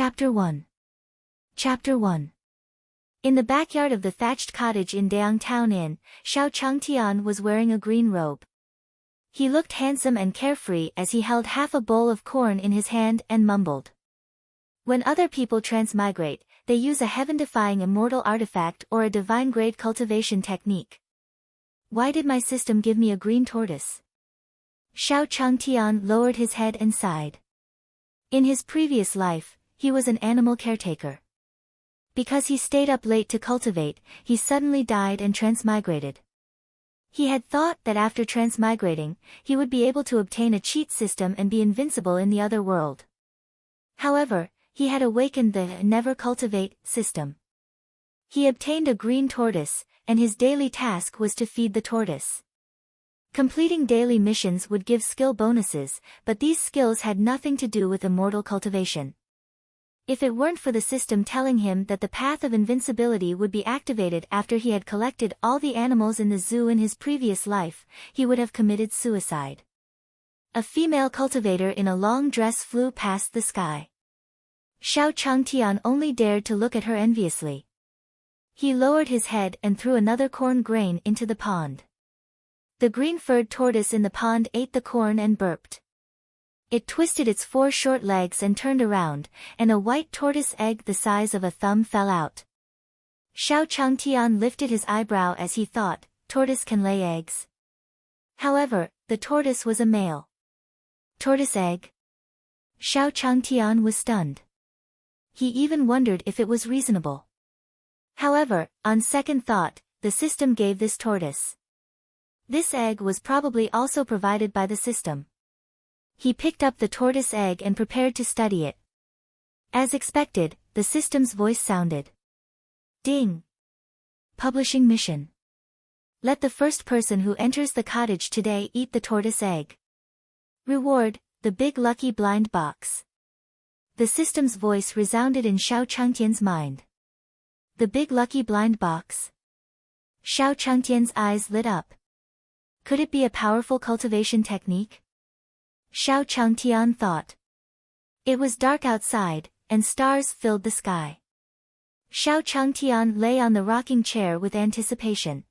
Chapter 1. Chapter 1. In the backyard of the thatched cottage in Downtown Inn, Xiao Changtian was wearing a green robe. He looked handsome and carefree as he held half a bowl of corn in his hand and mumbled. When other people transmigrate, they use a heaven-defying immortal artifact or a divine-grade cultivation technique. Why did my system give me a green tortoise? Xiao Changtian lowered his head and sighed. In his previous life, he was an animal caretaker. Because he stayed up late to cultivate, he suddenly died and transmigrated. He had thought that after transmigrating, he would be able to obtain a cheat system and be invincible in the other world. However, he had awakened the never cultivate system. He obtained a green tortoise, and his daily task was to feed the tortoise. Completing daily missions would give skill bonuses, but these skills had nothing to do with immortal cultivation. If it weren't for the system telling him that the path of invincibility would be activated after he had collected all the animals in the zoo in his previous life, he would have committed suicide. A female cultivator in a long dress flew past the sky. Xiao Changtian only dared to look at her enviously. He lowered his head and threw another corn grain into the pond. The green-furred tortoise in the pond ate the corn and burped. It twisted its 4 short legs and turned around, and a white tortoise egg the size of a thumb fell out. Xiao Changtian lifted his eyebrow as he thought, tortoise can lay eggs. However, the tortoise was a male. Tortoise egg? Xiao Changtian was stunned. He even wondered if it was reasonable. However, on second thought, the system gave this tortoise. This egg was probably also provided by the system. He picked up the tortoise egg and prepared to study it. As expected, the system's voice sounded. Ding! Publishing mission. Let the first person who enters the cottage today eat the tortoise egg. Reward, the big lucky blind box. The system's voice resounded in Xiao Changtian's mind. The big lucky blind box. Xiao Changtian's eyes lit up. Could it be a powerful cultivation technique? Xiao Changtian thought. It was dark outside, and stars filled the sky. Xiao Changtian lay on the rocking chair with anticipation.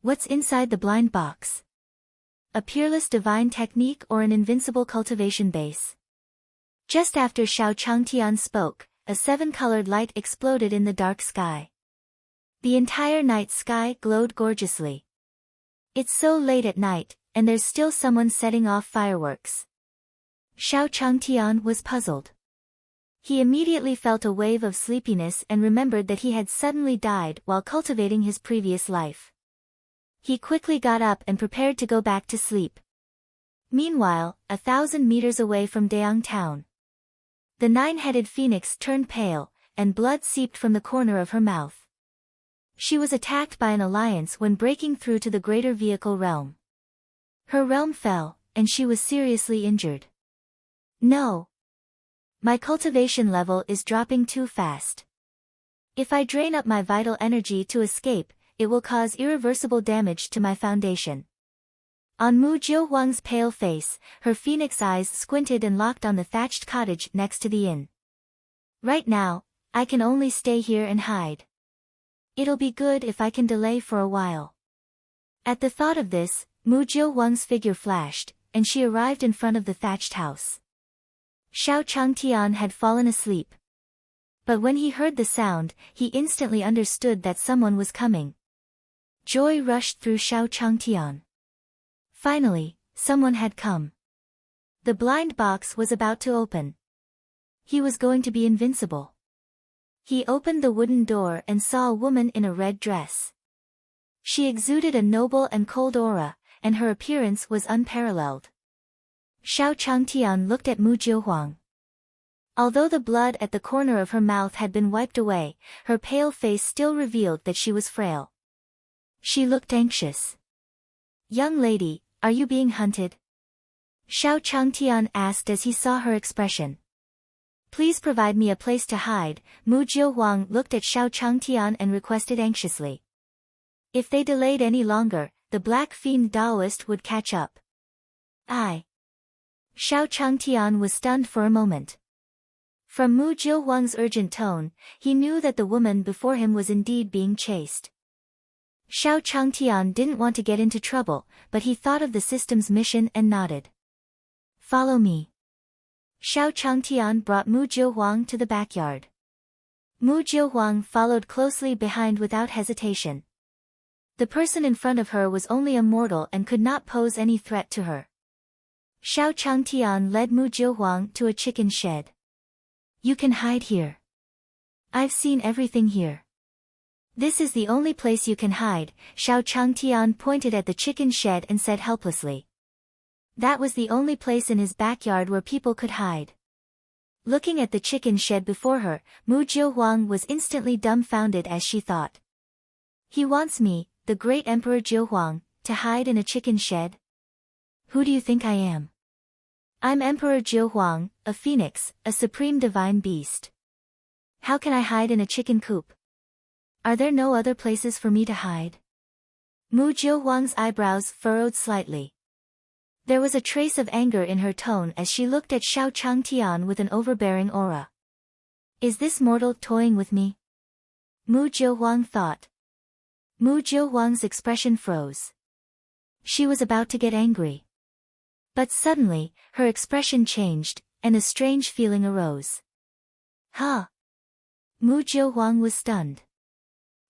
What's inside the blind box? A peerless divine technique or an invincible cultivation base? Just after Xiao Changtian spoke, a 7-colored light exploded in the dark sky. The entire night sky glowed gorgeously. It's so late at night, and there's still someone setting off fireworks. Xiao Changtian was puzzled. He immediately felt a wave of sleepiness and remembered that he had suddenly died while cultivating his previous life. He quickly got up and prepared to go back to sleep. Meanwhile, 1,000 meters away from Downtown, the 9-headed phoenix turned pale, and blood seeped from the corner of her mouth. She was attacked by an alliance when breaking through to the greater vehicle realm. Her realm fell, and she was seriously injured. No. My cultivation level is dropping too fast. If I drain up my vital energy to escape, it will cause irreversible damage to my foundation. On Mu Jiuhuang's pale face, her phoenix eyes squinted and locked on the thatched cottage next to the inn. Right now, I can only stay here and hide. It'll be good if I can delay for a while. At the thought of this, Mu Jiuhuang's figure flashed, and she arrived in front of the thatched house. Xiao Changtian had fallen asleep. But when he heard the sound, he instantly understood that someone was coming. Joy rushed through Xiao Changtian. Finally, someone had come. The blind box was about to open. He was going to be invincible. He opened the wooden door and saw a woman in a red dress. She exuded a noble and cold aura, and her appearance was unparalleled. Xiao Changtian looked at Mu Jiuhuang. Although the blood at the corner of her mouth had been wiped away, her pale face still revealed that she was frail. She looked anxious. Young lady, are you being hunted? Xiao Changtian asked as he saw her expression. Please provide me a place to hide. Mu Jiuhuang looked at Xiao Changtian and requested anxiously. If they delayed any longer, the Black Fiend Taoist would catch up. Xiao Changtian was stunned for a moment. From Mu Jiuhuang's urgent tone, he knew that the woman before him was indeed being chased. Xiao Changtian didn't want to get into trouble, but he thought of the system's mission and nodded. Follow me. Xiao Changtian brought Mu Jiuhuang to the backyard. Mu Jiuhuang followed closely behind without hesitation. The person in front of her was only a mortal and could not pose any threat to her. Xiao Changtian led Mu Jiuhuang to a chicken shed. You can hide here. I've seen everything here. This is the only place you can hide, Xiao Changtian pointed at the chicken shed and said helplessly. That was the only place in his backyard where people could hide. Looking at the chicken shed before her, Mu Jiuhuang was instantly dumbfounded as she thought. He wants me, the great Emperor Jiuhuang, to hide in a chicken shed? Who do you think I am? I'm Emperor Jiuhuang, a phoenix, a supreme divine beast. How can I hide in a chicken coop? Are there no other places for me to hide? Mu Jiuhuang's eyebrows furrowed slightly. There was a trace of anger in her tone as she looked at Xiao Changtian with an overbearing aura. Is this mortal toying with me? Mu Jiuhuang thought. Mu Jiuhuang's expression froze. She was about to get angry. But suddenly, her expression changed, and a strange feeling arose. Huh? Mu Jiuhuang was stunned.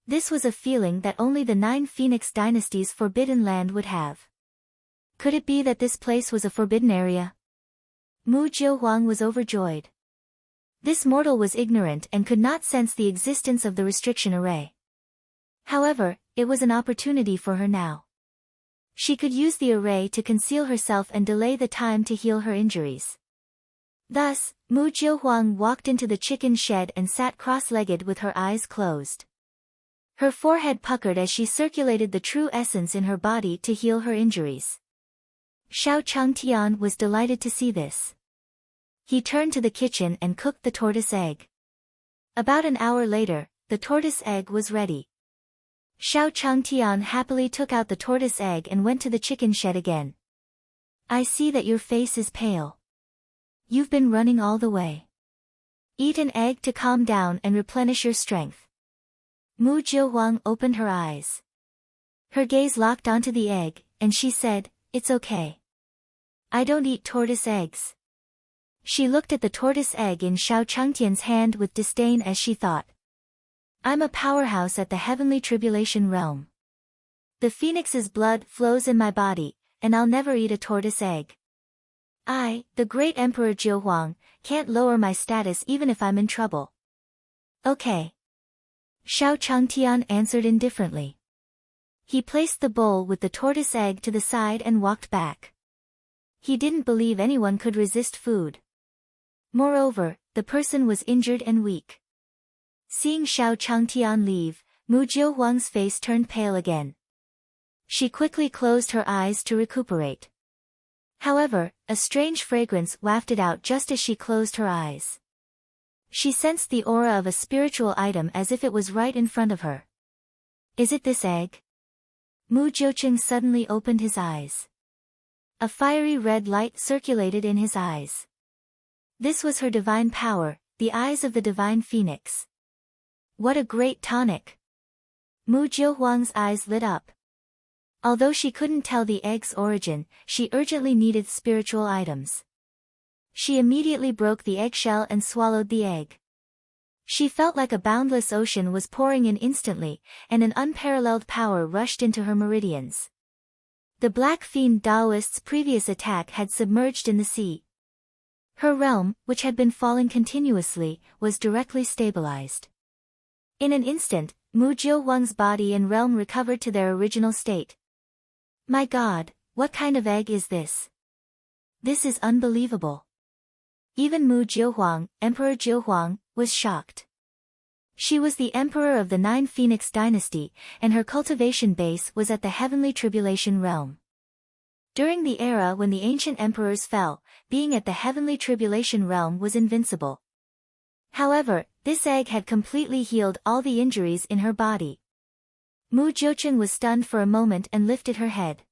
This was a feeling that only the 9 Phoenix Dynasty's forbidden land would have. Could it be that this place was a forbidden area? Mu Jiuhuang was overjoyed. This mortal was ignorant and could not sense the existence of the restriction array. However, it was an opportunity for her now. She could use the array to conceal herself and delay the time to heal her injuries. Thus, Mu Jiuhuang walked into the chicken shed and sat cross-legged with her eyes closed. Her forehead puckered as she circulated the true essence in her body to heal her injuries. Xiao Changtian was delighted to see this. He turned to the kitchen and cooked the tortoise egg. About an hour later, the tortoise egg was ready. Xiao Changtian happily took out the tortoise egg and went to the chicken shed again. I see that your face is pale. You've been running all the way. Eat an egg to calm down and replenish your strength. Mu Jiuhuang opened her eyes. Her gaze locked onto the egg, and she said, It's okay. I don't eat tortoise eggs. She looked at the tortoise egg in Xiao Changtian's hand with disdain as she thought. I'm a powerhouse at the heavenly tribulation realm. The phoenix's blood flows in my body, and I'll never eat a tortoise egg. I, the great Emperor Jiuhuang, can't lower my status even if I'm in trouble. Okay. Xiao Changtian answered indifferently. He placed the bowl with the tortoise egg to the side and walked back. He didn't believe anyone could resist food. Moreover, the person was injured and weak. Seeing Xiao Changtian leave, Mu Jiuhuang's face turned pale again. She quickly closed her eyes to recuperate. However, a strange fragrance wafted out just as she closed her eyes. She sensed the aura of a spiritual item as if it was right in front of her. Is it this egg? Mu Jiucheng suddenly opened his eyes. A fiery red light circulated in his eyes. This was her divine power, the eyes of the divine phoenix. What a great tonic! Mu Jiuhuang's eyes lit up. Although she couldn't tell the egg's origin, she urgently needed spiritual items. She immediately broke the eggshell and swallowed the egg. She felt like a boundless ocean was pouring in instantly, and an unparalleled power rushed into her meridians. The Black Fiend Taoist's previous attack had submerged in the sea. Her realm, which had been falling continuously, was directly stabilized. In an instant, Mu Jiuhuang's body and realm recovered to their original state. My God, what kind of egg is this? This is unbelievable. Even Mu Jiuhuang, Emperor Jiuhuang, was shocked. She was the emperor of the 9 Phoenix dynasty, and her cultivation base was at the heavenly tribulation realm. During the era when the ancient emperors fell, being at the heavenly tribulation realm was invincible. However, this egg had completely healed all the injuries in her body. Mu Jiucheng was stunned for a moment and lifted her head.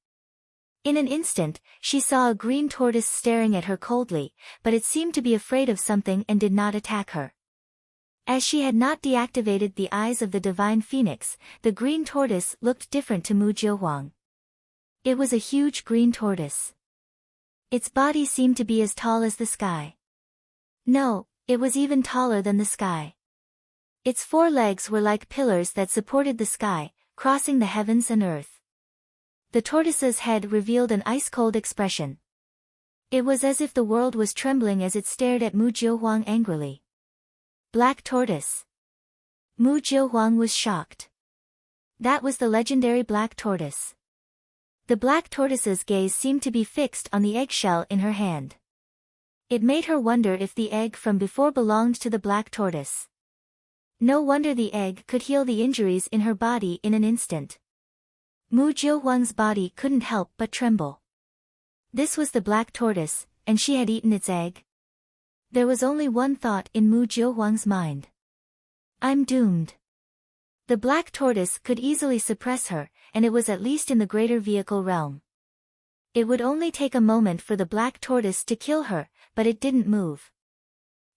In an instant, she saw a green tortoise staring at her coldly, but it seemed to be afraid of something and did not attack her. As she had not deactivated the eyes of the divine phoenix, the green tortoise looked different to Mu Jiuhuang. It was a huge green tortoise. Its body seemed to be as tall as the sky. No, it was even taller than the sky. Its 4 legs were like pillars that supported the sky, crossing the heavens and earth. The tortoise's head revealed an ice-cold expression. It was as if the world was trembling as it stared at Mu Jiuhuang angrily. Black tortoise. Mu Jiuhuang was shocked. That was the legendary black tortoise. The black tortoise's gaze seemed to be fixed on the eggshell in her hand. It made her wonder if the egg from before belonged to the black tortoise. No wonder the egg could heal the injuries in her body in an instant. Mu Jiuhuang's body couldn't help but tremble. This was the black tortoise, and she had eaten its egg. There was only one thought in Mu Jiuhuang's mind. I'm doomed. The black tortoise could easily suppress her, and it was at least in the greater vehicle realm. It would only take a moment for the black tortoise to kill her, but it didn't move.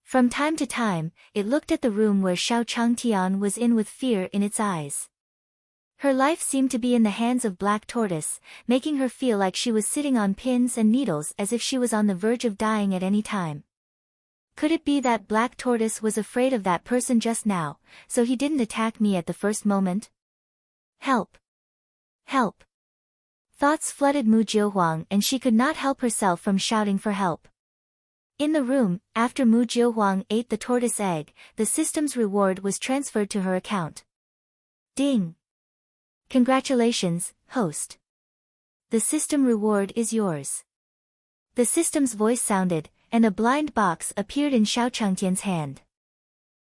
From time to time, it looked at the room where Xiao Changtian was in with fear in its eyes. Her life seemed to be in the hands of black tortoise, making her feel like she was sitting on pins and needles as if she was on the verge of dying at any time. Could it be that black tortoise was afraid of that person just now, so he didn't attack me at the first moment? Help! Help! Thoughts flooded Mu Jiuhuang and she could not help herself from shouting for help. In the room, after Mu Jiuhuang ate the tortoise egg, the system's reward was transferred to her account. Ding! Congratulations, host. The system reward is yours. The system's voice sounded, and a blind box appeared in Xiao Changtian's hand.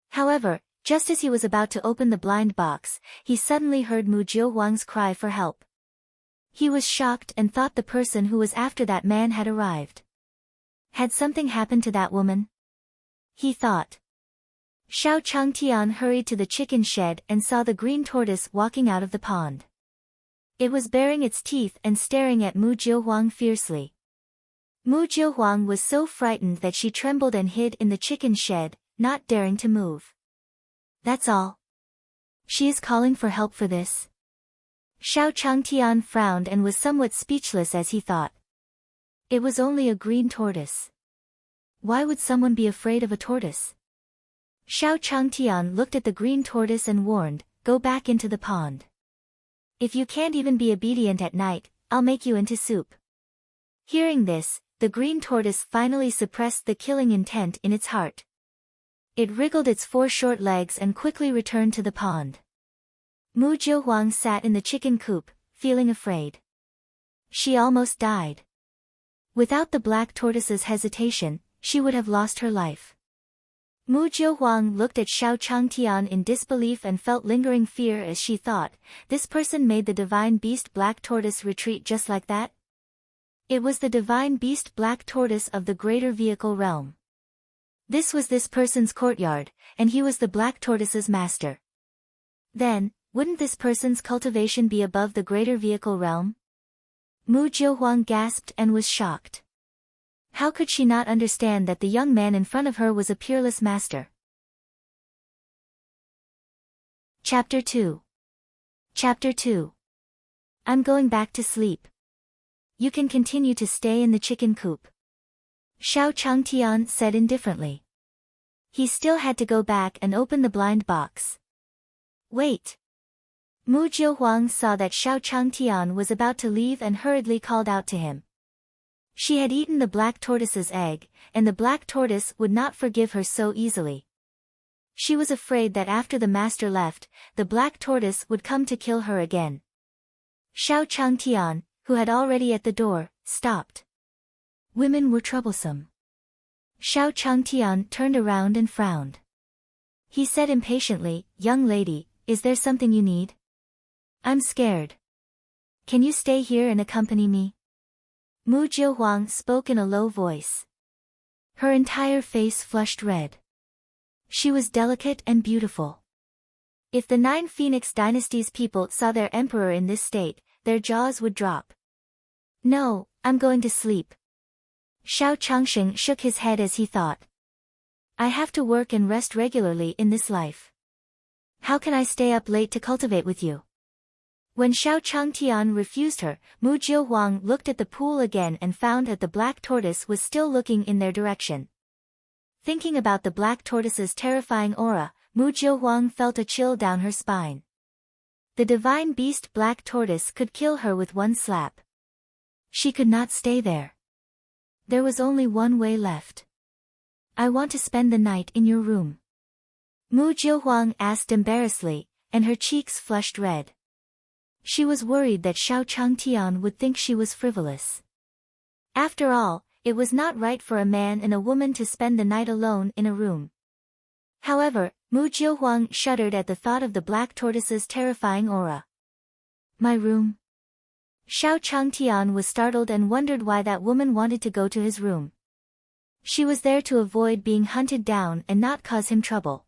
However, just as he was about to open the blind box, he suddenly heard Mu Jiuhuang's cry for help. He was shocked and thought the person who was after that man had arrived. Had something happened to that woman? He thought. Xiao Changtian hurried to the chicken shed and saw the green tortoise walking out of the pond. It was baring its teeth and staring at Mu Jiuhuang fiercely. Mu Jiuhuang was so frightened that she trembled and hid in the chicken shed, not daring to move. That's all. She is calling for help for this. Xiao Changtian frowned and was somewhat speechless as he thought. It was only a green tortoise. Why would someone be afraid of a tortoise? Xiao Changtian looked at the green tortoise and warned, go back into the pond. If you can't even be obedient at night, I'll make you into soup. Hearing this, the green tortoise finally suppressed the killing intent in its heart. It wriggled its 4 short legs and quickly returned to the pond. Mu Jiuhuang sat in the chicken coop, feeling afraid. She almost died. Without the black tortoise's hesitation, she would have lost her life. Mu Jiuhuang looked at Xiao Changtian in disbelief and felt lingering fear as she thought, this person made the divine beast black tortoise retreat just like that? It was the divine beast black tortoise of the greater vehicle realm. This was this person's courtyard, and he was the black tortoise's master. Then, wouldn't this person's cultivation be above the greater vehicle realm? Mu Jiuhuang gasped and was shocked. How could she not understand that the young man in front of her was a peerless master? Chapter 2. Chapter 2. I'm going back to sleep. You can continue to stay in the chicken coop. Xiao Changtian said indifferently. He still had to go back and open the blind box. Wait. Mu Jiuhuang saw that Xiao Changtian was about to leave and hurriedly called out to him. She had eaten the black tortoise's egg, and the black tortoise would not forgive her so easily. She was afraid that after the master left, the black tortoise would come to kill her again. Xiao Changtian, who had already at the door, stopped. Women were troublesome. Xiao Changtian turned around and frowned. He said impatiently, young lady, is there something you need? I'm scared. Can you stay here and accompany me? Mu Jiuhuang spoke in a low voice. Her entire face flushed red. She was delicate and beautiful. If the 9 Phoenix Dynasty's people saw their emperor in this state, their jaws would drop. No, I'm going to sleep. Xiao Changsheng shook his head as he thought. I have to work and rest regularly in this life. How can I stay up late to cultivate with you? When Xiao Changtian refused her, Mu Jiuhuang looked at the pool again and found that the black tortoise was still looking in their direction. Thinking about the black tortoise's terrifying aura, Mu Jiuhuang felt a chill down her spine. The divine beast black tortoise could kill her with one slap. She could not stay there. There was only one way left. I want to spend the night in your room. Mu Jiuhuang asked embarrassedly, and her cheeks flushed red. She was worried that Xiao Changtian would think she was frivolous. After all, it was not right for a man and a woman to spend the night alone in a room. However, Mu Jiuhuang shuddered at the thought of the black tortoise's terrifying aura. My room? Xiao Changtian was startled and wondered why that woman wanted to go to his room. She was there to avoid being hunted down and not cause him trouble.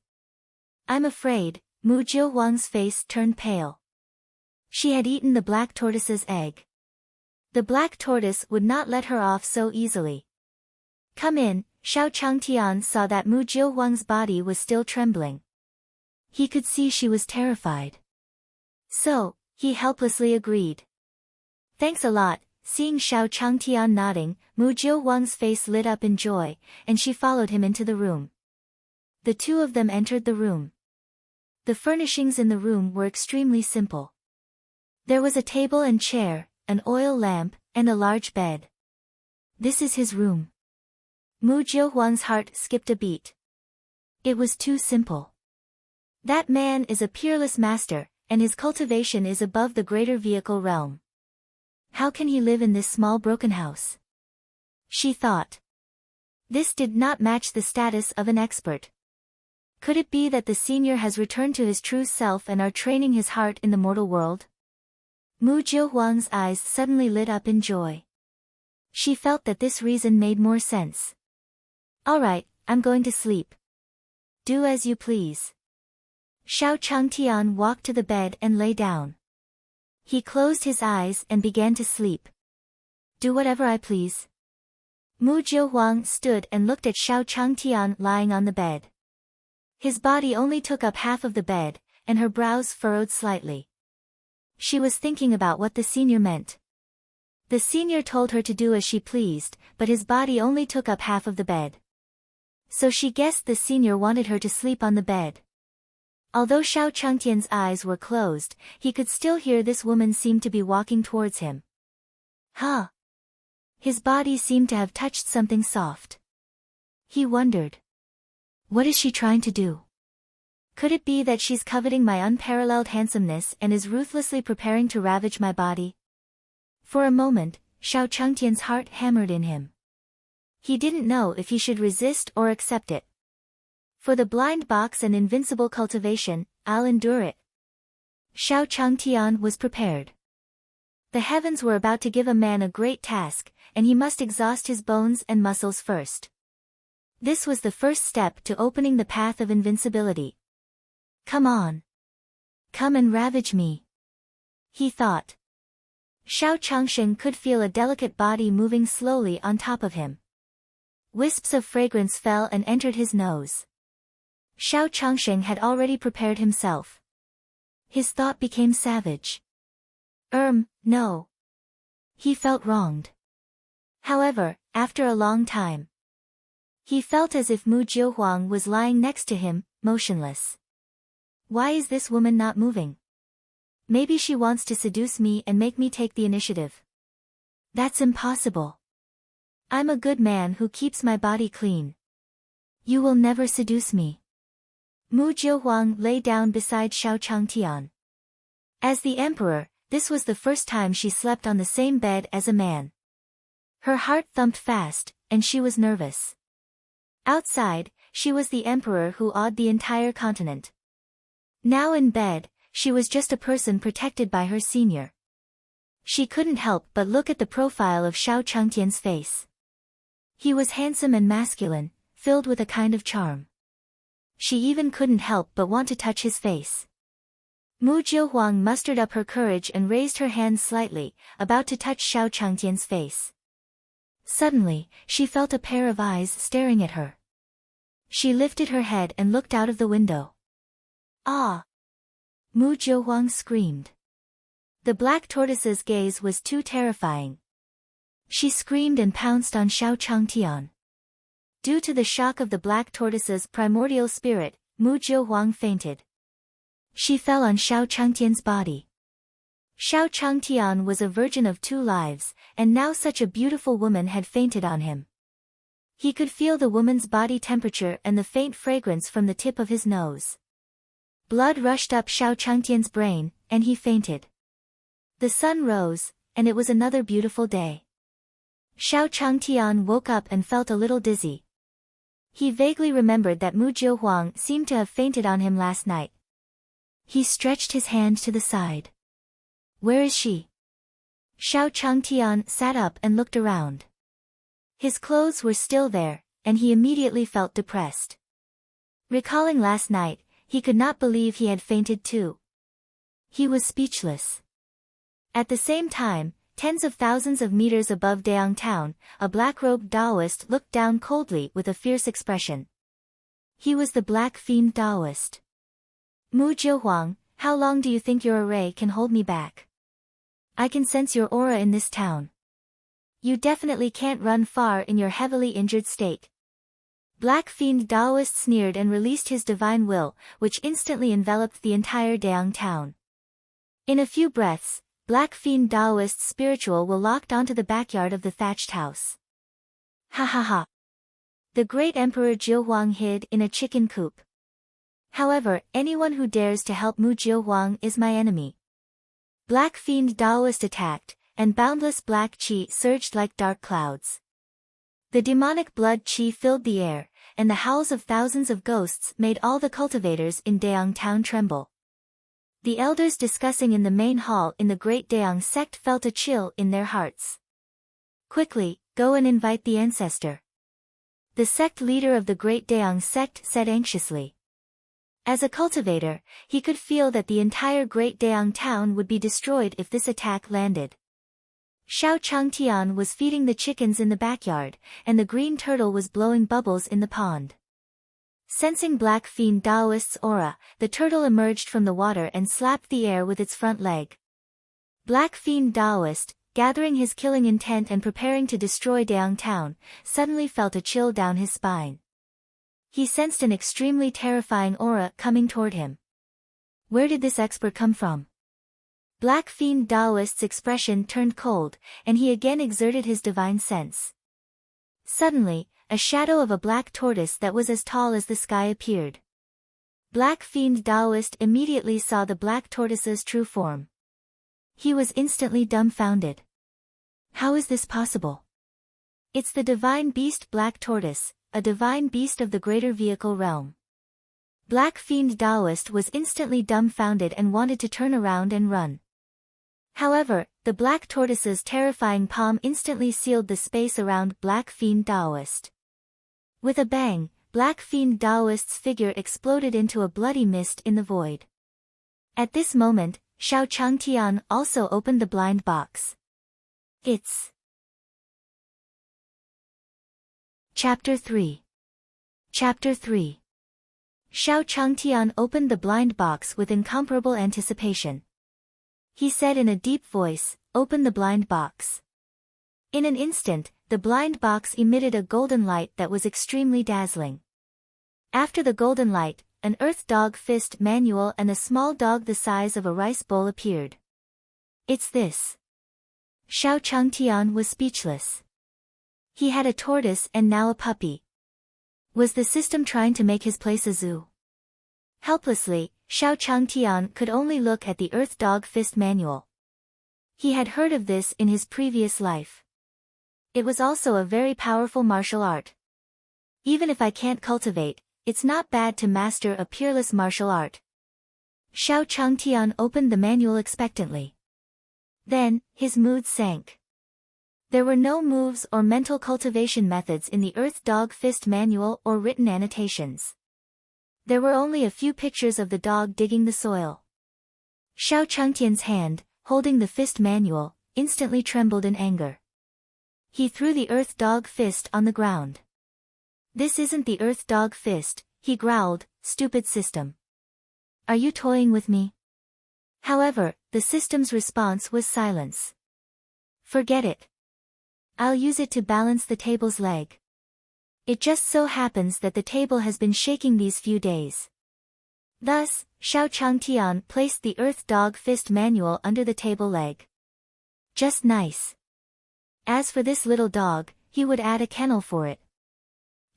I'm afraid. Mu Jiuhuang's face turned pale. She had eaten the black tortoise's egg. The black tortoise would not let her off so easily. Come in. Xiao Changtian saw that Mu Jiuhuang's body was still trembling. He could see she was terrified. So, he helplessly agreed. Thanks a lot. Seeing Xiao Changtian nodding, Mu Jiuhuang's face lit up in joy, and she followed him into the room. The two of them entered the room. The furnishings in the room were extremely simple. There was a table and chair, an oil lamp, and a large bed. This is his room. Mu Jiuhuang's heart skipped a beat. It was too simple. That man is a peerless master, and his cultivation is above the greater vehicle realm. How can he live in this small broken house? She thought. This did not match the status of an expert. Could it be that the senior has returned to his true self and are training his heart in the mortal world? Mu Jiuhuang's eyes suddenly lit up in joy. She felt that this reason made more sense. All right, I'm going to sleep. Do as you please. Xiao Changtian walked to the bed and lay down. He closed his eyes and began to sleep. Do whatever I please. Mu Jiuhuang stood and looked at Xiao Changtian lying on the bed. His body only took up half of the bed, and her brows furrowed slightly. She was thinking about what the senior meant. The senior told her to do as she pleased, but his body only took up half of the bed. So she guessed the senior wanted her to sleep on the bed. Although Xiao Changtian's eyes were closed, he could still hear this woman seem to be walking towards him. Huh? His body seemed to have touched something soft. He wondered. What is she trying to do? Could it be that she's coveting my unparalleled handsomeness and is ruthlessly preparing to ravage my body? For a moment, Xiao Changtian's heart hammered in him. He didn't know if he should resist or accept it. For the blind box and invincible cultivation, I'll endure it. Xiao Changtian was prepared. The heavens were about to give a man a great task, and he must exhaust his bones and muscles first. This was the first step to opening the path of invincibility. Come on. Come and ravage me. He thought. Xiao Changsheng could feel a delicate body moving slowly on top of him. Wisps of fragrance fell and entered his nose. Xiao Changsheng had already prepared himself. His thought became savage. No. He felt wronged. However, after a long time, he felt as if Mu Jiuhuang was lying next to him, motionless. Why is this woman not moving? Maybe she wants to seduce me and make me take the initiative. That's impossible. I'm a good man who keeps my body clean. You will never seduce me. Mu Jiuhuang lay down beside Xiao Changtian. As the emperor, this was the first time she slept on the same bed as a man. Her heart thumped fast, and she was nervous. Outside, she was the emperor who awed the entire continent. Now in bed, she was just a person protected by her senior. She couldn't help but look at the profile of Xiao Changtian's face. He was handsome and masculine, filled with a kind of charm. She even couldn't help but want to touch his face. Mu Jiuhuang mustered up her courage and raised her hands slightly, about to touch Xiao Changtian's face. Suddenly, she felt a pair of eyes staring at her. She lifted her head and looked out of the window. Ah! Mu Jiuhuang screamed. The black tortoise's gaze was too terrifying. She screamed and pounced on Xiao Changtian. Due to the shock of the black tortoise's primordial spirit, Mu Jiuhuang fainted. She fell on Xiao Changtian's body. Xiao Changtian was a virgin of 2 lives, and now such a beautiful woman had fainted on him. He could feel the woman's body temperature and the faint fragrance from the tip of his nose. Blood rushed up Xiao Changtian's brain, and he fainted. The sun rose, and it was another beautiful day. Xiao Changtian woke up and felt a little dizzy. He vaguely remembered that Mu Jiuhuang seemed to have fainted on him last night. He stretched his hand to the side. Where is she? Xiao Changtian sat up and looked around. His clothes were still there, and he immediately felt depressed. Recalling last night, he could not believe he had fainted too. He was speechless. At the same time, tens of thousands of meters above Daong town, a black-robed Taoist looked down coldly with a fierce expression. He was the black-fiend Taoist. Mu Jiuhuang, how long do you think your array can hold me back? I can sense your aura in this town. You definitely can't run far in your heavily injured state. Black Fiend Taoist sneered and released his divine will, which instantly enveloped the entire Daong town. In a few breaths, Black Fiend Taoist's spiritual will locked onto the backyard of the thatched house. Ha ha ha. The great Emperor Jiuhuang hid in a chicken coop. However, anyone who dares to help Mu Jiuhuang is my enemy. Black Fiend Taoist attacked, and boundless black qi surged like dark clouds. The demonic blood qi filled the air, and the howls of thousands of ghosts made all the cultivators in Daong town tremble. The elders discussing in the main hall in the Great Daong sect felt a chill in their hearts. Quickly, go and invite the ancestor. The sect leader of the Great Daong sect said anxiously. As a cultivator, he could feel that the entire Great Daong town would be destroyed if this attack landed. Xiao Changtian was feeding the chickens in the backyard, and the green turtle was blowing bubbles in the pond. Sensing Black Fiend Taoist's aura, the turtle emerged from the water and slapped the air with its front leg. Black Fiend Taoist, gathering his killing intent and preparing to destroy Daong town, suddenly felt a chill down his spine. He sensed an extremely terrifying aura coming toward him. Where did this expert come from? Black Fiend Taoist's expression turned cold, and he again exerted his divine sense. Suddenly, a shadow of a black tortoise that was as tall as the sky appeared. Black Fiend Taoist immediately saw the black tortoise's true form. He was instantly dumbfounded. How is this possible? It's the divine beast Black Tortoise, a divine beast of the greater vehicle realm. Black Fiend Taoist was instantly dumbfounded and wanted to turn around and run. However, the black tortoise's terrifying palm instantly sealed the space around Black Fiend Taoist. With a bang, Black Fiend Taoist's figure exploded into a bloody mist in the void. At this moment, Xiao Changtian also opened the blind box. It's Chapter 3. Chapter 3. Xiao Changtian opened the blind box with incomparable anticipation. He said in a deep voice, "Open the blind box." In an instant, the blind box emitted a golden light that was extremely dazzling. After the golden light, an earth dog fist manual and a small dog the size of a rice bowl appeared. It's this. Xiao Changtian was speechless. He had a tortoise and now a puppy. Was the system trying to make his place a zoo? Helplessly, Xiao Changtian could only look at the earth dog fist manual. He had heard of this in his previous life. It was also a very powerful martial art. Even if I can't cultivate, it's not bad to master a peerless martial art. Xiao Changtian opened the manual expectantly. Then, his mood sank. There were no moves or mental cultivation methods in the Earth Dog Fist manual or written annotations. There were only a few pictures of the dog digging the soil. Xiao Changtian's hand, holding the fist manual, instantly trembled in anger. He threw the earth dog fist on the ground. This isn't the earth dog fist, he growled, stupid system. Are you toying with me? However, the system's response was silence. Forget it. I'll use it to balance the table's leg. It just so happens that the table has been shaking these few days. Thus, Xiao Changtian placed the earth dog fist manual under the table leg. Just nice. As for this little dog, he would add a kennel for it.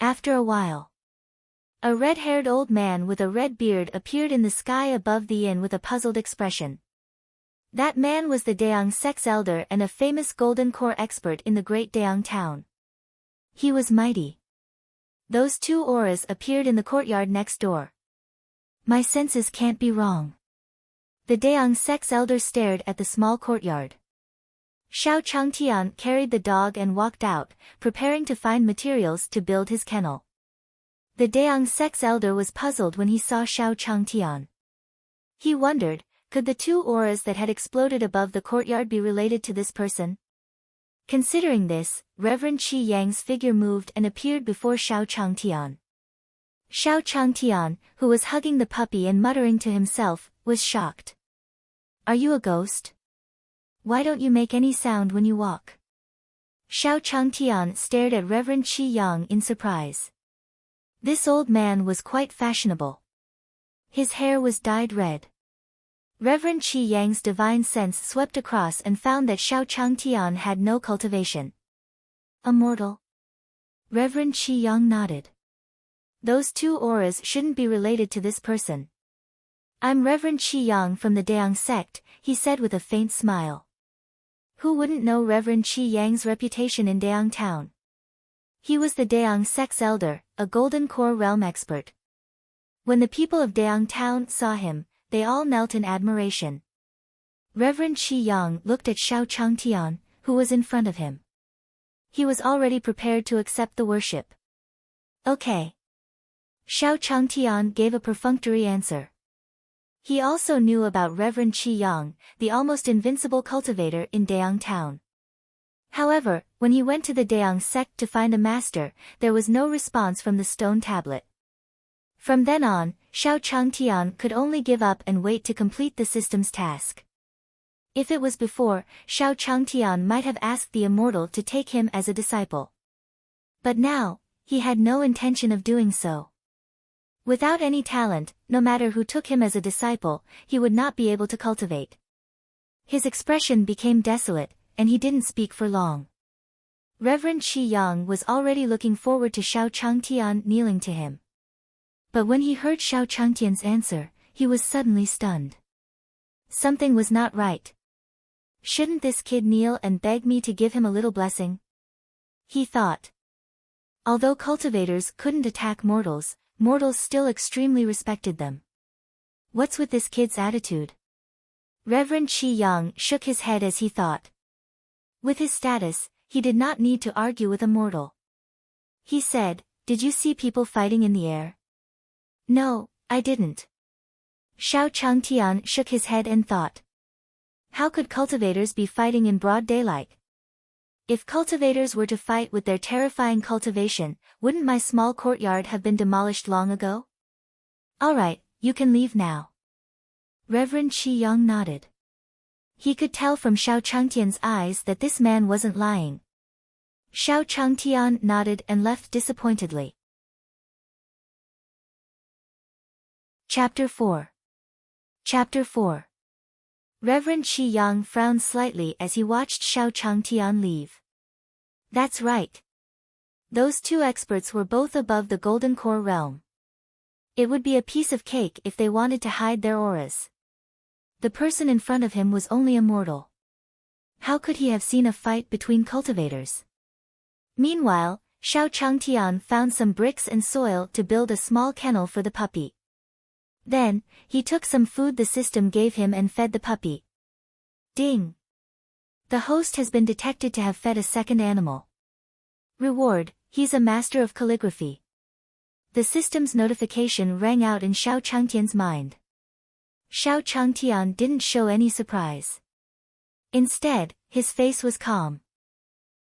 After a while, a red-haired old man with a red beard appeared in the sky above the inn with a puzzled expression. That man was the Dayang sect's elder and a famous golden core expert in the great Dayang town. He was mighty. Those two auras appeared in the courtyard next door. My senses can't be wrong. The Dayang sect's elder stared at the small courtyard. Xiao Changtian carried the dog and walked out, preparing to find materials to build his kennel. The Dayang sect's elder was puzzled when he saw Xiao Changtian. He wondered, could the two auras that had exploded above the courtyard be related to this person? Considering this, Reverend Qi Yang's figure moved and appeared before Xiao Changtian. Xiao Changtian, who was hugging the puppy and muttering to himself, was shocked. Are you a ghost? Why don't you make any sound when you walk? Xiao Changtian stared at Reverend Qi Yang in surprise. This old man was quite fashionable. His hair was dyed red. Reverend Qi Yang's divine sense swept across and found that Xiao Changtian had no cultivation. A mortal? Reverend Qi Yang nodded. Those two auras shouldn't be related to this person. I'm Reverend Qi Yang from the Dayang sect, he said with a faint smile. Who wouldn't know Reverend Qi Yang's reputation in Dayang town? He was the Dayang sect's elder, a golden core realm expert. When the people of Dayang town saw him, they all knelt in admiration. Reverend Qi Yang looked at Xiao Changtian, who was in front of him. He was already prepared to accept the worship. Okay. Xiao Changtian gave a perfunctory answer. He also knew about Reverend Qi Yang, the almost invincible cultivator in Dayang town. However, when he went to the Dayang sect to find a master, there was no response from the stone tablet. From then on, Xiao Changtian could only give up and wait to complete the system's task. If it was before, Xiao Changtian might have asked the immortal to take him as a disciple. But now, he had no intention of doing so. Without any talent, no matter who took him as a disciple, he would not be able to cultivate. His expression became desolate, and he didn't speak for long. Reverend Qi Yang was already looking forward to Xiao Changtian kneeling to him. But when he heard Xiao Changtian's answer, he was suddenly stunned. Something was not right. Shouldn't this kid kneel and beg me to give him a little blessing? He thought. Although cultivators couldn't attack mortals, mortals still extremely respected them. What's with this kid's attitude? Reverend Qi Yang shook his head as he thought. With his status, he did not need to argue with a mortal. He said, "Did you see people fighting in the air?" "No, I didn't." Xiao Changtian shook his head and thought. How could cultivators be fighting in broad daylight? If cultivators were to fight with their terrifying cultivation, wouldn't my small courtyard have been demolished long ago? Alright, you can leave now. Reverend Qi Yang nodded. He could tell from Xiao Changtian's eyes that this man wasn't lying. Xiao Changtian nodded and left disappointedly. Chapter 4. Chapter 4. Reverend Qi Yang frowned slightly as he watched Xiao Changtian leave. That's right. Those two experts were both above the Golden Core realm. It would be a piece of cake if they wanted to hide their auras. The person in front of him was only a mortal. How could he have seen a fight between cultivators? Meanwhile, Xiao Changtian found some bricks and soil to build a small kennel for the puppy. Then, he took some food the system gave him and fed the puppy. Ding! The host has been detected to have fed a second animal. Reward, he's a master of calligraphy. The system's notification rang out in Xiao Changtian's mind. Xiao Changtian didn't show any surprise. Instead, his face was calm.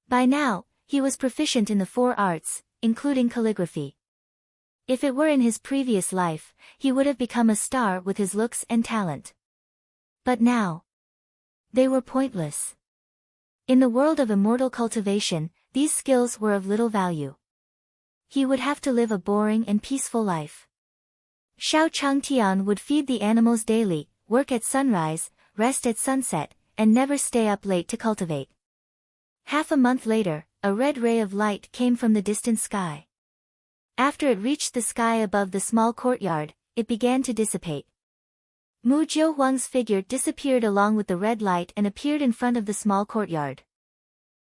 By now, he was proficient in the 4 arts, including calligraphy. If it were in his previous life, he would have become a star with his looks and talent. But now, they were pointless. In the world of immortal cultivation, these skills were of little value. He would have to live a boring and peaceful life. Xiao Changtian would feed the animals daily, work at sunrise, rest at sunset, and never stay up late to cultivate. Half a month later, a red ray of light came from the distant sky. After it reached the sky above the small courtyard, it began to dissipate. Mu Jiuhuang's figure disappeared along with the red light and appeared in front of the small courtyard.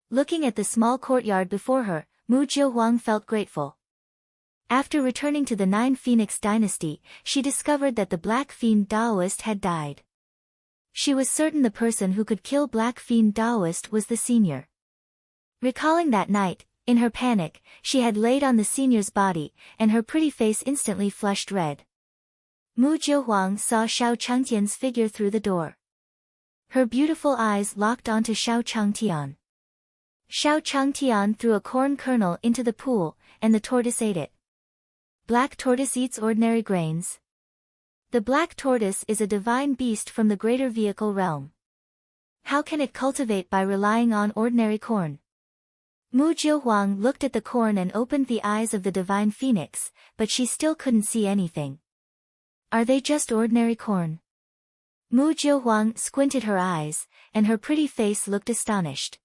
Looking at the small courtyard before her, Mu Jiuhuang felt grateful. After returning to the 9 Phoenix dynasty, she discovered that the Black Fiend Daoist had died. She was certain the person who could kill Black Fiend Daoist was the senior. Recalling that night, in her panic, she had laid on the senior's body, and her pretty face instantly flushed red. Mu Jiuhuang saw Xiao Changtian's figure through the door. Her beautiful eyes locked onto Xiao Changtian. Xiao Changtian threw a corn kernel into the pool, and the tortoise ate it. Black tortoise eats ordinary grains. The black tortoise is a divine beast from the greater vehicle realm. How can it cultivate by relying on ordinary corn? Mu Jiuhuang looked at the corn and opened the eyes of the divine phoenix, but she still couldn't see anything. Are they just ordinary corn? Mu Jiuhuang squinted her eyes, and her pretty face looked astonished.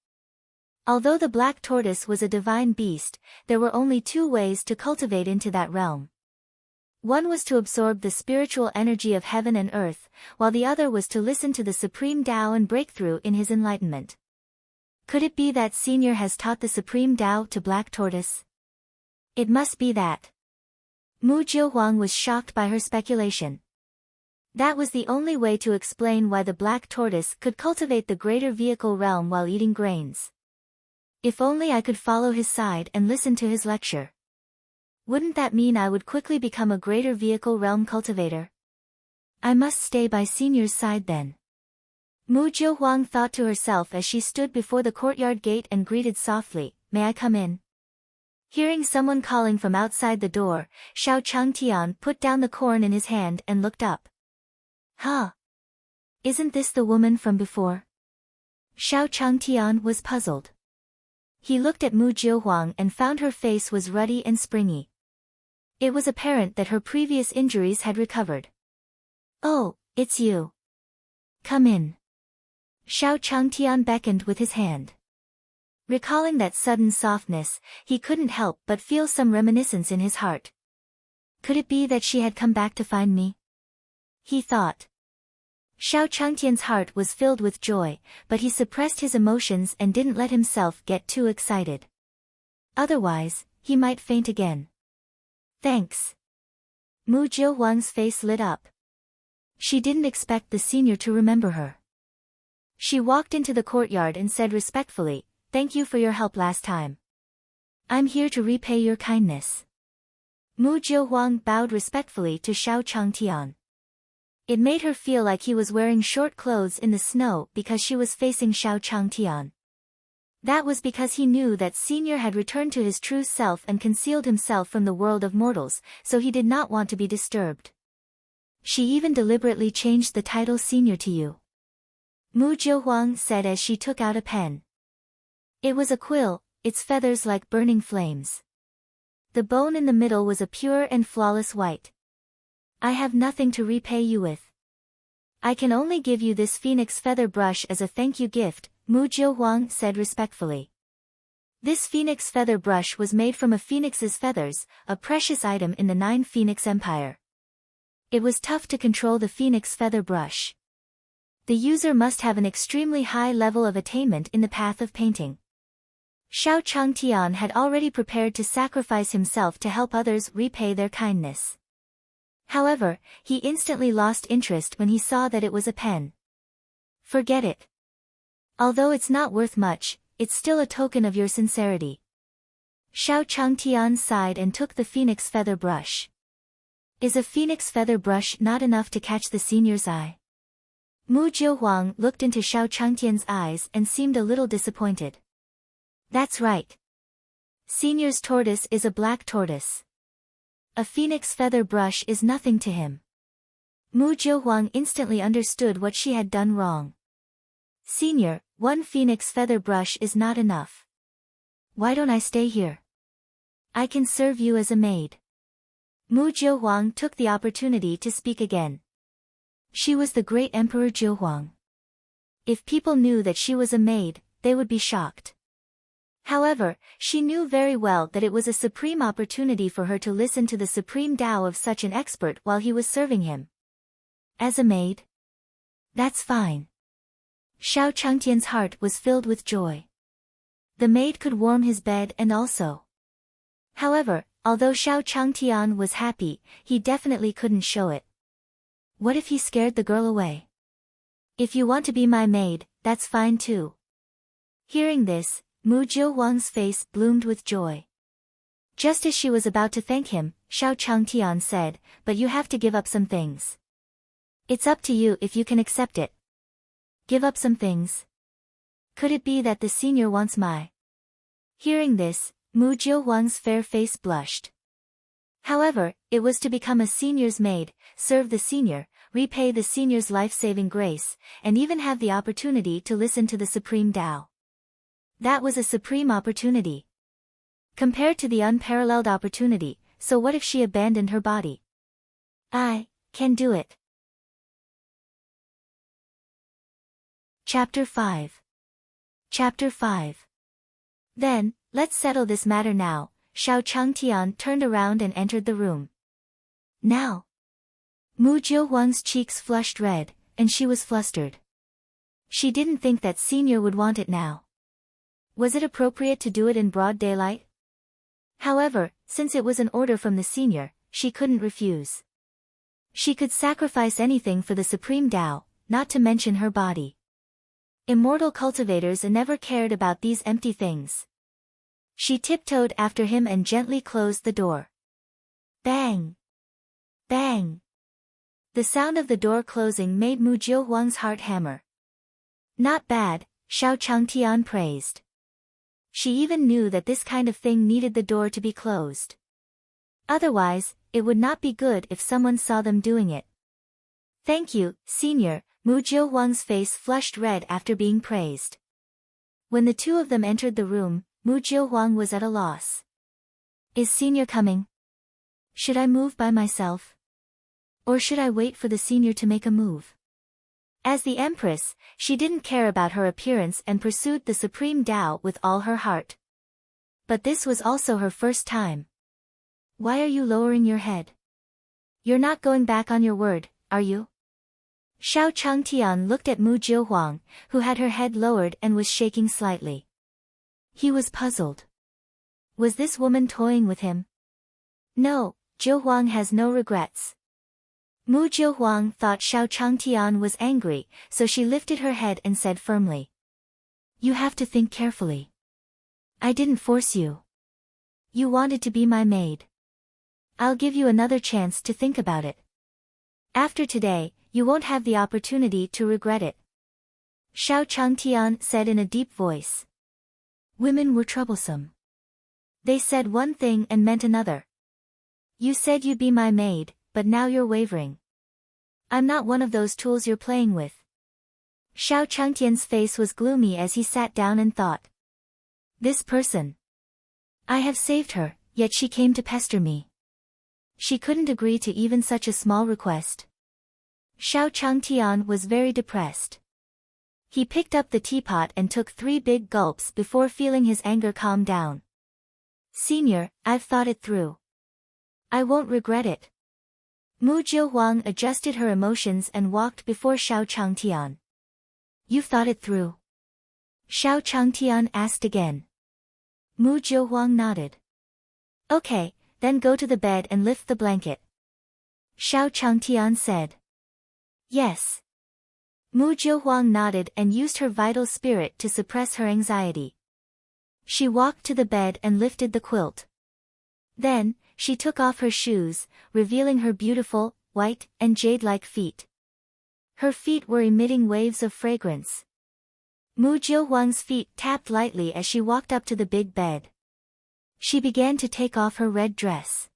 Although the black tortoise was a divine beast, there were only 2 ways to cultivate into that realm. One was to absorb the spiritual energy of heaven and earth, while the other was to listen to the supreme Tao and breakthrough in his enlightenment. Could it be that senior has taught the supreme Tao to black tortoise? It must be that. Mu Jiuhuang was shocked by her speculation. That was the only way to explain why the black tortoise could cultivate the greater vehicle realm while eating grains. If only I could follow his side and listen to his lecture. Wouldn't that mean I would quickly become a greater vehicle realm cultivator? I must stay by senior's side then. Mu Jiuhuang thought to herself as she stood before the courtyard gate and greeted softly, "May I come in?" Hearing someone calling from outside the door, Xiao Changtian put down the corn in his hand and looked up. Huh? Isn't this the woman from before? Xiao Changtian was puzzled. He looked at Mu Jiuhuang and found her face was ruddy and springy. It was apparent that her previous injuries had recovered. "Oh, it's you. Come in." Xiao Changtian beckoned with his hand. Recalling that sudden softness, he couldn't help but feel some reminiscence in his heart. Could it be that she had come back to find me? He thought. Xiao Changtian's heart was filled with joy, but he suppressed his emotions and didn't let himself get too excited. Otherwise, he might faint again. "Thanks." Mu Jiuhuang's face lit up. She didn't expect the senior to remember her. She walked into the courtyard and said respectfully, "Thank you for your help last time. I'm here to repay your kindness." Mu Jiuhuang bowed respectfully to Xiao Changtian. It made her feel like he was wearing short clothes in the snow because she was facing Xiao Changtian. That was because he knew that senior had returned to his true self and concealed himself from the world of mortals, so he did not want to be disturbed. She even deliberately changed the title senior to you. Mu Jiuhuang said as she took out a pen. It was a quill, its feathers like burning flames. The bone in the middle was a pure and flawless white. "I have nothing to repay you with. I can only give you this phoenix feather brush as a thank you gift," Mu Jiuhuang said respectfully. This phoenix feather brush was made from a phoenix's feathers, a precious item in the 9 Phoenix Empire. It was tough to control the phoenix feather brush. The user must have an extremely high level of attainment in the path of painting. Xiao Changtian had already prepared to sacrifice himself to help others repay their kindness. However, he instantly lost interest when he saw that it was a pen. "Forget it. Although it's not worth much, it's still a token of your sincerity." Xiao Changtian sighed and took the phoenix feather brush. Is a phoenix feather brush not enough to catch the senior's eye? Mu Jiuhuang looked into Xiao Changtian's eyes and seemed a little disappointed. That's right. Senior's tortoise is a black tortoise. A phoenix feather brush is nothing to him. Mu Jiuhuang instantly understood what she had done wrong. Senior, one phoenix feather brush is not enough. Why don't I stay here? I can serve you as a maid. Mu Jiuhuang took the opportunity to speak again. She was the great Emperor Jiuhuang. If people knew that she was a maid, they would be shocked. However, she knew very well that it was a supreme opportunity for her to listen to the supreme Tao of such an expert while he was serving him. As a maid? That's fine. Xiao Changtian's heart was filled with joy. The maid could warm his bed and also. However, although Xiao Changtian was happy, he definitely couldn't show it. What if he scared the girl away? If you want to be my maid, that's fine too. Hearing this, Mu Jiuhuang's face bloomed with joy. Just as she was about to thank him, Xiao Changtian said, but you have to give up some things. It's up to you if you can accept it. Give up some things. Could it be that the senior wants my? Hearing this, Mu Jiuhuang's fair face blushed. However, it was to become a senior's maid, serve the senior, repay the senior's life-saving grace, and even have the opportunity to listen to the supreme Tao. That was a supreme opportunity. Compared to the unparalleled opportunity, so what if she abandoned her body? I can do it. Chapter 5. Chapter 5. Then, let's settle this matter now. Xiao Changtian turned around and entered the room. Now. Mu Jiuhuang's cheeks flushed red, and she was flustered. She didn't think that senior would want it now. Was it appropriate to do it in broad daylight? However, since it was an order from the senior, she couldn't refuse. She could sacrifice anything for the supreme Tao, not to mention her body. Immortal cultivators never cared about these empty things. She tiptoed after him and gently closed the door. Bang! Bang! The sound of the door closing made Mu Jiuhuang's heart hammer. Not bad, Xiao Changtian praised. She even knew that this kind of thing needed the door to be closed. Otherwise, it would not be good if someone saw them doing it. Thank you, senior. Mu Jiuhuang's face flushed red after being praised. When the two of them entered the room, Mu Jiuhuang was at a loss. Is senior coming? Should I move by myself? Or should I wait for the senior to make a move? As the empress, she didn't care about her appearance and pursued the supreme Tao with all her heart. But this was also her first time. Why are you lowering your head? You're not going back on your word, are you? Xiao Changtian looked at Mu Jiuhuang, who had her head lowered and was shaking slightly. He was puzzled. Was this woman toying with him? No, Jiuhuang has no regrets. Mu Jiuhuang thought Xiao Changtian was angry, so she lifted her head and said firmly. You have to think carefully. I didn't force you. You wanted to be my maid. I'll give you another chance to think about it. After today, you won't have the opportunity to regret it. Xiao Changtian said in a deep voice. Women were troublesome. They said one thing and meant another. You said you'd be my maid, but now you're wavering. I'm not one of those tools you're playing with. Xiao Changtian's face was gloomy as he sat down and thought. This person. I have saved her, yet she came to pester me. She couldn't agree to even such a small request. Xiao Changtian was very depressed. He picked up the teapot and took 3 big gulps before feeling his anger calm down. Senior, I've thought it through. I won't regret it. Mu Jiuhuang adjusted her emotions and walked before Xiao Changtian. You've thought it through? Xiao Changtian asked again. Mu Jiuhuang nodded. Okay, then go to the bed and lift the blanket. Xiao Changtian said. Yes. Mu Jiuhuang nodded and used her vital spirit to suppress her anxiety. She walked to the bed and lifted the quilt. Then, she took off her shoes, revealing her beautiful, white, and jade-like feet. Her feet were emitting waves of fragrance. Mu Jiuhuang's feet tapped lightly as she walked up to the big bed. She began to take off her red dress.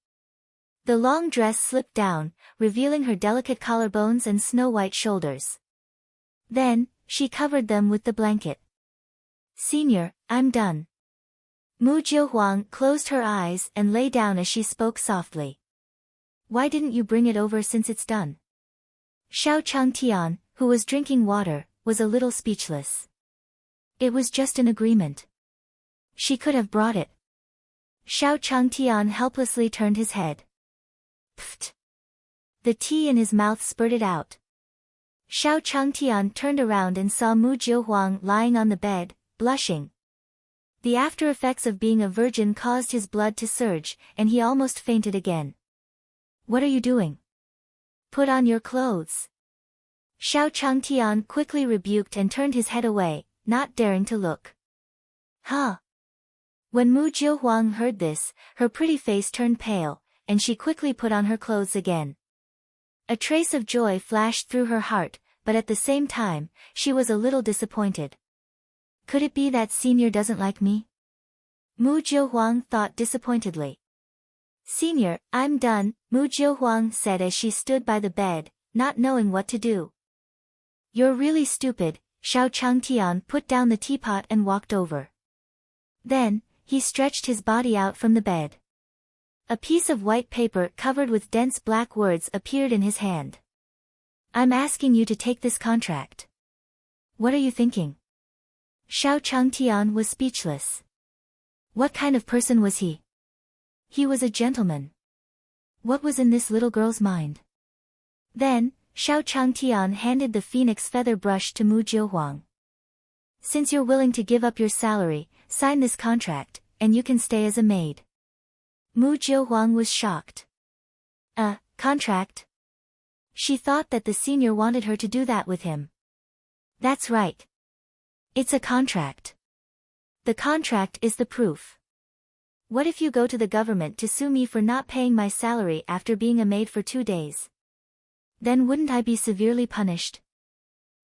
The long dress slipped down, revealing her delicate collarbones and snow-white shoulders. Then, she covered them with the blanket. "Senior, I'm done." Mu Jiuhuang closed her eyes and lay down as she spoke softly. "Why didn't you bring it over since it's done?" Xiao Changtian, who was drinking water, was a little speechless. It was just an agreement. She could have brought it. Xiao Changtian helplessly turned his head. Pfft! The tea in his mouth spurted out. Xiao Changtian turned around and saw Mu Jiuhuang lying on the bed, blushing. The after effects of being a virgin caused his blood to surge, and he almost fainted again. "What are you doing? Put on your clothes." Xiao Changtian quickly rebuked and turned his head away, not daring to look. "Huh?" When Mu Jiuhuang heard this, her pretty face turned pale, and she quickly put on her clothes again. A trace of joy flashed through her heart, but at the same time, she was a little disappointed. Could it be that Senior doesn't like me? Mu Jiuhuang thought disappointedly. "Senior, I'm done," Mu Jiuhuang said as she stood by the bed, not knowing what to do. "You're really stupid." Xiao Changtian put down the teapot and walked over. Then, he stretched his body out from the bed. A piece of white paper covered with dense black words appeared in his hand. "I'm asking you to take this contract." "What are you thinking?" Xiao Changtian was speechless. What kind of person was he? He was a gentleman. What was in this little girl's mind? Then, Xiao Changtian handed the phoenix feather brush to Mu Jiuhuang. "Since you're willing to give up your salary, sign this contract, and you can stay as a maid." Mu Jiuhuang was shocked. "A contract?" She thought that the senior wanted her to do that with him. "That's right. It's a contract. The contract is the proof. What if you go to the government to sue me for not paying my salary after being a maid for 2 days? Then wouldn't I be severely punished?"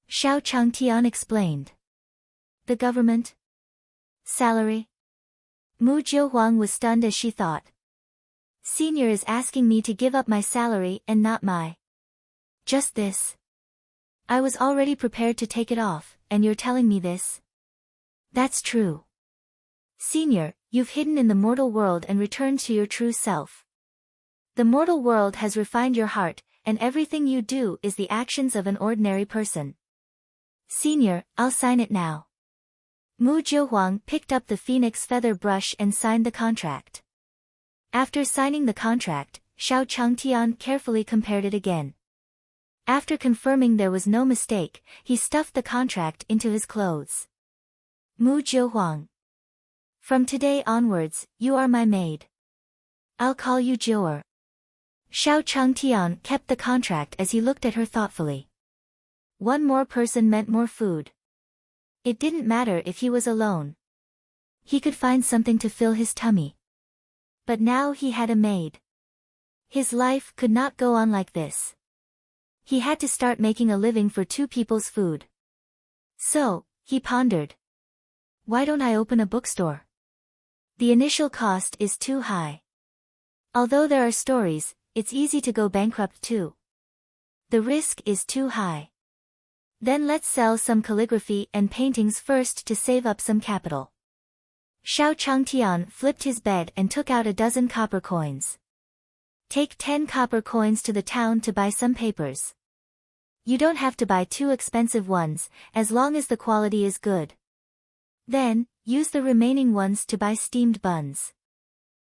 Xiao Changtian explained. "The government? Salary?" Mu Jiuhuang was stunned as she thought. "Senior is asking me to give up my salary and not my. Just this. I was already prepared to take it off, and you're telling me this? That's true. Senior, you've hidden in the mortal world and returned to your true self. The mortal world has refined your heart, and everything you do is the actions of an ordinary person. Senior, I'll sign it now." Mu Jiuhuang picked up the phoenix feather brush and signed the contract. After signing the contract, Xiao Changtian carefully compared it again. After confirming there was no mistake, he stuffed the contract into his clothes. "Mu Jiuhuang. From today onwards, you are my maid. I'll call you Jiuer." Xiao Changtian kept the contract as he looked at her thoughtfully. One more person meant more food. It didn't matter if he was alone. He could find something to fill his tummy. But now he had a maid. His life could not go on like this. He had to start making a living for 2 people's food. So, he pondered. Why don't I open a bookstore? The initial cost is too high. Although there are stories, it's easy to go bankrupt too. The risk is too high. Then let's sell some calligraphy and paintings first to save up some capital. Xiao Changtian flipped his bed and took out 12 copper coins. Take 10 copper coins to the town to buy some papers. You don't have to buy too expensive ones, as long as the quality is good. Then, use the remaining ones to buy steamed buns.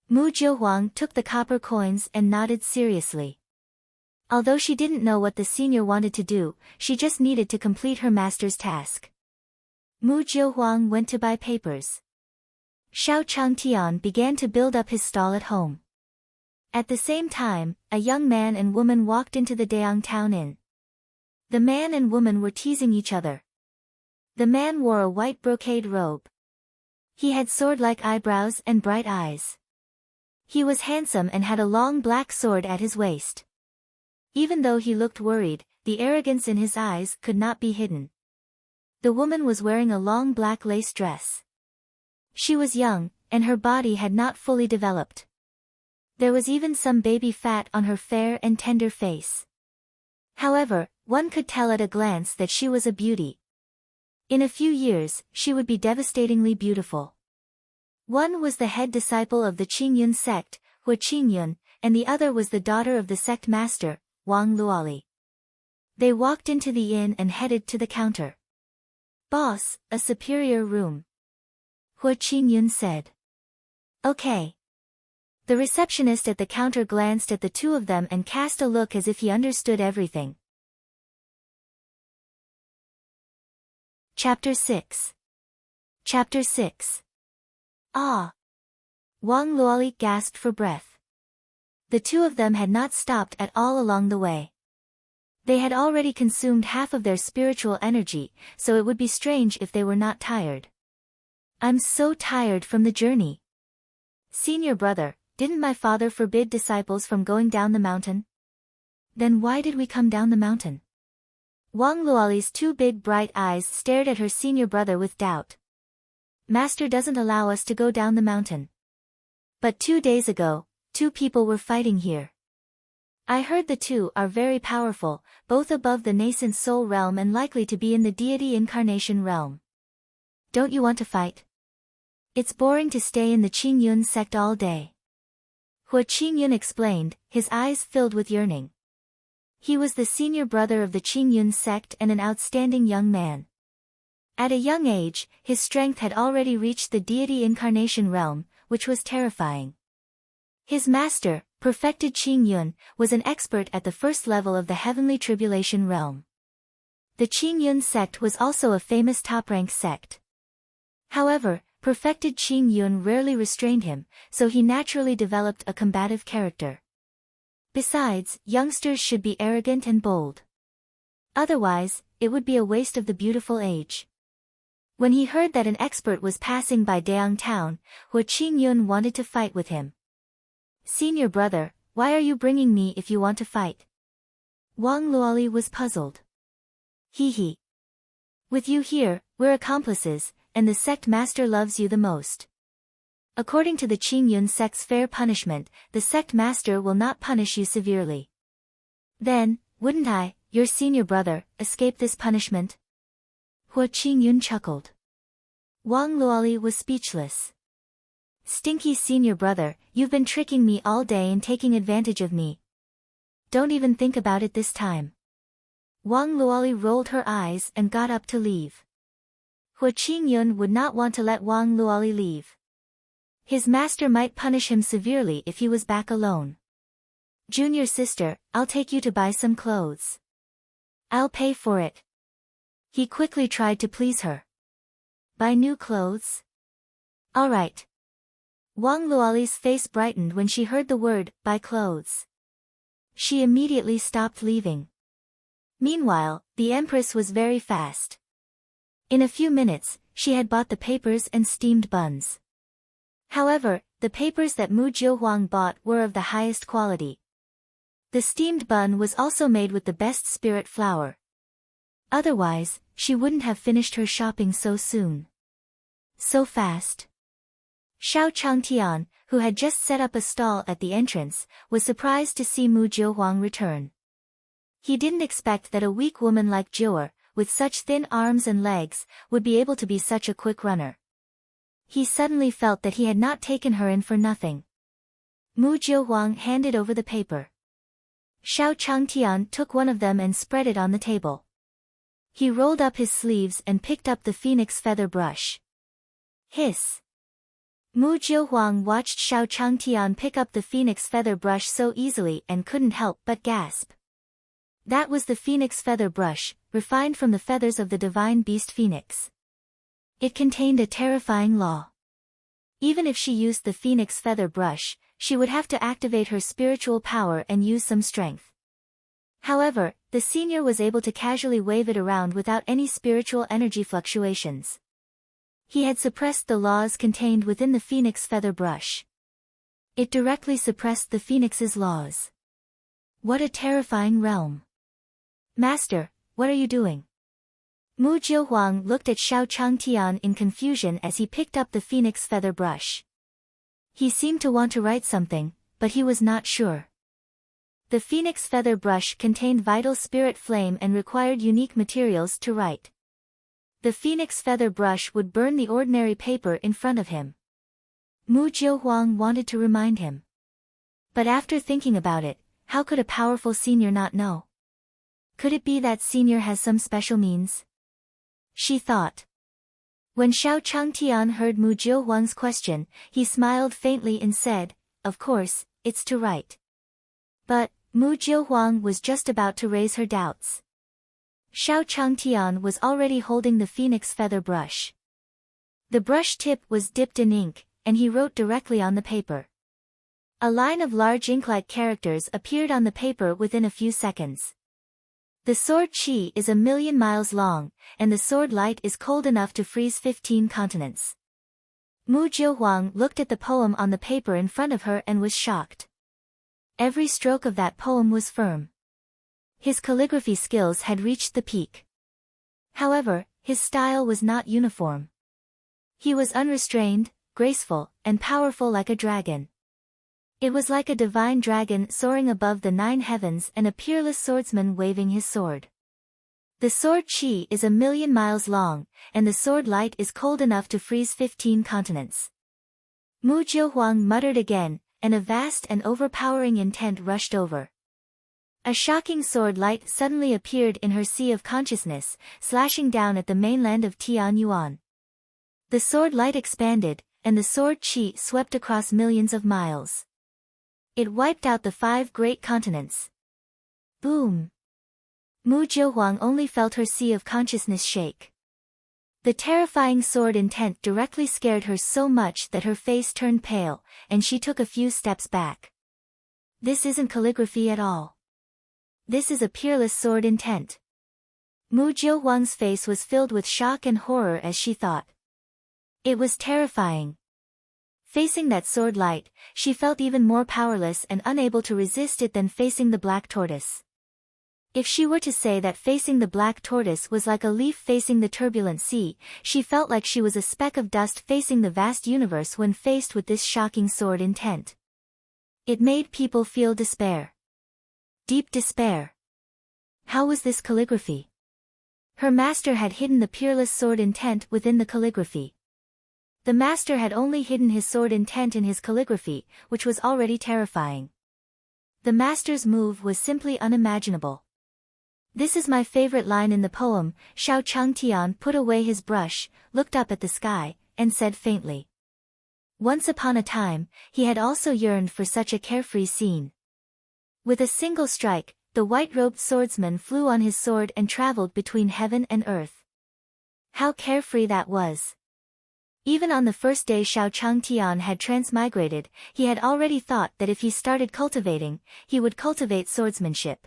Mu Jiuhuang took the copper coins and nodded seriously. Although she didn't know what the senior wanted to do, she just needed to complete her master's task. Mu Jiuhuang went to buy papers. Xiao Changtian began to build up his stall at home. At the same time, a young man and woman walked into the Dayang town inn. The man and woman were teasing each other. The man wore a white brocade robe. He had sword-like eyebrows and bright eyes. He was handsome and had a long black sword at his waist. Even though he looked worried, the arrogance in his eyes could not be hidden. The woman was wearing a long black lace dress. She was young, and her body had not fully developed. There was even some baby fat on her fair and tender face. However, one could tell at a glance that she was a beauty. In a few years, she would be devastatingly beautiful. One was the head disciple of the Qingyun sect, Hua Qingyun, and the other was the daughter of the sect master, Wang Luoli. They walked into the inn and headed to the counter. "Boss, a superior room," Hua Qingyun said. "Okay." The receptionist at the counter glanced at the two of them and cast a look as if he understood everything. Chapter 6. Chapter 6. Ah! Wang Luoli gasped for breath. The two of them had not stopped at all along the way. They had already consumed half of their spiritual energy, so it would be strange if they were not tired. "I'm so tired from the journey." "Senior brother, didn't my father forbid disciples from going down the mountain?" "Then why did we come down the mountain?" Wang Luoli's two big bright eyes stared at her senior brother with doubt. "Master doesn't allow us to go down the mountain. But 2 days ago, 2 people were fighting here. I heard the 2 are very powerful, both above the nascent soul realm and likely to be in the deity incarnation realm. Don't you want to fight? It's boring to stay in the Qingyun sect all day." Hua Qingyun explained, his eyes filled with yearning. He was the senior brother of the Qingyun sect and an outstanding young man. At a young age, his strength had already reached the deity incarnation realm, which was terrifying. His master, perfected Qingyun, was an expert at the first level of the heavenly tribulation realm. The Qingyun sect was also a famous top-rank sect. However, perfected Qingyun rarely restrained him, so he naturally developed a combative character. Besides, youngsters should be arrogant and bold. Otherwise, it would be a waste of the beautiful age. When he heard that an expert was passing by Daang town, Hua Qingyun wanted to fight with him. "Senior brother, why are you bringing me if you want to fight?" Wang Luoli was puzzled. "Hee. With you here, we're accomplices, and the sect master loves you the most. According to the Qingyun sect's fair punishment, the sect master will not punish you severely. Then, wouldn't I, your senior brother, escape this punishment?" Hua Qingyun chuckled. Wang Luoli was speechless. "Stinky senior brother, you've been tricking me all day and taking advantage of me. Don't even think about it this time." Wang Luoli rolled her eyes and got up to leave. Hua Qingyun would not want to let Wang Luoli leave. His master might punish him severely if he was back alone. "Junior sister, I'll take you to buy some clothes. I'll pay for it." He quickly tried to please her. "Buy new clothes? All right." Wang Luoli's face brightened when she heard the word, buy clothes. She immediately stopped leaving. Meanwhile, the Empress was very fast. In a few minutes, she had bought the papers and steamed buns. However, the papers that Mu Jiuhuang bought were of the highest quality. The steamed bun was also made with the best spirit flour. Otherwise, she wouldn't have finished her shopping so soon. So fast. Xiao Changtian, who had just set up a stall at the entrance, was surprised to see Mu Jiuhuang return. He didn't expect that a weak woman like Jiuer, with such thin arms and legs, would be able to be such a quick runner. He suddenly felt that he had not taken her in for nothing. Mu Jiuhuang handed over the paper. Xiao Changtian took one of them and spread it on the table. He rolled up his sleeves and picked up the phoenix feather brush. Hiss! Mu Jiuhuang watched Xiao Changtian pick up the phoenix feather brush so easily and couldn't help but gasp. That was the phoenix feather brush, refined from the feathers of the divine beast phoenix. It contained a terrifying law. Even if she used the phoenix feather brush, she would have to activate her spiritual power and use some strength. However, the senior was able to casually wave it around without any spiritual energy fluctuations. He had suppressed the laws contained within the phoenix feather brush. It directly suppressed the phoenix's laws. What a terrifying realm. Master, what are you doing? Mu Jiuhuang looked at Xiao Changtian in confusion as he picked up the phoenix feather brush. He seemed to want to write something, but he was not sure. The phoenix feather brush contained vital spirit flame and required unique materials to write. The phoenix feather brush would burn the ordinary paper in front of him. Mu Jiuhuang wanted to remind him. But after thinking about it, how could a powerful senior not know? Could it be that senior has some special means? She thought. When Xiao Changtian heard Mu Jiuhuang's question, he smiled faintly and said, "Of course, it's to write." But, Mu Jiuhuang was just about to raise her doubts. Xiao Changtian was already holding the phoenix feather brush. The brush tip was dipped in ink, and he wrote directly on the paper. A line of large ink-like characters appeared on the paper within a few seconds. The sword Qi is 1,000,000 miles long, and the sword light is cold enough to freeze 15 continents. Mu Jiuhuang looked at the poem on the paper in front of her and was shocked. Every stroke of that poem was firm. His calligraphy skills had reached the peak. However, his style was not uniform. He was unrestrained, graceful, and powerful like a dragon. It was like a divine dragon soaring above the 9 heavens and a peerless swordsman waving his sword. The sword Qi is 1,000,000 miles long, and the sword light is cold enough to freeze 15 continents. Mu Jiuhuang muttered again, and a vast and overpowering intent rushed over. A shocking sword light suddenly appeared in her sea of consciousness, slashing down at the mainland of Tianyuan. The sword light expanded, and the sword Qi swept across millions of miles. It wiped out the 5 great continents. Boom! Mu Jiuhuang only felt her sea of consciousness shake. The terrifying sword intent directly scared her so much that her face turned pale, and she took a few steps back. This isn't calligraphy at all. This is a peerless sword intent. Mu Jiuhuang's face was filled with shock and horror as she thought. It was terrifying. Facing that sword light, she felt even more powerless and unable to resist it than facing the black tortoise. If she were to say that facing the black tortoise was like a leaf facing the turbulent sea, she felt like she was a speck of dust facing the vast universe when faced with this shocking sword intent. It made people feel despair. Deep despair. How was this calligraphy? Her master had hidden the peerless sword intent within the calligraphy. The master had only hidden his sword intent in his calligraphy, which was already terrifying. The master's move was simply unimaginable. This is my favorite line in the poem. Xiao Changtian put away his brush, looked up at the sky, and said faintly. Once upon a time, he had also yearned for such a carefree scene. With a single strike, the white-robed swordsman flew on his sword and traveled between heaven and earth. How carefree that was! Even on the first day Xiao Changtian had transmigrated, he had already thought that if he started cultivating, he would cultivate swordsmanship.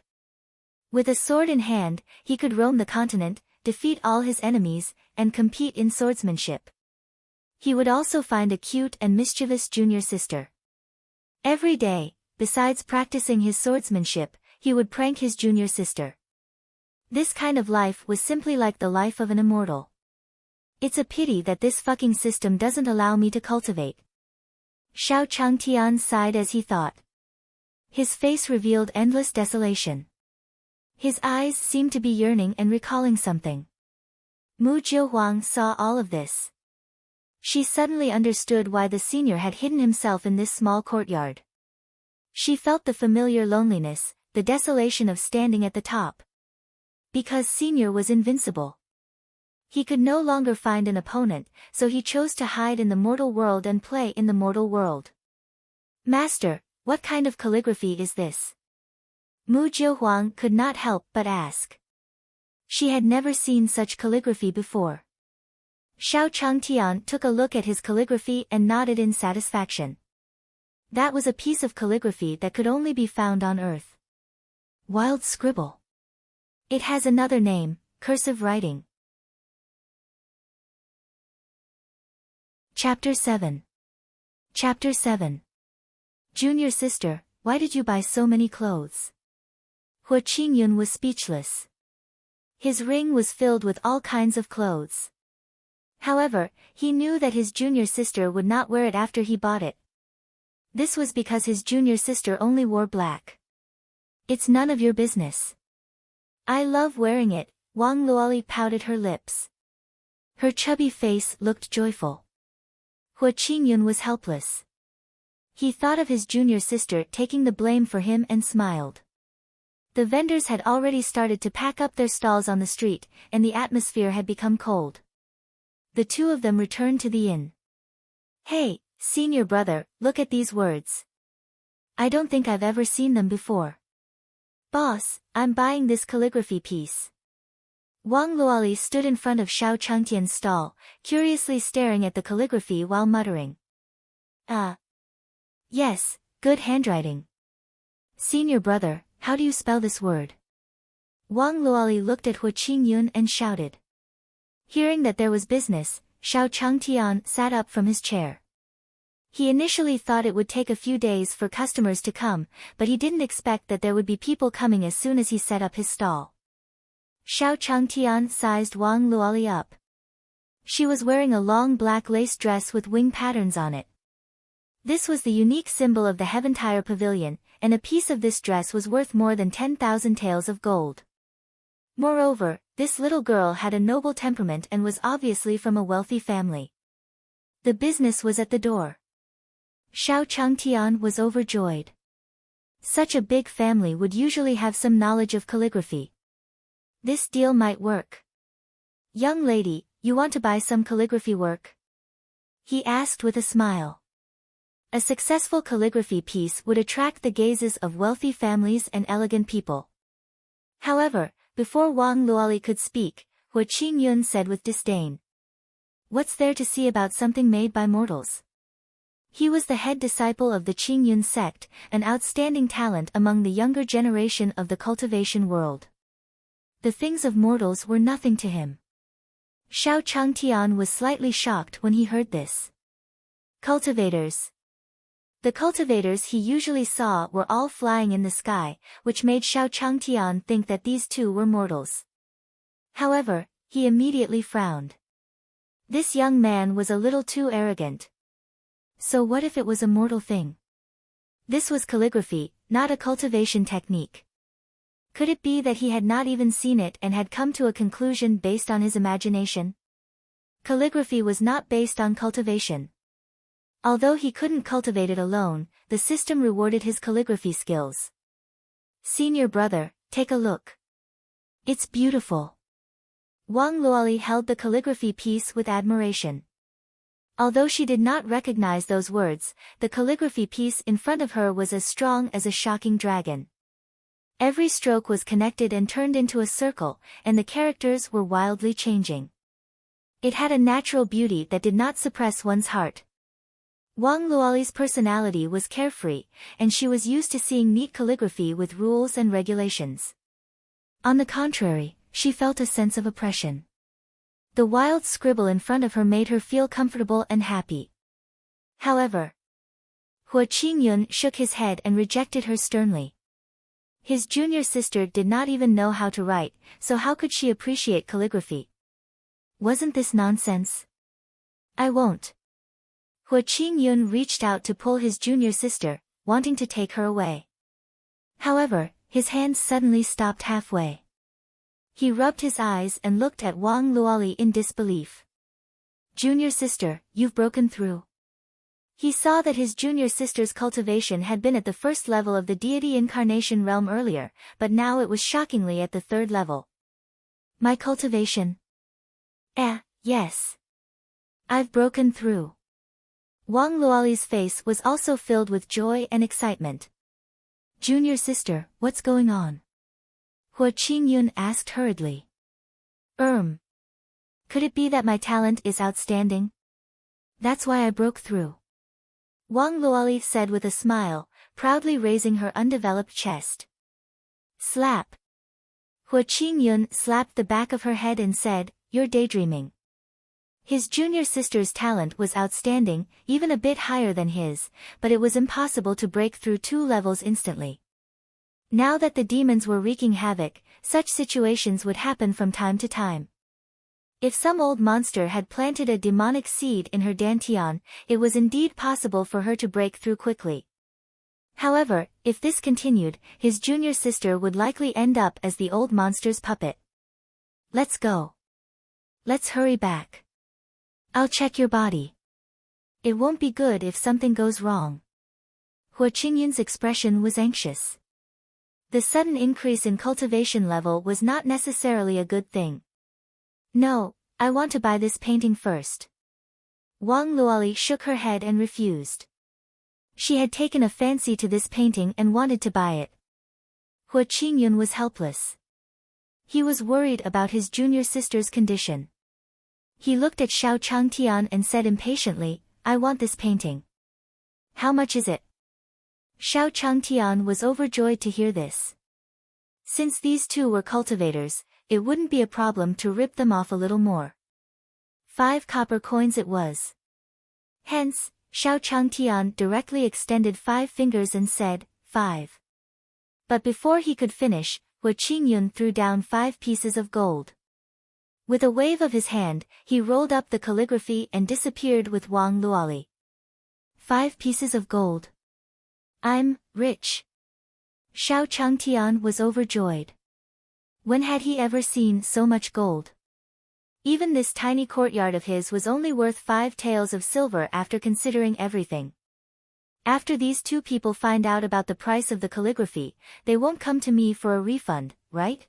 With a sword in hand, he could roam the continent, defeat all his enemies, and compete in swordsmanship. He would also find a cute and mischievous junior sister. Every day, besides practicing his swordsmanship, he would prank his junior sister. This kind of life was simply like the life of an immortal. It's a pity that this fucking system doesn't allow me to cultivate. Xiao Changtian sighed as he thought. His face revealed endless desolation. His eyes seemed to be yearning and recalling something. Mu Jiuhuang saw all of this. She suddenly understood why the senior had hidden himself in this small courtyard. She felt the familiar loneliness, the desolation of standing at the top. Because senior was invincible. He could no longer find an opponent, so he chose to hide in the mortal world and play in the mortal world. Master, what kind of calligraphy is this? Mu Jiuhuang could not help but ask. She had never seen such calligraphy before. Xiao Changtian took a look at his calligraphy and nodded in satisfaction. That was a piece of calligraphy that could only be found on Earth. Wild scribble. It has another name, cursive writing. Chapter 7. Chapter 7. Junior sister, why did you buy so many clothes? Hua Qingyun was speechless. His ring was filled with all kinds of clothes. However, he knew that his junior sister would not wear it after he bought it. This was because his junior sister only wore black. It's none of your business. I love wearing it, Wang Luoli pouted her lips. Her chubby face looked joyful. Hua Qingyun was helpless. He thought of his junior sister taking the blame for him and smiled. The vendors had already started to pack up their stalls on the street, and the atmosphere had become cold. The two of them returned to the inn. Hey, senior brother, look at these words. I don't think I've ever seen them before. Boss, I'm buying this calligraphy piece. Wang Luoli stood in front of Xiao Chengtian's stall, curiously staring at the calligraphy while muttering. Yes, good handwriting. Senior brother, how do you spell this word? Wang Luoli looked at Hua Qingyun and shouted. Hearing that there was business, Xiao Chengtian sat up from his chair. He initially thought it would take a few days for customers to come, but he didn't expect that there would be people coming as soon as he set up his stall. Xiao Chengtian sized Wang Luoli up. She was wearing a long black lace dress with wing patterns on it. This was the unique symbol of the Heaventire Pavilion, and a piece of this dress was worth more than 10,000 taels of gold. Moreover, this little girl had a noble temperament and was obviously from a wealthy family. The business was at the door. Xiao Chengtian was overjoyed. Such a big family would usually have some knowledge of calligraphy. This deal might work. Young lady, you want to buy some calligraphy work? He asked with a smile. A successful calligraphy piece would attract the gazes of wealthy families and elegant people. However, before Wang Luoli could speak, Hua Qingyun said with disdain. What's there to see about something made by mortals? He was the head disciple of the Qingyun sect, an outstanding talent among the younger generation of the cultivation world. The things of mortals were nothing to him. Xiao Chengtian was slightly shocked when he heard this. Cultivators. The cultivators he usually saw were all flying in the sky, which made Xiao Chengtian think that these two were mortals. However, he immediately frowned. This young man was a little too arrogant. So what if it was a mortal thing? This was calligraphy, not a cultivation technique. Could it be that he had not even seen it and had come to a conclusion based on his imagination? Calligraphy was not based on cultivation. Although he couldn't cultivate it alone, the system rewarded his calligraphy skills. Senior brother, take a look. It's beautiful. Wang Luoli held the calligraphy piece with admiration. Although she did not recognize those words, the calligraphy piece in front of her was as strong as a shocking dragon. Every stroke was connected and turned into a circle, and the characters were wildly changing. It had a natural beauty that did not suppress one's heart. Wang Luoli's personality was carefree, and she was used to seeing neat calligraphy with rules and regulations. On the contrary, she felt a sense of oppression. The wild scribble in front of her made her feel comfortable and happy. However, Hua Qingyun shook his head and rejected her sternly. His junior sister did not even know how to write, so how could she appreciate calligraphy? Wasn't this nonsense? I won't. Hua Qingyun reached out to pull his junior sister, wanting to take her away. However, his hands suddenly stopped halfway. He rubbed his eyes and looked at Wang Luoli in disbelief. Junior sister, you've broken through. He saw that his junior sister's cultivation had been at the first level of the deity incarnation realm earlier, but now it was shockingly at the third level. My cultivation? Yes. I've broken through. Wang Luoli's face was also filled with joy and excitement. Junior sister, what's going on? Hua Qingyun asked hurriedly. Could it be that my talent is outstanding? That's why I broke through. Wang Luoli said with a smile, proudly raising her undeveloped chest. Slap. Hua Qingyun slapped the back of her head and said, You're daydreaming. His junior sister's talent was outstanding, even a bit higher than his, but it was impossible to break through 2 levels instantly. Now that the demons were wreaking havoc, such situations would happen from time to time. If some old monster had planted a demonic seed in her dantian, it was indeed possible for her to break through quickly. However, if this continued, his junior sister would likely end up as the old monster's puppet. Let's go. Let's hurry back. I'll check your body. It won't be good if something goes wrong. Hua Qingyun's expression was anxious. The sudden increase in cultivation level was not necessarily a good thing. No, I want to buy this painting first. Wang Luoli shook her head and refused. She had taken a fancy to this painting and wanted to buy it. Hua Qingyun was helpless. He was worried about his junior sister's condition. He looked at Xiao Changtian and said impatiently, I want this painting. How much is it? Xiao Changtian was overjoyed to hear this. Since these two were cultivators, it wouldn't be a problem to rip them off a little more. 5 copper coins it was. Hence, Xiao Changtian directly extended 5 fingers and said, 5. But before he could finish, Hua Qingyun threw down 5 pieces of gold. With a wave of his hand, he rolled up the calligraphy and disappeared with Wang Luoli. 5 pieces of gold. I'm rich. Xiao Changtian was overjoyed. When had he ever seen so much gold? Even this tiny courtyard of his was only worth 5 taels of silver after considering everything. After these 2 people find out about the price of the calligraphy, they won't come to me for a refund, right?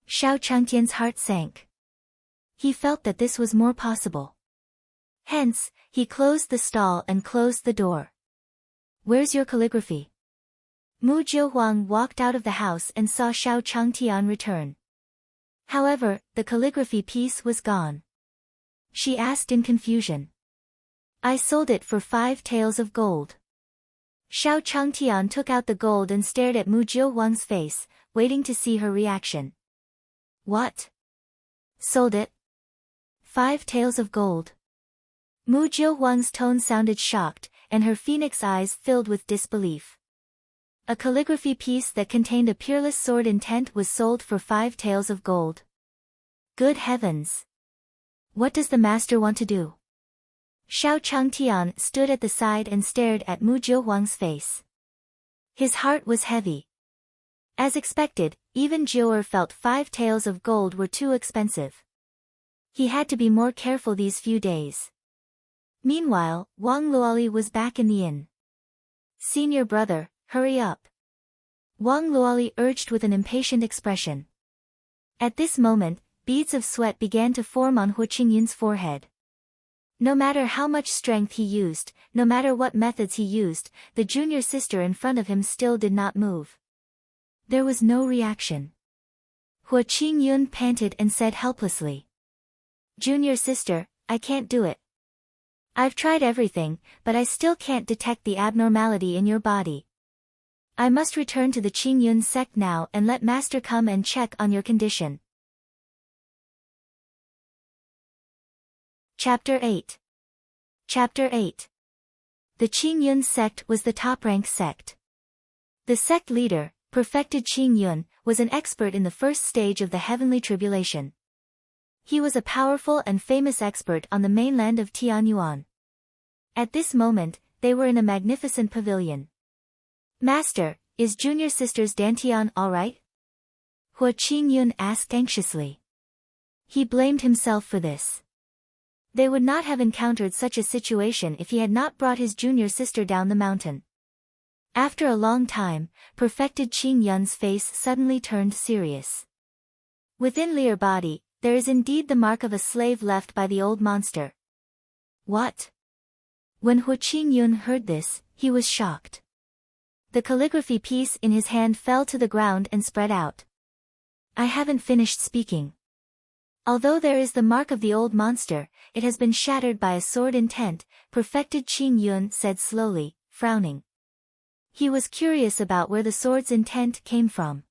Xiao Changtian's heart sank. He felt that this was more possible. Hence, he closed the stall and closed the door. Where's your calligraphy? Mu Jiuhuang walked out of the house and saw Xiao Changtian return. However, the calligraphy piece was gone. She asked in confusion. I sold it for 5 taels of gold. Xiao Changtian took out the gold and stared at Mu Jiuhuang's face, waiting to see her reaction. What? Sold it? 5 taels of gold. Mu Jiuhuang's tone sounded shocked, and her phoenix eyes filled with disbelief. A calligraphy piece that contained a peerless sword intent was sold for 5 taels of gold. Good heavens! What does the master want to do? Xiao Changtian stood at the side and stared at Mu Jiuhuang's face. His heart was heavy. As expected, even Jiuer felt 5 taels of gold were too expensive. He had to be more careful these few days. Meanwhile, Wang Luoli was back in the inn. Senior brother, hurry up. Wang Luoli urged with an impatient expression. At this moment, beads of sweat began to form on Hua Qingyun's forehead. No matter how much strength he used, no matter what methods he used, the junior sister in front of him still did not move. There was no reaction. Hua Qingyun panted and said helplessly. Junior sister, I can't do it. I've tried everything, but I still can't detect the abnormality in your body. I must return to the Qingyun sect now and let master come and check on your condition. Chapter 8. Chapter 8. The Qingyun sect was the top-ranked sect. The sect leader, perfected Qingyun, was an expert in the first stage of the heavenly tribulation. He was a powerful and famous expert on the mainland of Tianyuan. At this moment, they were in a magnificent pavilion. Master, is junior sister's dantian all right? Hua Qingyun asked anxiously. He blamed himself for this. They would not have encountered such a situation if he had not brought his junior sister down the mountain. After a long time, perfected Qingyun's face suddenly turned serious. Within Lear body, there is indeed the mark of a slave left by the old monster. What? When Hua Qingyun heard this, he was shocked. The calligraphy piece in his hand fell to the ground and spread out. I haven't finished speaking. Although there is the mark of the old monster, it has been shattered by a sword intent, perfected Qingyun said slowly, frowning. He was curious about where the sword's intent came from.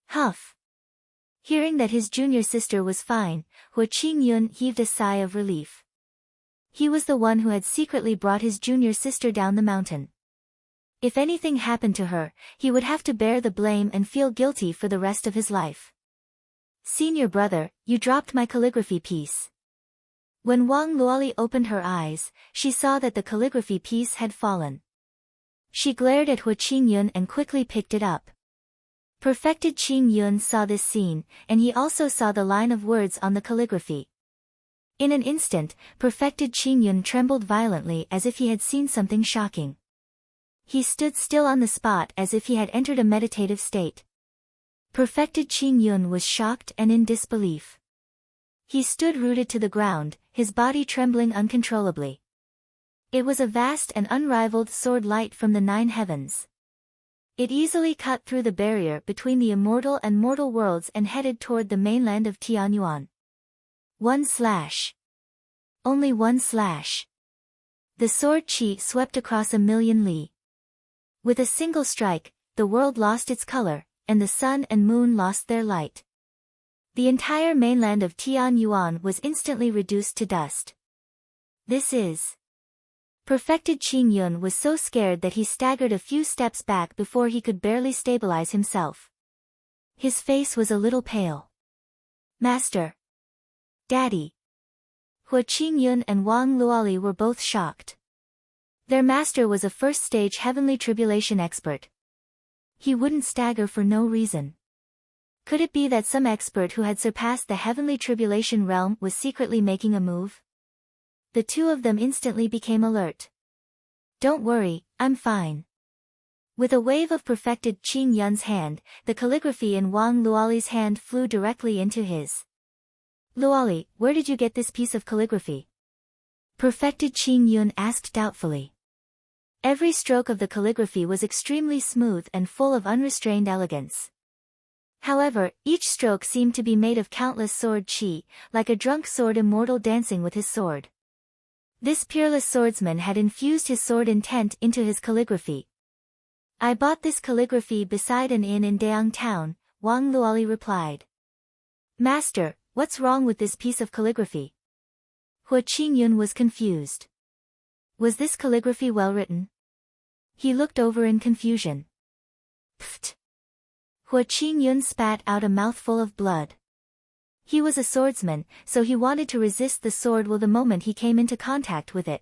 Huff. Hearing that his junior sister was fine, Hua Qingyun heaved a sigh of relief. He was the one who had secretly brought his junior sister down the mountain. If anything happened to her, he would have to bear the blame and feel guilty for the rest of his life. Senior brother, you dropped my calligraphy piece. When Wang Luoli opened her eyes, she saw that the calligraphy piece had fallen. She glared at Hua Qingyun and quickly picked it up. Perfected Qingyun saw this scene, and he also saw the line of words on the calligraphy. In an instant, Perfected Qingyun trembled violently as if he had seen something shocking. He stood still on the spot as if he had entered a meditative state. Perfected Qingyun was shocked and in disbelief. He stood rooted to the ground, his body trembling uncontrollably. It was a vast and unrivaled sword light from the 9 heavens. It easily cut through the barrier between the immortal and mortal worlds and headed toward the mainland of Tianyuan. 1 slash. Only 1 slash. The sword qi swept across 1,000,000 li. With a single strike, the world lost its color, and the sun and moon lost their light. The entire mainland of Tianyuan was instantly reduced to dust. This is... Perfected Qingyun was so scared that he staggered a few steps back before he could barely stabilize himself. His face was a little pale. Master. Daddy. Hua Qingyun and Wang Luoli were both shocked. Their master was a first-stage heavenly tribulation expert. He wouldn't stagger for no reason. Could it be that some expert who had surpassed the heavenly tribulation realm was secretly making a move? The two of them instantly became alert. Don't worry, I'm fine. With a wave of perfected Qingyun's hand, the calligraphy in Wang Luoli's hand flew directly into his. Luoli, where did you get this piece of calligraphy? Perfected Qingyun asked doubtfully. Every stroke of the calligraphy was extremely smooth and full of unrestrained elegance. However, each stroke seemed to be made of countless sword qi, like a drunk sword immortal dancing with his sword. This peerless swordsman had infused his sword intent into his calligraphy. I bought this calligraphy beside an inn in Daang town, Wang Luoli replied. Master, what's wrong with this piece of calligraphy? Hua Qingyun was confused. Was this calligraphy well written? He looked over in confusion. Pfft. Hua Qingyun spat out a mouthful of blood. He was a swordsman, so he wanted to resist the sword the moment he came into contact with it.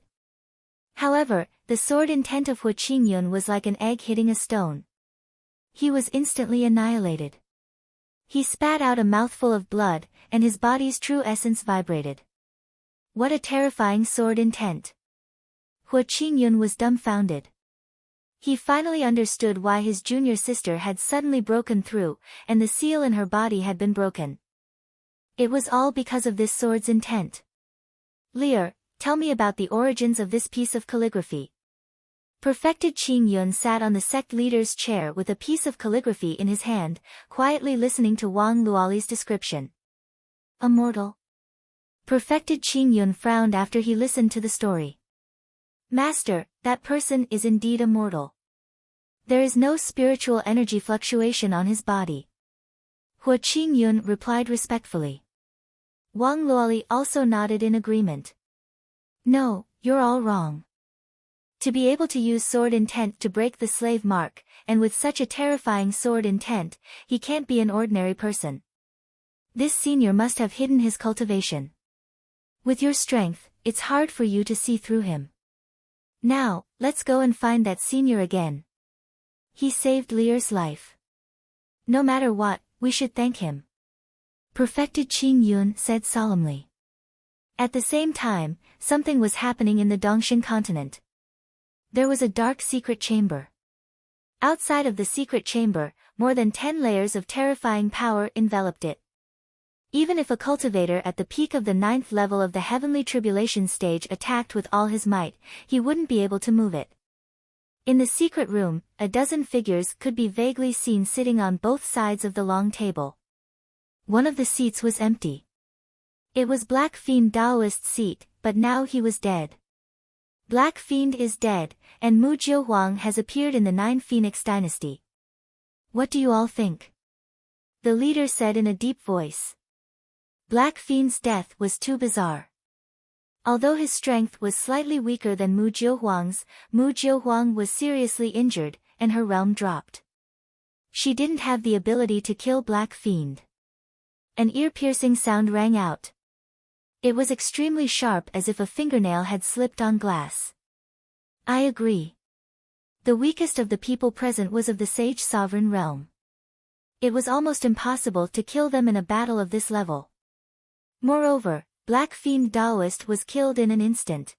However, the sword intent of Hua Qingyun was like an egg hitting a stone. He was instantly annihilated. He spat out a mouthful of blood, and his body's true essence vibrated. What a terrifying sword intent! Hua Qingyun was dumbfounded. He finally understood why his junior sister had suddenly broken through, and the seal in her body had been broken. It was all because of this sword's intent. Lear, tell me about the origins of this piece of calligraphy. Perfected Qingyun sat on the sect leader's chair with a piece of calligraphy in his hand, quietly listening to Wang Luoli's description. Immortal. Perfected Qingyun frowned after he listened to the story. Master, that person is indeed immortal. There is no spiritual energy fluctuation on his body. Hua Qingyun replied respectfully. Wang Luoli also nodded in agreement. No, you're all wrong. To be able to use sword intent to break the slave mark, and with such a terrifying sword intent, he can't be an ordinary person. This senior must have hidden his cultivation. With your strength, it's hard for you to see through him. Now, let's go and find that senior again. He saved Lear's life. No matter what, we should thank him. Perfected Qingyun said solemnly. At the same time, something was happening in the Dongxing continent. There was a dark secret chamber. Outside of the secret chamber, more than 10 layers of terrifying power enveloped it. Even if a cultivator at the peak of the 9th level of the heavenly tribulation stage attacked with all his might, he wouldn't be able to move it. In the secret room, a dozen figures could be vaguely seen sitting on both sides of the long table. One of the seats was empty. It was Black Fiend Daoist's seat, but now he was dead. Black Fiend is dead, and Mu Jiuhuang has appeared in the 9 Phoenix dynasty. What do you all think? the leader said in a deep voice. Black Fiend's death was too bizarre. Although his strength was slightly weaker than Mu Jiuhuang's, Mu Jiuhuang was seriously injured, and her realm dropped. She didn't have the ability to kill Black Fiend. An ear-piercing sound rang out. It was extremely sharp, as if a fingernail had slipped on glass. I agree. The weakest of the people present was of the Sage Sovereign realm. It was almost impossible to kill them in a battle of this level. Moreover, Black Fiend Daoist was killed in an instant.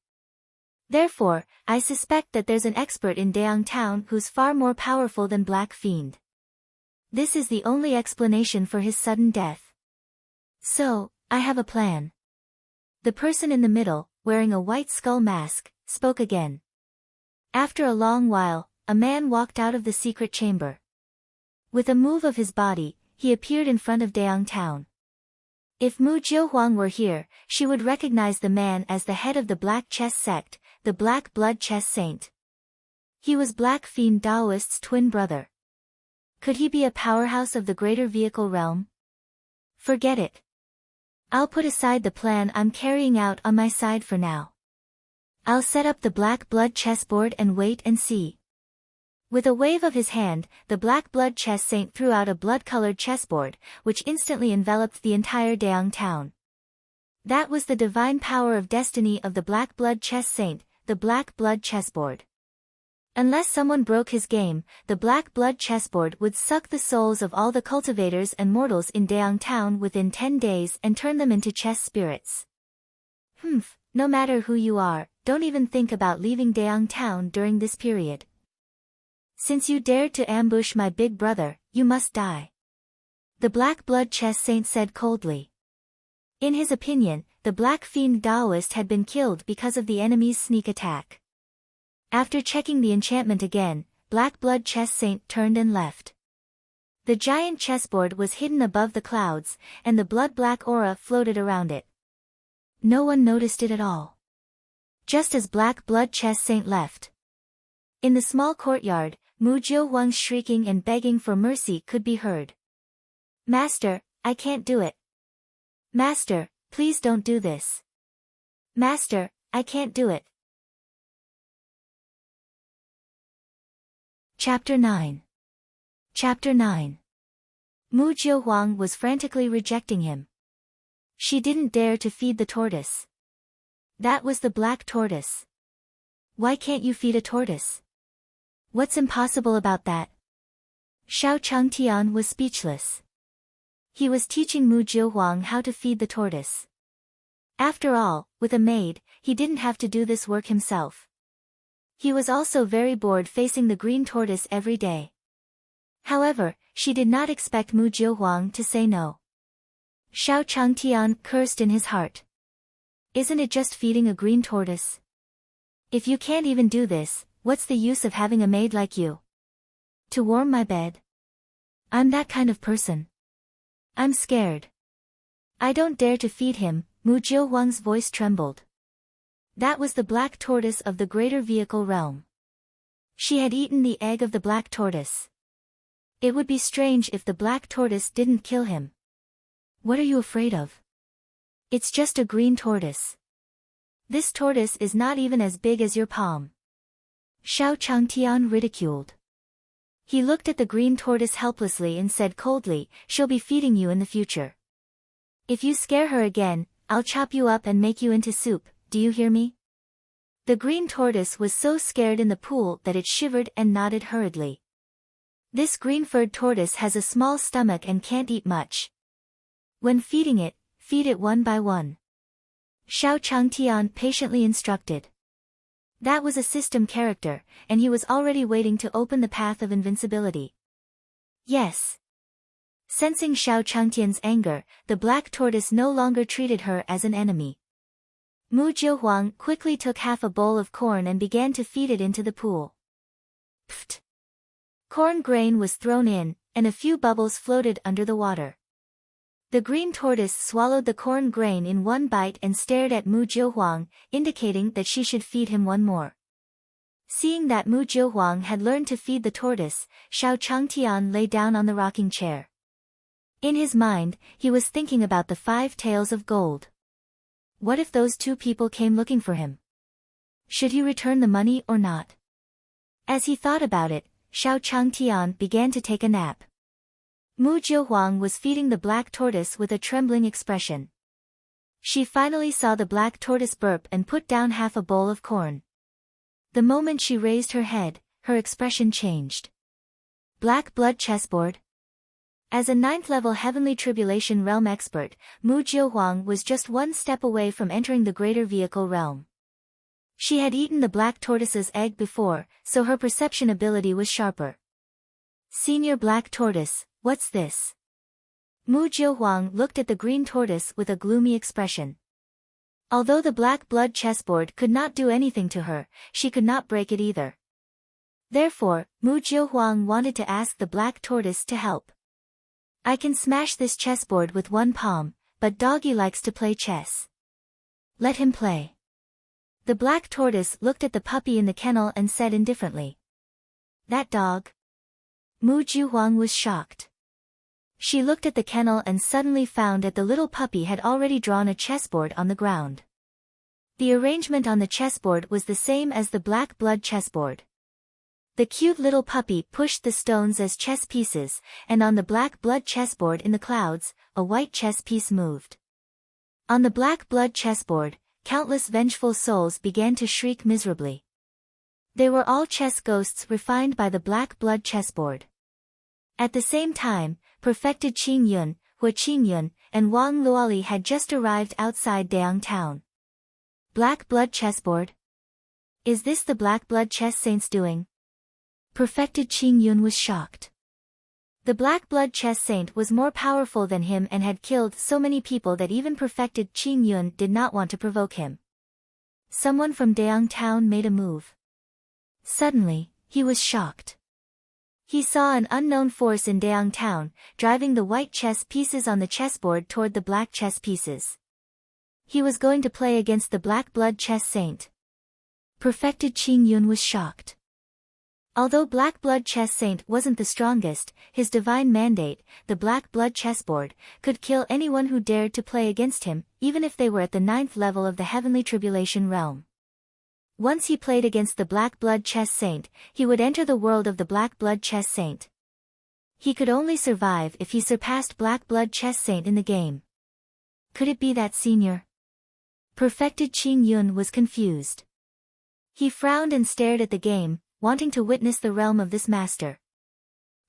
Therefore, I suspect that there's an expert in Daang Town who's far more powerful than Black Fiend. This is the only explanation for his sudden death. So, I have a plan. The person in the middle, wearing a white skull mask, spoke again. After a long while, a man walked out of the secret chamber. With a move of his body, he appeared in front of Daang Town. If Mu Jiuhuang were here, she would recognize the man as the head of the Black Chess sect, the Black Blood Chess Saint. He was Black Fiend Daoist's twin brother. Could he be a powerhouse of the greater vehicle realm? Forget it. I'll put aside the plan I'm carrying out on my side for now. I'll set up the Black Blood chessboard and wait and see. With a wave of his hand, the Black Blood Chess Saint threw out a blood-colored chessboard, which instantly enveloped the entire Daang Town. That was the divine power of destiny of the Black Blood Chess Saint, the Black Blood chessboard. Unless someone broke his game, the Black Blood chessboard would suck the souls of all the cultivators and mortals in Daang Town within 10 days and turn them into chess spirits. No matter who you are, don't even think about leaving Daang Town during this period. Since you dared to ambush my big brother, you must die. The Black Blood Chess Saint said coldly. In his opinion, the Black Fiend Daoist had been killed because of the enemy's sneak attack. After checking the enchantment again, Black Blood Chess Saint turned and left. The giant chessboard was hidden above the clouds, and the blood-black aura floated around it. No one noticed it at all. Just as Black Blood Chess Saint left. In the small courtyard, Mu Jiuhuang's shrieking and begging for mercy could be heard. Master, I can't do it. Master, please don't do this. Master, I can't do it. Chapter 9. Chapter 9. Mu Jiuhuang was frantically rejecting him. She didn't dare to feed the tortoise. That was the black tortoise. Why can't you feed a tortoise? What's impossible about that? Xiao Changtian was speechless. He was teaching Mu Jiuhuang how to feed the tortoise. After all, with a maid, he didn't have to do this work himself. He was also very bored facing the green tortoise every day. However, she did not expect Mu Jiuhuang to say no. Xiao Changtian cursed in his heart. Isn't it just feeding a green tortoise? If you can't even do this, what's the use of having a maid like you? To warm my bed? I'm that kind of person. I'm scared. I don't dare to feed him, Mu Jiuhuang's voice trembled. That was the black tortoise of the greater vehicle realm. She had eaten the egg of the black tortoise. It would be strange if the black tortoise didn't kill him. What are you afraid of? It's just a green tortoise. This tortoise is not even as big as your palm. Xiao Changtian ridiculed. He looked at the green tortoise helplessly and said coldly, she'll be feeding you in the future. If you scare her again, I'll chop you up and make you into soup, do you hear me? The green tortoise was so scared in the pool that it shivered and nodded hurriedly. This green-furred tortoise has a small stomach and can't eat much. When feeding it, feed it one by one. Xiao Changtian patiently instructed. That was a system character, and he was already waiting to open the path of invincibility. Yes. Sensing Xiao Changtian's anger, the black tortoise no longer treated her as an enemy. Mu Jiuhuang quickly took half a bowl of corn and began to feed it into the pool. Pfft! Corn grain was thrown in, and a few bubbles floated under the water. The green tortoise swallowed the corn grain in one bite and stared at Mu Jiuhuang, indicating that she should feed him one more. Seeing that Mu Jiuhuang had learned to feed the tortoise, Xiao Changtian lay down on the rocking chair. In his mind, he was thinking about the 5 tails of gold. What if those 2 people came looking for him? Should he return the money or not? As he thought about it, Xiao Changtian began to take a nap. Mu Jiuhuang was feeding the black tortoise with a trembling expression. She finally saw the black tortoise burp and put down half a bowl of corn. The moment she raised her head, her expression changed. Black blood chessboard? As a 9th-level Heavenly Tribulation Realm expert, Mu Jiuhuang was just 1 step away from entering the Greater Vehicle Realm. She had eaten the black tortoise's egg before, so her perception ability was sharper. Senior Black Tortoise, what's this? Mu Jiuhuang looked at the green tortoise with a gloomy expression. Although the black blood chessboard could not do anything to her, she could not break it either. Therefore, Mu Jiuhuang wanted to ask the black tortoise to help. I can smash this chessboard with 1 palm, but Doggy likes to play chess. Let him play. The black tortoise looked at the puppy in the kennel and said indifferently. That dog? Mu Jiuhuang was shocked. She looked at the kennel and suddenly found that the little puppy had already drawn a chessboard on the ground. The arrangement on the chessboard was the same as the black blood chessboard. The cute little puppy pushed the stones as chess pieces, and on the black blood chessboard in the clouds, a white chess piece moved. On the black blood chessboard, countless vengeful souls began to shriek miserably. They were all chess ghosts refined by the black blood chessboard. At the same time, perfected Qing Yun, Hua Qing Yun, and Wang Luoli had just arrived outside Dayang town. Black blood chessboard? Is this the black blood chess saint's doing? Perfected Qing Yun was shocked. The black blood chess saint was more powerful than him and had killed so many people that even perfected Qing Yun did not want to provoke him. Someone from Dayang town made a move. Suddenly, he was shocked. He saw an unknown force in Dayang town, driving the white chess pieces on the chessboard toward the black chess pieces. He was going to play against the black blood chess saint. Perfected Qing Yun was shocked. Although Black Blood Chess Saint wasn't the strongest, his divine mandate, the Black Blood Chessboard, could kill anyone who dared to play against him, even if they were at the 9th level of the Heavenly Tribulation Realm. Once he played against the Black Blood Chess Saint, he would enter the world of the Black Blood Chess Saint. He could only survive if he surpassed Black Blood Chess Saint in the game. Could it be that senior? Perfected Qing Yun was confused. He frowned and stared at the game, wanting to witness the realm of this master.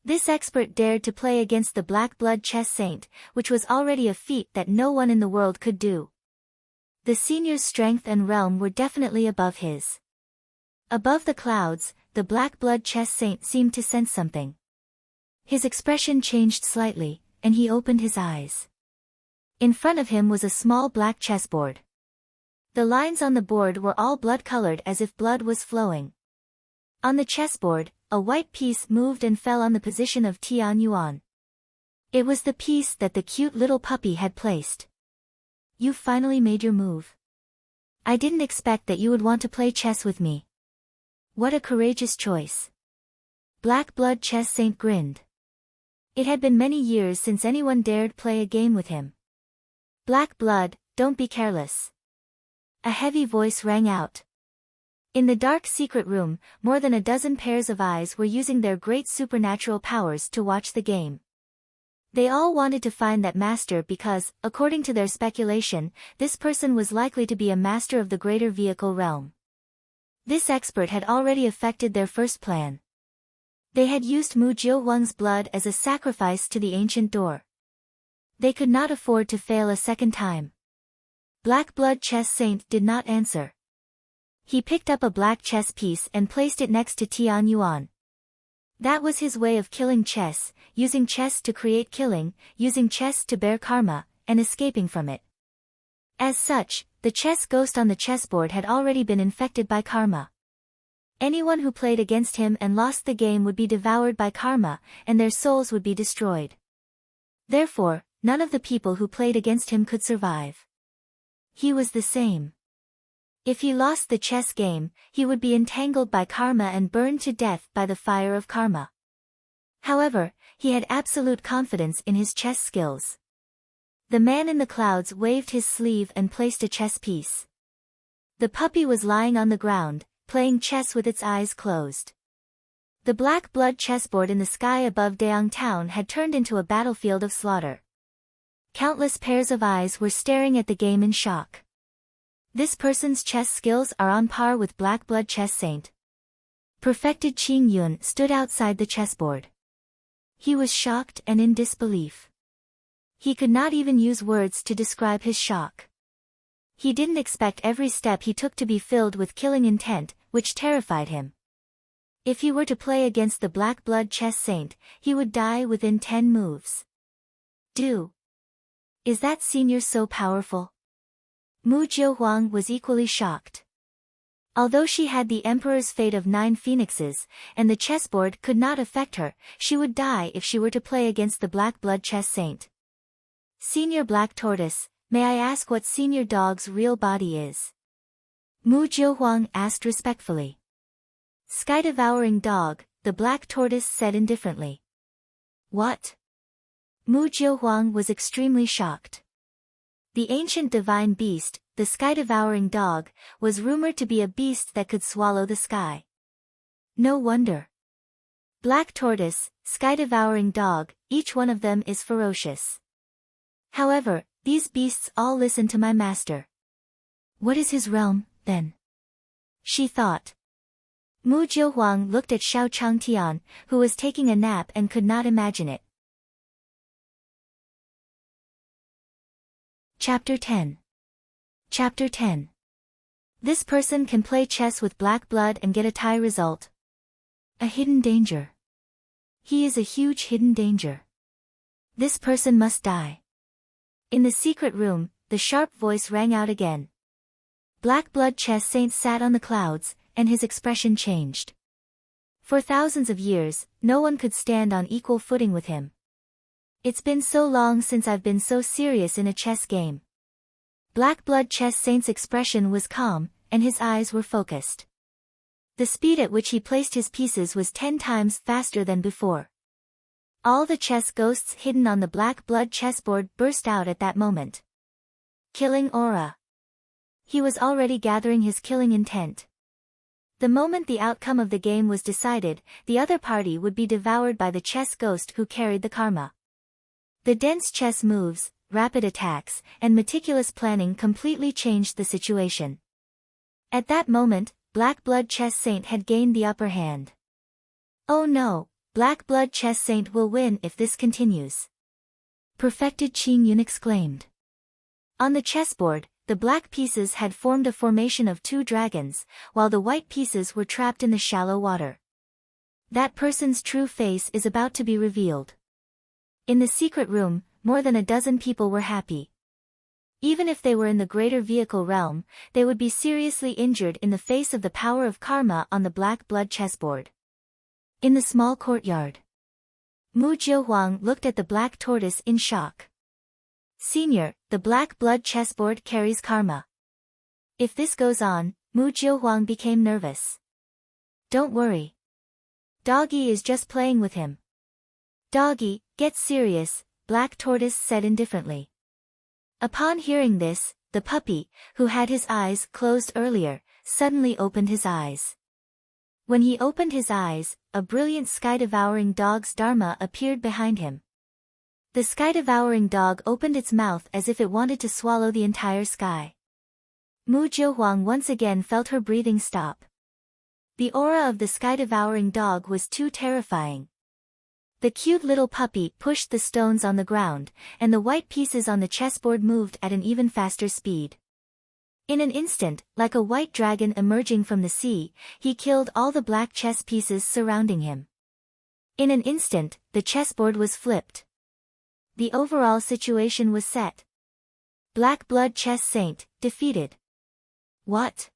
This expert dared to play against the Black Blood Chess Saint, which was already a feat that no one in the world could do. The senior's strength and realm were definitely above his. Above the clouds, the Black Blood Chess Saint seemed to sense something. His expression changed slightly, and he opened his eyes. In front of him was a small black chessboard. The lines on the board were all blood-colored as if blood was flowing. On the chessboard, a white piece moved and fell on the position of Tian Yuan. It was the piece that the cute little puppy had placed. You finally made your move. I didn't expect that you would want to play chess with me. What a courageous choice. Black Blood Chess Saint grinned. It had been many years since anyone dared play a game with him. Black Blood, don't be careless. A heavy voice rang out. In the dark secret room, more than a dozen pairs of eyes were using their great supernatural powers to watch the game. They all wanted to find that master because, according to their speculation, this person was likely to be a master of the greater vehicle realm. This expert had already effected their first plan. They had used Mu Jiuhuang's blood as a sacrifice to the ancient door. They could not afford to fail a second time. Black Blood Chess Saint did not answer. He picked up a black chess piece and placed it next to Tian Yuan. That was his way of killing chess, using chess to create killing, using chess to bear karma, and escaping from it. As such, the chess ghost on the chessboard had already been infected by karma. Anyone who played against him and lost the game would be devoured by karma, and their souls would be destroyed. Therefore, none of the people who played against him could survive. He was the same. If he lost the chess game, he would be entangled by karma and burned to death by the fire of karma. However, he had absolute confidence in his chess skills. The man in the clouds waved his sleeve and placed a chess piece. The puppy was lying on the ground, playing chess with its eyes closed. The black blood chessboard in the sky above Daeong Town had turned into a battlefield of slaughter. Countless pairs of eyes were staring at the game in shock. This person's chess skills are on par with Black Blood Chess Saint. Perfected Qing Yun stood outside the chessboard. He was shocked and in disbelief. He could not even use words to describe his shock. He didn't expect every step he took to be filled with killing intent, which terrified him. If he were to play against the Black Blood Chess Saint, he would die within 10 moves. Is that senior so powerful? Mu Jiuhuang was equally shocked. Although she had the Emperor's fate of 9 phoenixes, and the chessboard could not affect her, she would die if she were to play against the Black Blood Chess Saint. Senior Black Tortoise, may I ask what Senior Dog's real body is? Mu Jiuhuang asked respectfully. Sky-devouring dog, the Black Tortoise said indifferently. What? Mu Jiuhuang was extremely shocked. The ancient divine beast, the sky-devouring dog, was rumored to be a beast that could swallow the sky. No wonder. Black Tortoise, sky-devouring dog, each one of them is ferocious. However, these beasts all listen to my master. What is his realm, then? She thought. Mu Jiuhuang looked at Xiao Changtian, who was taking a nap and could not imagine it. Chapter 10. Chapter 10. This person can play chess with black blood and get a tie result. A hidden danger. He is a huge hidden danger. This person must die. In the secret room, the sharp voice rang out again. Black Blood Chess Saint sat on the clouds, and his expression changed. For thousands of years, no one could stand on equal footing with him. It's been so long since I've been so serious in a chess game. Black Blood Chess Saint's expression was calm, and his eyes were focused. The speed at which he placed his pieces was 10 times faster than before. All the chess ghosts hidden on the Black Blood chessboard burst out at that moment. Killing aura. He was already gathering his killing intent. The moment the outcome of the game was decided, the other party would be devoured by the chess ghost who carried the karma. The dense chess moves, rapid attacks, and meticulous planning completely changed the situation. At that moment, Black Blood Chess Saint had gained the upper hand. Oh no, Black Blood Chess Saint will win if this continues. Perfected Qing Yun exclaimed. On the chessboard, the black pieces had formed a formation of 2 dragons, while the white pieces were trapped in the shallow water. That person's true face is about to be revealed. In the secret room, more than a dozen people were happy. Even if they were in the greater vehicle realm, they would be seriously injured in the face of the power of karma on the Black Blood chessboard. In the small courtyard, Mu Jiuhuang looked at the Black Tortoise in shock. Senior, the Black Blood chessboard carries karma. If this goes on, Mu Jiuhuang became nervous. Don't worry. Doggy is just playing with him. Doggy, get serious, Black Tortoise said indifferently. Upon hearing this, the puppy, who had his eyes closed earlier, suddenly opened his eyes. When he opened his eyes, a brilliant sky-devouring dog's dharma appeared behind him. The sky-devouring dog opened its mouth as if it wanted to swallow the entire sky. Mu Jiuhuang once again felt her breathing stop. The aura of the sky-devouring dog was too terrifying. The cute little puppy pushed the stones on the ground, and the white pieces on the chessboard moved at an even faster speed. In an instant, like a white dragon emerging from the sea, he killed all the black chess pieces surrounding him. In an instant, the chessboard was flipped. The overall situation was set. Black Blood Chess Saint, defeated. What?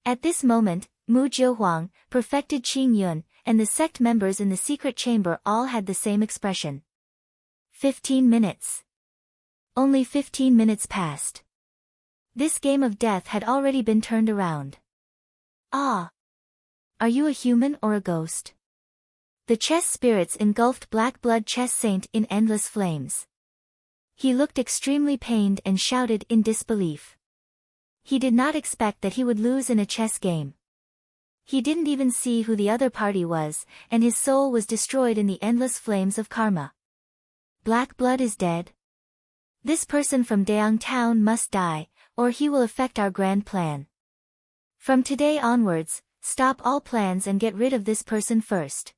At this moment, Mu Jiuhuang, Perfected Qing Yun, and the sect members in the secret chamber all had the same expression. 15 minutes. Only 15 minutes passed. This game of death had already been turned around. Ah! Are you a human or a ghost? The chess spirits engulfed Black Blood Chess Saint in endless flames. He looked extremely pained and shouted in disbelief. He did not expect that he would lose in a chess game. He didn't even see who the other party was, and his soul was destroyed in the endless flames of karma. Black Blood is dead. This person from Daeang Town must die, or he will affect our grand plan. From today onwards, stop all plans and get rid of this person first.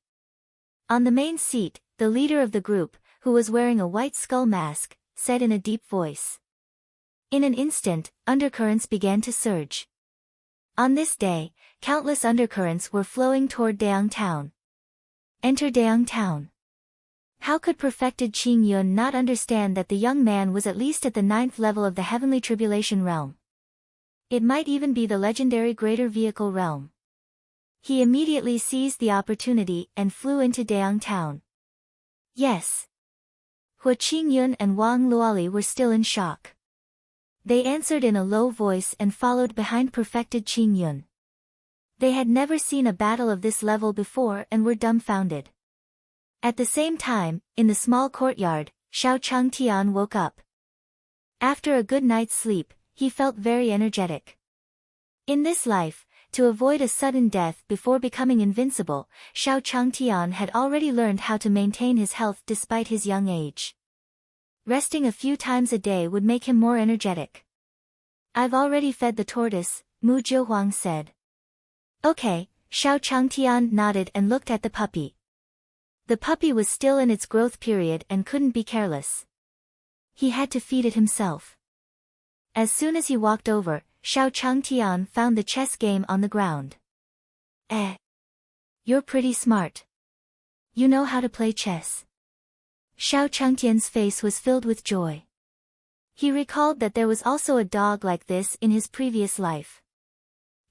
On the main seat, the leader of the group, who was wearing a white skull mask, said in a deep voice. In an instant, undercurrents began to surge. On this day, countless undercurrents were flowing toward Daeang Town. Enter Daeang Town. How could perfected Qing Yun not understand that the young man was at least at the 9th level of the heavenly tribulation realm? It might even be the legendary greater vehicle realm. He immediately seized the opportunity and flew into Daeang Town. Yes. Hua Qingyun and Wang Luoli were still in shock. They answered in a low voice and followed behind perfected Qingyun. They had never seen a battle of this level before and were dumbfounded. At the same time, in the small courtyard, Xiao Changtian woke up. After a good night's sleep, he felt very energetic. In this life, to avoid a sudden death before becoming invincible, Xiao Changtian had already learned how to maintain his health despite his young age. Resting a few times a day would make him more energetic. I've already fed the tortoise, Mu Zhihuang said. Okay, Xiao Changtian nodded and looked at the puppy. The puppy was still in its growth period and couldn't be careless. He had to feed it himself. As soon as he walked over, Xiao Changtian found the chess game on the ground. You're pretty smart. You know how to play chess. Xiao Changtian's face was filled with joy. He recalled that there was also a dog like this in his previous life.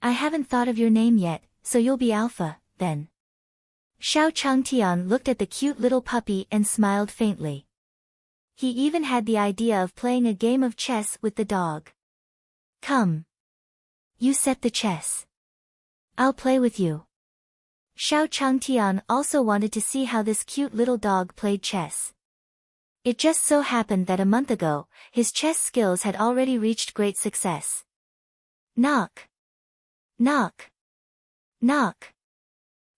I haven't thought of your name yet, so you'll be Alpha, then. Xiao Changtian looked at the cute little puppy and smiled faintly. He even had the idea of playing a game of chess with the dog. Come. You set the chess. I'll play with you. Xiao Changtian also wanted to see how this cute little dog played chess. It just so happened that a month ago, his chess skills had already reached great success. Knock. Knock. Knock.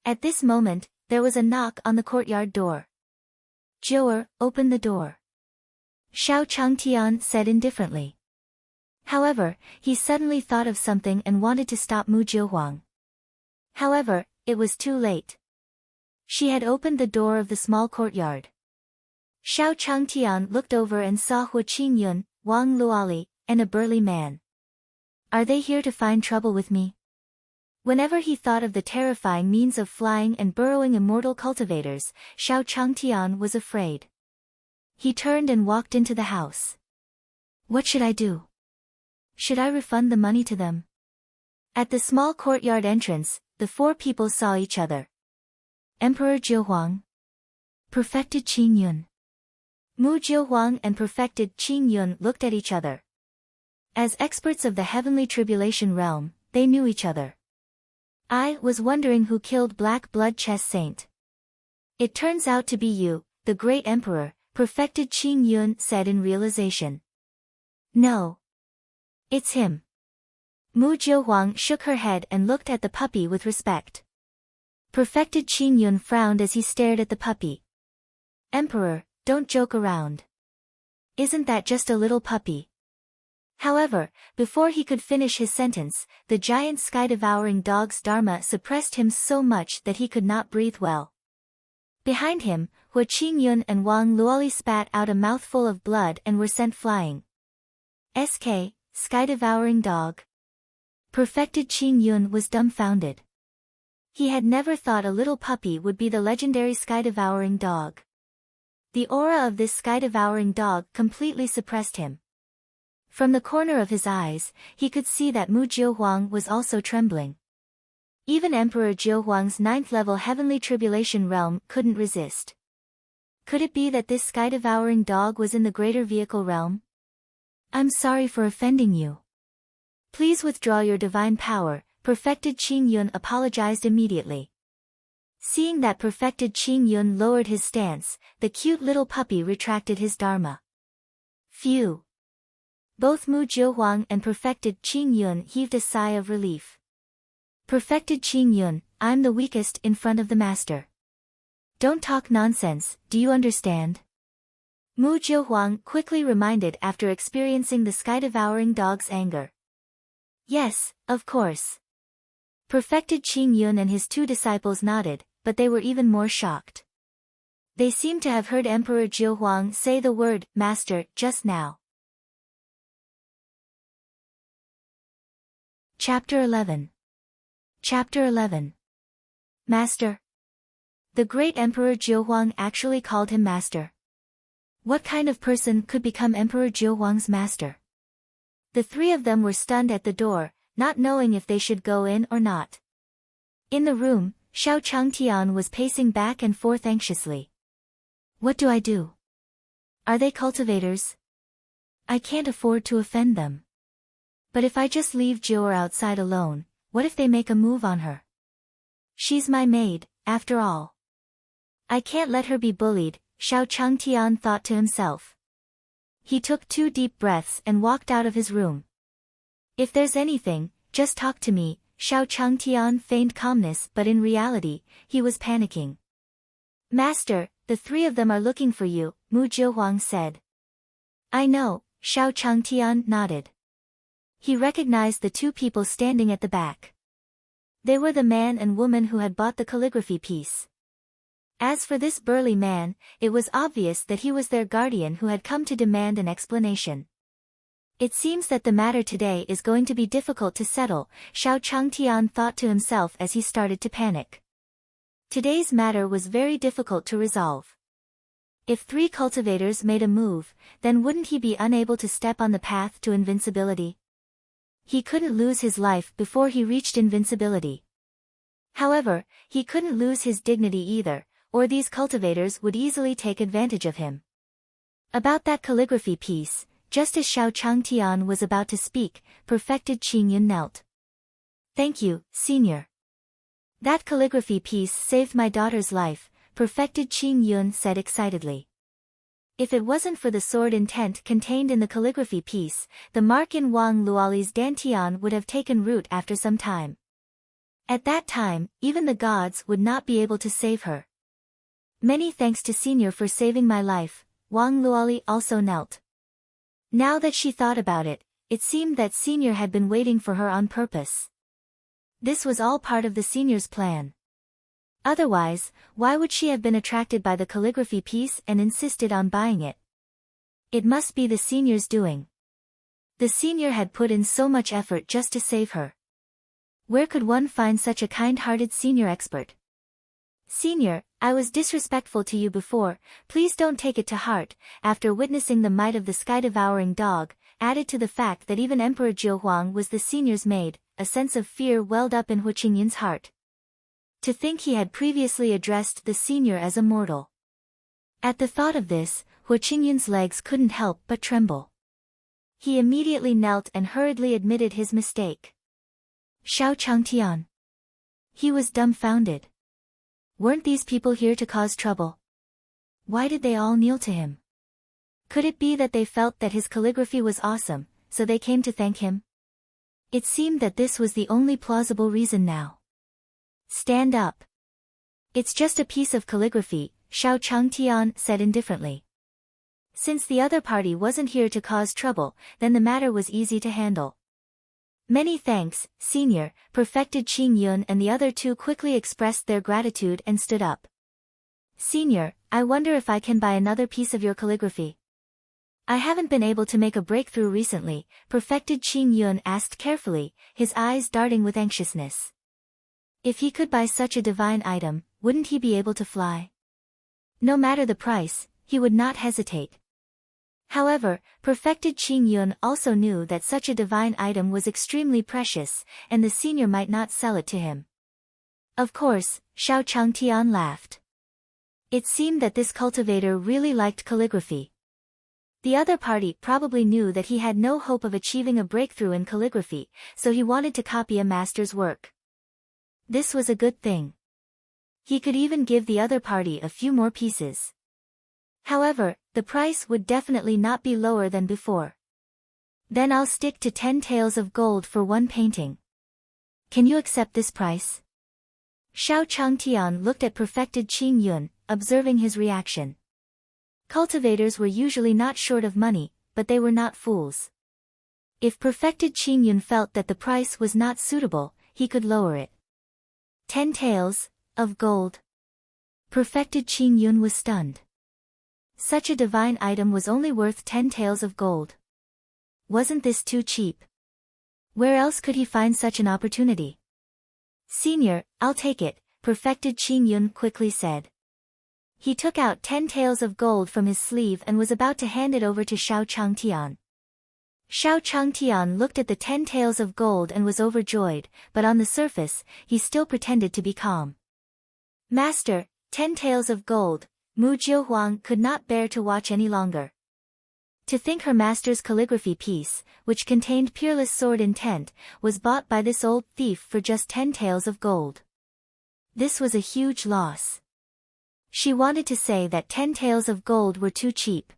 At this moment, there was a knock on the courtyard door. Joer, open the door. Xiao Changtian said indifferently. However, he suddenly thought of something and wanted to stop Mu Zhihuang. However, it was too late. She had opened the door of the small courtyard. Xiao Changtian looked over and saw Hua Qingyun, Wang Luoli, and a burly man. Are they here to find trouble with me? Whenever he thought of the terrifying means of flying and burrowing immortal cultivators, Xiao Changtian was afraid. He turned and walked into the house. What should I do? Should I refund the money to them? At the small courtyard entrance, the four people saw each other. Emperor Zhihuang. Perfected Qingyun. Mu Zhihuang and perfected Qingyun looked at each other. As experts of the heavenly tribulation realm, they knew each other. I was wondering who killed Black Blood Chess Saint. It turns out to be you, the great emperor, perfected Qingyun said in realization. No. It's him. Mu Zhihuang shook her head and looked at the puppy with respect. Perfected Qingyun frowned as he stared at the puppy. Emperor, don't joke around. Isn't that just a little puppy? However, before he could finish his sentence, the giant sky-devouring dog's dharma suppressed him so much that he could not breathe well. Behind him, Hua Qingyun and Wang Luoli spat out a mouthful of blood and were sent flying. Sky-devouring dog. Perfected Qingyun was dumbfounded. He had never thought a little puppy would be the legendary sky-devouring dog. The aura of this sky-devouring dog completely suppressed him. From the corner of his eyes, he could see that Mu Zhihuang was also trembling. Even Emperor Zhihuang's 9th level heavenly tribulation realm couldn't resist. Could it be that this sky-devouring dog was in the greater vehicle realm? I'm sorry for offending you. Please withdraw your divine power, perfected Qingyun apologized immediately. Seeing that perfected Qing Yun lowered his stance, the cute little puppy retracted his dharma. Phew! Both Mu Jiuhuang and perfected Qing Yun heaved a sigh of relief. Perfected Qing Yun, I'm the weakest in front of the master. Don't talk nonsense, do you understand? Mu Jiuhuang quickly reminded after experiencing the sky-devouring dog's anger. Yes, of course. Perfected Qing Yun and his two disciples nodded, but they were even more shocked. They seemed to have heard Emperor Jiuhuang say the word, master, just now. Chapter 11. Chapter 11. Master. The great Emperor Jiuhuang actually called him master. What kind of person could become Emperor Jiuhuang's master? The three of them were stunned at the door, not knowing if they should go in or not. In the room, Xiao Changtian was pacing back and forth anxiously. What do I do? Are they cultivators? I can't afford to offend them. But if I just leave Jiuer outside alone, what if they make a move on her? She's my maid, after all. I can't let her be bullied, Xiao Changtian thought to himself. He took 2 deep breaths and walked out of his room. If there's anything, just talk to me, Xiao Changtian feigned calmness, but in reality, he was panicking. Master, the 3 of them are looking for you, Mu Jiuhuang said. I know, Xiao Changtian nodded. He recognized the 2 people standing at the back. They were the man and woman who had bought the calligraphy piece. As for this burly man, it was obvious that he was their guardian who had come to demand an explanation. It seems that the matter today is going to be difficult to settle, Xiao Changtian thought to himself as he started to panic. Today's matter was very difficult to resolve. If 3 cultivators made a move, then wouldn't he be unable to step on the path to invincibility? He couldn't lose his life before he reached invincibility. However, he couldn't lose his dignity either, or these cultivators would easily take advantage of him. About that calligraphy piece, just as Xiao Changtian was about to speak, perfected Qing Yun knelt. Thank you, senior. That calligraphy piece saved my daughter's life, perfected Qing Yun said excitedly. If it wasn't for the sword intent contained in the calligraphy piece, the mark in Wang Luoli's dantian would have taken root after some time. At that time, even the gods would not be able to save her. Many thanks to Senior for saving my life, Wang Luoli also knelt. Now that she thought about it, it seemed that Senior had been waiting for her on purpose. This was all part of the Senior's plan. Otherwise, why would she have been attracted by the calligraphy piece and insisted on buying it? It must be the Senior's doing. The Senior had put in so much effort just to save her. Where could one find such a kind-hearted Senior expert? Senior, I was disrespectful to you before, please don't take it to heart, after witnessing the might of the sky-devouring dog, added to the fact that even Emperor Jiuhuang was the Senior's maid, a sense of fear welled up in Hu Qingyun's heart. To think he had previously addressed the Senior as a mortal. At the thought of this, Hu Qingyun's legs couldn't help but tremble. He immediately knelt and hurriedly admitted his mistake. Xiao Changtian. He was dumbfounded. Weren't these people here to cause trouble? Why did they all kneel to him? Could it be that they felt that his calligraphy was awesome, so they came to thank him? It seemed that this was the only plausible reason now. Stand up. It's just a piece of calligraphy, Xiao Changtian said indifferently. Since the other party wasn't here to cause trouble, then the matter was easy to handle. Many thanks, Senior, perfected Qing Yun and the other 2 quickly expressed their gratitude and stood up. Senior, I wonder if I can buy another piece of your calligraphy. I haven't been able to make a breakthrough recently, perfected Qing Yun asked carefully, his eyes darting with anxiousness. If he could buy such a divine item, wouldn't he be able to fly? No matter the price, he would not hesitate. However, perfected Qing Yun also knew that such a divine item was extremely precious, and the Senior might not sell it to him. Of course, Xiao Changtian laughed. It seemed that this cultivator really liked calligraphy. The other party probably knew that he had no hope of achieving a breakthrough in calligraphy, so he wanted to copy a master's work. This was a good thing. He could even give the other party a few more pieces. However, the price would definitely not be lower than before. Then I'll stick to 10 taels of gold for one painting. Can you accept this price? Xiao Changtian looked at perfected Qing Yun, observing his reaction. Cultivators were usually not short of money, but they were not fools. If perfected Qing Yun felt that the price was not suitable, he could lower it. 10 taels of gold. Perfected Qing Yun was stunned. Such a divine item was only worth 10 taels of gold. Wasn't this too cheap? Where else could he find such an opportunity? Senior, I'll take it, perfected Qing Yun quickly said. He took out 10 taels of gold from his sleeve and was about to hand it over to Xiao Changtian. Xiao Changtian looked at the 10 taels of gold and was overjoyed, but on the surface, he still pretended to be calm. Master, 10 taels of gold. Mu Jiuhuang could not bear to watch any longer. To think her master's calligraphy piece, which contained peerless sword intent, was bought by this old thief for just 10 taels of gold. This was a huge loss. She wanted to say that 10 taels of gold were too cheap.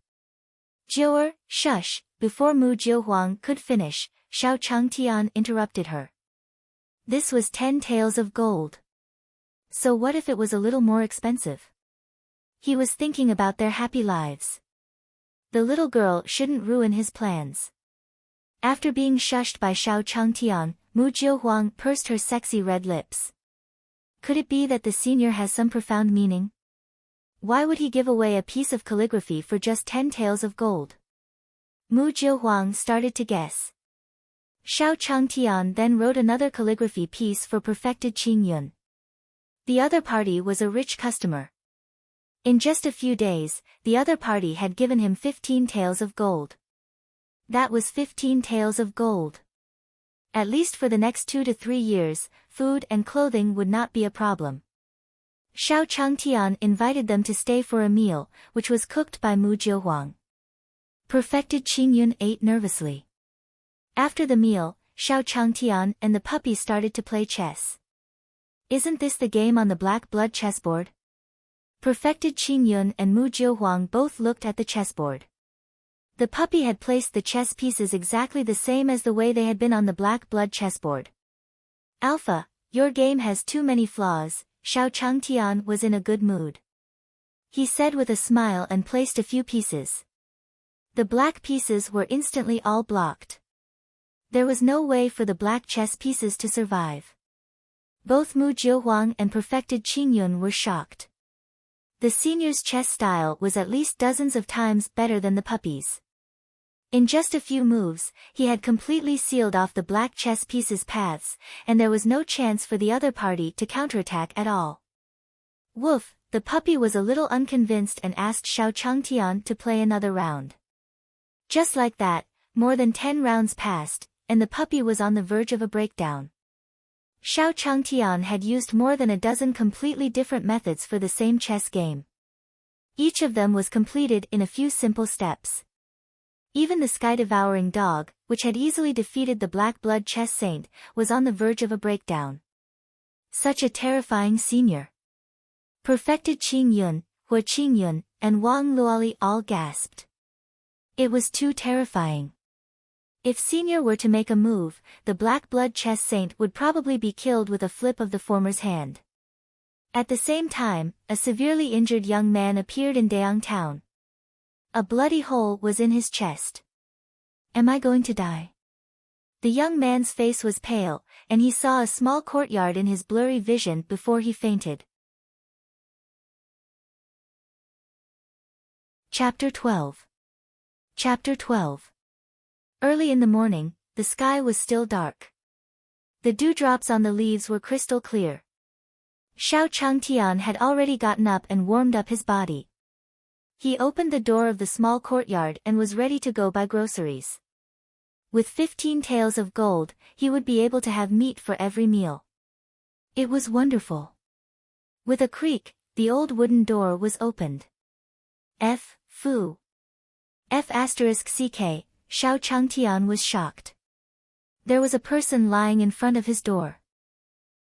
Jiuer, shush, before Mu Jiuhuang could finish, Xiao Changtian interrupted her. This was 10 taels of gold. So what if it was a little more expensive? He was thinking about their happy lives. The little girl shouldn't ruin his plans. After being shushed by Xiao Changtian, Mu Jiuhuang pursed her sexy red lips. Could it be that the senior has some profound meaning? Why would he give away a piece of calligraphy for just 10 taels of gold? Mu Jiuhuang started to guess. Xiao Changtian then wrote another calligraphy piece for perfected Qing Yun. The other party was a rich customer. In just a few days, the other party had given him 15 taels of gold. That was 15 taels of gold. At least for the next 2 to 3 years, food and clothing would not be a problem. Xiao Changtian invited them to stay for a meal, which was cooked by Mu Jiuhuang. Perfected Qing Yun ate nervously. After the meal, Xiao Changtian and the puppy started to play chess. Isn't this the game on the black blood chessboard? Perfected Qing Yun and Mu Jiuhuang both looked at the chessboard. The puppy had placed the chess pieces exactly the same as the way they had been on the black blood chessboard. Alpha, your game has too many flaws. Xiao Changtian was in a good mood. He said with a smile and placed a few pieces. The black pieces were instantly all blocked. There was no way for the black chess pieces to survive. Both Mu Jiuhuang and perfected Qing Yun were shocked. The senior's chess style was at least dozens of times better than the puppy's. In just a few moves, he had completely sealed off the black chess pieces' paths, and there was no chance for the other party to counterattack at all. Woof, the puppy was a little unconvinced and asked Xiao Changtian to play another round. Just like that, more than 10 rounds passed, and the puppy was on the verge of a breakdown. Xiao Changtian had used more than a dozen completely different methods for the same chess game. Each of them was completed in a few simple steps. Even the sky-devouring dog, which had easily defeated the black blood chess saint, was on the verge of a breakdown. Such a terrifying senior. Perfected Qing Yun, Hua Qing Yun, and Wang Luoli all gasped. It was too terrifying. If Senior were to make a move, the black blood chess saint would probably be killed with a flip of the former's hand. At the same time, a severely injured young man appeared in Dayang town. A bloody hole was in his chest. Am I going to die? The young man's face was pale, and he saw a small courtyard in his blurry vision before he fainted. Chapter 12. Chapter 12. Early in the morning, the sky was still dark. The dewdrops on the leaves were crystal clear. Xiao Changtian had already gotten up and warmed up his body. He opened the door of the small courtyard and was ready to go buy groceries. With 15 taels of gold, he would be able to have meat for every meal. It was wonderful. With a creak, the old wooden door was opened. Fu. F***ck, Xiao Changtian was shocked. There was a person lying in front of his door.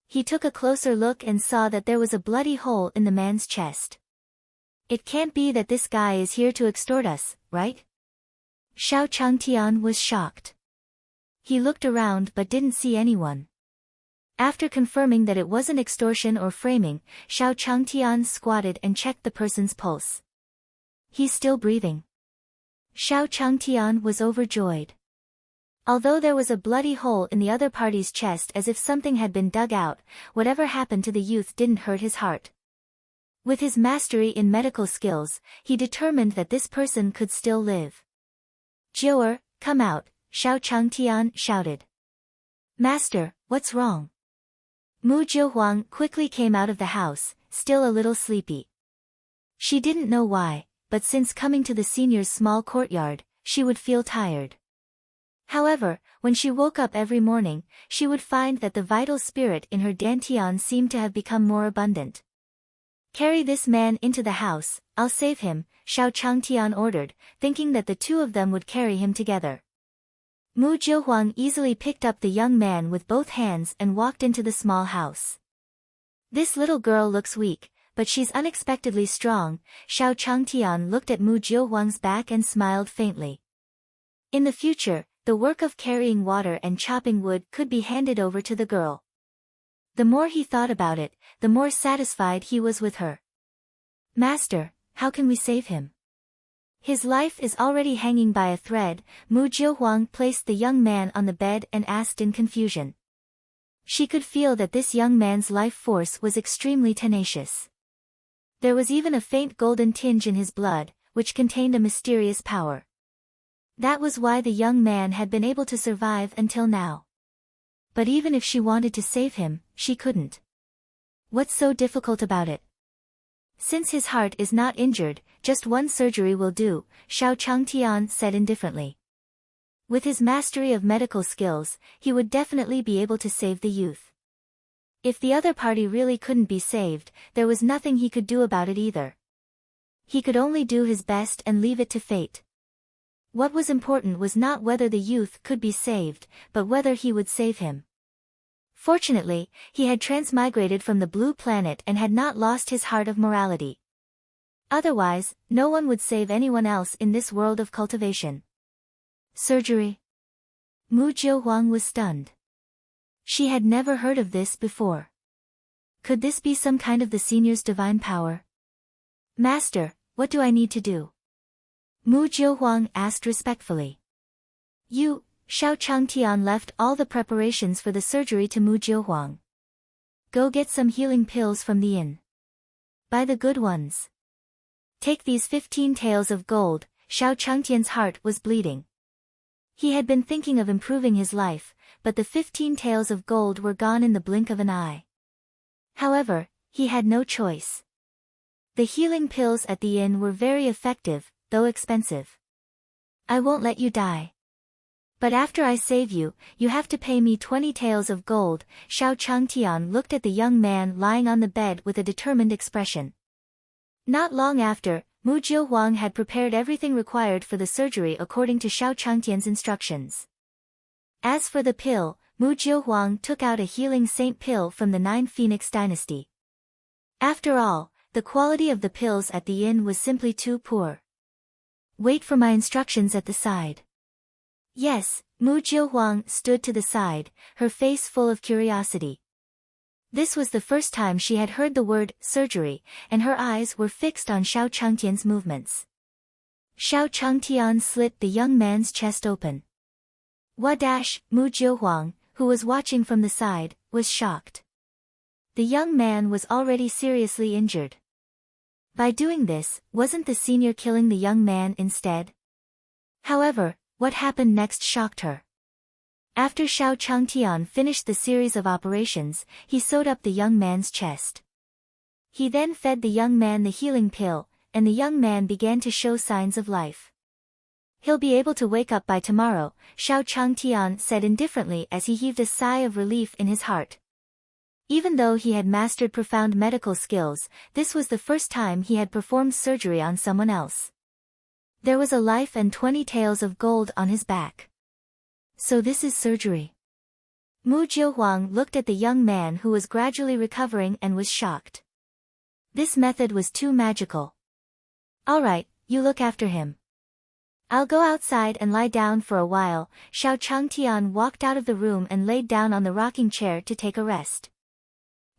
He took a closer look and saw that there was a bloody hole in the man's chest. It can't be that this guy is here to extort us, right? Xiao Changtian was shocked. He looked around but didn't see anyone. After confirming that it wasn't extortion or framing, Xiao Changtian squatted and checked the person's pulse. He's still breathing. Xiao Changtian was overjoyed. Although there was a bloody hole in the other party's chest as if something had been dug out, whatever happened to the youth didn't hurt his heart. With his mastery in medical skills, he determined that this person could still live. "Jiu'er, come out," Xiao Changtian shouted. "Master, what's wrong?" Mu Jiuhuang quickly came out of the house, still a little sleepy. She didn't know why, but since coming to the senior's small courtyard, she would feel tired. However, when she woke up every morning, she would find that the vital spirit in her dantian seemed to have become more abundant. "Carry this man into the house, I'll save him," Xiao Changtian ordered, thinking that the two of them would carry him together. Mu Jiuhuang easily picked up the young man with both hands and walked into the small house. "This little girl looks weak, but she's unexpectedly strong," Xiao Changtian looked at Mu Jiuhuang's back and smiled faintly. In the future, the work of carrying water and chopping wood could be handed over to the girl. The more he thought about it, the more satisfied he was with her. "Master, how can we save him? His life is already hanging by a thread." Mu Jiuhuang placed the young man on the bed and asked in confusion. She could feel that this young man's life force was extremely tenacious. There was even a faint golden tinge in his blood, which contained a mysterious power. That was why the young man had been able to survive until now. But even if she wanted to save him, she couldn't. What's so difficult about it? Since his heart is not injured, just one surgery will do, Xiao Changtian said indifferently. With his mastery of medical skills, he would definitely be able to save the youth. If the other party really couldn't be saved, there was nothing he could do about it either. He could only do his best and leave it to fate. What was important was not whether the youth could be saved, but whether he would save him. Fortunately, he had transmigrated from the blue planet and had not lost his heart of morality. Otherwise, no one would save anyone else in this world of cultivation. Surgery? Mu Jiuhuang was stunned. She had never heard of this before. Could this be some kind of the senior's divine power? "Master, what do I need to do?" Mu Jiuhuang asked respectfully. Xiao Changtian left all the preparations for the surgery to Mu Jiuhuang. "Go get some healing pills from the inn. Buy the good ones. Take these 15 taels of gold." Xiao Changtian's heart was bleeding. He had been thinking of improving his life, but the 15 taels of gold were gone in the blink of an eye. However, he had no choice. The healing pills at the inn were very effective, though expensive. "I won't let you die. But after I save you, you have to pay me 20 taels of gold." Xiao Changtian looked at the young man lying on the bed with a determined expression. Not long after, Mu Jiuhuang had prepared everything required for the surgery according to Xiao Changtian's instructions. As for the pill, Mu Jiuhuang took out a healing saint pill from the 9 Phoenix dynasty. After all, the quality of the pills at the inn was simply too poor. "Wait for my instructions at the side." Yes, Mu Jiuhuang stood to the side, her face full of curiosity. This was the first time she had heard the word surgery, and her eyes were fixed on Xiao Changtian's movements. Xiao Changtian slit the young man's chest open. Wadash! Mu Jiuhuang, who was watching from the side, was shocked. The young man was already seriously injured. By doing this, wasn't the senior killing the young man instead? However, what happened next shocked her. After Xiao Changtian finished the series of operations, he sewed up the young man's chest. He then fed the young man the healing pill, and the young man began to show signs of life. "He'll be able to wake up by tomorrow," Xiao Changtian said indifferently as he heaved a sigh of relief in his heart. Even though he had mastered profound medical skills, this was the first time he had performed surgery on someone else. There was a life and 20 taels of gold on his back. So this is surgery. Mu Jiuhuang looked at the young man who was gradually recovering and was shocked. This method was too magical. All right, you look after him. I'll go outside and lie down for a while. Xiao Changtian walked out of the room and laid down on the rocking chair to take a rest.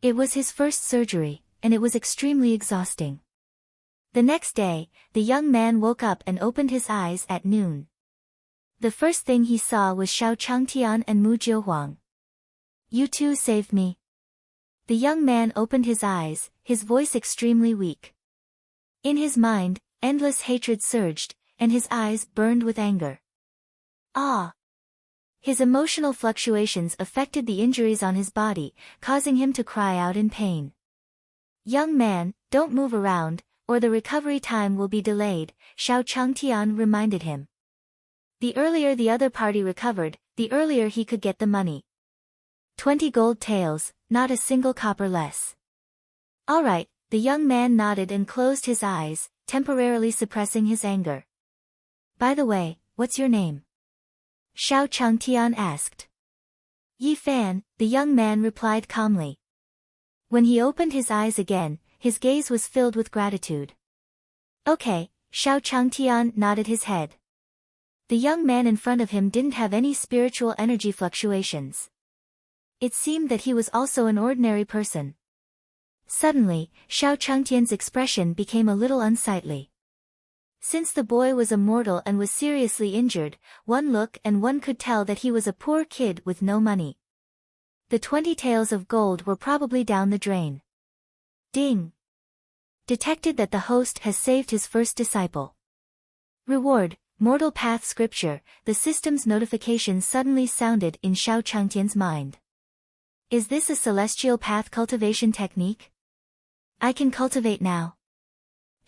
It was his first surgery, and it was extremely exhausting. The next day, the young man woke up and opened his eyes at noon. The first thing he saw was Xiao Changtian and Mu Jiuhuang. You two saved me. The young man opened his eyes, his voice extremely weak. In his mind, endless hatred surged, and his eyes burned with anger. Ah! His emotional fluctuations affected the injuries on his body, causing him to cry out in pain. Young man, don't move around, or the recovery time will be delayed, Xiao Changtian reminded him. The earlier the other party recovered, the earlier he could get the money. 20 gold taels, not a single copper less. All right, the young man nodded and closed his eyes, temporarily suppressing his anger. By the way, what's your name? Xiao Changtian asked. Yi Fan, the young man replied calmly. When he opened his eyes again, his gaze was filled with gratitude. Okay, Xiao Changtian nodded his head. The young man in front of him didn't have any spiritual energy fluctuations. It seemed that he was also an ordinary person. Suddenly, Xiao Changtian's expression became a little unsightly. Since the boy was a mortal and was seriously injured, one look and one could tell that he was a poor kid with no money. The 20 taels of gold were probably down the drain. Ding! Detected that the host has saved his first disciple. Reward, Mortal Path Scripture. The system's notification suddenly sounded in Xiao Changtian's mind. Is this a celestial path cultivation technique? I can cultivate now.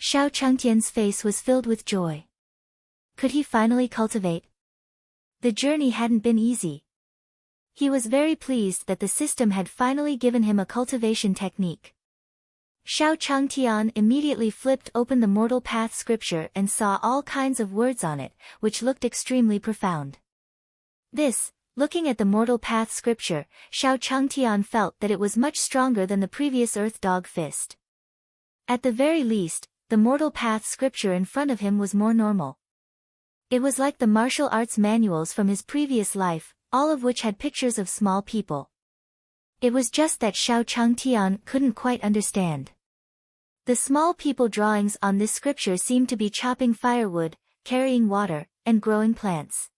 Xiao Changtian's face was filled with joy. Could he finally cultivate? The journey hadn't been easy. He was very pleased that the system had finally given him a cultivation technique. Xiao Changtian immediately flipped open the Mortal Path Scripture and saw all kinds of words on it, which looked extremely profound. Looking at the Mortal Path Scripture, Xiao Changtian felt that it was much stronger than the previous Earth Dog Fist. At the very least, the Mortal Path Scripture in front of him was more normal. It was like the martial arts manuals from his previous life, all of which had pictures of small people. It was just that Xiao Changtian couldn't quite understand. The small people drawings on this scripture seemed to be chopping firewood, carrying water, and growing plants.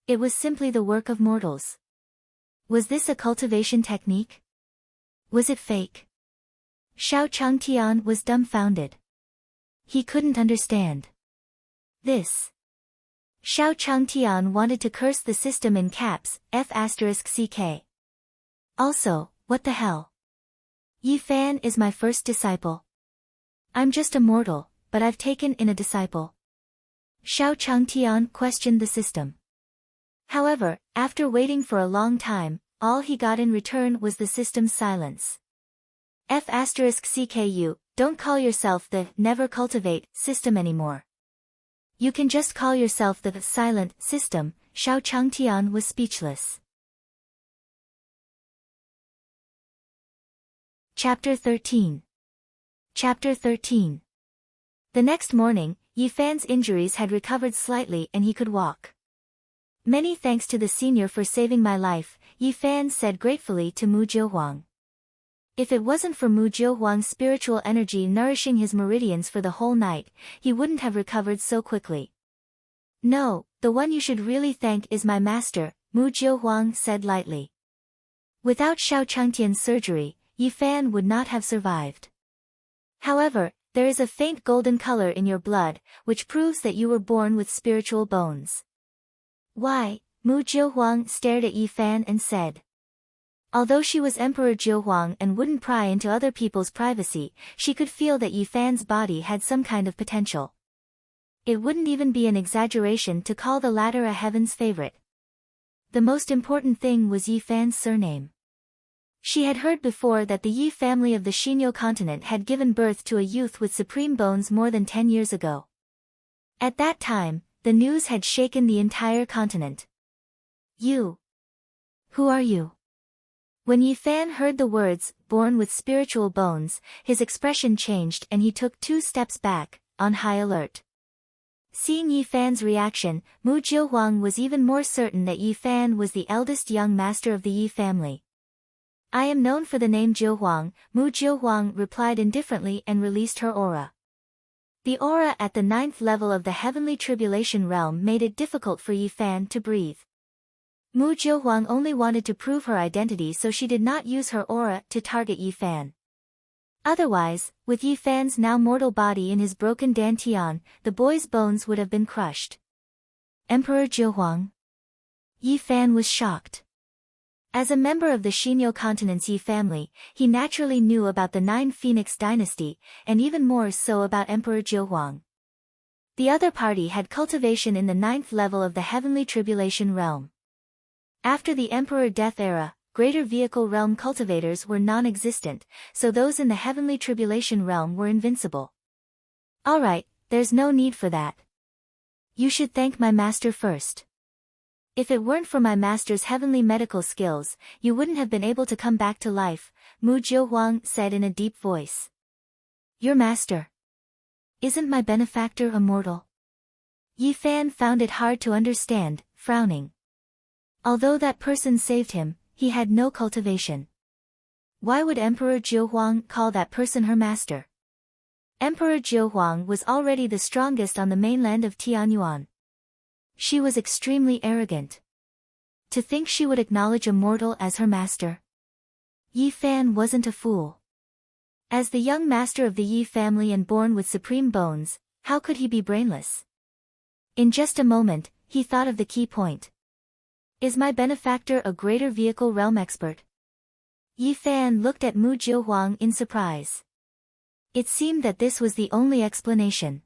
It was simply the work of mortals. Was this a cultivation technique? Was it fake? Xiao Changtian was dumbfounded. He couldn't understand this. Xiao Changtian wanted to curse the system in caps, F***CK. Also, what the hell? Yi Fan is my first disciple. I'm just a mortal, but I've taken in a disciple. Xiao Changtian questioned the system. However, after waiting for a long time, all he got in return was the system's silence. F***CKU, don't call yourself the never cultivate system anymore. You can just call yourself the silent system. Xiao Changtian was speechless. Chapter 13. Chapter 13. The next morning, Yi Fan's injuries had recovered slightly and he could walk. Many thanks to the senior for saving my life, Yi Fan said gratefully to Mu Jiuhuang. If it wasn't for Mu Jiuhuang's spiritual energy nourishing his meridians for the whole night, he wouldn't have recovered so quickly. No, the one you should really thank is my master, Mu Jiuhuang said lightly. Without Xiao Changtian's surgery, Yi Fan would not have survived. However, there is a faint golden color in your blood, which proves that you were born with spiritual bones. Why? Mu Jiuhuang stared at Yi Fan and said. Although she was Emperor Jiuhuang and wouldn't pry into other people's privacy, she could feel that Yi Fan's body had some kind of potential. It wouldn't even be an exaggeration to call the latter a heaven's favorite. The most important thing was Yi Fan's surname. She had heard before that the Yi family of the Xinyo continent had given birth to a youth with supreme bones more than 10 years ago. At that time, the news had shaken the entire continent. You. Who are you? When Yi Fan heard the words, born with spiritual bones, his expression changed and he took 2 steps back, on high alert. Seeing Yi Fan's reaction, Mu Jiuhuang was even more certain that Yi Fan was the eldest young master of the Yi family. I am known for the name Jiuhuang, Mu Jiuhuang replied indifferently and released her aura. The aura at the 9th level of the heavenly tribulation realm made it difficult for Yi Fan to breathe. Mu Jiuhuang only wanted to prove her identity, so she did not use her aura to target Yi Fan. Otherwise, with Yi Fan's now mortal body in his broken dantian, the boy's bones would have been crushed. Emperor Jiuhuang? Yi Fan was shocked. As a member of the Xinyo continent's Yi family, he naturally knew about the 9 Phoenix dynasty, and even more so about Emperor Jiuhuang. The other party had cultivation in the 9th level of the heavenly tribulation realm. After the Emperor Death era, greater vehicle realm cultivators were non-existent, so those in the heavenly tribulation realm were invincible. Alright, there's no need for that. You should thank my master first. If it weren't for my master's heavenly medical skills, you wouldn't have been able to come back to life, Mu Jiuhuang said in a deep voice. Your master? Isn't my benefactor immortal? Yi Fan found it hard to understand, frowning. Although that person saved him, he had no cultivation. Why would Emperor Jiuhuang call that person her master? Emperor Jiuhuang was already the strongest on the mainland of Tianyuan. She was extremely arrogant. To think she would acknowledge a mortal as her master. Yi Fan wasn't a fool. As the young master of the Yi family and born with supreme bones, how could he be brainless? In just a moment, he thought of the key point. Is my benefactor a greater vehicle realm expert? Yi Fan looked at Mu Jiuhuang in surprise. It seemed that this was the only explanation.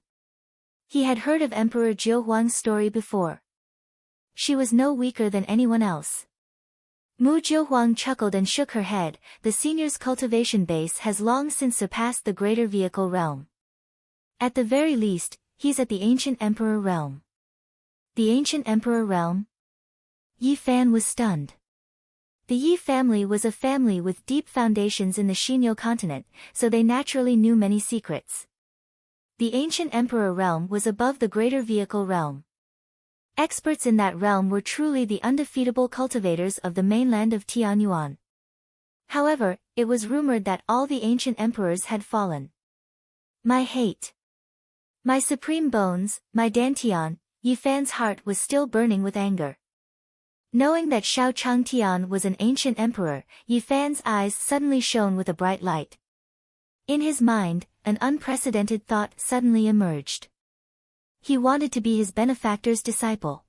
He had heard of Emperor Jiuhuang's story before. She was no weaker than anyone else. Mu Jiuhuang chuckled and shook her head. The senior's cultivation base has long since surpassed the greater vehicle realm. At the very least, he's at the ancient emperor realm. The ancient emperor realm? Yi Fan was stunned. The Yi family was a family with deep foundations in the Xinyo continent, so they naturally knew many secrets. The ancient emperor realm was above the greater vehicle realm. Experts in that realm were truly the undefeatable cultivators of the mainland of Tianyuan. However, it was rumored that all the ancient emperors had fallen. My hate. My supreme bones, my dantian, Yi Fan's heart was still burning with anger. Knowing that Shao Changtian was an ancient emperor, Yi Fan's eyes suddenly shone with a bright light. In his mind, an unprecedented thought suddenly emerged. He wanted to be his benefactor's disciple.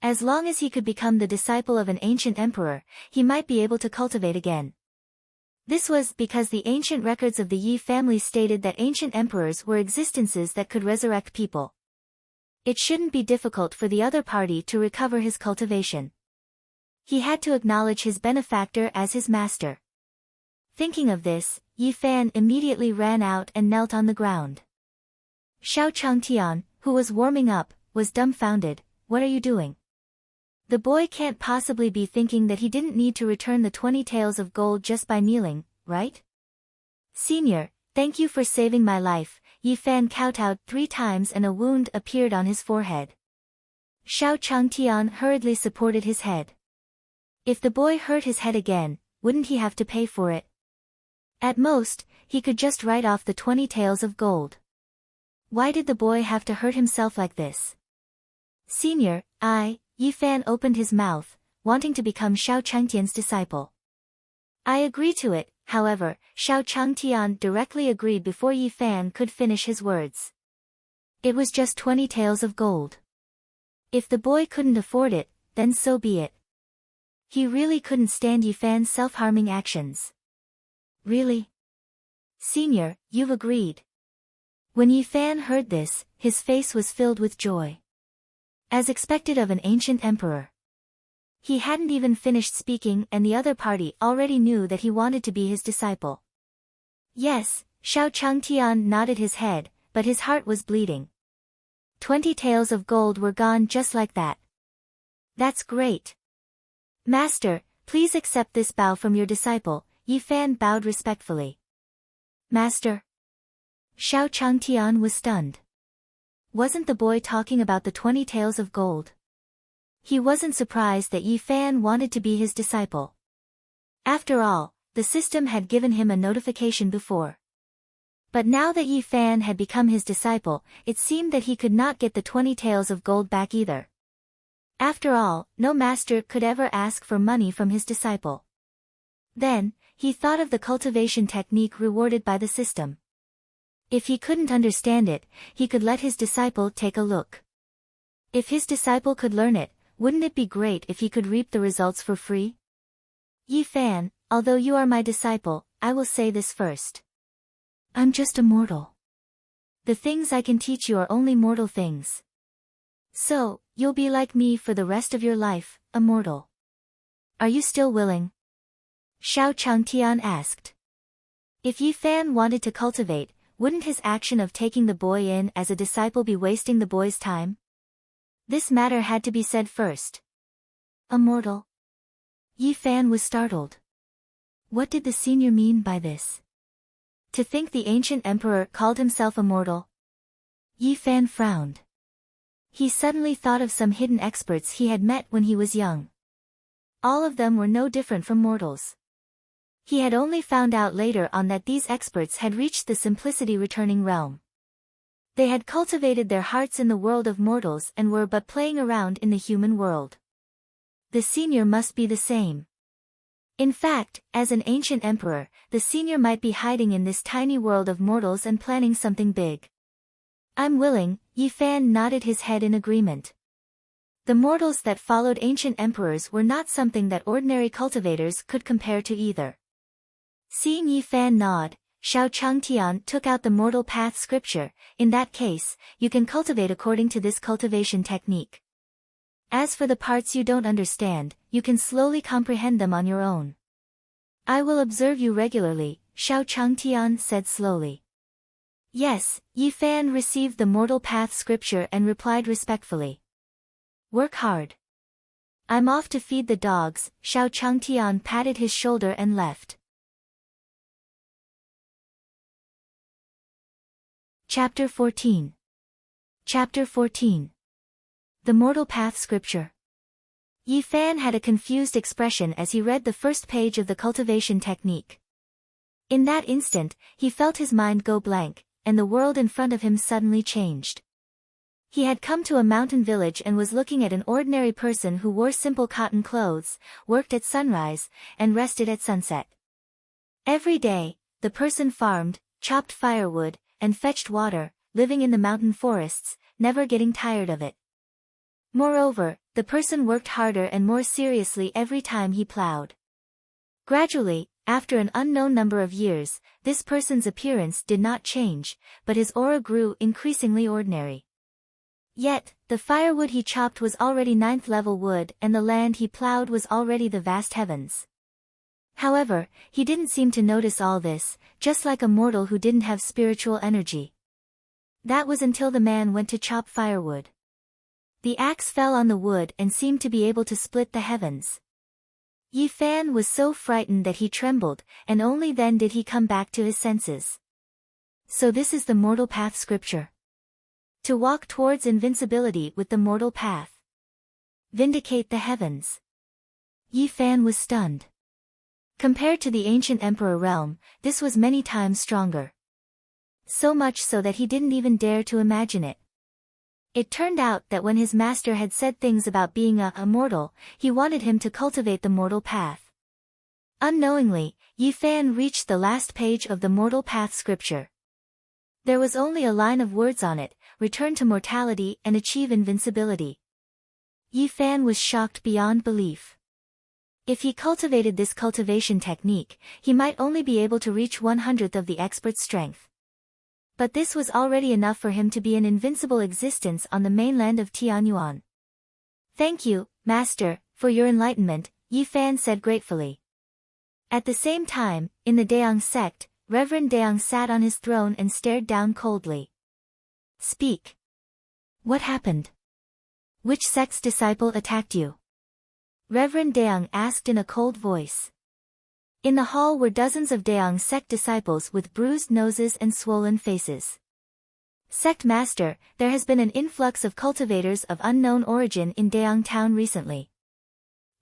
As long as he could become the disciple of an ancient emperor, he might be able to cultivate again. This was because the ancient records of the Yi family stated that ancient emperors were existences that could resurrect people. It shouldn't be difficult for the other party to recover his cultivation. He had to acknowledge his benefactor as his master. Thinking of this, Yi Fan immediately ran out and knelt on the ground. Shao Changtian, who was warming up, was dumbfounded. What are you doing? The boy can't possibly be thinking that he didn't need to return the 20 taels of gold just by kneeling, right? Senior, thank you for saving my life. Yi Fan kowtowed 3 times and a wound appeared on his forehead. Shao Changtian hurriedly supported his head. If the boy hurt his head again, wouldn't he have to pay for it? At most, he could just write off the 20 taels of gold. Why did the boy have to hurt himself like this? Senior, Yi Fan opened his mouth, wanting to become Shao Changtian's disciple. I agree to it. However, Shao Changtian directly agreed before Yi Fan could finish his words. It was just 20 taels of gold. If the boy couldn't afford it, then so be it. He really couldn't stand Yi Fan's self-harming actions. Really? Senior, you've agreed. When Yi Fan heard this, his face was filled with joy. As expected of an ancient emperor. He hadn't even finished speaking and the other party already knew that he wanted to be his disciple. Yes, Shao Changtian nodded his head, but his heart was bleeding. 20 taels of gold were gone just like that. That's great. Master, please accept this bow from your disciple. Yi Fan bowed respectfully. Master? Xiao Changtian was stunned. Wasn't the boy talking about the 20 taels of gold? He wasn't surprised that Yi Fan wanted to be his disciple. After all, the system had given him a notification before. But now that Yi Fan had become his disciple, it seemed that he could not get the 20 taels of gold back either. After all, no master could ever ask for money from his disciple. Then, he thought of the cultivation technique rewarded by the system. If he couldn't understand it, he could let his disciple take a look. If his disciple could learn it, wouldn't it be great if he could reap the results for free? Yi Fan, although you are my disciple, I will say this first. I'm just a mortal. The things I can teach you are only mortal things. So, you'll be like me for the rest of your life, a mortal. Are you still willing? Xiao Changtian asked. If Yi Fan wanted to cultivate, wouldn't his action of taking the boy in as a disciple be wasting the boy's time? This matter had to be said first. A mortal? Yi Fan was startled. What did the senior mean by this? To think the ancient emperor called himself a mortal? Yi Fan frowned. He suddenly thought of some hidden experts he had met when he was young. All of them were no different from mortals. He had only found out later on that these experts had reached the simplicity returning realm. They had cultivated their hearts in the world of mortals and were but playing around in the human world. The senior must be the same. In fact, as an ancient emperor, the senior might be hiding in this tiny world of mortals and planning something big. I'm willing, Yi Fan nodded his head in agreement. The mortals that followed ancient emperors were not something that ordinary cultivators could compare to either. Seeing Yi Fan nod, Xiao Changtian took out the Mortal Path scripture. In that case, you can cultivate according to this cultivation technique. As for the parts you don't understand, you can slowly comprehend them on your own. I will observe you regularly, Xiao Changtian said slowly. Yes, Yi Fan received the Mortal Path scripture and replied respectfully. Work hard. I'm off to feed the dogs. Xiao Changtian patted his shoulder and left. Chapter 14. Chapter 14. The Mortal Path Scripture. Yi Fan had a confused expression as he read the first page of the cultivation technique. In that instant, he felt his mind go blank, and the world in front of him suddenly changed. He had come to a mountain village and was looking at an ordinary person who wore simple cotton clothes, worked at sunrise, and rested at sunset. Every day, the person farmed, chopped firewood, and fetched water, living in the mountain forests, never getting tired of it. Moreover, the person worked harder and more seriously every time he plowed. Gradually, after an unknown number of years, this person's appearance did not change, but his aura grew increasingly ordinary. Yet, the firewood he chopped was already 9th level wood and the land he plowed was already the vast heavens. However, he didn't seem to notice all this, just like a mortal who didn't have spiritual energy. That was until the man went to chop firewood. The axe fell on the wood and seemed to be able to split the heavens. Yi Fan was so frightened that he trembled, and only then did he come back to his senses. So this is the Mortal Path scripture. To walk towards invincibility with the Mortal Path. Vindicate the heavens. Yi Fan was stunned. Compared to the ancient emperor realm, this was many times stronger. So much so that he didn't even dare to imagine it. It turned out that when his master had said things about being a mortal, he wanted him to cultivate the Mortal Path. Unknowingly, Yi Fan reached the last page of the Mortal Path scripture. There was only a line of words on it: return to mortality and achieve invincibility. Yi Fan was shocked beyond belief. If he cultivated this cultivation technique, he might only be able to reach 1/100th of the expert's strength. But this was already enough for him to be an invincible existence on the mainland of Tianyuan. Thank you, Master, for your enlightenment, Yi Fan said gratefully. At the same time, in the Daong sect, Reverend Daong sat on his throne and stared down coldly. Speak. What happened? Which sect's disciple attacked you? Reverend Daeng asked in a cold voice. In the hall were dozens of Daeng sect disciples with bruised noses and swollen faces. Sect Master, there has been an influx of cultivators of unknown origin in Daeng town recently.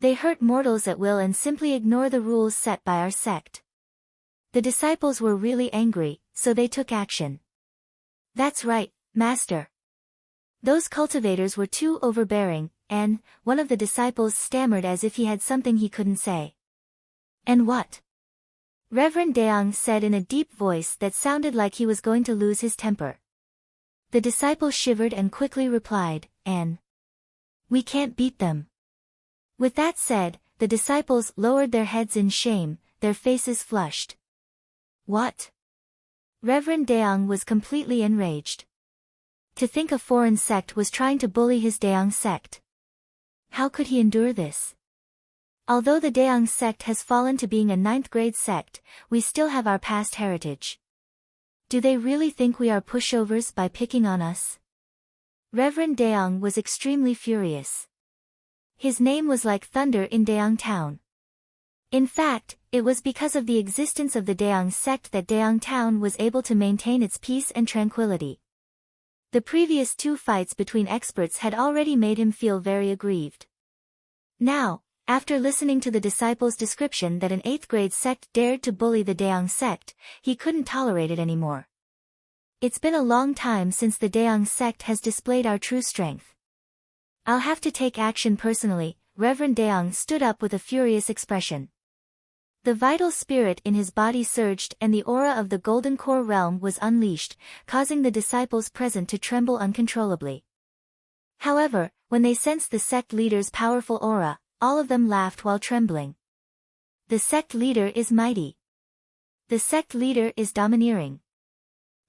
They hurt mortals at will and simply ignore the rules set by our sect. The disciples were really angry, so they took action. That's right, Master. Those cultivators were too overbearing, and one of the disciples stammered as if he had something he couldn't say. And what? Reverend Daeng said in a deep voice that sounded like he was going to lose his temper. The disciple shivered and quickly replied, "An. We can't beat them." With that said, the disciples lowered their heads in shame, their faces flushed. What? Reverend Daeng was completely enraged. To think a foreign sect was trying to bully his Daeng sect. How could he endure this? Although the Daeng sect has fallen to being a 9th grade sect, we still have our past heritage. Do they really think we are pushovers by picking on us? Reverend Daeng was extremely furious. His name was like thunder in Daeng town. In fact, it was because of the existence of the Daeng sect that Daeng town was able to maintain its peace and tranquility. The previous 2 fights between experts had already made him feel very aggrieved. Now, after listening to the disciples' description that an 8th grade sect dared to bully the Daeng sect, he couldn't tolerate it anymore. It's been a long time since the Daeng sect has displayed our true strength. I'll have to take action personally. Reverend Daeng stood up with a furious expression. The vital spirit in his body surged and the aura of the Golden Core realm was unleashed, causing the disciples present to tremble uncontrollably. However, when they sensed the sect leader's powerful aura, all of them laughed while trembling. The sect leader is mighty. The sect leader is domineering.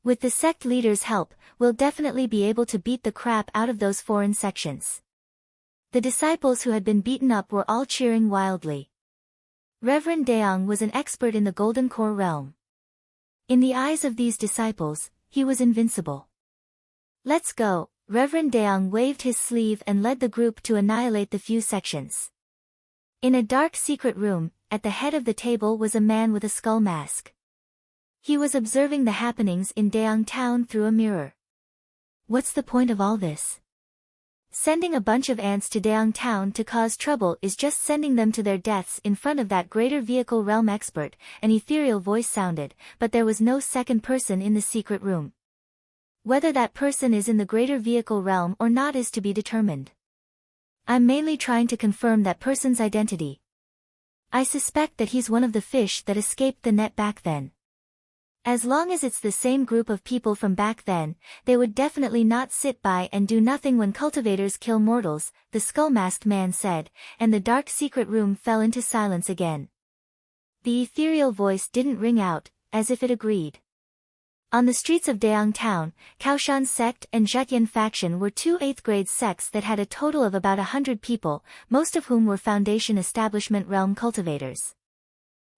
With the sect leader's help, we'll definitely be able to beat the crap out of those foreign sections. The disciples who had been beaten up were all cheering wildly. Reverend Daeng was an expert in the Golden Core realm. In the eyes of these disciples, he was invincible. Let's go. Reverend Daeng waved his sleeve and led the group to annihilate the few sections. In a dark secret room, at the head of the table was a man with a skull mask. He was observing the happenings in Daeng town through a mirror. What's the point of all this? Sending a bunch of ants to Daeng town to cause trouble is just sending them to their deaths in front of that greater vehicle realm expert, an ethereal voice sounded, but there was no second person in the secret room. Whether that person is in the greater vehicle realm or not is to be determined. I'm mainly trying to confirm that person's identity. I suspect that he's one of the fish that escaped the net back then. As long as it's the same group of people from back then, they would definitely not sit by and do nothing when cultivators kill mortals, the skull-masked man said, and the dark secret room fell into silence again. The ethereal voice didn't ring out, as if it agreed. On the streets of Daeng town, Kaoshan sect and Zhetyan faction were 2 8th grade sects that had a total of about 100 people, most of whom were Foundation Establishment realm cultivators.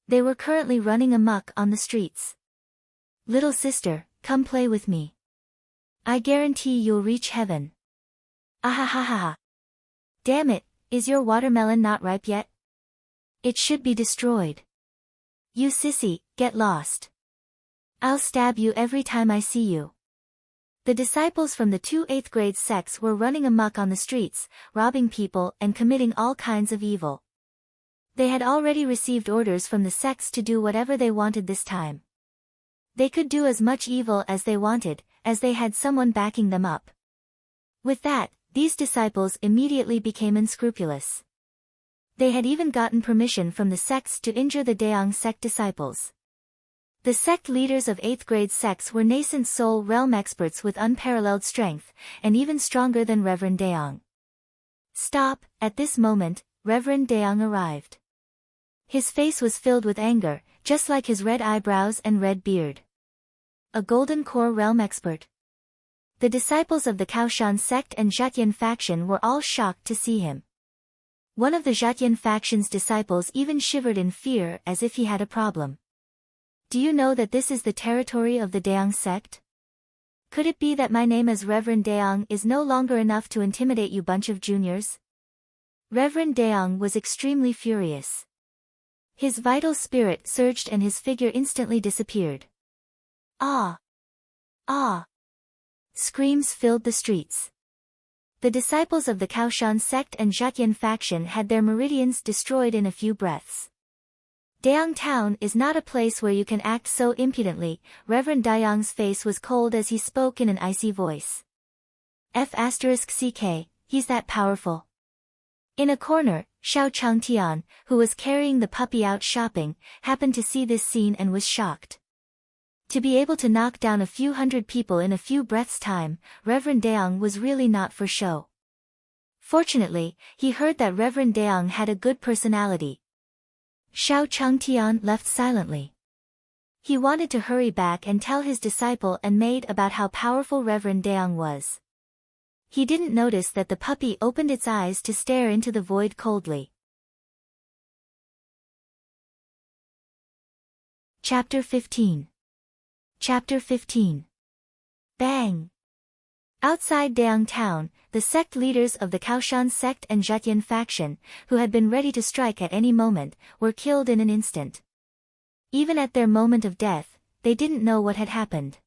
They were currently running amok on the streets. Little sister, come play with me. I guarantee you'll reach heaven. Ahahaha. Damn it, is your watermelon not ripe yet? It should be destroyed. You sissy, get lost. I'll stab you every time I see you. The disciples from the 2 8th grade sects were running amok on the streets, robbing people and committing all kinds of evil. They had already received orders from the sects to do whatever they wanted this time. They could do as much evil as they wanted, as they had someone backing them up. With that, these disciples immediately became unscrupulous. They had even gotten permission from the sects to injure the Daeng sect disciples. The sect leaders of 8th grade sects were nascent soul realm experts with unparalleled strength, and even stronger than Reverend Daeng. Stop. At this moment, Reverend Daeng arrived. His face was filled with anger, just like his red eyebrows and red beard. A Golden Core realm expert. The disciples of the Kaoshan sect and Zhetyan faction were all shocked to see him. One of the Zhetyan faction's disciples even shivered in fear as if he had a problem. Do you know that this is the territory of the Daeng sect? Could it be that my name as Reverend Daeng is no longer enough to intimidate you bunch of juniors? Reverend Daong was extremely furious. His vital spirit surged and his figure instantly disappeared. Ah! Ah! Screams filled the streets. The disciples of the Kaoshan sect and Zhejian faction had their meridians destroyed in a few breaths. Daong Town is not a place where you can act so impudently. Reverend Daong's face was cold as he spoke in an icy voice. F***ck, he's that powerful. In a corner, Xiao Changtian, who was carrying the puppy out shopping, happened to see this scene and was shocked. To be able to knock down a few hundred people in a few breaths' time, Reverend Daong was really not for show. Fortunately, he heard that Reverend Daong had a good personality. Xiao Changtian left silently. He wanted to hurry back and tell his disciple and maid about how powerful Reverend Daong was. He didn't notice that the puppy opened its eyes to stare into the void coldly. Chapter 15. Chapter 15. Bang! Outside Daong Town, the sect leaders of the Kaoshan sect and Zhejian faction, who had been ready to strike at any moment, were killed in an instant. Even at their moment of death, they didn't know what had happened.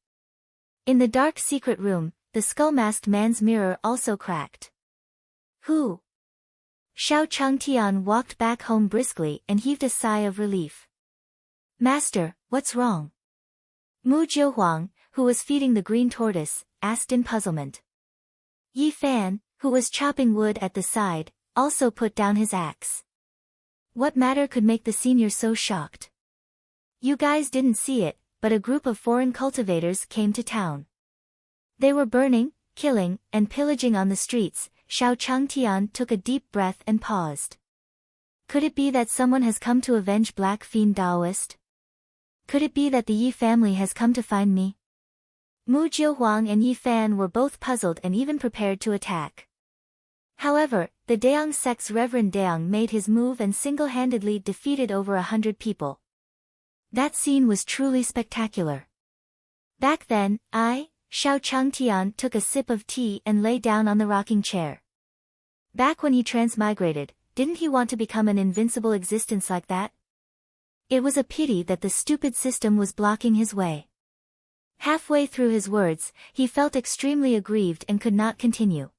In the dark secret room, the skull-masked man's mirror also cracked. Who? Xiao Changtian walked back home briskly and heaved a sigh of relief. Master, what's wrong? Mu Jiuhuang, who was feeding the green tortoise, asked in puzzlement. Yi Fan, who was chopping wood at the side, also put down his axe. What matter could make the senior so shocked? You guys didn't see it, but a group of foreign cultivators came to town. They were burning, killing, and pillaging on the streets. Xiao Changtian took a deep breath and paused. Could it be that someone has come to avenge Black Fiend Daoist? Could it be that the Yi family has come to find me? Mu Jiuhuang and Yi Fan were both puzzled and even prepared to attack. However, the Daong sect's Reverend Daong made his move and single-handedly defeated over 100 people. That scene was truly spectacular. Back then, Xiao Changtian took a sip of tea and lay down on the rocking chair. Back when he transmigrated, didn't he want to become an invincible existence like that? It was a pity that the stupid system was blocking his way. Halfway through his words, he felt extremely aggrieved and could not continue.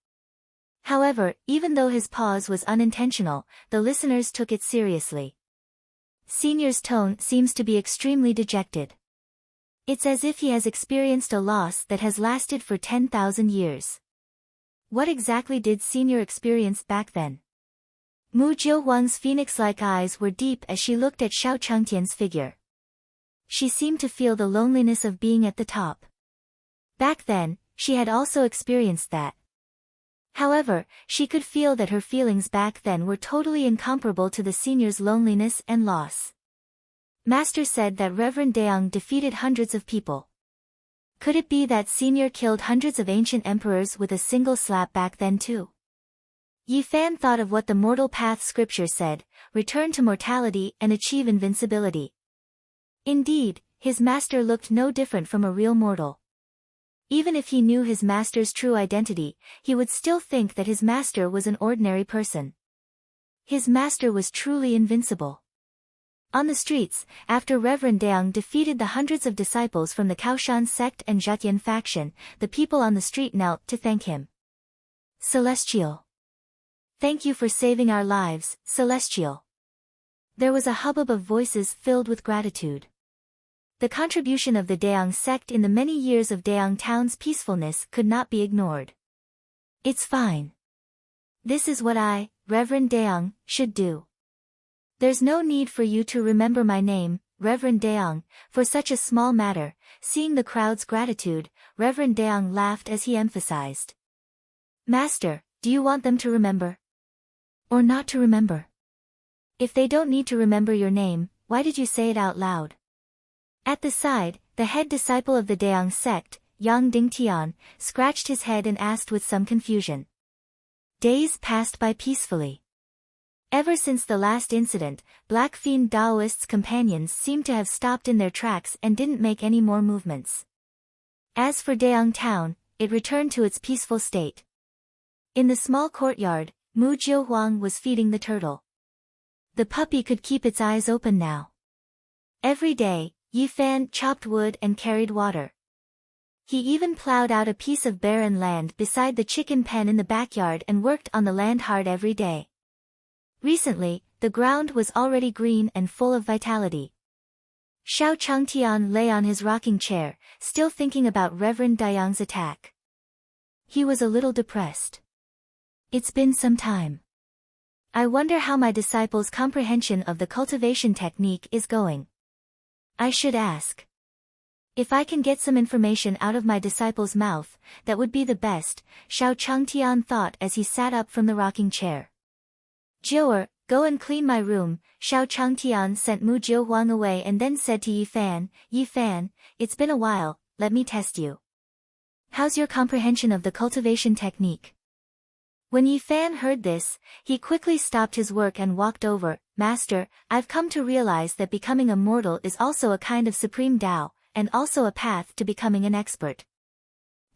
However, even though his pause was unintentional, the listeners took it seriously. Senior's tone seems to be extremely dejected. It's as if he has experienced a loss that has lasted for 10,000 years. What exactly did Senior experience back then? Mu Jiuhuang's phoenix-like eyes were deep as she looked at Xiao Changtian's figure. She seemed to feel the loneliness of being at the top. Back then, she had also experienced that. However, she could feel that her feelings back then were totally incomparable to the senior's loneliness and loss. Master said that Reverend Daong defeated hundreds of people. Could it be that senior killed hundreds of ancient emperors with a single slap back then too? Yi Fan thought of what the Mortal Path scripture said, return to mortality and achieve invincibility. Indeed, his master looked no different from a real mortal. Even if he knew his master's true identity, he would still think that his master was an ordinary person. His master was truly invincible. On the streets, after Reverend Daong defeated the hundreds of disciples from the Kaoshan sect and Zhejian faction, the people on the street knelt to thank him. Celestial. Thank you for saving our lives, Celestial. There was a hubbub of voices filled with gratitude. The contribution of the Daong sect in the many years of Daong Town's peacefulness could not be ignored. It's fine. This is what I, Reverend Daong, should do. There's no need for you to remember my name, Reverend Daong, for such a small matter. Seeing the crowd's gratitude, Reverend Daong laughed as he emphasized. Master, do you want them to remember? Or not to remember? If they don't need to remember your name, why did you say it out loud? At the side, the head disciple of the Daong sect, Yang Dingtian, scratched his head and asked with some confusion. Days passed by peacefully. Ever since the last incident, Black Fiend Daoist's companions seemed to have stopped in their tracks and didn't make any more movements. As for Daong Town, it returned to its peaceful state. In the small courtyard, Mu Jiuhuang was feeding the turtle. The puppy could keep its eyes open now. Every day, Yi Fan chopped wood and carried water. He even plowed out a piece of barren land beside the chicken pen in the backyard and worked on the land hard every day. Recently, the ground was already green and full of vitality. Xiao Changtian lay on his rocking chair, still thinking about Reverend Dayang's attack. He was a little depressed. It's been some time. I wonder how my disciple's comprehension of the cultivation technique is going. I should ask. If I can get some information out of my disciple's mouth, that would be the best, Xiao Changtian thought as he sat up from the rocking chair. Jiu'er, go and clean my room. Xiao Changtian sent Mu Jiuhuang away and then said to Yi Fan, it's been a while, let me test you. How's your comprehension of the cultivation technique? When Yi Fan heard this, he quickly stopped his work and walked over. Master, I've come to realize that becoming a mortal is also a kind of supreme Tao, and also a path to becoming an expert.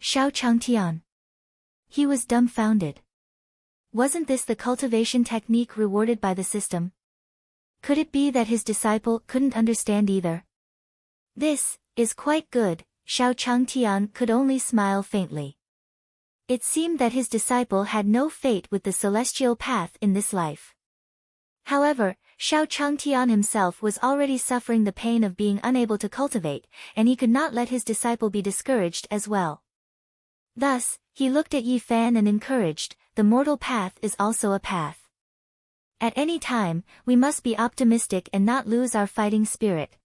Xiao Changtian. He was dumbfounded. Wasn't this the cultivation technique rewarded by the system? Could it be that his disciple couldn't understand either? This is quite good. Xiao Changtian could only smile faintly. It seemed that his disciple had no fate with the celestial path in this life. However, Xiao Changtian himself was already suffering the pain of being unable to cultivate, and he could not let his disciple be discouraged as well. Thus, he looked at Yi Fan and encouraged, the mortal path is also a path. At any time, we must be optimistic and not lose our fighting spirit.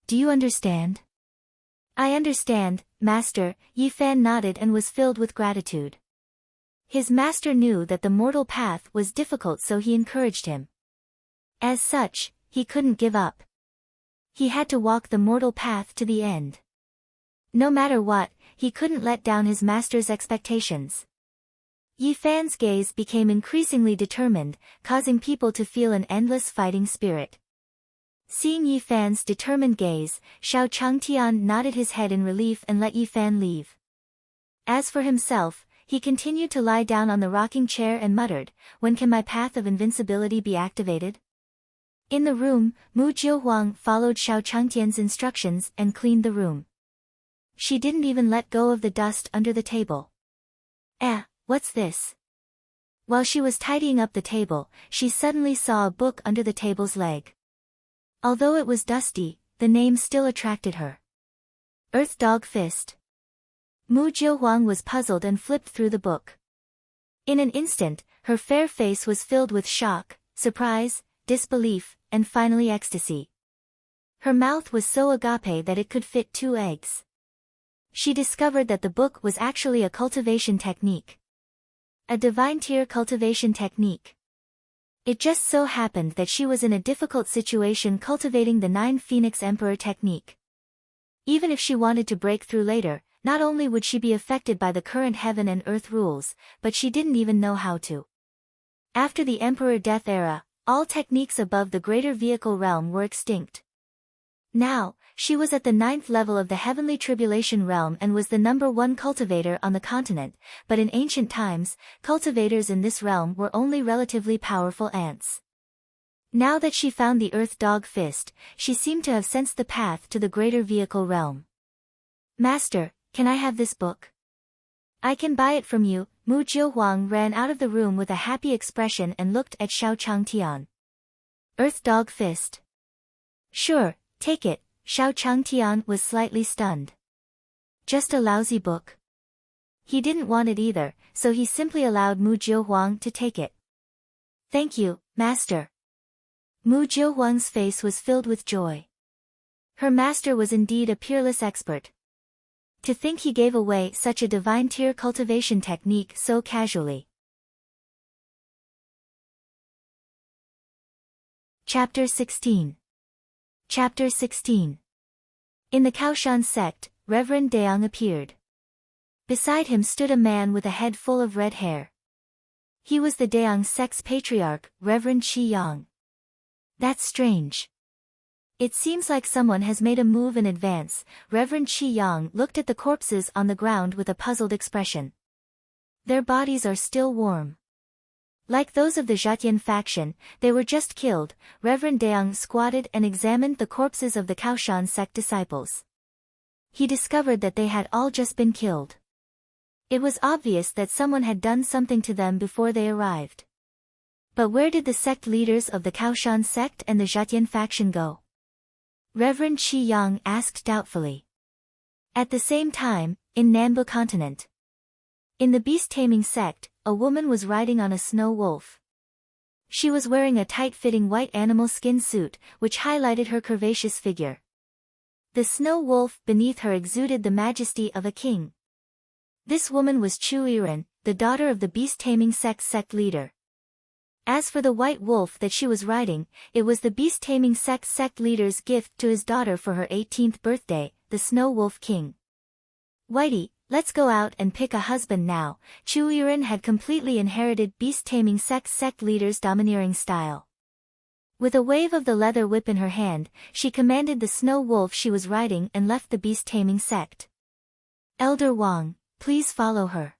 Do you understand? I understand, Master. Yi Fan nodded and was filled with gratitude. His master knew that the mortal path was difficult, so he encouraged him. As such, he couldn't give up. He had to walk the mortal path to the end. No matter what, he couldn't let down his master's expectations. Yi Fan's gaze became increasingly determined, causing people to feel an endless fighting spirit. Seeing Yi Fan's determined gaze, Xiao Changtian nodded his head in relief and let Yi Fan leave. As for himself, he continued to lie down on the rocking chair and muttered, when can my path of invincibility be activated? In the room, Mu Jiuhuang followed Xiao Changtian's instructions and cleaned the room. She didn't even let go of the dust under the table. What's this? While she was tidying up the table, she suddenly saw a book under the table's leg. Although it was dusty, the name still attracted her. Earth Dog Fist. Mu Jiuhuang was puzzled and flipped through the book. In an instant, her fair face was filled with shock, surprise, disbelief, and finally ecstasy. Her mouth was so agape that it could fit 2 eggs. She discovered that the book was actually a cultivation technique. A divine tier cultivation technique. It just so happened that she was in a difficult situation cultivating the 9 Phoenix Emperor technique. Even if she wanted to break through later, not only would she be affected by the current heaven and earth rules, but she didn't even know how to. After the Emperor Death era, all techniques above the greater vehicle realm were extinct. Now, she was at the 9th level of the heavenly tribulation realm and was the #1 cultivator on the continent, but in ancient times, cultivators in this realm were only relatively powerful ants. Now that she found the Earth Dog Fist, she seemed to have sensed the path to the greater vehicle realm. Master, can I have this book? I can buy it from you. Mu Jiuhuang ran out of the room with a happy expression and looked at Xiao Changtian. Earth Dog Fist. Sure, take it. Xiao Changtian was slightly stunned. Just a lousy book. He didn't want it either, so he simply allowed Mu Jiuhuang to take it. Thank you, Master. Mu Jiuhuang's face was filled with joy. Her master was indeed a peerless expert. To think he gave away such a divine tier cultivation technique so casually. Chapter 16. Chapter 16. In the Kaoshan sect, Reverend Dayang appeared. Beside him stood a man with a head full of red hair. He was the Dayang sect's patriarch, Reverend Qi Yang. That's strange. It seems like someone has made a move in advance. Reverend Qi Yang looked at the corpses on the ground with a puzzled expression. Their bodies are still warm. Like those of the Zhetian faction, they were just killed. Reverend Deong squatted and examined the corpses of the Kaoshan sect disciples. He discovered that they had all just been killed. It was obvious that someone had done something to them before they arrived. But where did the sect leaders of the Kaoshan sect and the Zhetian faction go? Reverend Shi Yang asked doubtfully. At the same time, in Nambu continent. In the beast-taming sect, a woman was riding on a snow wolf. She was wearing a tight-fitting white animal skin suit, which highlighted her curvaceous figure. The snow wolf beneath her exuded the majesty of a king. This woman was Chu Yiren, the daughter of the beast-taming sect leader. As for the white wolf that she was riding, it was the beast-taming sect leader's gift to his daughter for her 18th birthday, the Snow Wolf King. Whitey, let's go out and pick a husband now. Chu Yiren had completely inherited beast-taming sect leader's domineering style. With a wave of the leather whip in her hand, she commanded the snow wolf she was riding and left the beast-taming sect. Elder Wang, please follow her.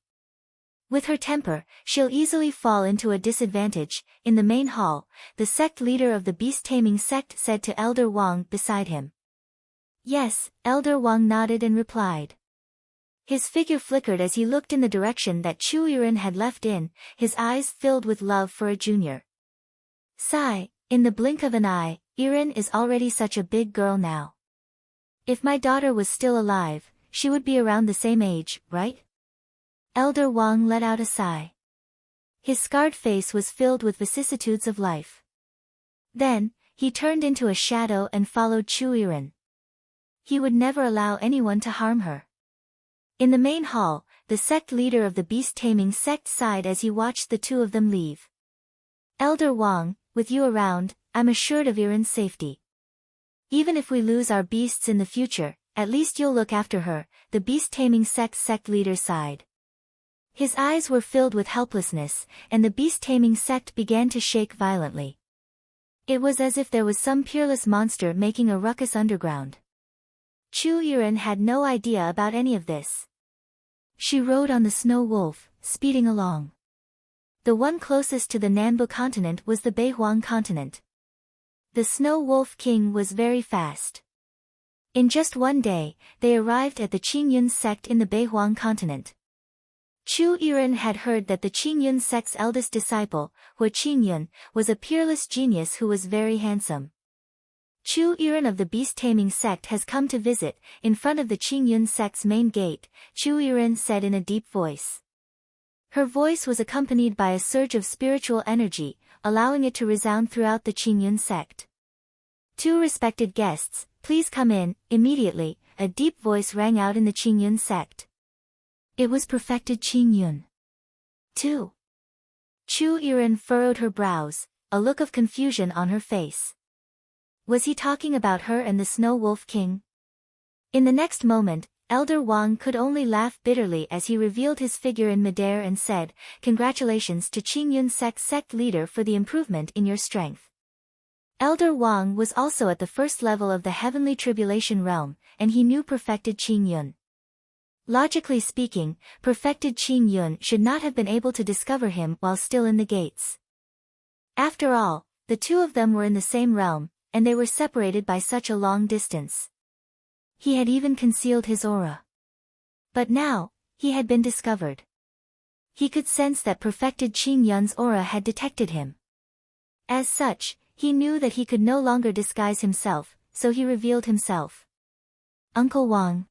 With her temper, she'll easily fall into a disadvantage. In the main hall, the sect leader of the beast-taming sect said to Elder Wang beside him. Yes, Elder Wang nodded and replied. His figure flickered as he looked in the direction that Chu Yiren had left in, his eyes filled with love for a junior. Sigh, in the blink of an eye, Yiren is already such a big girl now. If my daughter was still alive, she would be around the same age, right? Elder Wang let out a sigh. His scarred face was filled with vicissitudes of life. Then, he turned into a shadow and followed Chu Yiren. He would never allow anyone to harm her. In the main hall, the sect leader of the beast-taming sect sighed as he watched the two of them leave. Elder Wang, with you around, I'm assured of Yiren's safety. Even if we lose our beasts in the future, at least you'll look after her, the beast-taming sect leader sighed. His eyes were filled with helplessness, and the beast-taming sect began to shake violently. It was as if there was some peerless monster making a ruckus underground. Chu Yiren had no idea about any of this. She rode on the snow wolf, speeding along. The one closest to the Nambu continent was the Beihuang continent. The Snow Wolf King was very fast. In just one day, they arrived at the Qingyun sect in the Beihuang continent. Chu Yiren had heard that the Qingyun sect's eldest disciple, Hua Qingyun, was a peerless genius who was very handsome. Chu Yiren of the beast-taming sect has come to visit. In front of the Qingyun sect's main gate, Chu Yiren said in a deep voice. Her voice was accompanied by a surge of spiritual energy, allowing it to resound throughout the Qingyun sect. Two respected guests, please come in. Immediately, a deep voice rang out in the Qingyun sect. It was perfected Qingyun. 2. Chu Yiren furrowed her brows, a look of confusion on her face. Was he talking about her and the Snow Wolf King? In the next moment, Elder Wang could only laugh bitterly as he revealed his figure in midair and said, Congratulations to Qingyun sect leader for the improvement in your strength. Elder Wang was also at the first level of the heavenly tribulation realm, and he knew perfected Qingyun. Logically speaking, perfected Qingyun should not have been able to discover him while still in the gates. After all, the two of them were in the same realm, and they were separated by such a long distance. He had even concealed his aura. But now, he had been discovered. He could sense that perfected Qingyun's aura had detected him. As such, he knew that he could no longer disguise himself, so he revealed himself. Uncle Wang.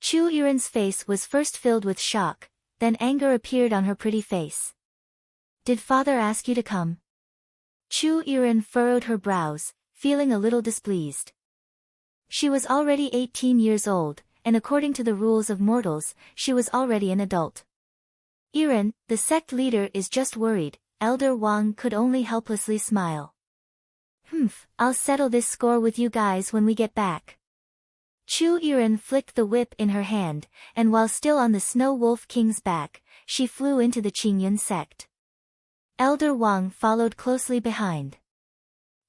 Chu Yiren's face was first filled with shock, then anger appeared on her pretty face. Did father ask you to come? Chu Yiren furrowed her brows, feeling a little displeased. She was already 18 years old, and according to the rules of mortals, she was already an adult. Yiren, the sect leader is just worried. Elder Wang could only helplessly smile. I'll settle this score with you guys when we get back. Chu Yiren flicked the whip in her hand, and while still on the Snow Wolf King's back, she flew into the Qingyun sect. Elder Wang followed closely behind.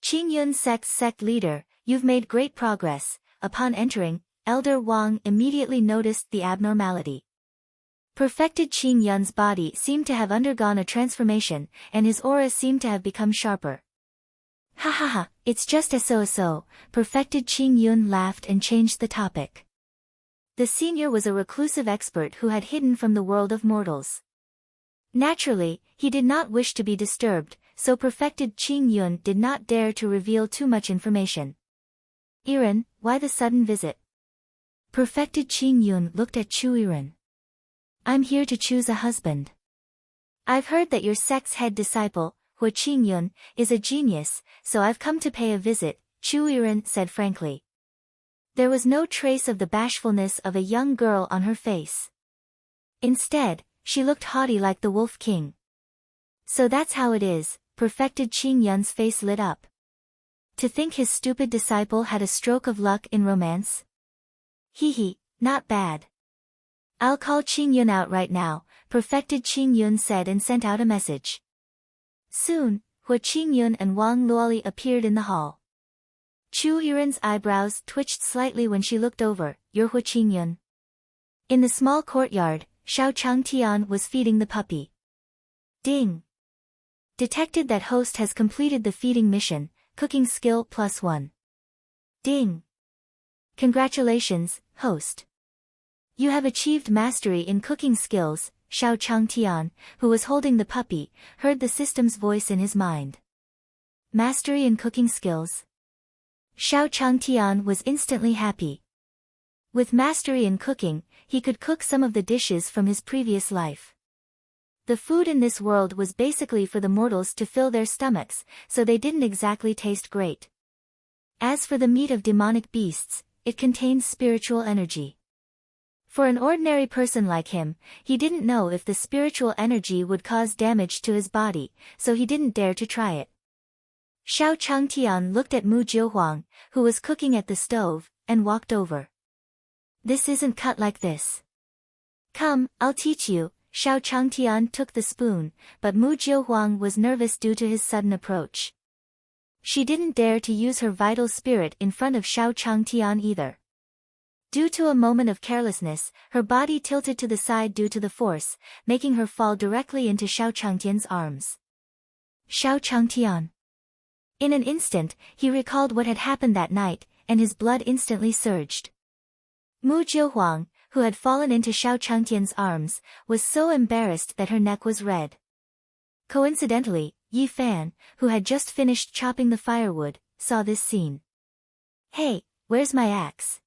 Qingyun sect's sect leader, you've made great progress. Upon entering, Elder Wang immediately noticed the abnormality. Perfected Qing Yun's body seemed to have undergone a transformation, and his aura seemed to have become sharper. Ha ha ha, it's just so. Perfected Qing Yun laughed and changed the topic. The senior was a reclusive expert who had hidden from the world of mortals. Naturally, he did not wish to be disturbed, so Perfected Qing Yun did not dare to reveal too much information. Iren, why the sudden visit? Perfected Qing Yun looked at Chu Iren. I'm here to choose a husband. I've heard that your sect's head disciple, Hua Qingyun, is a genius, so I've come to pay a visit, Chu Iren said frankly. There was no trace of the bashfulness of a young girl on her face. Instead, she looked haughty like the Wolf King. So that's how it is, Perfected Qing Yun's face lit up. To think his stupid disciple had a stroke of luck in romance? Hee, not bad. I'll call Qing Yun out right now, Perfected Qing Yun said and sent out a message. Soon, Hua Qing Yun and Wang Luoli appeared in the hall. Chu Iren's eyebrows twitched slightly when she looked over. You're Hua Qing Yun. In the small courtyard, Xiao Changtian was feeding the puppy. Ding! Detected that host has completed the feeding mission, cooking skill +1. Ding! Congratulations, host. You have achieved mastery in cooking skills, Xiao Changtian, who was holding the puppy, heard the system's voice in his mind. Mastery in cooking skills? Xiao Changtian was instantly happy. With mastery in cooking, he could cook some of the dishes from his previous life. The food in this world was basically for the mortals to fill their stomachs, so they didn't exactly taste great. As for the meat of demonic beasts, it contains spiritual energy. For an ordinary person like him, he didn't know if the spiritual energy would cause damage to his body, so he didn't dare to try it. Xiao Changtian looked at Mu Jiuhuang, who was cooking at the stove, and walked over. This isn't cut like this. Come, I'll teach you. Xiao Changtian took the spoon, but Mu Jiuhuang was nervous due to his sudden approach. She didn't dare to use her vital spirit in front of Xiao Changtian either. Due to a moment of carelessness, her body tilted to the side due to the force, making her fall directly into Xiao Changtian's arms. Xiao Changtian. In an instant, he recalled what had happened that night, and his blood instantly surged. Mu Jiuhuang, who had fallen into Xiao Changtian's arms, was so embarrassed that her neck was red. Coincidentally, Yi Fan, who had just finished chopping the firewood, saw this scene. Hey, where's my axe?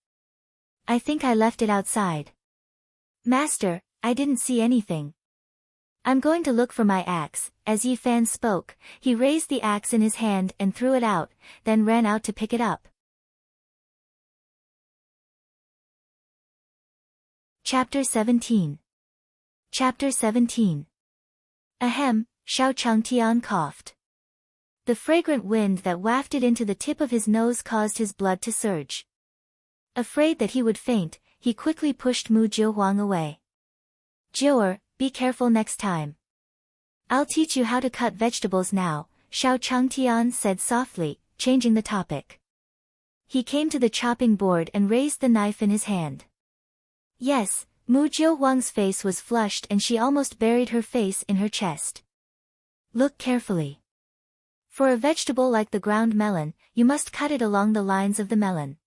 I think I left it outside. Master, I didn't see anything. I'm going to look for my axe. As Yi Fan spoke, he raised the axe in his hand and threw it out, then ran out to pick it up. Chapter 17. Chapter 17. Ahem, Xiao Changtian coughed. The fragrant wind that wafted into the tip of his nose caused his blood to surge. Afraid that he would faint, he quickly pushed Mu Jiuhuang away. Jiuer, be careful next time. I'll teach you how to cut vegetables now, Xiao Changtian said softly, changing the topic. He came to the chopping board and raised the knife in his hand. Yes, Mu Jiuhuang's face was flushed and she almost buried her face in her chest. Look carefully. For a vegetable like the ground melon, you must cut it along the lines of the melon.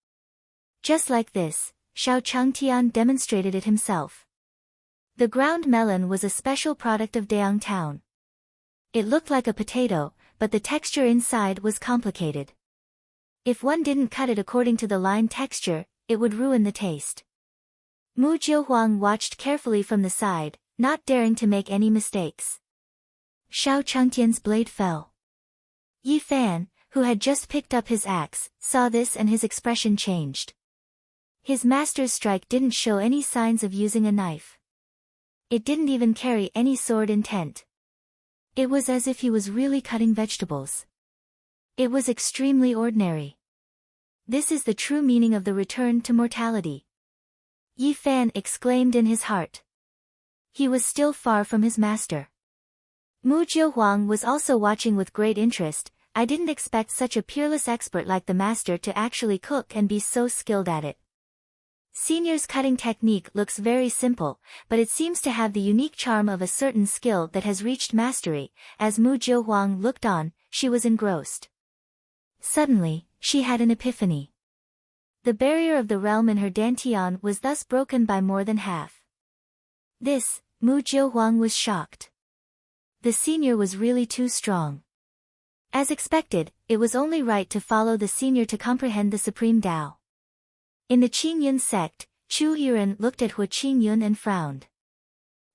Just like this, Xiao Changtian demonstrated it himself. The ground melon was a special product of Dayang Town. It looked like a potato, but the texture inside was complicated. If one didn't cut it according to the line texture, it would ruin the taste. Mu Jiuhuang watched carefully from the side, not daring to make any mistakes. Xiao Changtian's blade fell. Yi Fan, who had just picked up his axe, saw this and his expression changed. His master's strike didn't show any signs of using a knife. It didn't even carry any sword intent. It was as if he was really cutting vegetables. It was extremely ordinary. This is the true meaning of the return to mortality. Yi Fan exclaimed in his heart. He was still far from his master. Mu Jiuhuang was also watching with great interest. I didn't expect such a peerless expert like the master to actually cook and be so skilled at it. Senior's cutting technique looks very simple, but it seems to have the unique charm of a certain skill that has reached mastery. As Mu Jiuhuang looked on, she was engrossed. Suddenly, she had an epiphany. The barrier of the realm in her dantian was thus broken by more than half. This, Mu Jiuhuang was shocked. The senior was really too strong. As expected, it was only right to follow the senior to comprehend the supreme Tao. In the Qingyun sect, Chu Yiren looked at Hua Qingyun and frowned.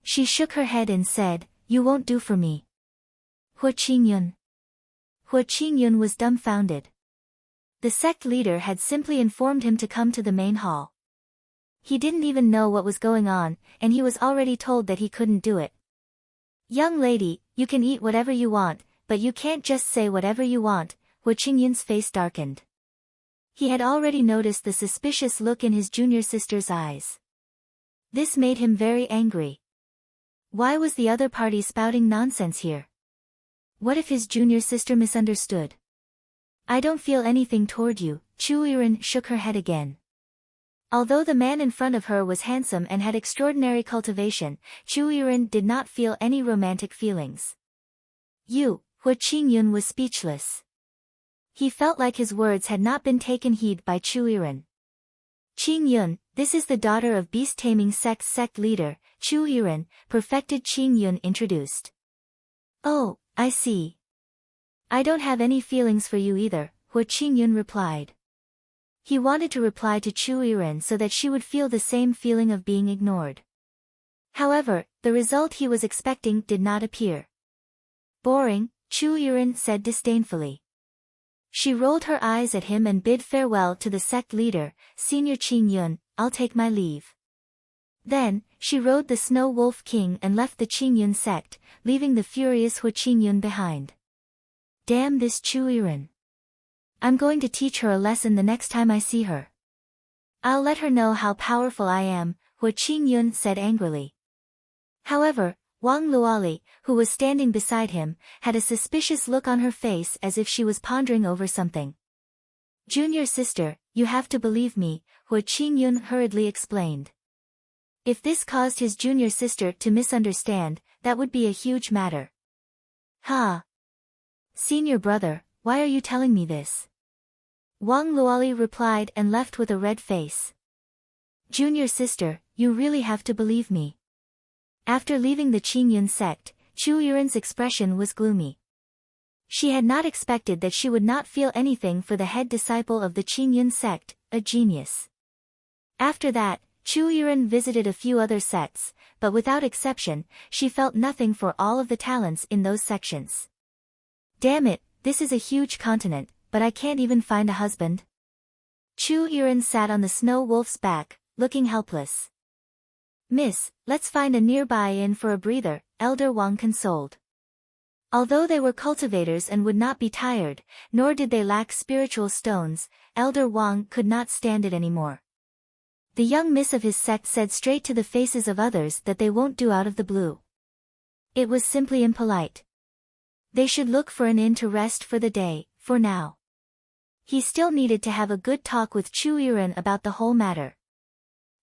She shook her head and said, "You won't do for me." Hua Qingyun. Hua Qingyun was dumbfounded. The sect leader had simply informed him to come to the main hall. He didn't even know what was going on, and he was already told that he couldn't do it. "Young lady, you can eat whatever you want, but you can't just say whatever you want." Hua Qingyun's face darkened. He had already noticed the suspicious look in his junior sister's eyes. This made him very angry. Why was the other party spouting nonsense here? What if his junior sister misunderstood? "I don't feel anything toward you." Chu Yiren shook her head again. Although the man in front of her was handsome and had extraordinary cultivation, Chu Yiren did not feel any romantic feelings. "You," Hua Qingyun was speechless. He felt like his words had not been taken heed by Chu Yiren. "Qingyun, this is the daughter of beast-taming sect's sect leader, Chu Yiren," perfected Qingyun introduced. "Oh, I see. I don't have any feelings for you either," Hua Qingyun replied. He wanted to reply to Chu Yiren so that she would feel the same feeling of being ignored. However, the result he was expecting did not appear. "Boring," Chu Yiren said disdainfully. She rolled her eyes at him and bid farewell to the sect leader, Senior Qingyun. "I'll take my leave." Then, she rode the Snow Wolf King and left the Qingyun sect, leaving the furious Hua Qingyun behind. Damn this Chu Yiren. I'm going to teach her a lesson the next time I see her. I'll let her know how powerful I am, Hua Qingyun said angrily. However, Wang Luoli, who was standing beside him, had a suspicious look on her face as if she was pondering over something. "Junior sister, you have to believe me," Hua Qingyun hurriedly explained. If this caused his junior sister to misunderstand, that would be a huge matter. "Ha! Senior brother, why are you telling me this?" Wang Luoli replied and left with a red face. "Junior sister, you really have to believe me." After leaving the Qingyun sect, Chu Yiren's expression was gloomy. She had not expected that she would not feel anything for the head disciple of the Qingyun sect, a genius. After that, Chu Yiren visited a few other sects, but without exception, she felt nothing for all of the talents in those sections. Damn it, this is a huge continent, but I can't even find a husband. Chu Yiren sat on the snow wolf's back, looking helpless. "Miss, let's find a nearby inn for a breather," Elder Wang consoled. Although they were cultivators and would not be tired, nor did they lack spiritual stones, Elder Wang could not stand it anymore. The young miss of his sect said straight to the faces of others that they won't do out of the blue. It was simply impolite. They should look for an inn to rest for the day, for now. He still needed to have a good talk with Chu Yiren about the whole matter.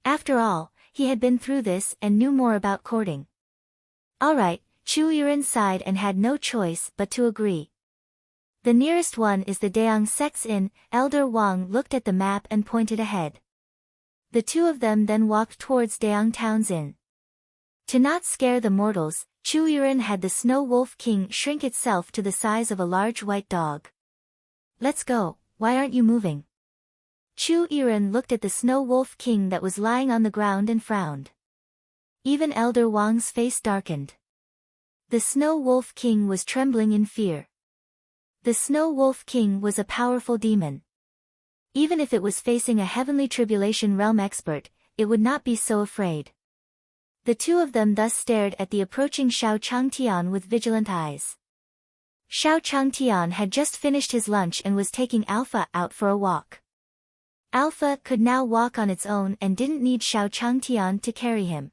After all, he had been through this and knew more about courting. Alright, Chu Yiren sighed and had no choice but to agree. The nearest one is the Daang Sect's Inn. Elder Wang looked at the map and pointed ahead. The two of them then walked towards Daang Town's Inn. To not scare the mortals, Chu Yiren had the Snow Wolf King shrink itself to the size of a large white dog. "Let's go, why aren't you moving?" Chu Yiren looked at the Snow Wolf King that was lying on the ground and frowned. Even Elder Wang's face darkened. The Snow Wolf King was trembling in fear. The Snow Wolf King was a powerful demon. Even if it was facing a heavenly tribulation realm expert, it would not be so afraid. The two of them thus stared at the approaching Xiao Changtian with vigilant eyes. Xiao Changtian had just finished his lunch and was taking Alpha out for a walk. Alpha could now walk on its own and didn't need Xiao Changtian to carry him.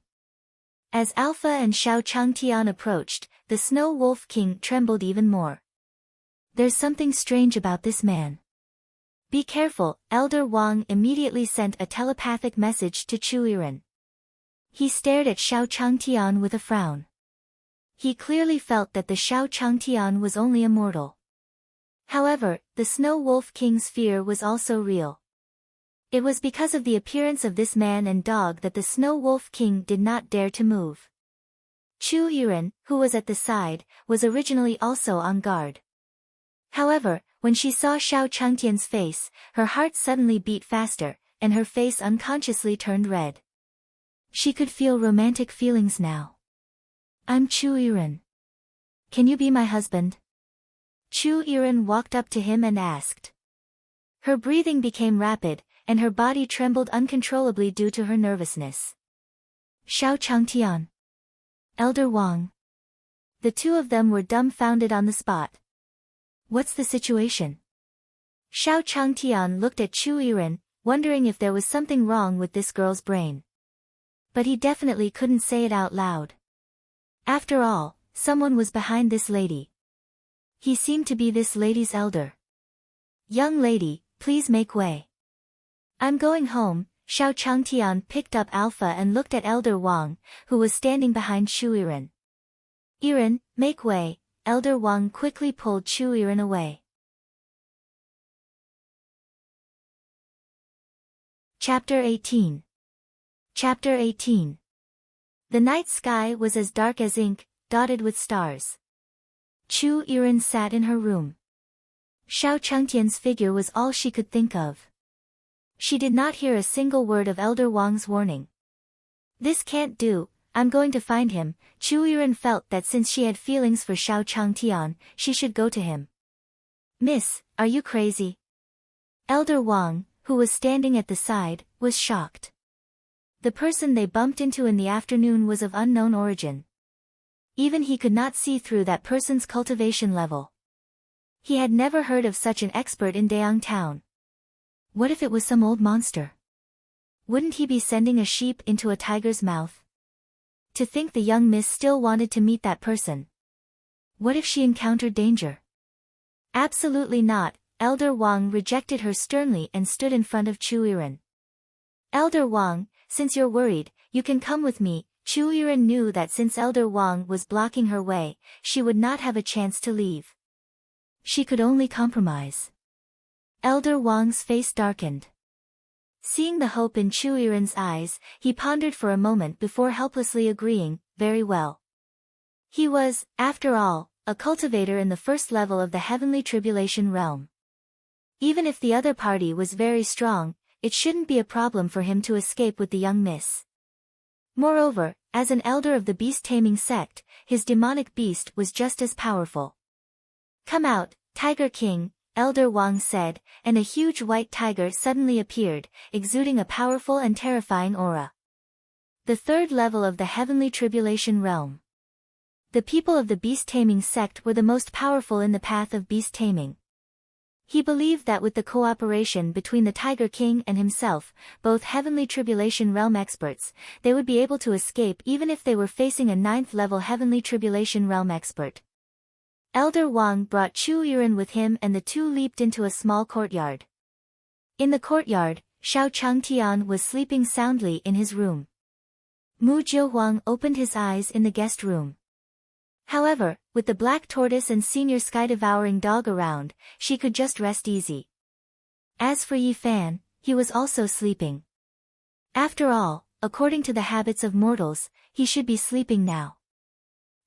As Alpha and Xiao Changtian approached, the Snow Wolf King trembled even more. There's something strange about this man. Be careful, Elder Wang immediately sent a telepathic message to Chu Yiren. He stared at Xiao Changtian with a frown. He clearly felt that the Xiao Changtian was only a mortal. However, the Snow Wolf King's fear was also real. It was because of the appearance of this man and dog that the Snow Wolf King did not dare to move. Chu Yiren, who was at the side, was originally also on guard. However, when she saw Xiao Changtian's face, her heart suddenly beat faster, and her face unconsciously turned red. She could feel romantic feelings now. I'm Chu Yiren. Can you be my husband? Chu Yiren walked up to him and asked. Her breathing became rapid, and her body trembled uncontrollably due to her nervousness. Xiao Changtian. Elder Wang. The two of them were dumbfounded on the spot. What's the situation? Xiao Changtian looked at Chu Yiren, wondering if there was something wrong with this girl's brain. But he definitely couldn't say it out loud. After all, someone was behind this lady. He seemed to be this lady's elder. Young lady, please make way. I'm going home. Xiao Changtian picked up Alpha and looked at Elder Wang, who was standing behind Chu Yiren. Yiren, make way. Elder Wang quickly pulled Chu Yiren away. Chapter 18. Chapter 18. The night sky was as dark as ink, dotted with stars. Chu Yiren sat in her room. Xiao Changtian's figure was all she could think of. She did not hear a single word of Elder Wang's warning. This can't do, I'm going to find him. Chu Yiren felt that since she had feelings for Xiao Changtian, she should go to him. Miss, are you crazy? Elder Wang, who was standing at the side, was shocked. The person they bumped into in the afternoon was of unknown origin. Even he could not see through that person's cultivation level. He had never heard of such an expert in Dayang town. What if it was some old monster? Wouldn't he be sending a sheep into a tiger's mouth? To think the young miss still wanted to meet that person. What if she encountered danger? Absolutely not. Elder Wang rejected her sternly and stood in front of Chu Yiren. Elder Wang, since you're worried, you can come with me. Chu Yiren knew that since Elder Wang was blocking her way, she would not have a chance to leave. She could only compromise. Elder Wang's face darkened. Seeing the hope in Chu Yiren's eyes, he pondered for a moment before helplessly agreeing, very well. He was, after all, a cultivator in the first level of the heavenly tribulation realm. Even if the other party was very strong, it shouldn't be a problem for him to escape with the young miss. Moreover, as an elder of the beast-taming sect, his demonic beast was just as powerful. Come out, Tiger King, Elder Wang said, and a huge white tiger suddenly appeared, exuding a powerful and terrifying aura. The third level of the heavenly tribulation realm. The people of the beast-taming sect were the most powerful in the path of beast-taming. He believed that with the cooperation between the Tiger King and himself, both heavenly tribulation realm experts, they would be able to escape even if they were facing a 9th-level heavenly tribulation realm expert. Elder Wang brought Chu Yiren with him and the two leaped into a small courtyard. In the courtyard, Xiao Changtian was sleeping soundly in his room. Mu Jiuhuang opened his eyes in the guest room. However, with the black tortoise and senior sky-devouring dog around, she could just rest easy. As for Yi Fan, he was also sleeping. After all, according to the habits of mortals, he should be sleeping now.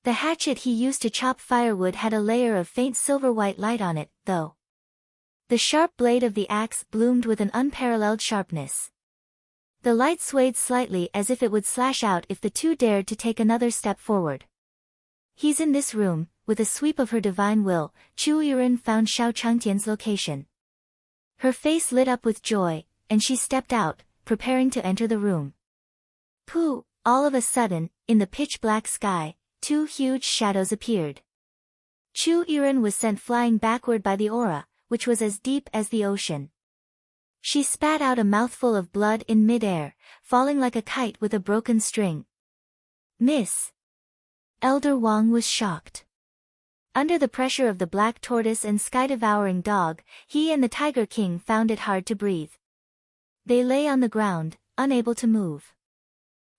The hatchet he used to chop firewood had a layer of faint silver-white light on it, though. The sharp blade of the axe bloomed with an unparalleled sharpness. The light swayed slightly as if it would slash out if the two dared to take another step forward. He's in this room. With a sweep of her divine will, Chu Yiren found Xiao Changtian's location. Her face lit up with joy, and she stepped out, preparing to enter the room. Pooh! All of a sudden, in the pitch-black sky, two huge shadows appeared. Chu Yiren was sent flying backward by the aura, which was as deep as the ocean. She spat out a mouthful of blood in mid-air, falling like a kite with a broken string. Miss! Elder Wang was shocked. Under the pressure of the black tortoise and sky-devouring dog, he and the Tiger King found it hard to breathe. They lay on the ground, unable to move.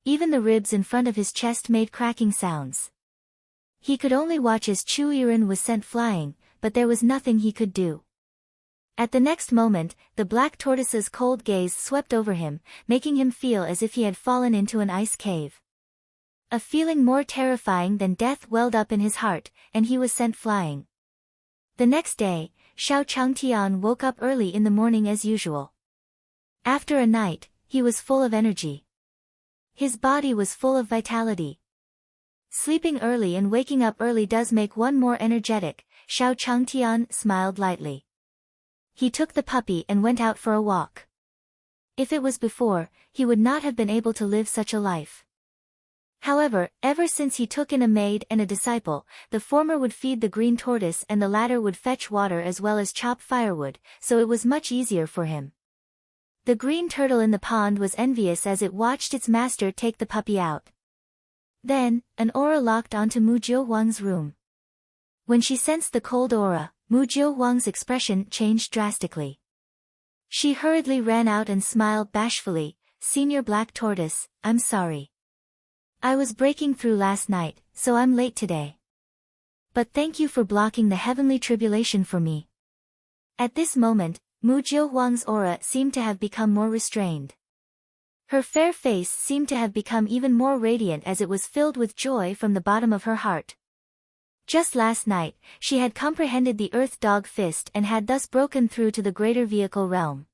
Even the ribs in front of his chest made cracking sounds. He could only watch as Chu Yiren was sent flying, but there was nothing he could do. At the next moment, the black tortoise's cold gaze swept over him, making him feel as if he had fallen into an ice cave. A feeling more terrifying than death welled up in his heart, and he was sent flying. The next day, Xiao Changtian woke up early in the morning as usual. After a night, he was full of energy. His body was full of vitality. Sleeping early and waking up early does make one more energetic, Xiao Changtian smiled lightly. He took the puppy and went out for a walk. If it was before, he would not have been able to live such a life. However, ever since he took in a maid and a disciple, the former would feed the green tortoise and the latter would fetch water as well as chop firewood, so it was much easier for him. The green turtle in the pond was envious as it watched its master take the puppy out. Then, an aura locked onto Mu Jiuhuang's room. When she sensed the cold aura, Mu Jiuhuang's expression changed drastically. She hurriedly ran out and smiled bashfully, "Senior Black Tortoise, I'm sorry. I was breaking through last night, so I'm late today. But thank you for blocking the heavenly tribulation for me." At this moment, Mu Jiuhuang's aura seemed to have become more restrained. Her fair face seemed to have become even more radiant as it was filled with joy from the bottom of her heart. Just last night, she had comprehended the Earth Dog Fist and had thus broken through to the greater vehicle realm.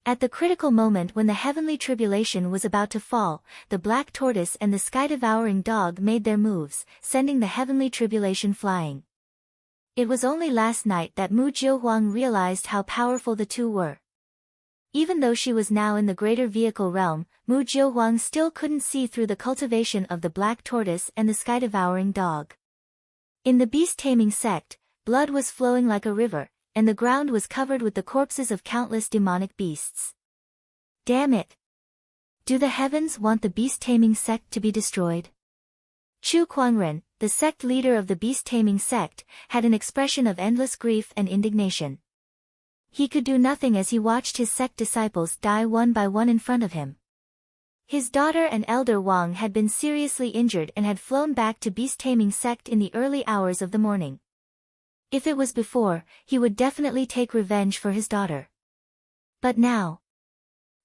At the critical moment when the heavenly tribulation was about to fall, the black tortoise and the sky-devouring dog made their moves, sending the heavenly tribulation flying. It was only last night that Mu Jiuhuang realized how powerful the two were. Even though she was now in the greater vehicle realm, Mu Jiuhuang still couldn't see through the cultivation of the black tortoise and the sky-devouring dog. In the beast-taming sect, blood was flowing like a river, and the ground was covered with the corpses of countless demonic beasts. Damn it! Do the heavens want the beast-taming sect to be destroyed? Chu Kuangren, the sect leader of the beast-taming sect, had an expression of endless grief and indignation. He could do nothing as he watched his sect disciples die one by one in front of him. His daughter and elder Wang had been seriously injured and had flown back to beast-taming sect in the early hours of the morning. If it was before, he would definitely take revenge for his daughter. But now...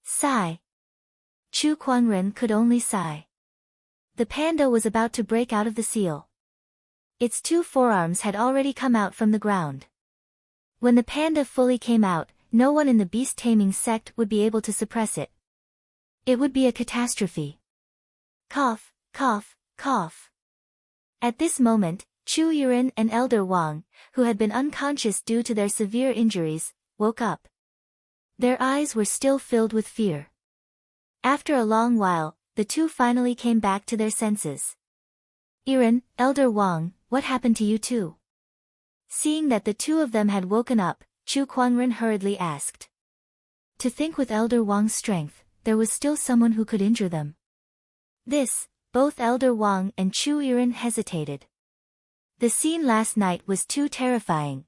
Sigh. Chu Kuangren could only sigh. The panda was about to break out of the seal. Its two forearms had already come out from the ground. When the panda fully came out, no one in the beast-taming sect would be able to suppress it. It would be a catastrophe. Cough, cough, cough. At this moment, Chu Yiren and Elder Wang, who had been unconscious due to their severe injuries, woke up. Their eyes were still filled with fear. After a long while, the two finally came back to their senses. "Yiren, Elder Wang, what happened to you two?" Seeing that the two of them had woken up, Chu Kuangren hurriedly asked. To think with Elder Wang's strength, there was still someone who could injure them. Both Elder Wang and Chu Yiren hesitated. The scene last night was too terrifying.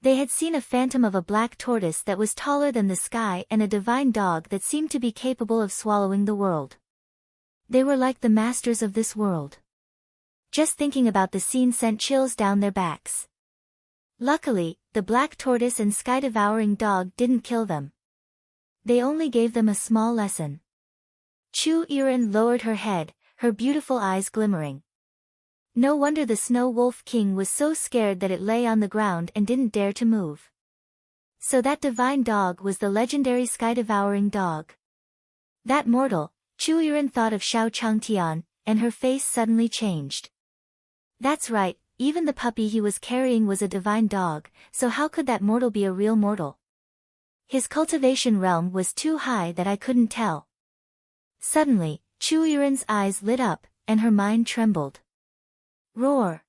They had seen a phantom of a black tortoise that was taller than the sky and a divine dog that seemed to be capable of swallowing the world. They were like the masters of this world. Just thinking about the scene sent chills down their backs. Luckily, the black tortoise and sky-devouring dog didn't kill them. They only gave them a small lesson. Chu Yiren lowered her head, her beautiful eyes glimmering. No wonder the Snow Wolf King was so scared that it lay on the ground and didn't dare to move. So that divine dog was the legendary sky-devouring dog. That mortal, Chu Yiren thought of Xiao Changtian, and her face suddenly changed. That's right, even the puppy he was carrying was a divine dog, so how could that mortal be a real mortal? His cultivation realm was too high that I couldn't tell. Suddenly, Chu Yiren's eyes lit up, and her mind trembled. Roar!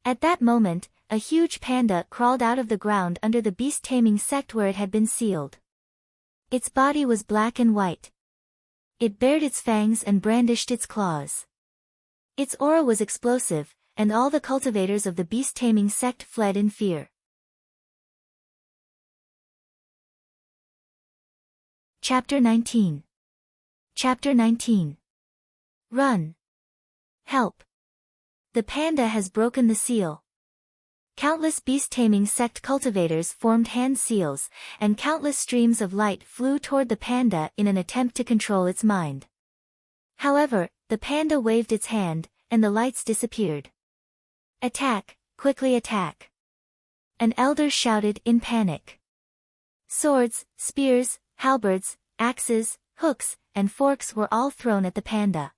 At that moment, a huge panda crawled out of the ground under the beast-taming sect where it had been sealed. Its body was black and white. It bared its fangs and brandished its claws. Its aura was explosive, and all the cultivators of the beast-taming sect fled in fear. Chapter 19. Chapter 19. Run! Help! The panda has broken the seal. Countless beast-taming sect cultivators formed hand seals, and countless streams of light flew toward the panda in an attempt to control its mind. However, the panda waved its hand, and the lights disappeared. Attack, quickly attack! An elder shouted in panic. Swords, spears, halberds, axes, hooks, and forks were all thrown at the panda.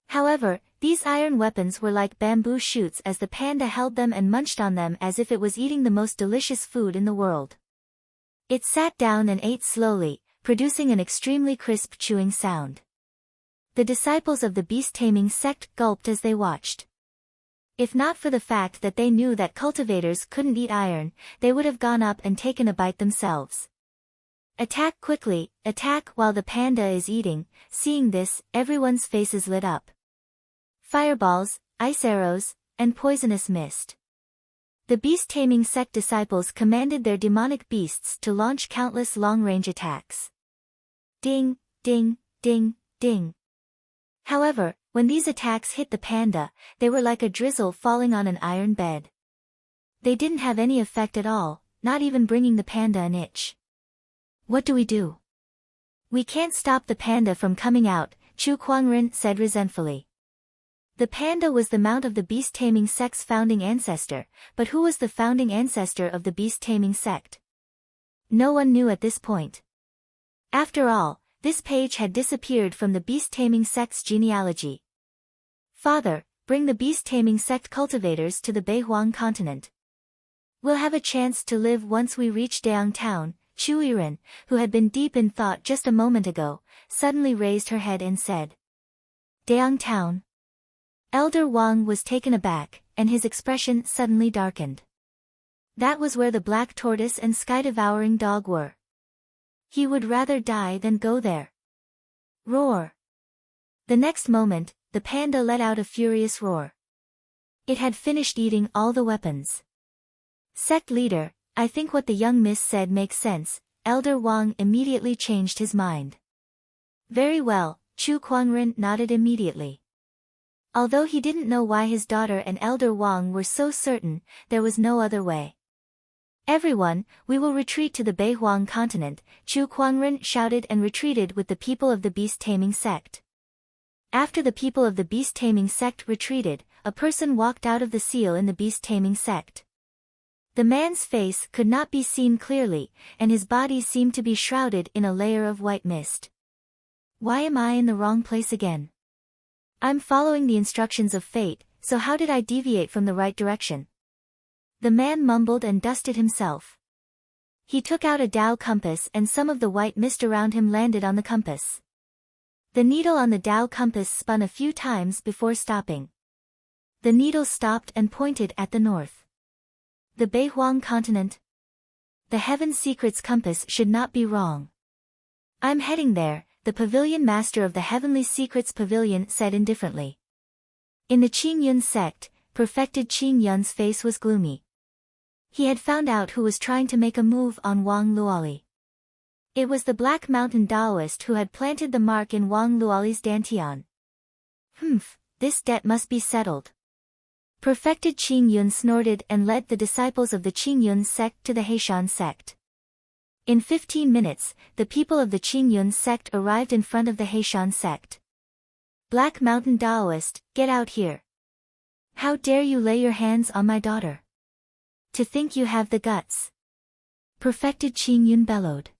However, these iron weapons were like bamboo shoots as the panda held them and munched on them as if it was eating the most delicious food in the world. It sat down and ate slowly, producing an extremely crisp chewing sound. The disciples of the beast-taming sect gulped as they watched. If not for the fact that they knew that cultivators couldn't eat iron, they would have gone up and taken a bite themselves. Attack quickly, attack while the panda is eating. Seeing this, everyone's faces lit up. Fireballs, ice arrows, and poisonous mist. The beast-taming sect disciples commanded their demonic beasts to launch countless long-range attacks. Ding, ding, ding, ding. However, when these attacks hit the panda, they were like a drizzle falling on an iron bed. They didn't have any effect at all, not even bringing the panda an itch. What do we do? We can't stop the panda from coming out, Chu Kuangren said resentfully. The panda was the mount of the beast-taming sect's founding ancestor, but who was the founding ancestor of the beast-taming sect? No one knew at this point. After all, this page had disappeared from the beast-taming sect's genealogy. Father, bring the beast-taming sect cultivators to the Beihuang continent. We'll have a chance to live once we reach Daang town. Chu Yiren, who had been deep in thought just a moment ago, suddenly raised her head and said, Daang town. Elder Wang was taken aback, and his expression suddenly darkened. That was where the black tortoise and sky-devouring dog were. He would rather die than go there. Roar! The next moment, the panda let out a furious roar. It had finished eating all the weapons. Sect leader, I think what the young miss said makes sense. Elder Wang immediately changed his mind. Very well, Chu Kuangren nodded immediately. Although he didn't know why his daughter and Elder Wang were so certain, there was no other way. Everyone, we will retreat to the Beihuang continent, Chu Kuangren shouted and retreated with the people of the beast-taming sect. After the people of the beast-taming sect retreated, a person walked out of the seal in the beast-taming sect. The man's face could not be seen clearly, and his body seemed to be shrouded in a layer of white mist. Why am I in the wrong place again? I'm following the instructions of fate, so how did I deviate from the right direction? The man mumbled and dusted himself. He took out a Dao compass and some of the white mist around him landed on the compass. The needle on the Dao compass spun a few times before stopping. The needle stopped and pointed at the north. The Beihuang continent. The Heaven Secrets compass should not be wrong. I'm heading there, the pavilion master of the Heavenly Secrets Pavilion said indifferently. In the Qingyun sect, perfected Qin Yun's face was gloomy. He had found out who was trying to make a move on Wang Luoli. It was the Black Mountain Taoist who had planted the mark in Wang Luoli's dantian. This debt must be settled. Perfected Qin Yun snorted and led the disciples of the Qin Yun sect to the Heishan sect. In 15 minutes, the people of the Qin Yun sect arrived in front of the Heishan sect. Black Mountain Taoist, get out here. How dare you lay your hands on my daughter? To think you have the guts. Perfected Qin Yun bellowed.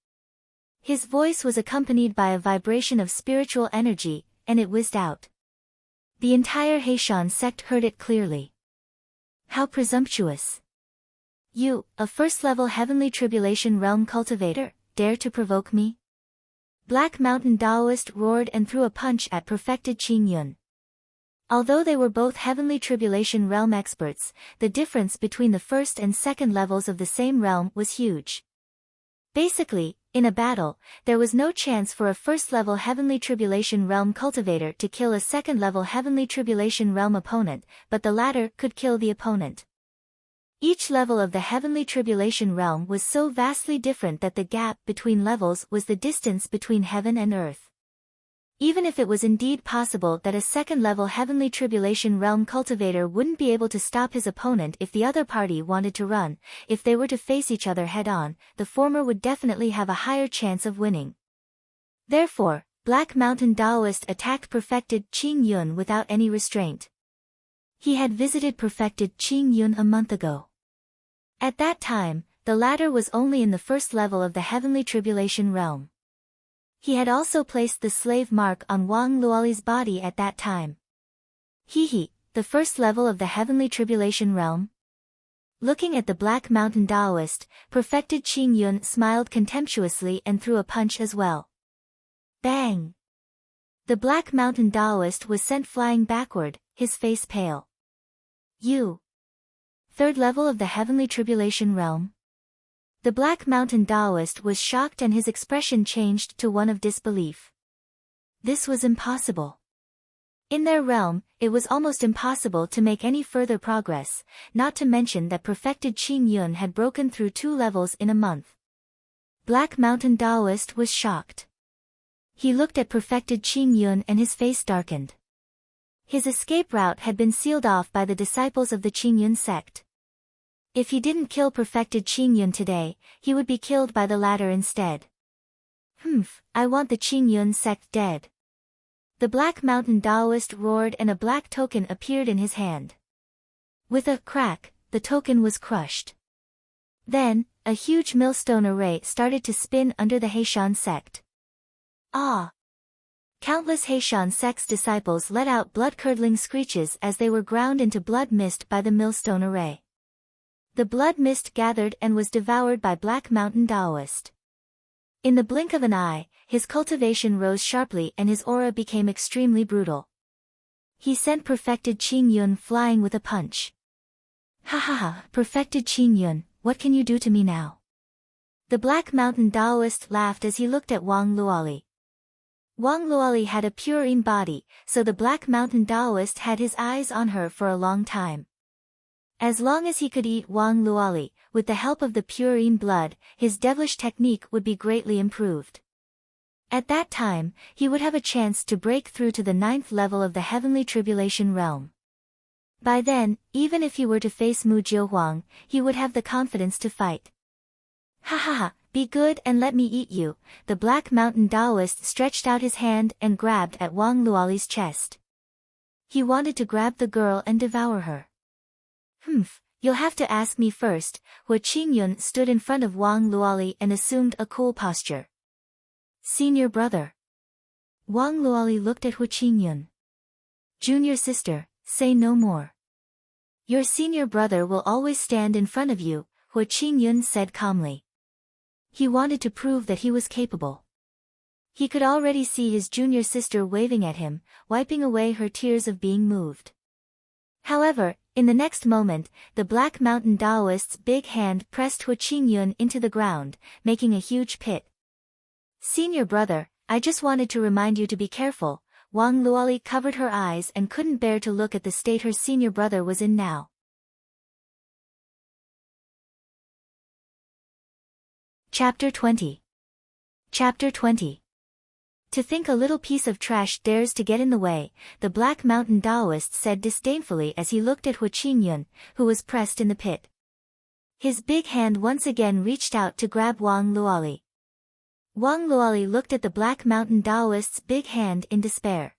His voice was accompanied by a vibration of spiritual energy, and it whizzed out. The entire Heishan sect heard it clearly. How presumptuous! You, a first-level heavenly tribulation realm cultivator, dare to provoke me? Black Mountain Taoist roared and threw a punch at Perfected Qin Yun. Although they were both heavenly tribulation realm experts, the difference between the first and second levels of the same realm was huge. Basically, in a battle, there was no chance for a first-level Heavenly Tribulation Realm cultivator to kill a second-level Heavenly Tribulation Realm opponent, but the latter could kill the opponent. Each level of the Heavenly Tribulation Realm was so vastly different that the gap between levels was the distance between heaven and earth. Even if it was indeed possible that a second-level Heavenly Tribulation Realm cultivator wouldn't be able to stop his opponent if the other party wanted to run, if they were to face each other head-on, the former would definitely have a higher chance of winning. Therefore, Black Mountain Daoist attacked Perfected Qing Yun without any restraint. He had visited Perfected Qing Yun a month ago. At that time, the latter was only in the first level of the Heavenly Tribulation Realm. He had also placed the slave mark on Wang Luoli's body at that time. The first level of the Heavenly Tribulation Realm? Looking at the Black Mountain Daoist, Perfected Qing Yun smiled contemptuously and threw a punch as well. Bang! The Black Mountain Daoist was sent flying backward, his face pale. You! Third level of the Heavenly Tribulation Realm? The Black Mountain Daoist was shocked and his expression changed to one of disbelief. This was impossible. In their realm, it was almost impossible to make any further progress, not to mention that Perfected Qing Yun had broken through 2 levels in a month. Black Mountain Daoist was shocked. He looked at Perfected Qing Yun and his face darkened. His escape route had been sealed off by the disciples of the Qing Yun sect. If he didn't kill Perfected Qing Yun today, he would be killed by the latter instead. I want the Qing Yun sect dead. The Black Mountain Daoist roared and a black token appeared in his hand. With a crack, the token was crushed. Then, a huge millstone array started to spin under the Heishan sect. Ah! Countless Heishan sect's disciples let out blood-curdling screeches as they were ground into blood mist by the millstone array. The blood mist gathered and was devoured by Black Mountain Daoist. In the blink of an eye, his cultivation rose sharply and his aura became extremely brutal. He sent Perfected Qing Yun flying with a punch. Perfected Qing Yun, what can you do to me now? The Black Mountain Daoist laughed as he looked at Wang Luoli. Wang Luoli had a purine body, so the Black Mountain Daoist had his eyes on her for a long time. As long as he could eat Wang Luoli, with the help of the purine blood, his devilish technique would be greatly improved. At that time, he would have a chance to break through to the 9th level of the Heavenly Tribulation Realm. By then, even if he were to face Mu Jiuhuang, he would have the confidence to fight. Be good and let me eat you. The Black Mountain Daoist stretched out his hand and grabbed at Wang Luoli's chest. He wanted to grab the girl and devour her. You'll have to ask me first. Hua Qingyun stood in front of Wang Luoli and assumed a cool posture. Senior brother. Wang Luoli looked at Hua Qingyun. Junior sister, say no more. Your senior brother will always stand in front of you, Hua Qingyun said calmly. He wanted to prove that he was capable. He could already see his junior sister waving at him, wiping away her tears of being moved. However, in the next moment, the Black Mountain Daoist's big hand pressed Hua Qingyun into the ground, making a huge pit. Senior brother, I just wanted to remind you to be careful. Wang Luoli covered her eyes and couldn't bear to look at the state her senior brother was in now. Chapter 20. Chapter 20. To think a little piece of trash dares to get in the way, the Black Mountain Daoist said disdainfully as he looked at Hua Qingyun, who was pressed in the pit. His big hand once again reached out to grab Wang Luoli. Wang Luoli looked at the Black Mountain Daoist's big hand in despair.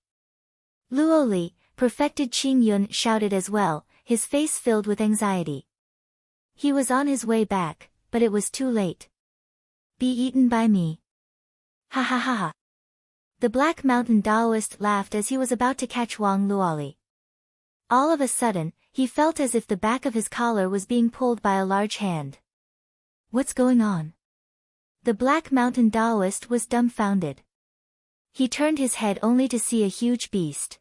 Luoli, Perfected Qingyun shouted as well, his face filled with anxiety. He was on his way back, but it was too late. Be eaten by me. Ha. The Black Mountain Daoist laughed as he was about to catch Wang Luoli. All of a sudden, he felt as if the back of his collar was being pulled by a large hand. What's going on? The Black Mountain Daoist was dumbfounded. He turned his head only to see a huge beast.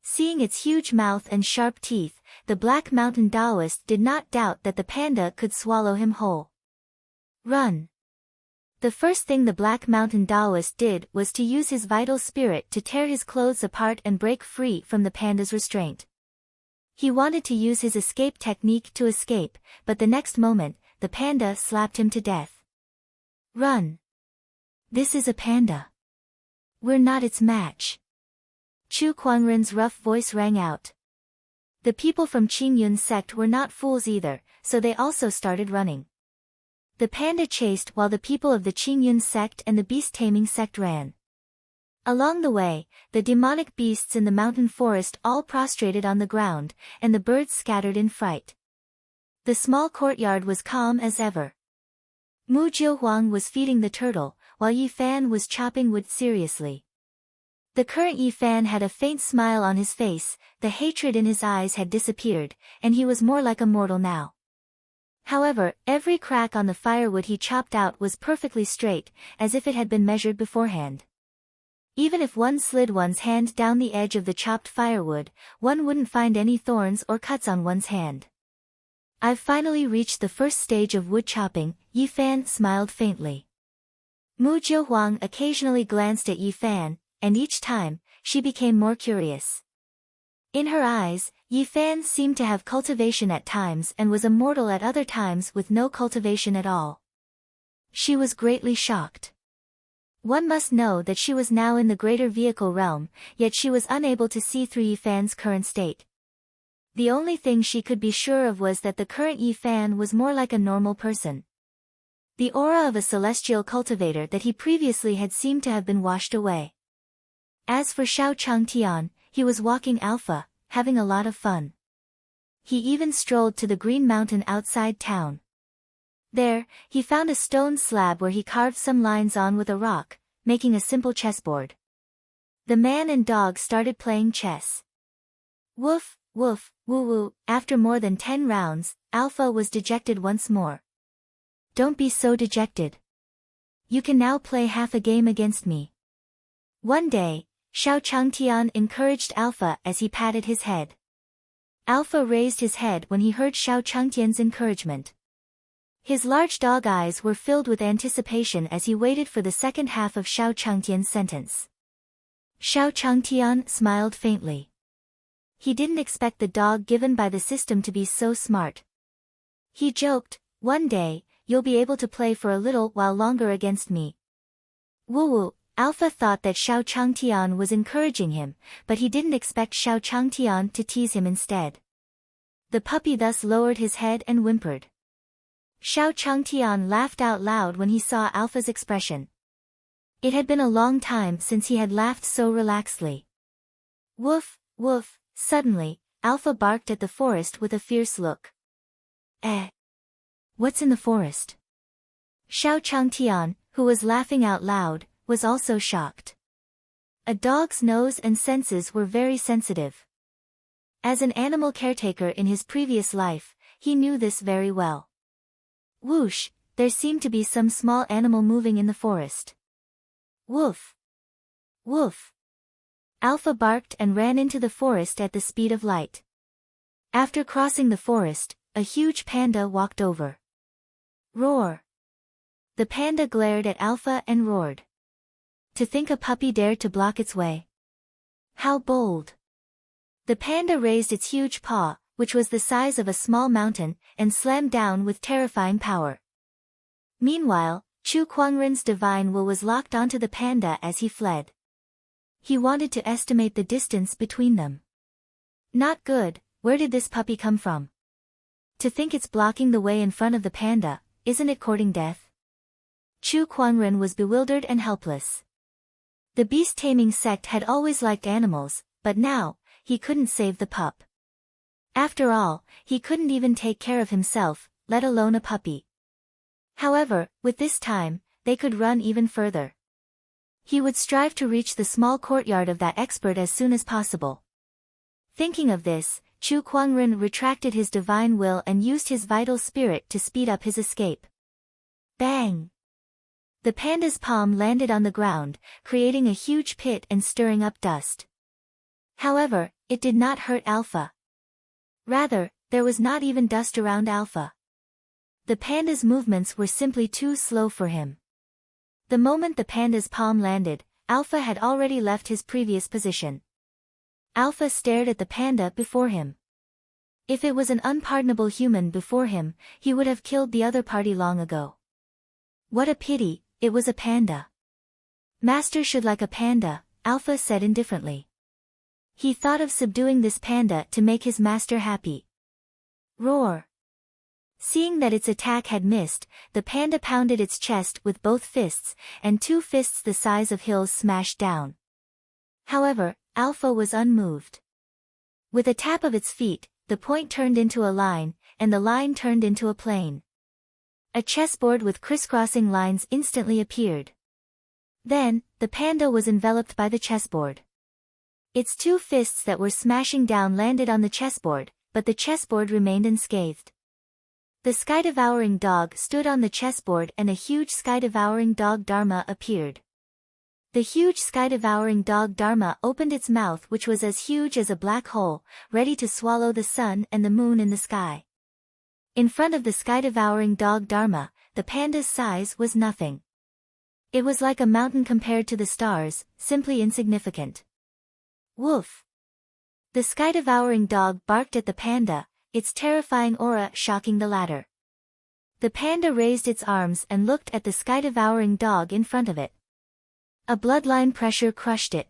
Seeing its huge mouth and sharp teeth, the Black Mountain Daoist did not doubt that the panda could swallow him whole. Run! The first thing the Black Mountain Taoist did was to use his vital spirit to tear his clothes apart and break free from the panda's restraint. He wanted to use his escape technique to escape, but the next moment, the panda slapped him to death. Run! This is a panda. We're not its match. Chu Kuangren's rough voice rang out. The people from Qingyun's sect were not fools either, so they also started running. The panda chased while the people of the Qingyun sect and the beast-taming sect ran. Along the way, the demonic beasts in the mountain forest all prostrated on the ground, and the birds scattered in fright. The small courtyard was calm as ever. Mu Jiuhuang was feeding the turtle, while Yi Fan was chopping wood seriously. The current Yi Fan had a faint smile on his face, the hatred in his eyes had disappeared, and he was more like a mortal now. However, every crack on the firewood he chopped out was perfectly straight, as if it had been measured beforehand. Even if one slid one's hand down the edge of the chopped firewood, one wouldn't find any thorns or cuts on one's hand. I've finally reached the first stage of wood chopping, Yi Fan smiled faintly. Mu Jiuhuang occasionally glanced at Yi Fan, and each time, she became more curious. In her eyes, Yi Fan seemed to have cultivation at times and was immortal at other times with no cultivation at all. She was greatly shocked. One must know that she was now in the greater vehicle realm, yet she was unable to see through Yi Fan's current state. The only thing she could be sure of was that the current Yi Fan was more like a normal person. The aura of a celestial cultivator that he previously had seemed to have been washed away. As for Xiao Changtian, he was walking alpha, having a lot of fun. He even strolled to the Green Mountain outside town. There, he found a stone slab where he carved some lines on with a rock, making a simple chessboard. The man and dog started playing chess. Woof, woof, woo-woo. After more than 10 rounds, Alpha was dejected once more. Don't be so dejected. You can now play half a game against me. One day, Xiao Changtian encouraged Alpha as he patted his head. Alpha raised his head when he heard Xiao Changtian's encouragement. His large dog eyes were filled with anticipation as he waited for the second half of Xiao Changtian's sentence. Xiao Changtian smiled faintly. He didn't expect the dog given by the system to be so smart. He joked, "One day, you'll be able to play for a little while longer against me." Woo-woo, Alpha thought that Xiao Changtian was encouraging him, but he didn't expect Xiao Changtian to tease him instead. The puppy thus lowered his head and whimpered. Xiao Changtian laughed out loud when he saw Alpha's expression. It had been a long time since he had laughed so relaxedly. Woof, woof, suddenly, Alpha barked at the forest with a fierce look. What's in the forest? Xiao Changtian, who was laughing out loud, was also shocked. A dog's nose and senses were very sensitive. As an animal caretaker in his previous life, he knew this very well. Whoosh, there seemed to be some small animal moving in the forest. Woof! Woof! Alpha barked and ran into the forest at the speed of light. After crossing the forest, a huge panda walked over. Roar! The panda glared at Alpha and roared. To think a puppy dared to block its way. How bold! The panda raised its huge paw, which was the size of a small mountain, and slammed down with terrifying power. Meanwhile, Chu Kuangren's divine will was locked onto the panda as he fled. He wanted to estimate the distance between them. Not good, where did this puppy come from? To think it's blocking the way in front of the panda, isn't it courting death? Chu Kuangren was bewildered and helpless. The beast-taming sect had always liked animals, but now, he couldn't save the pup. After all, he couldn't even take care of himself, let alone a puppy. However, with this time, they could run even further. He would strive to reach the small courtyard of that expert as soon as possible. Thinking of this, Chu Kuangren retracted his divine will and used his vital spirit to speed up his escape. Bang! The panda's palm landed on the ground, creating a huge pit and stirring up dust. However, it did not hurt Alpha. Rather, there was not even dust around Alpha. The panda's movements were simply too slow for him. The moment the panda's palm landed, Alpha had already left his previous position. Alpha stared at the panda before him. If it was an unpardonable human before him, he would have killed the other party long ago. What a pity, it was a panda. Master should like a panda, Alpha said indifferently. He thought of subduing this panda to make his master happy. Roar! Seeing that its attack had missed, the panda pounded its chest with both fists, and 2 fists the size of hills smashed down. However, Alpha was unmoved. With a tap of its feet, the point turned into a line, and the line turned into a plane. A chessboard with crisscrossing lines instantly appeared. Then, the panda was enveloped by the chessboard. Its 2 fists that were smashing down landed on the chessboard, but the chessboard remained unscathed. The sky-devouring dog stood on the chessboard and a huge sky-devouring dog Dharma appeared. The huge sky-devouring dog Dharma opened its mouth, which was as huge as a black hole, ready to swallow the sun and the moon in the sky. In front of the sky-devouring dog Dharma, the panda's size was nothing. It was like a mountain compared to the stars, simply insignificant. Woof! The sky-devouring dog barked at the panda, its terrifying aura shocking the latter. The panda raised its arms and looked at the sky-devouring dog in front of it. A bloodline pressure crushed it.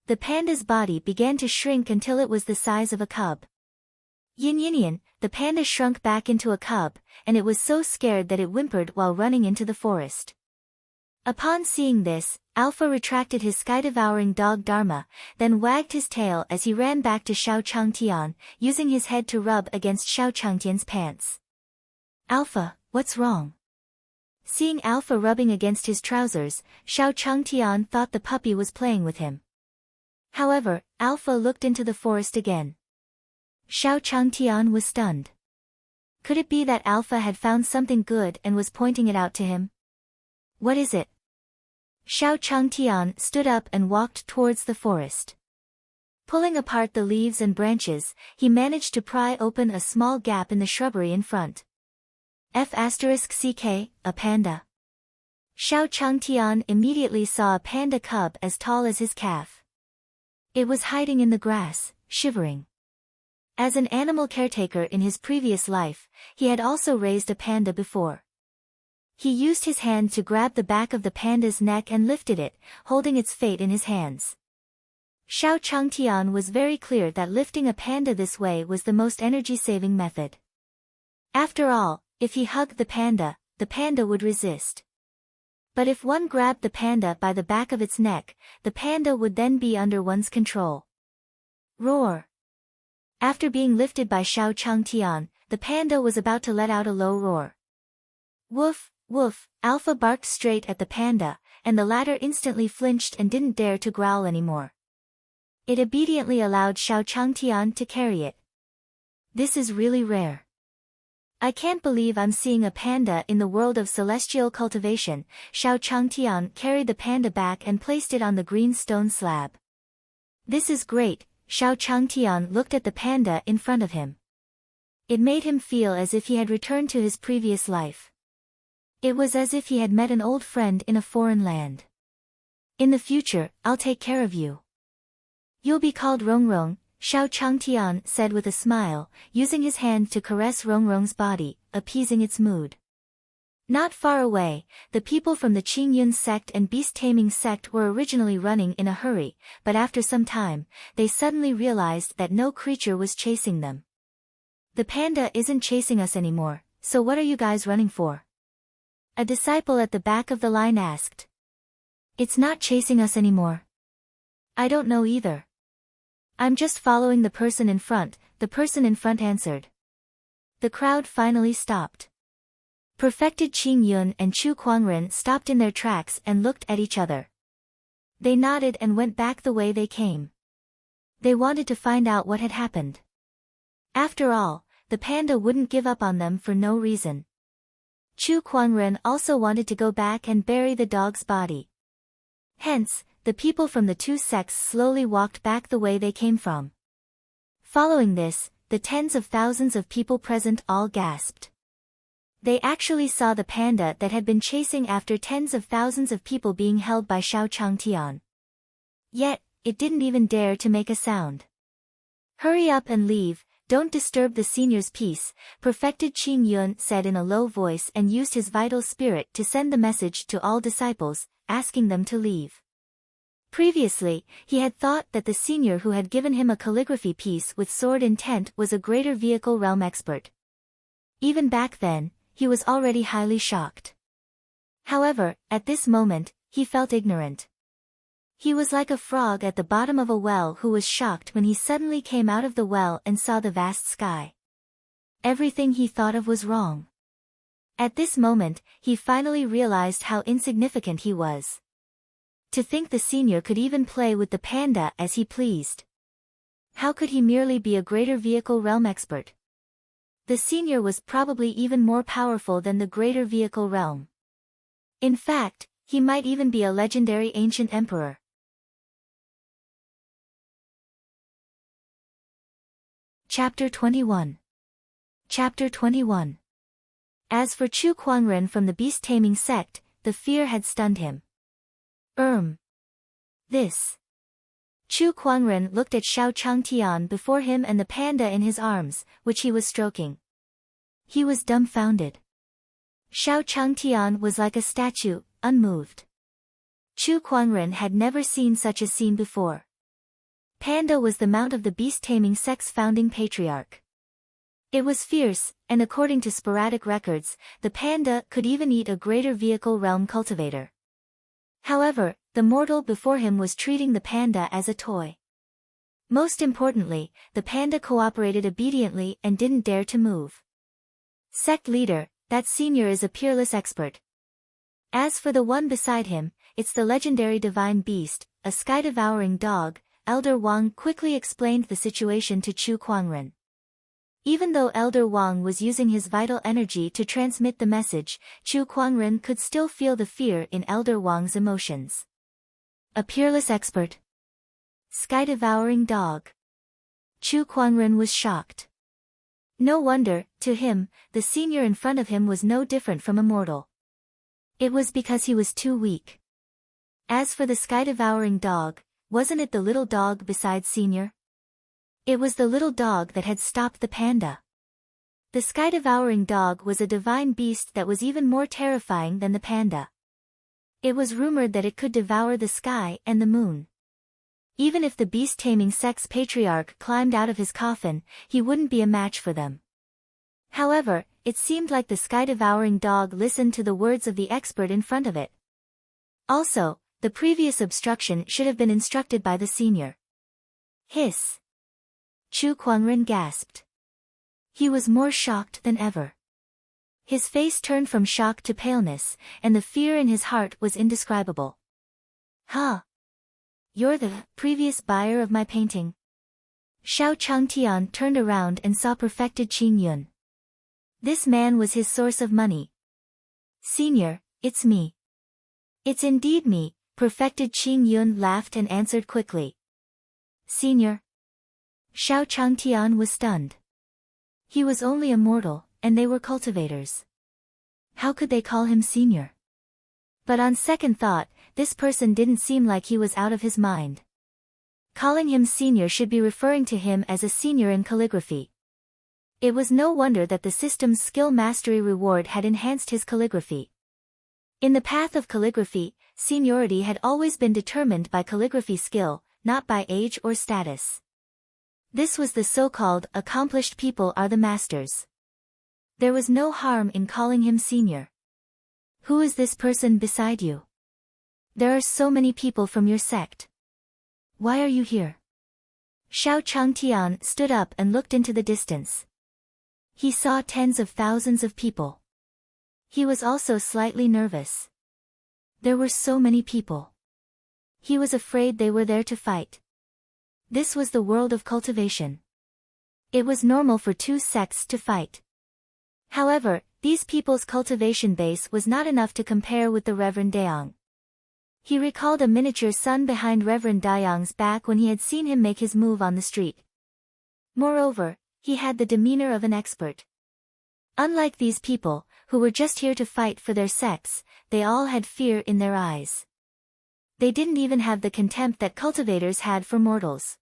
The panda's body began to shrink until it was the size of a cub. Yin yin yin, the panda shrunk back into a cub, and it was so scared that it whimpered while running into the forest. Upon seeing this, Alpha retracted his sky-devouring dog Dharma, then wagged his tail as he ran back to Xiao Changtian, using his head to rub against Xiao Changtian's pants. Alpha, what's wrong? Seeing Alpha rubbing against his trousers, Xiao Changtian thought the puppy was playing with him. However, Alpha looked into the forest again. Xiao Changtian was stunned. Could it be that Alpha had found something good and was pointing it out to him? What is it? Xiao Changtian stood up and walked towards the forest. Pulling apart the leaves and branches, he managed to pry open a small gap in the shrubbery in front. F***ck, a panda. Xiao Changtian immediately saw a panda cub as tall as his calf. It was hiding in the grass, shivering. As an animal caretaker in his previous life, he had also raised a panda before. He used his hand to grab the back of the panda's neck and lifted it, holding its fate in his hands. Xiao Changtian was very clear that lifting a panda this way was the most energy-saving method. After all, if he hugged the panda would resist. But if one grabbed the panda by the back of its neck, the panda would then be under one's control. Roar! After being lifted by Xiao Changtian, the panda was about to let out a low roar. Woof! Woof! Alpha barked straight at the panda, and the latter instantly flinched and didn't dare to growl anymore. It obediently allowed Xiao Changtian to carry it. This is really rare. I can't believe I'm seeing a panda in the world of celestial cultivation. Xiao Changtian carried the panda back and placed it on the green stone slab. This is great, Xiao Changtian looked at the panda in front of him. It made him feel as if he had returned to his previous life. It was as if he had met an old friend in a foreign land. In the future, I'll take care of you. You'll be called Rongrong, Xiao Changtian said with a smile, using his hand to caress Rongrong's body, appeasing its mood. Not far away, the people from the Qingyun sect and beast-taming sect were originally running in a hurry, but after some time, they suddenly realized that no creature was chasing them. The panda isn't chasing us anymore, so what are you guys running for? A disciple at the back of the line asked. It's not chasing us anymore. I don't know either. I'm just following the person in front, the person in front answered. The crowd finally stopped. Perfected Qing Yun and Chu Kuangren stopped in their tracks and looked at each other. They nodded and went back the way they came. They wanted to find out what had happened. After all, the panda wouldn't give up on them for no reason. Chu Kuangren also wanted to go back and bury the dog's body. Hence, the people from the two sects slowly walked back the way they came from. Following this, the tens of thousands of people present all gasped. They actually saw the panda that had been chasing after tens of thousands of people being held by Xiao Changtian. Yet, it didn't even dare to make a sound. "Hurry up and leave, don't disturb the senior's peace," Perfected Qing Yun said in a low voice and used his vital spirit to send the message to all disciples, asking them to leave. Previously, he had thought that the senior who had given him a calligraphy piece with sword intent was a greater vehicle realm expert. Even back then, he was already highly shocked. However, at this moment, he felt ignorant. He was like a frog at the bottom of a well who was shocked when he suddenly came out of the well and saw the vast sky. Everything he thought of was wrong. At this moment, he finally realized how insignificant he was. To think the senior could even play with the panda as he pleased. How could he merely be a greater vehicle realm expert? The senior was probably even more powerful than the greater vehicle realm. In fact, he might even be a legendary ancient emperor. Chapter 21. Chapter 21. As for Chu Kuangren from the beast-taming sect, the fear had stunned him. This. Chu Kuangren looked at Xiao Changtian before him and the panda in his arms, which he was stroking. He was dumbfounded. Xiao Changtian was like a statue, unmoved. Chu Kuangren had never seen such a scene before. Panda was the mount of the beast-taming sect's founding patriarch. It was fierce, and according to sporadic records, the panda could even eat a greater vehicle realm cultivator. However, the mortal before him was treating the panda as a toy. Most importantly, the panda cooperated obediently and didn't dare to move. Sect leader, that senior is a peerless expert. As for the one beside him, it's the legendary divine beast, a sky-devouring dog. Elder Wang quickly explained the situation to Chu Kuangren. Even though Elder Wang was using his vital energy to transmit the message, Chu Kuangren could still feel the fear in Elder Wang's emotions. A peerless expert. Sky-devouring dog. Chu Kuangren was shocked. No wonder, to him, the senior in front of him was no different from a mortal. It was because he was too weak. As for the sky-devouring dog, wasn't it the little dog beside senior? It was the little dog that had stopped the panda. The sky-devouring dog was a divine beast that was even more terrifying than the panda. It was rumored that it could devour the sky and the moon. Even if the beast-taming sect's patriarch climbed out of his coffin, he wouldn't be a match for them. However, it seemed like the sky-devouring dog listened to the words of the expert in front of it. Also, the previous obstruction should have been instructed by the senior. Hiss. Chu Kuangren gasped. He was more shocked than ever. His face turned from shock to paleness, and the fear in his heart was indescribable. Huh? You're the previous buyer of my painting? Xiao Changtian turned around and saw Perfected Qing Yun. This man was his source of money. Senior, it's me. It's indeed me, Perfected Qing Yun laughed and answered quickly. Senior? Xiao Changtian was stunned. He was only a mortal, and they were cultivators. How could they call him senior? But on second thought, this person didn't seem like he was out of his mind. Calling him senior should be referring to him as a senior in calligraphy. It was no wonder that the system's skill mastery reward had enhanced his calligraphy. In the path of calligraphy, seniority had always been determined by calligraphy skill, not by age or status. This was the so-called accomplished people are the masters. There was no harm in calling him senior. Who is this person beside you? There are so many people from your sect. Why are you here? Xiao Changtian stood up and looked into the distance. He saw tens of thousands of people. He was also slightly nervous. There were so many people. He was afraid they were there to fight. This was the world of cultivation. It was normal for two sects to fight. However, these people's cultivation base was not enough to compare with the Reverend Dayang. He recalled a miniature sun behind Reverend Dayang's back when he had seen him make his move on the street. Moreover, he had the demeanor of an expert. Unlike these people, who were just here to fight for their sects, they all had fear in their eyes. They didn't even have the contempt that cultivators had for mortals.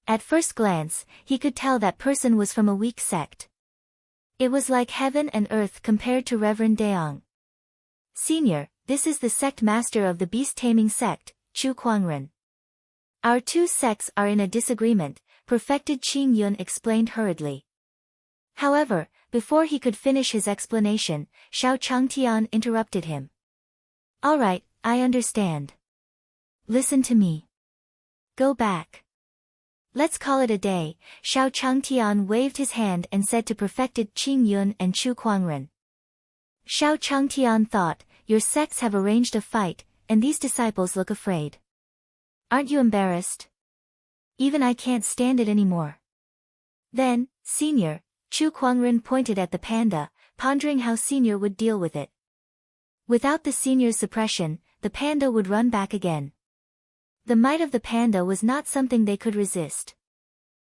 At first glance, he could tell that person was from a weak sect. It was like heaven and earth compared to Reverend Daong. Senior, this is the sect master of the beast-taming sect, Chu Kuangren. Our two sects are in a disagreement, Perfected Qing Yun explained hurriedly. However, before he could finish his explanation, Xiao Changtian interrupted him. All right, I understand. Listen to me. Go back. Let's call it a day. Xiao Changtian waved his hand and said to Perfected Qing Yun and Chu Kuangren. Xiao Changtian thought, your sects have arranged a fight, and these disciples look afraid. Aren't you embarrassed? Even I can't stand it anymore. Then, Senior, Chu Kuangren pointed at the panda, pondering how Senior would deal with it. Without the Senior's suppression, the panda would run back again. The might of the panda was not something they could resist.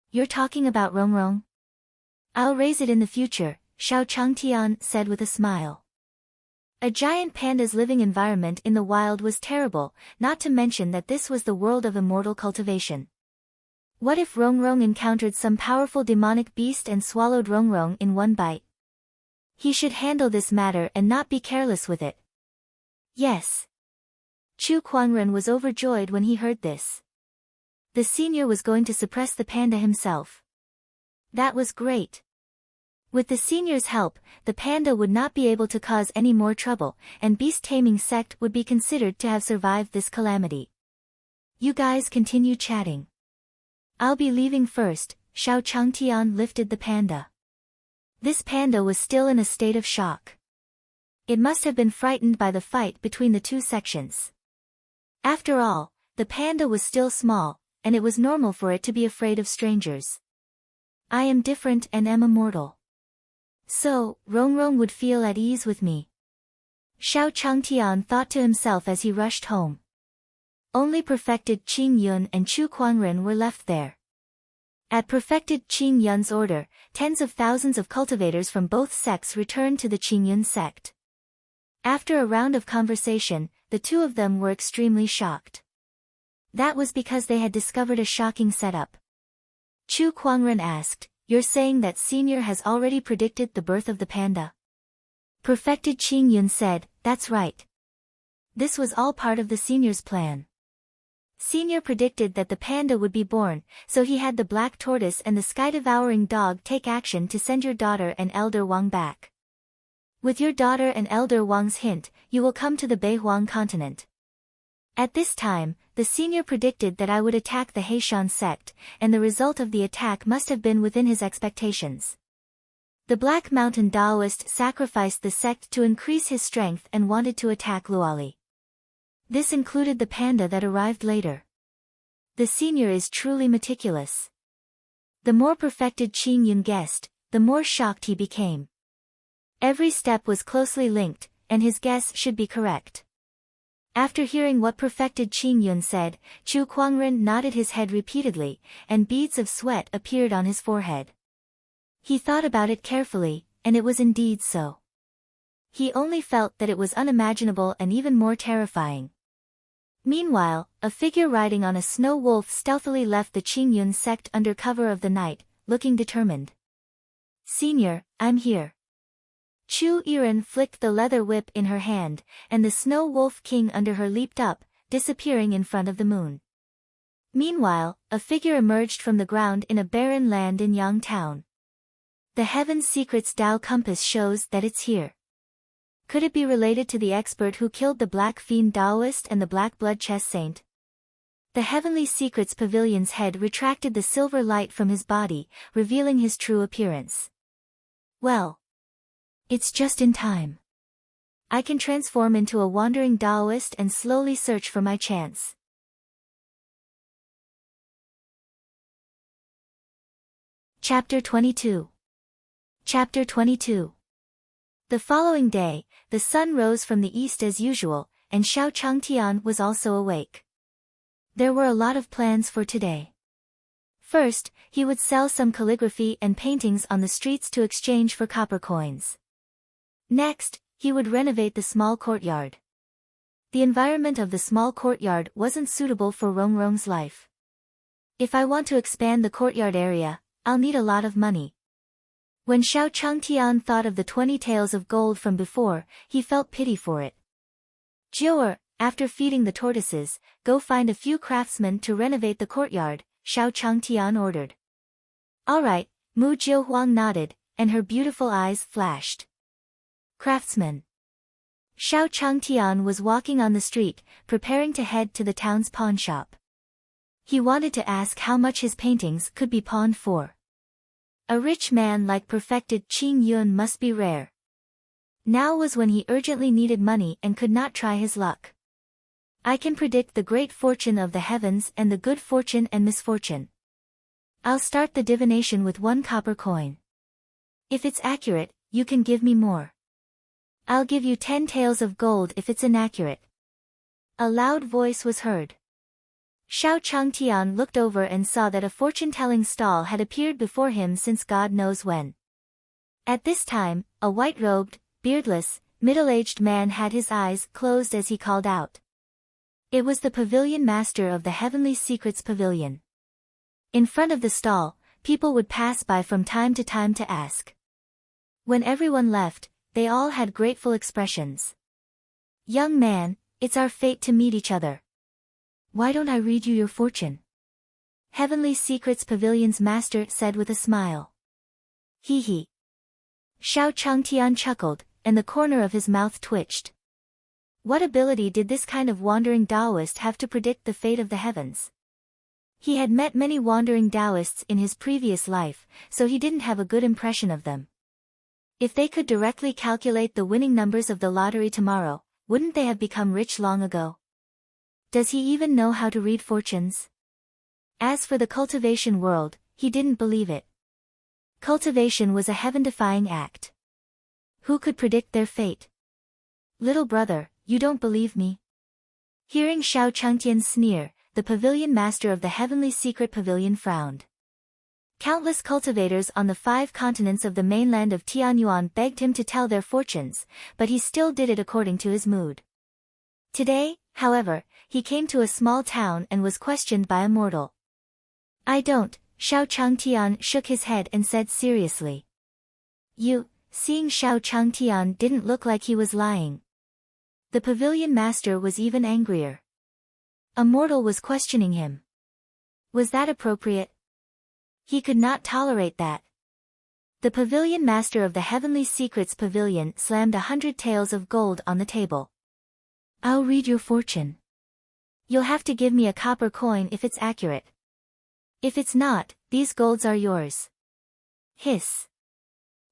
You're talking about Rongrong? I'll raise it in the future, Xiao Changtian said with a smile. A giant panda's living environment in the wild was terrible, not to mention that this was the world of immortal cultivation. What if Rongrong encountered some powerful demonic beast and swallowed Rongrong in one bite? He should handle this matter and not be careless with it. Yes. Chu Kuangren was overjoyed when he heard this. The senior was going to suppress the panda himself. That was great. With the senior's help, the panda would not be able to cause any more trouble, and beast-taming sect would be considered to have survived this calamity. You guys continue chatting. I'll be leaving first, Xiao Changtian lifted the panda. This panda was still in a state of shock. It must have been frightened by the fight between the two sections. After all, the panda was still small, and it was normal for it to be afraid of strangers. I am different and am immortal. So, Rongrong would feel at ease with me. Xiao Changtian thought to himself as he rushed home. Only Perfected Qing Yun and Chu Kuangren were left there. At Perfected Qing Yun's order, tens of thousands of cultivators from both sects returned to the Qing Yun sect. After a round of conversation, the two of them were extremely shocked. That was because they had discovered a shocking setup. Chu Kuangren asked, "You're saying that Senior has already predicted the birth of the panda?" Perfected Qing Yun said, "That's right. This was all part of the Senior's plan. Senior predicted that the panda would be born, so he had the black tortoise and the sky-devouring dog take action to send your daughter and Elder Wang back. With your daughter and Elder Wang's hint, you will come to the Beihuang continent. At this time, the senior predicted that I would attack the Heishan sect, and the result of the attack must have been within his expectations. The Black Mountain Taoist sacrificed the sect to increase his strength and wanted to attack Luoli. This included the panda that arrived later. The senior is truly meticulous." The more Perfected Qing Yun guessed, the more shocked he became. Every step was closely linked, and his guess should be correct. After hearing what Perfected Qing Yun said, Chu Kuangren nodded his head repeatedly, and beads of sweat appeared on his forehead. He thought about it carefully, and it was indeed so. He only felt that it was unimaginable and even more terrifying. Meanwhile, a figure riding on a snow wolf stealthily left the Qing Yun sect under cover of the night, looking determined. "Senior, I'm here." Chu Yiren flicked the leather whip in her hand, and the Snow Wolf King under her leaped up, disappearing in front of the moon. Meanwhile, a figure emerged from the ground in a barren land in Yang Town. The Heaven Secrets Tao compass shows that it's here. Could it be related to the expert who killed the Black Fiend Taoist and the Black Blood Chess Saint? The Heavenly Secrets Pavilion's head retracted the silver light from his body, revealing his true appearance. Well, it's just in time. I can transform into a wandering Taoist and slowly search for my chance. Chapter 22. Chapter 22. The following day, the sun rose from the east as usual, and Xiao Changtian was also awake. There were a lot of plans for today. First, he would sell some calligraphy and paintings on the streets to exchange for copper coins. Next, he would renovate the small courtyard. The environment of the small courtyard wasn't suitable for Rongrong's life. If I want to expand the courtyard area, I'll need a lot of money. When Xiao Changtian thought of the 20 taels of gold from before, he felt pity for it. Jiu'er, after feeding the tortoises, go find a few craftsmen to renovate the courtyard, Xiao Changtian ordered. All right, Mu Jiuhuang nodded, and her beautiful eyes flashed. Craftsman. Xiao Changtian was walking on the street, preparing to head to the town's pawn shop. He wanted to ask how much his paintings could be pawned for. A rich man like perfected Qing Yun must be rare. Now was when he urgently needed money and could not try his luck. I can predict the great fortune of the heavens and the good fortune and misfortune. I'll start the divination with 1 copper coin. If it's accurate, you can give me more. I'll give you 10 taels of gold if it's inaccurate. A loud voice was heard. Xiao Changtian looked over and saw that a fortune-telling stall had appeared before him since God knows when. At this time, a white-robed, beardless, middle-aged man had his eyes closed as he called out. It was the pavilion master of the Heavenly Secrets Pavilion. In front of the stall, people would pass by from time to time to ask. When everyone left, they all had grateful expressions. Young man, it's our fate to meet each other. Why don't I read you your fortune? Heavenly Secrets Pavilion's master said with a smile. Hee hee. Xiao Changtian chuckled, and the corner of his mouth twitched. What ability did this kind of wandering Taoist have to predict the fate of the heavens? He had met many wandering Taoists in his previous life, so he didn't have a good impression of them. If they could directly calculate the winning numbers of the lottery tomorrow, wouldn't they have become rich long ago? Does he even know how to read fortunes? As for the cultivation world, he didn't believe it. Cultivation was a heaven-defying act. Who could predict their fate? Little brother, you don't believe me? Hearing Xiao Changtian's sneer, the pavilion master of the Heavenly Secret Pavilion frowned. Countless cultivators on the 5 continents of the mainland of Tianyuan begged him to tell their fortunes, but he still did it according to his mood. Today, however, he came to a small town and was questioned by a mortal. I don't, Xiao Changtian shook his head and said seriously. Seeing Xiao Changtian didn't look like he was lying. The pavilion master was even angrier. A mortal was questioning him. Was that appropriate? He could not tolerate that. The pavilion master of the Heavenly Secrets Pavilion slammed 100 taels of gold on the table. I'll read your fortune. You'll have to give me a copper coin if it's accurate. If it's not, these golds are yours. Hiss.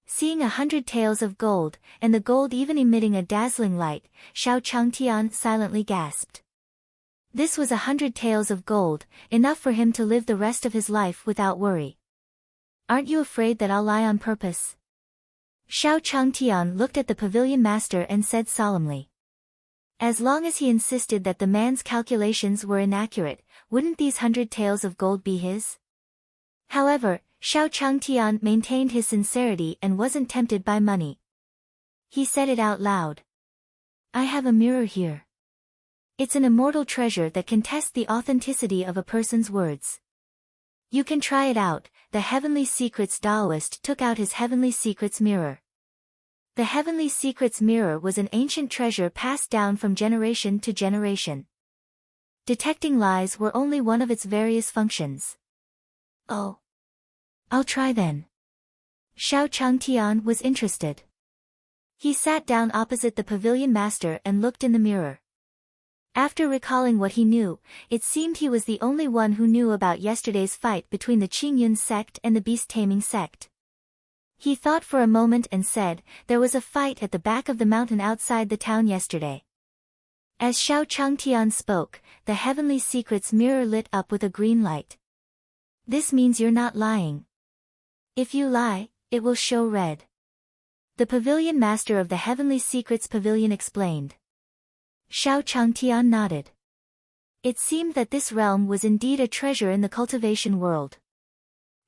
Seeing 100 taels of gold, and the gold even emitting a dazzling light, Xiao Changtian silently gasped. This was 100 taels of gold, enough for him to live the rest of his life without worry. Aren't you afraid that I'll lie on purpose? Xiao Changtian looked at the pavilion master and said solemnly. As long as he insisted that the man's calculations were inaccurate, wouldn't these 100 taels of gold be his? However, Xiao Changtian maintained his sincerity and wasn't tempted by money. He said it out loud. I have a mirror here. It's an immortal treasure that can test the authenticity of a person's words. You can try it out. The Heavenly Secrets Taoist took out his Heavenly Secrets mirror. The Heavenly Secrets mirror was an ancient treasure passed down from generation to generation. Detecting lies were only one of its various functions. Oh. I'll try then. Xiao Changtian was interested. He sat down opposite the pavilion master and looked in the mirror. After recalling what he knew, it seemed he was the only one who knew about yesterday's fight between the Qingyun sect and the beast-taming sect. He thought for a moment and said, there was a fight at the back of the mountain outside the town yesterday. As Xiao Changtian spoke, the Heavenly Secrets mirror lit up with a green light. This means you're not lying. If you lie, it will show red. The pavilion master of the Heavenly Secrets Pavilion explained. Xiao Changtian nodded. It seemed that this realm was indeed a treasure in the cultivation world.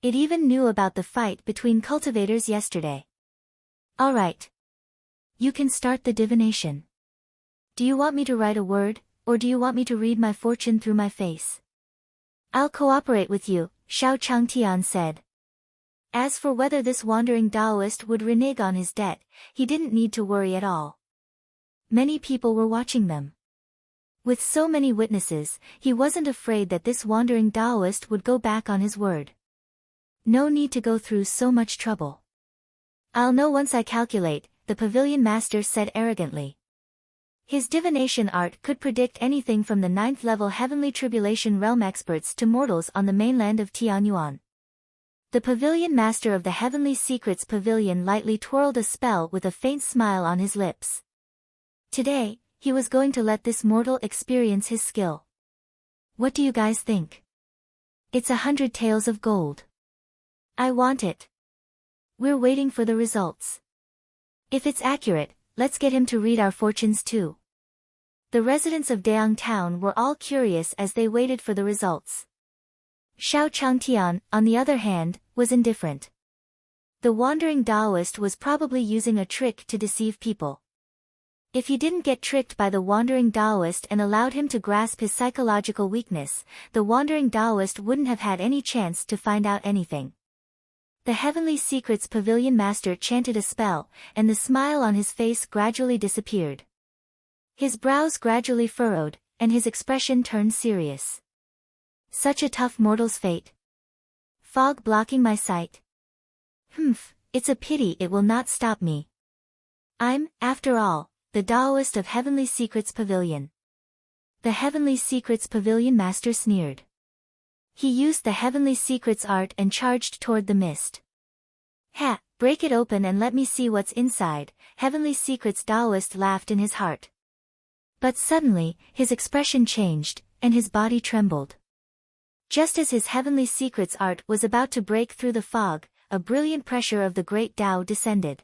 It even knew about the fight between cultivators yesterday. All right. You can start the divination. Do you want me to write a word, or do you want me to read my fortune through my face? I'll cooperate with you, Xiao Changtian said. As for whether this wandering Taoist would renege on his debt, he didn't need to worry at all. Many people were watching them. With so many witnesses, he wasn't afraid that this wandering Taoist would go back on his word. No need to go through so much trouble. I'll know once I calculate, the pavilion master said arrogantly. His divination art could predict anything from the 9th level heavenly tribulation realm experts to mortals on the mainland of Tianyuan. The pavilion master of the heavenly secrets pavilion lightly twirled a spell with a faint smile on his lips. Today, he was going to let this mortal experience his skill. What do you guys think? It's 100 taels of gold. I want it. We're waiting for the results. If it's accurate, let's get him to read our fortunes too. The residents of Daang town were all curious as they waited for the results. Xiao Changtian, on the other hand, was indifferent. The wandering Taoist was probably using a trick to deceive people. If he didn't get tricked by the wandering Taoist and allowed him to grasp his psychological weakness, the wandering Taoist wouldn't have had any chance to find out anything. The Heavenly Secrets Pavilion Master chanted a spell, and the smile on his face gradually disappeared. His brows gradually furrowed, and his expression turned serious. Such a tough mortal's fate. Fog blocking my sight. It's a pity it will not stop me. I'm, after all, the Taoist of Heavenly Secrets Pavilion. The Heavenly Secrets Pavilion Master sneered. He used the Heavenly Secrets art and charged toward the mist. Ha, break it open and let me see what's inside, Heavenly Secrets Taoist laughed in his heart. But suddenly, his expression changed, and his body trembled. Just as his Heavenly Secrets art was about to break through the fog, a brilliant pressure of the great Tao descended.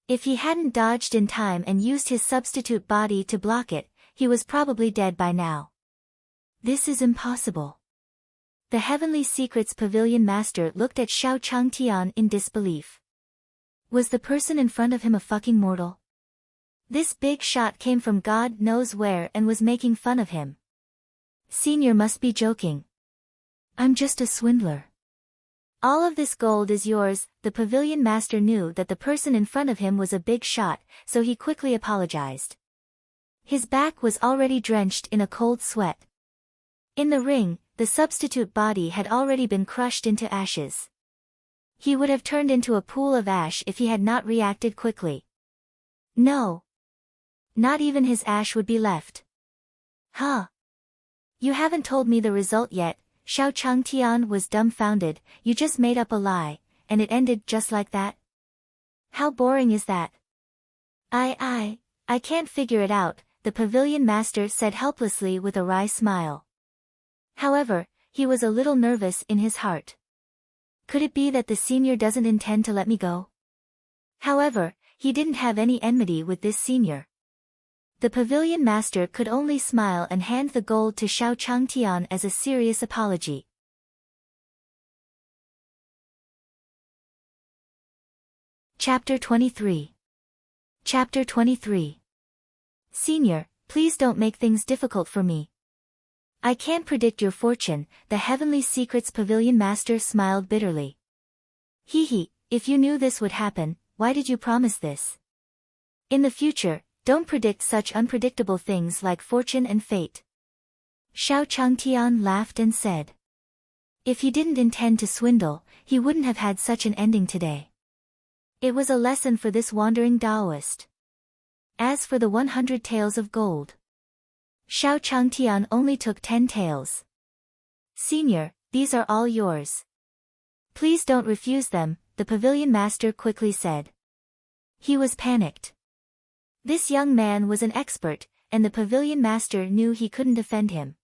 If he hadn't dodged in time and used his substitute body to block it, he was probably dead by now. This is impossible. The Heavenly Secrets Pavilion Master looked at Xiao Changtian in disbelief. Was the person in front of him a fucking mortal? This big shot came from God knows where and was making fun of him. Senior must be joking. I'm just a swindler. All of this gold is yours. The pavilion master knew that the person in front of him was a big shot, so he quickly apologized. His back was already drenched in a cold sweat. In the ring, the substitute body had already been crushed into ashes. He would have turned into a pool of ash if he had not reacted quickly. No. Not even his ash would be left. Huh. You haven't told me the result yet. Xiao Changtian was dumbfounded. You just made up a lie, and it ended just like that? How boring is that? I can't figure it out, the pavilion master said helplessly with a wry smile. However, he was a little nervous in his heart. Could it be that the senior doesn't intend to let me go? However, he didn't have any enmity with this senior. The pavilion master could only smile and hand the gold to Xiao Changtian as a serious apology. Chapter 23. Chapter 23. Senior, please don't make things difficult for me. I can't predict your fortune, the Heavenly Secrets Pavilion Master smiled bitterly. Hee, if you knew this would happen, why did you promise this? In the future, don't predict such unpredictable things like fortune and fate. Xiao Changtian laughed and said. If he didn't intend to swindle, he wouldn't have had such an ending today. It was a lesson for this wandering Taoist. As for the 100 taels of gold, Xiao Changtian only took 10 taels. Senior, these are all yours. Please don't refuse them, the pavilion master quickly said. He was panicked. This young man was an expert, and the pavilion master knew he couldn't defend him.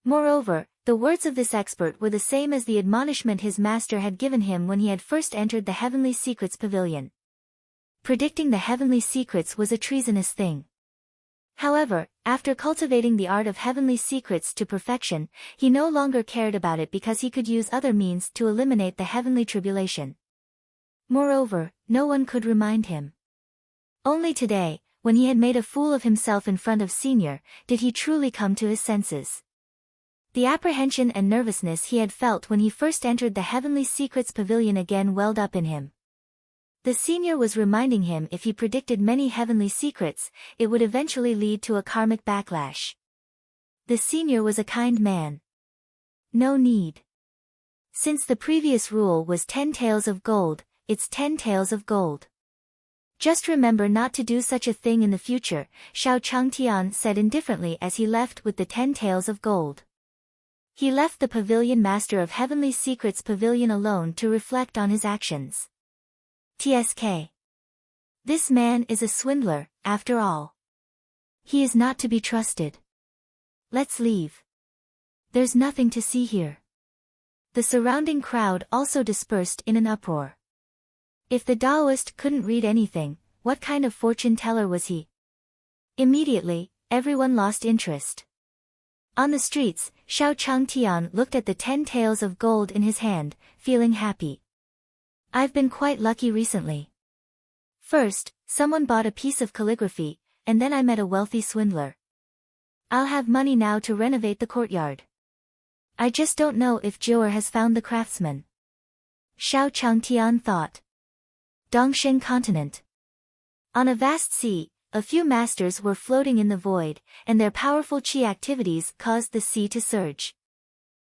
Moreover, the words of this expert were the same as the admonishment his master had given him when he had first entered the Heavenly Secrets Pavilion. Predicting the Heavenly Secrets was a treasonous thing. However, after cultivating the art of heavenly secrets to perfection, he no longer cared about it because he could use other means to eliminate the heavenly tribulation. Moreover, no one could remind him. Only today, when he had made a fool of himself in front of Senior, did he truly come to his senses. The apprehension and nervousness he had felt when he first entered the Heavenly Secrets Pavilion again welled up in him. The Senior was reminding him if he predicted many heavenly secrets, it would eventually lead to a karmic backlash. The Senior was a kind man. No need. Since the previous rule was 10 taels of gold, it's 10 taels of gold. Just remember not to do such a thing in the future, Xiao Changtian said indifferently as he left with the 10 taels of gold. He left the Pavilion Master of Heavenly Secrets Pavilion alone to reflect on his actions. TSK. This man is a swindler, after all. He is not to be trusted. Let's leave. There's nothing to see here. The surrounding crowd also dispersed in an uproar. If the Taoist couldn't read anything, what kind of fortune teller was he? Immediately, everyone lost interest. On the streets, Xiao Changtian looked at the 10 taels of gold in his hand, feeling happy. I've been quite lucky recently. First, someone bought a piece of calligraphy, and then I met a wealthy swindler. I'll have money now to renovate the courtyard. I just don't know if Joer has found the craftsman. Xiao Changtian thought. Dongshen Continent. On a vast sea, a few masters were floating in the void, and their powerful qi activities caused the sea to surge.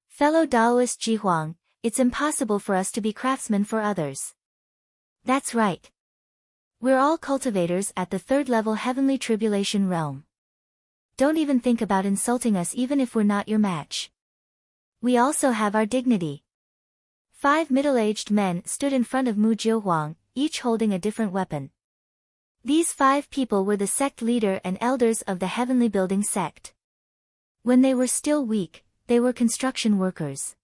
Fellow Taoist Jihuang, it's impossible for us to be craftsmen for others. That's right. We're all cultivators at the 3rd level Heavenly Tribulation realm. Don't even think about insulting us even if we're not your match. We also have our dignity. 5 middle-aged men stood in front of Mu Jiuhuang, each holding a different weapon. These 5 people were the sect leader and elders of the Heavenly Building sect. When they were still weak, they were construction workers.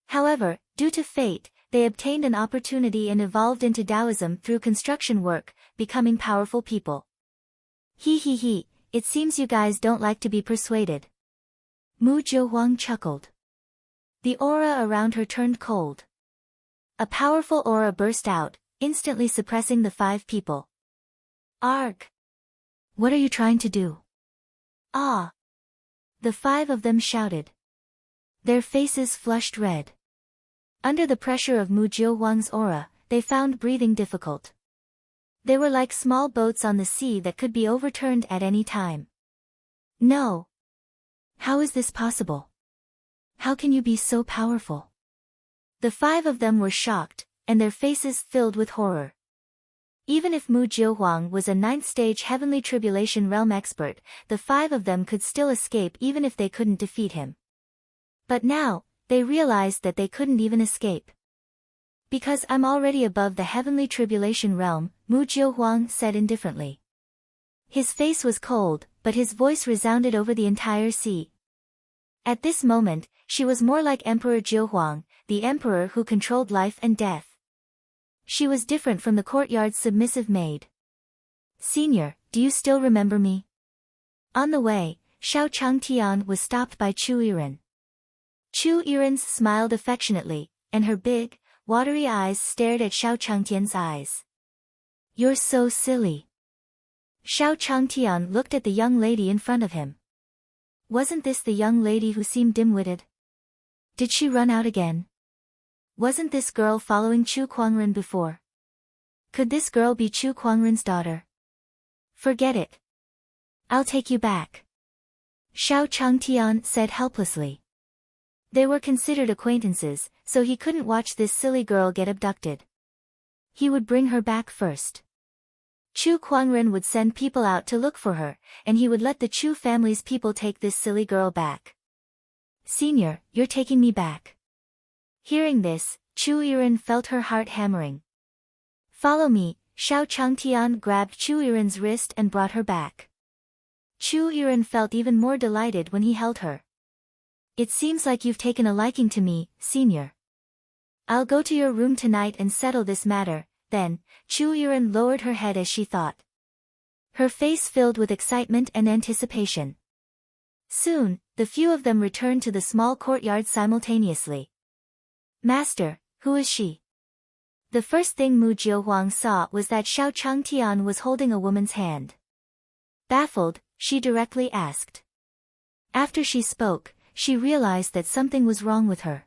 However, due to fate, they obtained an opportunity and evolved into Taoism through construction work, becoming powerful people. He, it seems you guys don't like to be persuaded. Mu Jiuhuang chuckled. The aura around her turned cold. A powerful aura burst out, instantly suppressing the 5 people. Arg! What are you trying to do? Ah! The 5 of them shouted. Their faces flushed red. Under the pressure of Mu Jiuhuang's aura, they found breathing difficult. They were like small boats on the sea that could be overturned at any time. No! How is this possible? How can you be so powerful? The 5 of them were shocked, and their faces filled with horror. Even if Mu Jiuhuang was a 9th stage Heavenly Tribulation realm expert, the 5 of them could still escape even if they couldn't defeat him. But now, they realized that they couldn't even escape. Because I'm already above the Heavenly Tribulation realm, Mu Jiuhuang said indifferently. His face was cold, but his voice resounded over the entire sea. At this moment, she was more like Emperor Jiuhuang, the emperor who controlled life and death. She was different from the courtyard's submissive maid. Senior, do you still remember me? On the way, Xiao Changtian was stopped by Chu Yiren. Chu Yiren smiled affectionately, and her big, watery eyes stared at Xiao Changtian's eyes. You're so silly. Xiao Changtian looked at the young lady in front of him. Wasn't this the young lady who seemed dim-witted? Did she run out again? Wasn't this girl following Chu Kuangren before? Could this girl be Chu Kuangren's daughter? Forget it. I'll take you back. Xiao Changtian said helplessly. They were considered acquaintances, so he couldn't watch this silly girl get abducted. He would bring her back first. Chu Kuangren would send people out to look for her, and he would let the Chu family's people take this silly girl back. Senior, you're taking me back. Hearing this, Chu Yiren felt her heart hammering. Follow me, Xiao Changtian grabbed Chu Yiren's wrist and brought her back. Chu Yiren felt even more delighted when he held her. It seems like you've taken a liking to me, Senior. I'll go to your room tonight and settle this matter. Then, Chu Yiren lowered her head as she thought. her face filled with excitement and anticipation. Soon, the few of them returned to the small courtyard simultaneously. Master, who is she? The first thing Mu Jiuhuang saw was that Xiao Changtian was holding a woman's hand. Baffled, she directly asked. After she spoke, she realized that something was wrong with her.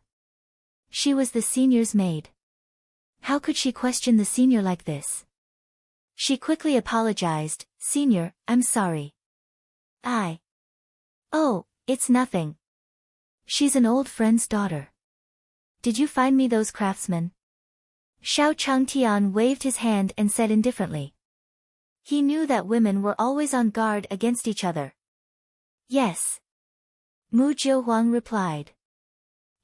She was the senior's maid. How could she question the senior like this? She quickly apologized. Senior, I'm sorry. Oh, it's nothing. She's an old friend's daughter. Did you find me those craftsmen? Xiao Changtian waved his hand and said indifferently. He knew that women were always on guard against each other. Yes. Mu Jiuhuang replied.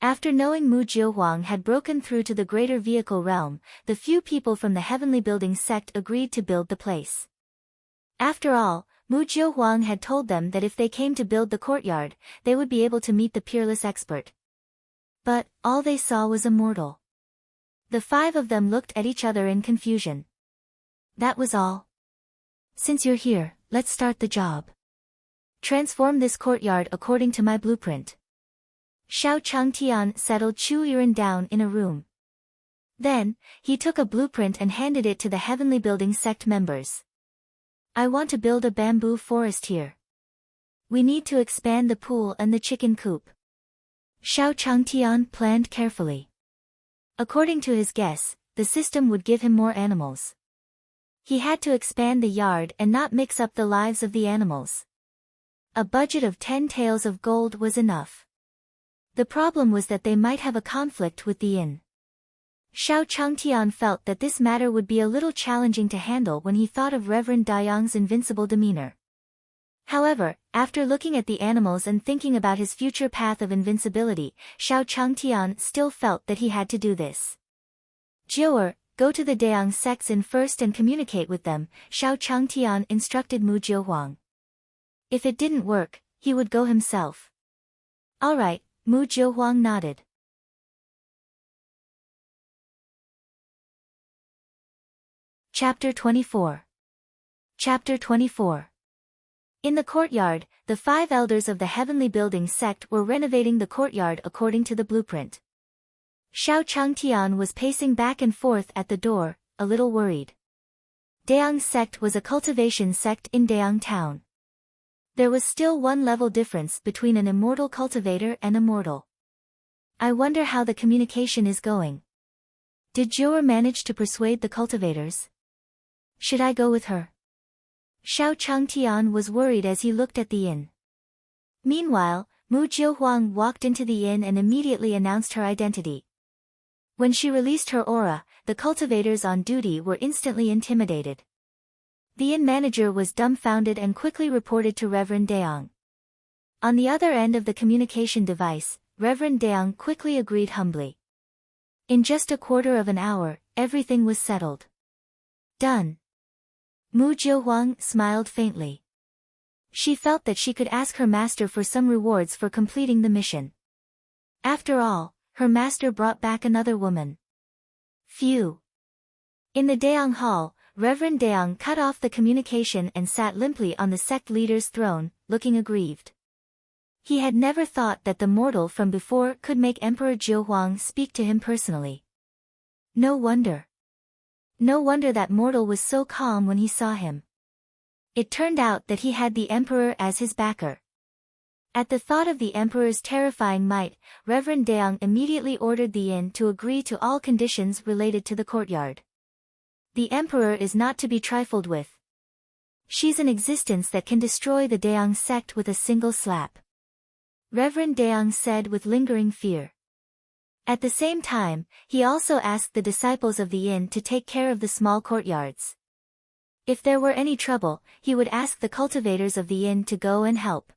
After knowing Mu Jiuhuang had broken through to the greater vehicle realm, the few people from the Heavenly Building sect agreed to build the place. After all, Mu Jiuhuang had told them that if they came to build the courtyard, they would be able to meet the peerless expert. But, all they saw was a mortal. The five of them looked at each other in confusion. That was all. Since you're here, let's start the job. Transform this courtyard according to my blueprint. Xiao Changtian settled Chu Yiren down in a room. Then, he took a blueprint and handed it to the Heavenly Building sect members. I want to build a bamboo forest here. We need to expand the pool and the chicken coop. Xiao Changtian planned carefully. According to his guess, the system would give him more animals. He had to expand the yard and not mix up the lives of the animals. A budget of 10 taels of gold was enough. The problem was that they might have a conflict with the inn. Xiao Changtian felt that this matter would be a little challenging to handle when he thought of Reverend Dayang's invincible demeanor. However, after looking at the animals and thinking about his future path of invincibility, Xiao Changtian still felt that he had to do this. Jiu'er, go to the Dayang sects inn first and communicate with them, Xiao Changtian instructed Mu Jiuhuang. If it didn't work, he would go himself. All right, Mu Jiuhuang nodded. Chapter 24. Chapter 24. In the courtyard, the 5 elders of the Heavenly Building sect were renovating the courtyard according to the blueprint. Xiao Changtian was pacing back and forth at the door, a little worried. Dayang sect was a cultivation sect in Dayang town. There was still one level difference between an immortal cultivator and a mortal. I wonder how the communication is going. Did Jiu'er manage to persuade the cultivators? Should I go with her? Xiao Changtian was worried as he looked at the inn. Meanwhile, Mu Jiuhuang walked into the inn and immediately announced her identity. When she released her aura, the cultivators on duty were instantly intimidated. The inn manager was dumbfounded and quickly reported to Reverend Dayang. On the other end of the communication device, Reverend Dayang quickly agreed humbly. In just a quarter of an hour, everything was settled. Done. Mu Jiuhuang smiled faintly. She felt that she could ask her master for some rewards for completing the mission. After all, her master brought back another woman. Phew. In the Dayang hall, Reverend Dayang cut off the communication and sat limply on the sect leader's throne, looking aggrieved. He had never thought that the mortal from before could make Emperor Jiuhuang speak to him personally. No wonder. No wonder that mortal was so calm when he saw him. It turned out that he had the emperor as his backer. At the thought of the emperor's terrifying might, Reverend Dayang immediately ordered the inn to agree to all conditions related to the courtyard. The emperor is not to be trifled with. She's an existence that can destroy the Dayang sect with a single slap. Reverend Dayang said with lingering fear. At the same time, he also asked the disciples of the inn to take care of the small courtyards. If there were any trouble, he would ask the cultivators of the inn to go and help.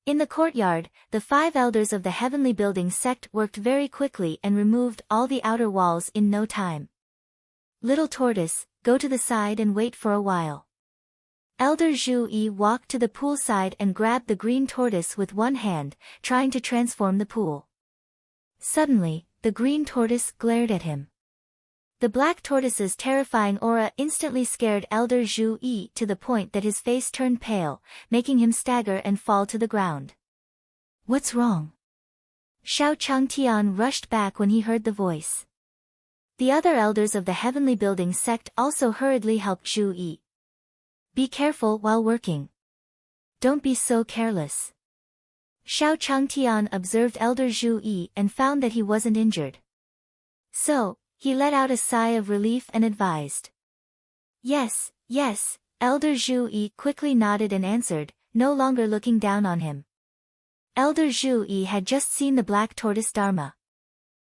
In the courtyard, the 5 elders of the Heavenly Building sect worked very quickly and removed all the outer walls in no time. Little tortoise, go to the side and wait for a while. Elder Zhu Yi walked to the poolside and grabbed the green tortoise with one hand, trying to transform the pool. Suddenly, the green tortoise glared at him. The black tortoise's terrifying aura instantly scared Elder Zhu Yi to the point that his face turned pale, making him stagger and fall to the ground. What's wrong? Xiao Changtian rushed back when he heard the voice. The other elders of the Heavenly Building sect also hurriedly helped Zhu Yi. Be careful while working. Don't be so careless. Xiao Changtian observed Elder Zhu Yi and found that he wasn't injured. So, he let out a sigh of relief and advised. Yes, yes, Elder Zhu Yi quickly nodded and answered, no longer looking down on him. Elder Zhu Yi had just seen the black tortoise Dharma.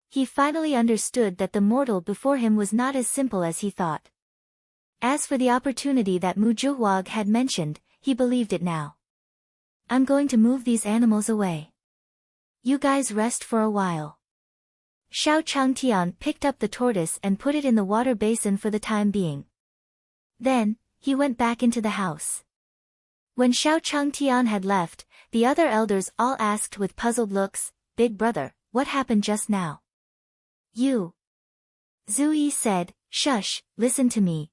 He finally understood that the mortal before him was not as simple as he thought. As for the opportunity that Mu Zhihuag had mentioned, he believed it now. I'm going to move these animals away. You guys rest for a while. Xiao Changtian picked up the tortoise and put it in the water basin for the time being. Then, he went back into the house. When Xiao Changtian had left, the other elders all asked with puzzled looks, Big brother, what happened just now? You. Zhu Yi said, Shush, listen to me.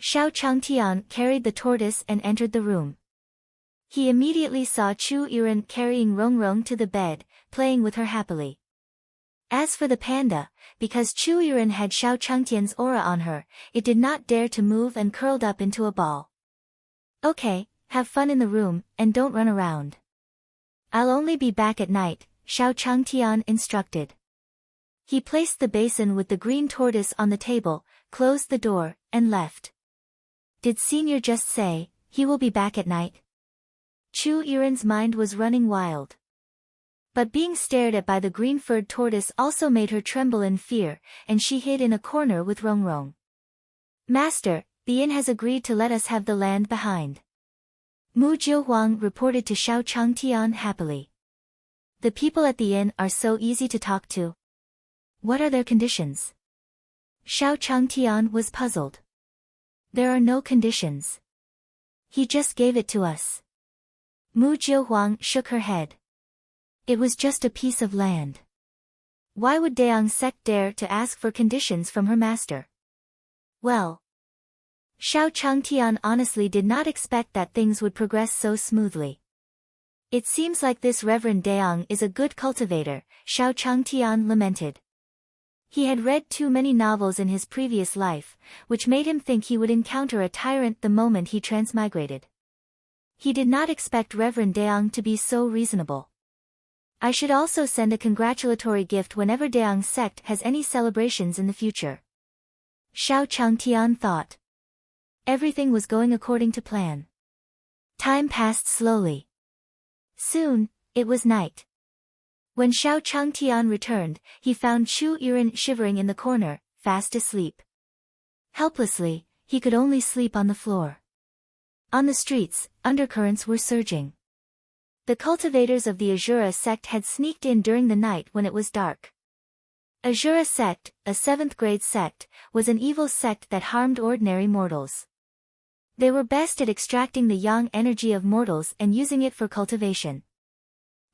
Xiao Changtian carried the tortoise and entered the room. He immediately saw Chu Yiren carrying Rongrong to the bed, playing with her happily. As for the panda, because Chu Yiren had Xiao Changtian's aura on her, it did not dare to move and curled up into a ball. Okay, have fun in the room, and don't run around. I'll only be back at night, Xiao Changtian instructed. He placed the basin with the green tortoise on the table, closed the door, and left. Did Senior just say, he will be back at night? Chu Yiren's mind was running wild. But being stared at by the green-furred tortoise also made her tremble in fear, and she hid in a corner with Rongrong. Master, the inn has agreed to let us have the land behind. Mu Zhihuang reported to Xiao Changtian happily. The people at the inn are so easy to talk to. What are their conditions? Xiao Changtian was puzzled. There are no conditions. He just gave it to us. Mu Zhihuang shook her head. It was just a piece of land. Why would Deang sect dare to ask for conditions from her master? Well, Xiao Changtian honestly did not expect that things would progress so smoothly. It seems like this Reverend Deang is a good cultivator, Xiao Changtian lamented. He had read too many novels in his previous life, which made him think he would encounter a tyrant the moment he transmigrated. He did not expect Reverend Deang to be so reasonable. I should also send a congratulatory gift whenever Deang's sect has any celebrations in the future. Xiao Changtian thought. Everything was going according to plan. Time passed slowly. Soon, it was night. When Xiao Changtian returned, he found Chu Yiren shivering in the corner, fast asleep. Helplessly, he could only sleep on the floor. On the streets, undercurrents were surging. The cultivators of the Azura sect had sneaked in during the night when it was dark. Azura sect, a 7th-grade sect, was an evil sect that harmed ordinary mortals. They were best at extracting the yang energy of mortals and using it for cultivation.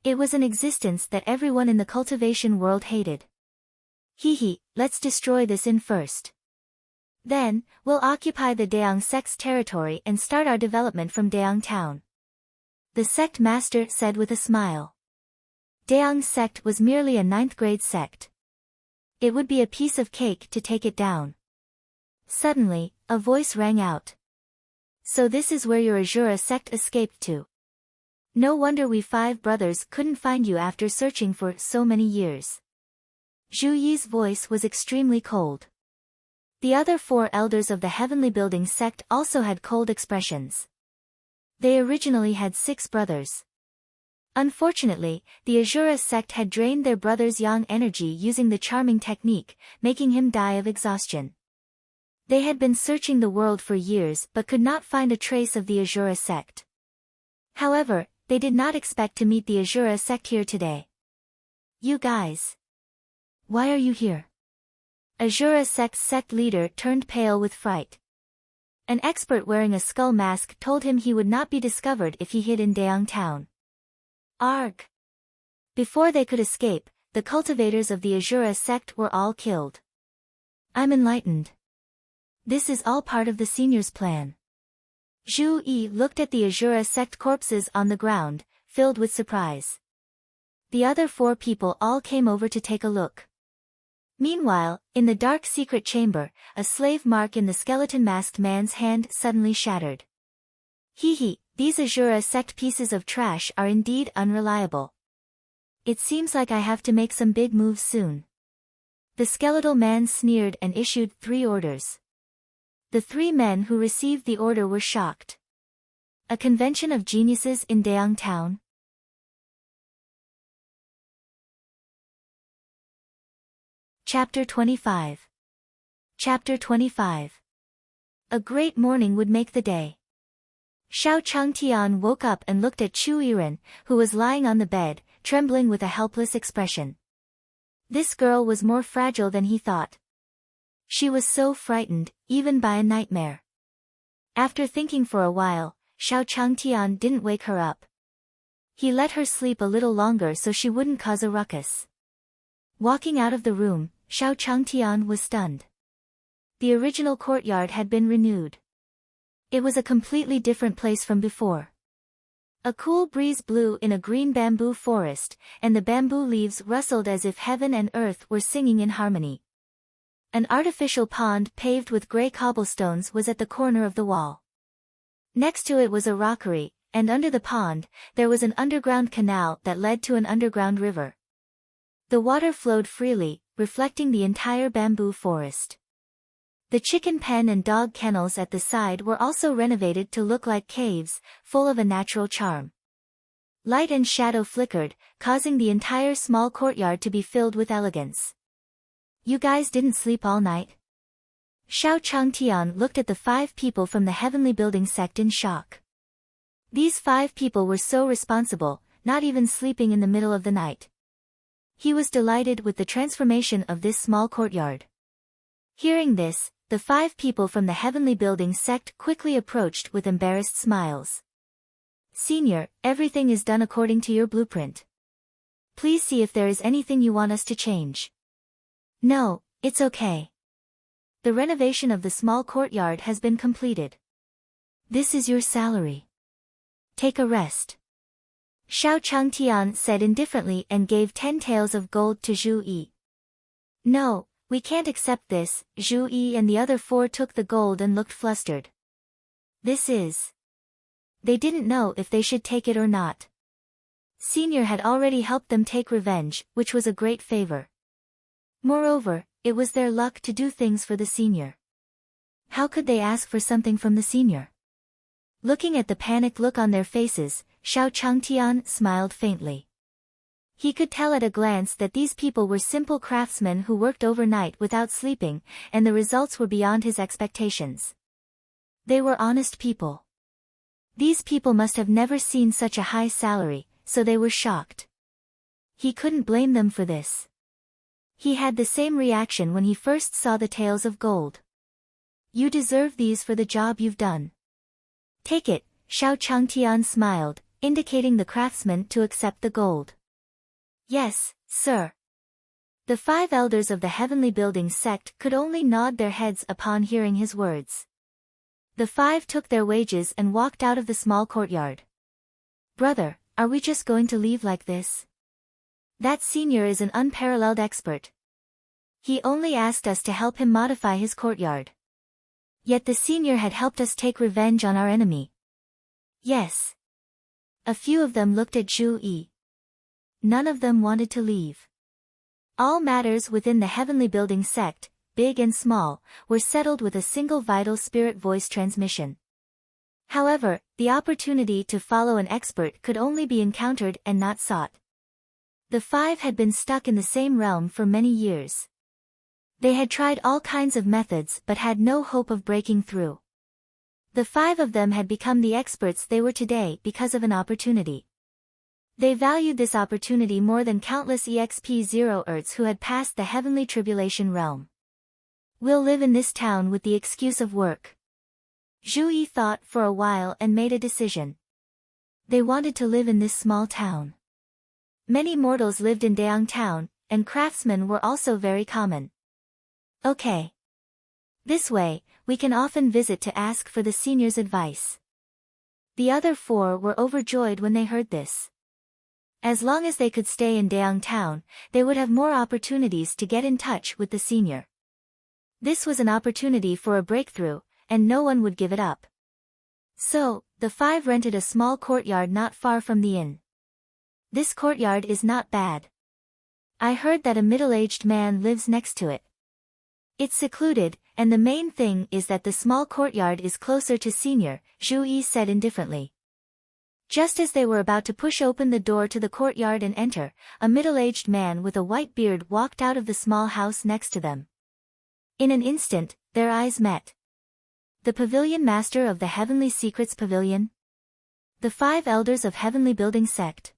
It was an existence that everyone in the cultivation world hated. Let's destroy this inn first. Then, we'll occupy the Deang sect's territory and start our development from Deang town. The sect master said with a smile. Deang sect was merely a 9th-grade sect. It would be a piece of cake to take it down. Suddenly, a voice rang out. So this is where your Azura sect escaped to. No wonder we 5 brothers couldn't find you after searching for so many years. Zhu Yi's voice was extremely cold. The other 4 elders of the Heavenly Building sect also had cold expressions. They originally had 6 brothers. Unfortunately, the Azura sect had drained their brother's yang energy using the charming technique, making him die of exhaustion. They had been searching the world for years but could not find a trace of the Azura sect. However, they did not expect to meet the Azura sect here today. You guys. Why are you here? Azura sect's sect leader turned pale with fright. An expert wearing a skull mask told him he would not be discovered if he hid in Deang town. Arg! Before they could escape, the cultivators of the Azura sect were all killed. I'm enlightened. This is all part of the senior's plan. Zhu Yi looked at the Azura sect corpses on the ground, filled with surprise. The other 4 people all came over to take a look. Meanwhile, in the dark secret chamber, a slave mark in the skeleton-masked man's hand suddenly shattered. Hee, these Azura sect pieces of trash are indeed unreliable. It seems like I have to make some big moves soon. The skeletal man sneered and issued 3 orders. The 3 men who received the order were shocked. A convention of geniuses in Daeang Town? Chapter 25. Chapter 25. A great morning would make the day. Xiao Changtian woke up and looked at Chu Yiren, who was lying on the bed, trembling with a helpless expression. This girl was more fragile than he thought. She was so frightened, even by a nightmare. After thinking for a while, Xiao Changtian didn't wake her up. He let her sleep a little longer so she wouldn't cause a ruckus. Walking out of the room, Xiao Changtian was stunned. The original courtyard had been renewed. It was a completely different place from before. A cool breeze blew in a green bamboo forest, and the bamboo leaves rustled as if heaven and earth were singing in harmony. An artificial pond paved with gray cobblestones was at the corner of the wall. Next to it was a rockery, and under the pond, there was an underground canal that led to an underground river. The water flowed freely, reflecting the entire bamboo forest. The chicken pen and dog kennels at the side were also renovated to look like caves, full of a natural charm. Light and shadow flickered, causing the entire small courtyard to be filled with elegance. You guys didn't sleep all night? Xiao Changtian looked at the 5 people from the Heavenly Building sect in shock. These 5 people were so responsible, not even sleeping in the middle of the night. He was delighted with the transformation of this small courtyard. Hearing this, the 5 people from the Heavenly Building sect quickly approached with embarrassed smiles. Senior, everything is done according to your blueprint. Please see if there is anything you want us to change. No, it's okay. The renovation of the small courtyard has been completed. This is your salary. Take a rest. Xiao Changtian said indifferently and gave 10 taels of gold to Zhu Yi. No, we can't accept this. Zhu Yi and the other 4 took the gold and looked flustered. This is... They didn't know if they should take it or not. Senior had already helped them take revenge, which was a great favor. Moreover, it was their luck to do things for the senior. How could they ask for something from the senior? Looking at the panicked look on their faces, Xiao Changtian smiled faintly. He could tell at a glance that these people were simple craftsmen who worked overnight without sleeping, and the results were beyond his expectations. They were honest people. These people must have never seen such a high salary, so they were shocked. He couldn't blame them for this. He had the same reaction when he first saw the taels of gold. You deserve these for the job you've done. Take it, Xiao Changtian smiled, indicating the craftsman to accept the gold. Yes, sir. The 5 elders of the Heavenly Building sect could only nod their heads upon hearing his words. The 5 took their wages and walked out of the small courtyard. Brother, are we just going to leave like this? That senior is an unparalleled expert. He only asked us to help him modify his courtyard. Yet the senior had helped us take revenge on our enemy. Yes. A few of them looked at Zhu Yi. None of them wanted to leave. All matters within the Heavenly Building sect, big and small, were settled with a single vital spirit voice transmission. However, the opportunity to follow an expert could only be encountered and not sought. The 5 had been stuck in the same realm for many years. They had tried all kinds of methods but had no hope of breaking through. The 5 of them had become the experts they were today because of an opportunity. They valued this opportunity more than countless EXP-0 who had passed the heavenly tribulation realm. We'll live in this town with the excuse of work. Zhu Yi thought for a while and made a decision. They wanted to live in this small town. Many mortals lived in Daeang Town, and craftsmen were also very common. Okay. This way, we can often visit to ask for the senior's advice. The other four were overjoyed when they heard this. As long as they could stay in Daeang town, they would have more opportunities to get in touch with the senior. This was an opportunity for a breakthrough, and no one would give it up. So, the five rented a small courtyard not far from the inn. This courtyard is not bad. I heard that a middle-aged man lives next to it. It's secluded, and the main thing is that the small courtyard is closer to senior, Zhu Yi said indifferently. Just as they were about to push open the door to the courtyard and enter, a middle-aged man with a white beard walked out of the small house next to them. In an instant, their eyes met. The pavilion master of the Heavenly Secrets Pavilion? The five elders of Heavenly Building Sect.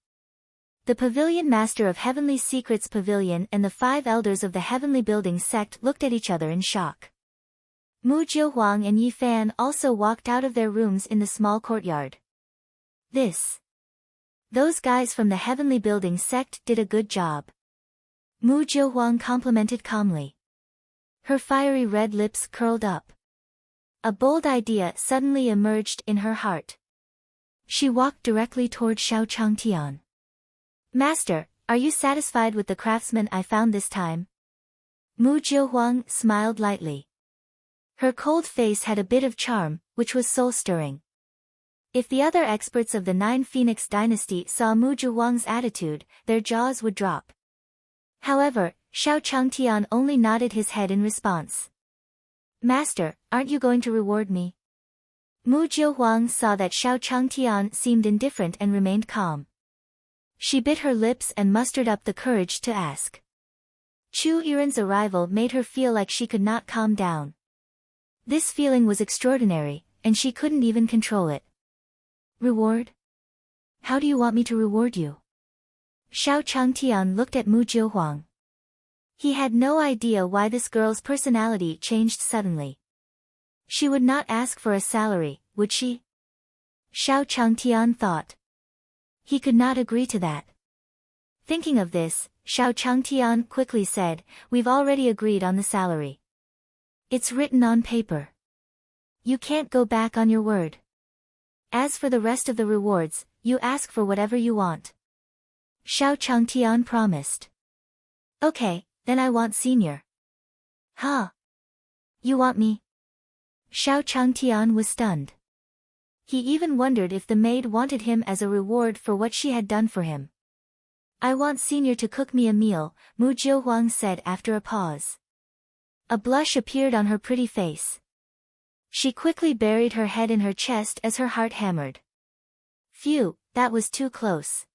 The pavilion master of Heavenly Secrets Pavilion and the five elders of the Heavenly Building Sect looked at each other in shock. Mu Jiuhuang and Yi Fan also walked out of their rooms in the small courtyard. Those guys from the Heavenly Building Sect did a good job. Mu Jiuhuang complimented calmly. Her fiery red lips curled up. A bold idea suddenly emerged in her heart. She walked directly toward Xiao Changtian. Master, are you satisfied with the craftsman I found this time? Mu Jiuhuang smiled lightly. Her cold face had a bit of charm, which was soul-stirring. If the other experts of the Nine Phoenix dynasty saw Mu Jiuhuang's attitude, their jaws would drop. However, Xiao Changtian only nodded his head in response. Master, aren't you going to reward me? Mu Jiuhuang saw that Xiao Changtian seemed indifferent and remained calm. She bit her lips and mustered up the courage to ask. Chu Yiren's arrival made her feel like she could not calm down. This feeling was extraordinary, and she couldn't even control it. Reward? How do you want me to reward you? Xiao Changtian looked at Mu Jiuhuang. He had no idea why this girl's personality changed suddenly. She would not ask for a salary, would she? Xiao Changtian thought. He could not agree to that. Thinking of this, Xiao Changtian quickly said, "We've already agreed on the salary. It's written on paper. You can't go back on your word. As for the rest of the rewards, you ask for whatever you want." Xiao Changtian promised. Okay, then I want senior. Huh? You want me? Xiao Changtian was stunned. He even wondered if the maid wanted him as a reward for what she had done for him. I want senior to cook me a meal, Mu Jiuhuang said after a pause. A blush appeared on her pretty face. She quickly buried her head in her chest as her heart hammered. Phew, that was too close.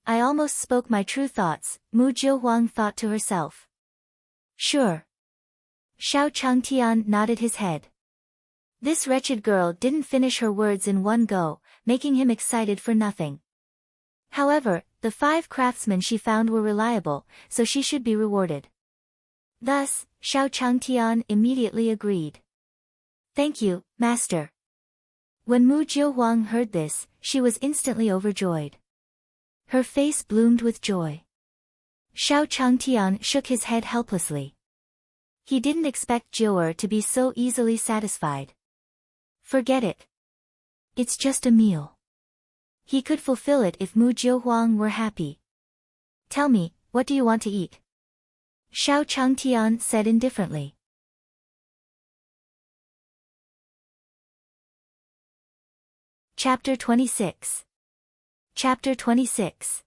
I almost spoke my true thoughts, Mu Jiuhuang thought to herself. Sure. Xiao Changtian nodded his head. This wretched girl didn't finish her words in one go, making him excited for nothing. However, the five craftsmen she found were reliable, so she should be rewarded. Thus, Xiao Changtian immediately agreed. Thank you, master. When Mu Jiuhuang heard this, she was instantly overjoyed. Her face bloomed with joy. Xiao Changtian shook his head helplessly. He didn't expect Jiuer to be so easily satisfied. Forget it. It's just a meal. He could fulfill it if Mu Jiuhuang were happy. Tell me, what do you want to eat? Xiao Changtian said indifferently. Chapter 26. Chapter 26.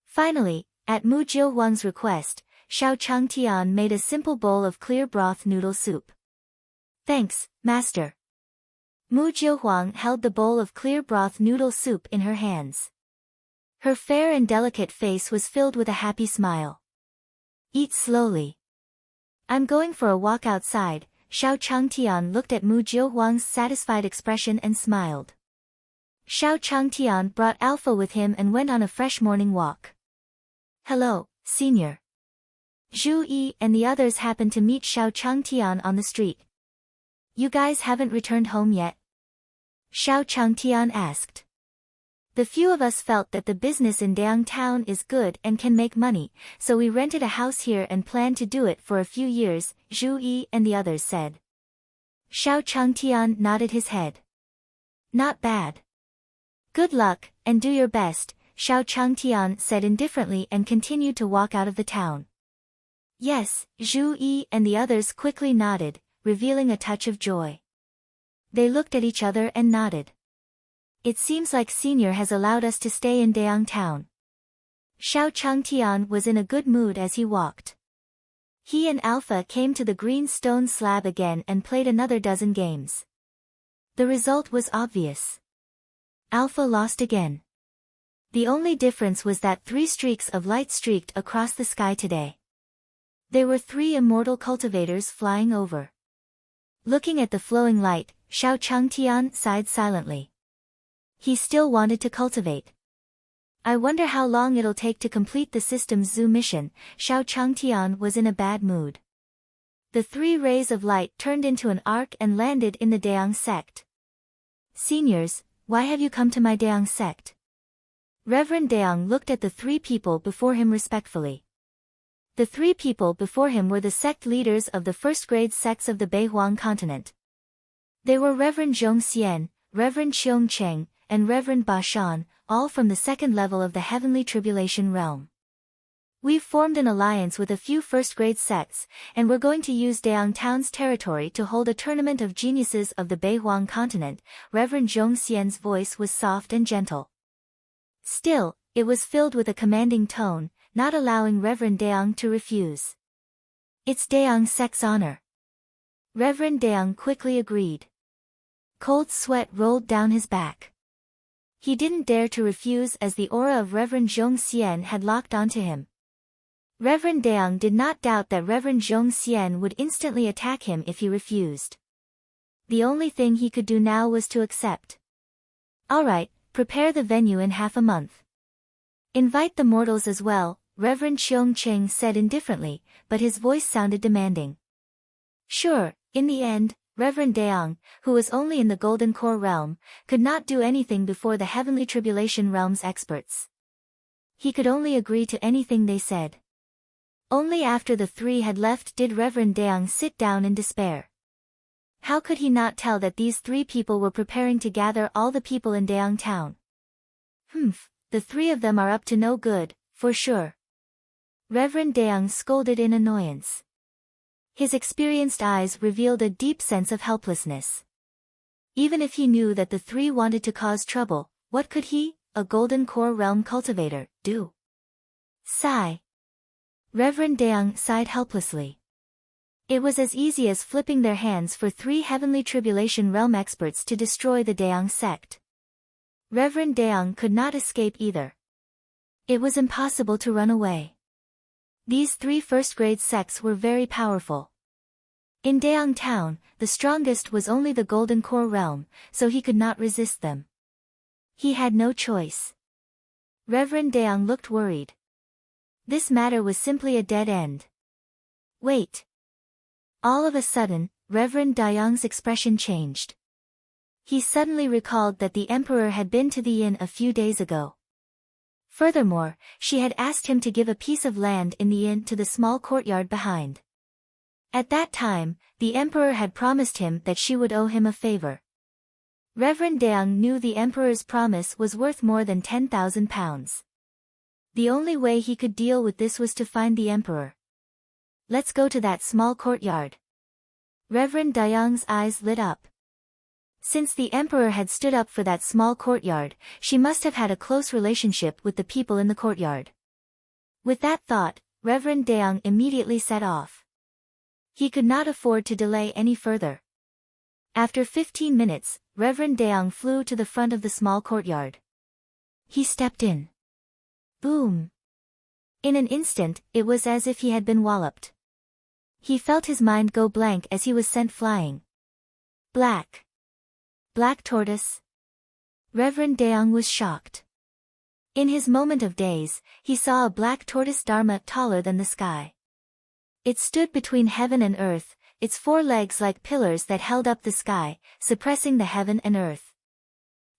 Finally, at Mu Jiuhuang's request, Xiao Changtian made a simple bowl of clear broth noodle soup. Thanks, master. Mu Jiuhuang held the bowl of clear broth noodle soup in her hands. Her fair and delicate face was filled with a happy smile. Eat slowly. I'm going for a walk outside. Xiao Changtian looked at Mu Jiuhuang's satisfied expression and smiled. Xiao Changtian brought Alpha with him and went on a fresh morning walk. Hello, senior. Zhu Yi and the others happened to meet Xiao Changtian on the street. You guys haven't returned home yet? Xiao Changtian asked. The few of us felt that the business in Dayang town is good and can make money, so we rented a house here and planned to do it for a few years, Zhu Yi and the others said. Xiao Changtian nodded his head. Not bad. Good luck, and do your best, Xiao Changtian said indifferently and continued to walk out of the town. Yes, Zhu Yi and the others quickly nodded, revealing a touch of joy. They looked at each other and nodded. It seems like Senior has allowed us to stay in Dayang town. Xiao Changtian was in a good mood as he walked. He and Alpha came to the green stone slab again and played another dozen games. The result was obvious. Alpha lost again. The only difference was that 3 streaks of light streaked across the sky today. There were 3 immortal cultivators flying over. Looking at the flowing light, Xiao Changtian sighed silently. He still wanted to cultivate. I wonder how long it'll take to complete the system's zoo mission. Xiao Changtian was in a bad mood. The 3 rays of light turned into an arc and landed in the Dayang sect. Seniors, why have you come to my Dayang sect? Reverend Dayang looked at the 3 people before him respectfully. The 3 people before him were the sect leaders of the first-grade sects of the Beihuang continent. They were Reverend Zhong Xian, Reverend Qiong Cheng, and Reverend Ba Shan, all from the 2nd level of the Heavenly Tribulation realm. We've formed an alliance with a few first-grade sects, and we're going to use Dayang town's territory to hold a tournament of geniuses of the Beihuang continent. Reverend Zhong Xian's voice was soft and gentle. Still, it was filled with a commanding tone, not allowing Reverend Dayang to refuse. It's Dayang sect's honor. Reverend Dayang quickly agreed. Cold sweat rolled down his back. He didn't dare to refuse as the aura of Reverend Zhong Xian had locked onto him. Reverend Dayang did not doubt that Reverend Zhong Xian would instantly attack him if he refused. The only thing he could do now was to accept. All right, prepare the venue in half a month. Invite the mortals as well, Reverend Qiong Cheng said indifferently, but his voice sounded demanding. Sure, in the end, Reverend Dayang, who was only in the Golden Core realm, could not do anything before the Heavenly Tribulation realm's experts. He could only agree to anything they said. Only after the 3 had left did Reverend Dayang sit down in despair. How could he not tell that these 3 people were preparing to gather all the people in Dayang town? The 3 of them are up to no good, for sure. Reverend Dayang scolded in annoyance. His experienced eyes revealed a deep sense of helplessness. Even if he knew that the 3 wanted to cause trouble, what could he, a Golden Core realm cultivator, do? Sigh. Reverend Dayang sighed helplessly. It was as easy as flipping their hands for 3 Heavenly Tribulation realm experts to destroy the Dayang sect. Reverend Dayang could not escape either. It was impossible to run away. These 3 first-grade sects were very powerful. In Dayang town, the strongest was only the Golden Core realm, so he could not resist them. He had no choice. Reverend Dayang looked worried. This matter was simply a dead end. Wait. All of a sudden, Reverend Dayang's expression changed. He suddenly recalled that the Emperor had been to the inn a few days ago. Furthermore, she had asked him to give a piece of land in the inn to the small courtyard behind. At that time, the Emperor had promised him that she would owe him a favor. Reverend Dayang knew the Emperor's promise was worth more than 10,000 pounds. The only way he could deal with this was to find the Emperor. Let's go to that small courtyard. Reverend Dayang's eyes lit up. Since the Emperor had stood up for that small courtyard, she must have had a close relationship with the people in the courtyard. With that thought, Reverend Dayang immediately set off. He could not afford to delay any further. After 15 minutes, Reverend Dayang flew to the front of the small courtyard. He stepped in. Boom! In an instant, it was as if he had been walloped. He felt his mind go blank as he was sent flying. Black tortoise. Reverend Dayang was shocked. In his moment of daze, he saw a black tortoise dharma taller than the sky. It stood between heaven and earth, its 4 legs like pillars that held up the sky, suppressing the heaven and earth.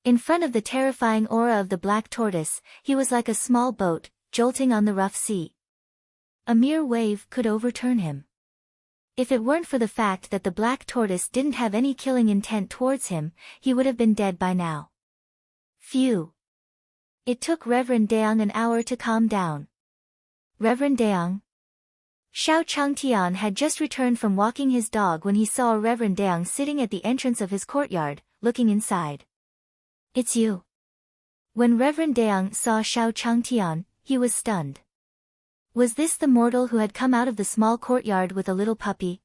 In front of the terrifying aura of the black tortoise, he was like a small boat, jolting on the rough sea. A mere wave could overturn him. If it weren't for the fact that the black tortoise didn't have any killing intent towards him, he would have been dead by now. Phew. It took Reverend Daong an hour to calm down. Reverend Daong? Xiao Changtian had just returned from walking his dog when he saw Reverend Daong sitting at the entrance of his courtyard, looking inside. It's you. When Reverend Daong saw Xiao Changtian, he was stunned. Was this the mortal who had come out of the small courtyard with a little puppy?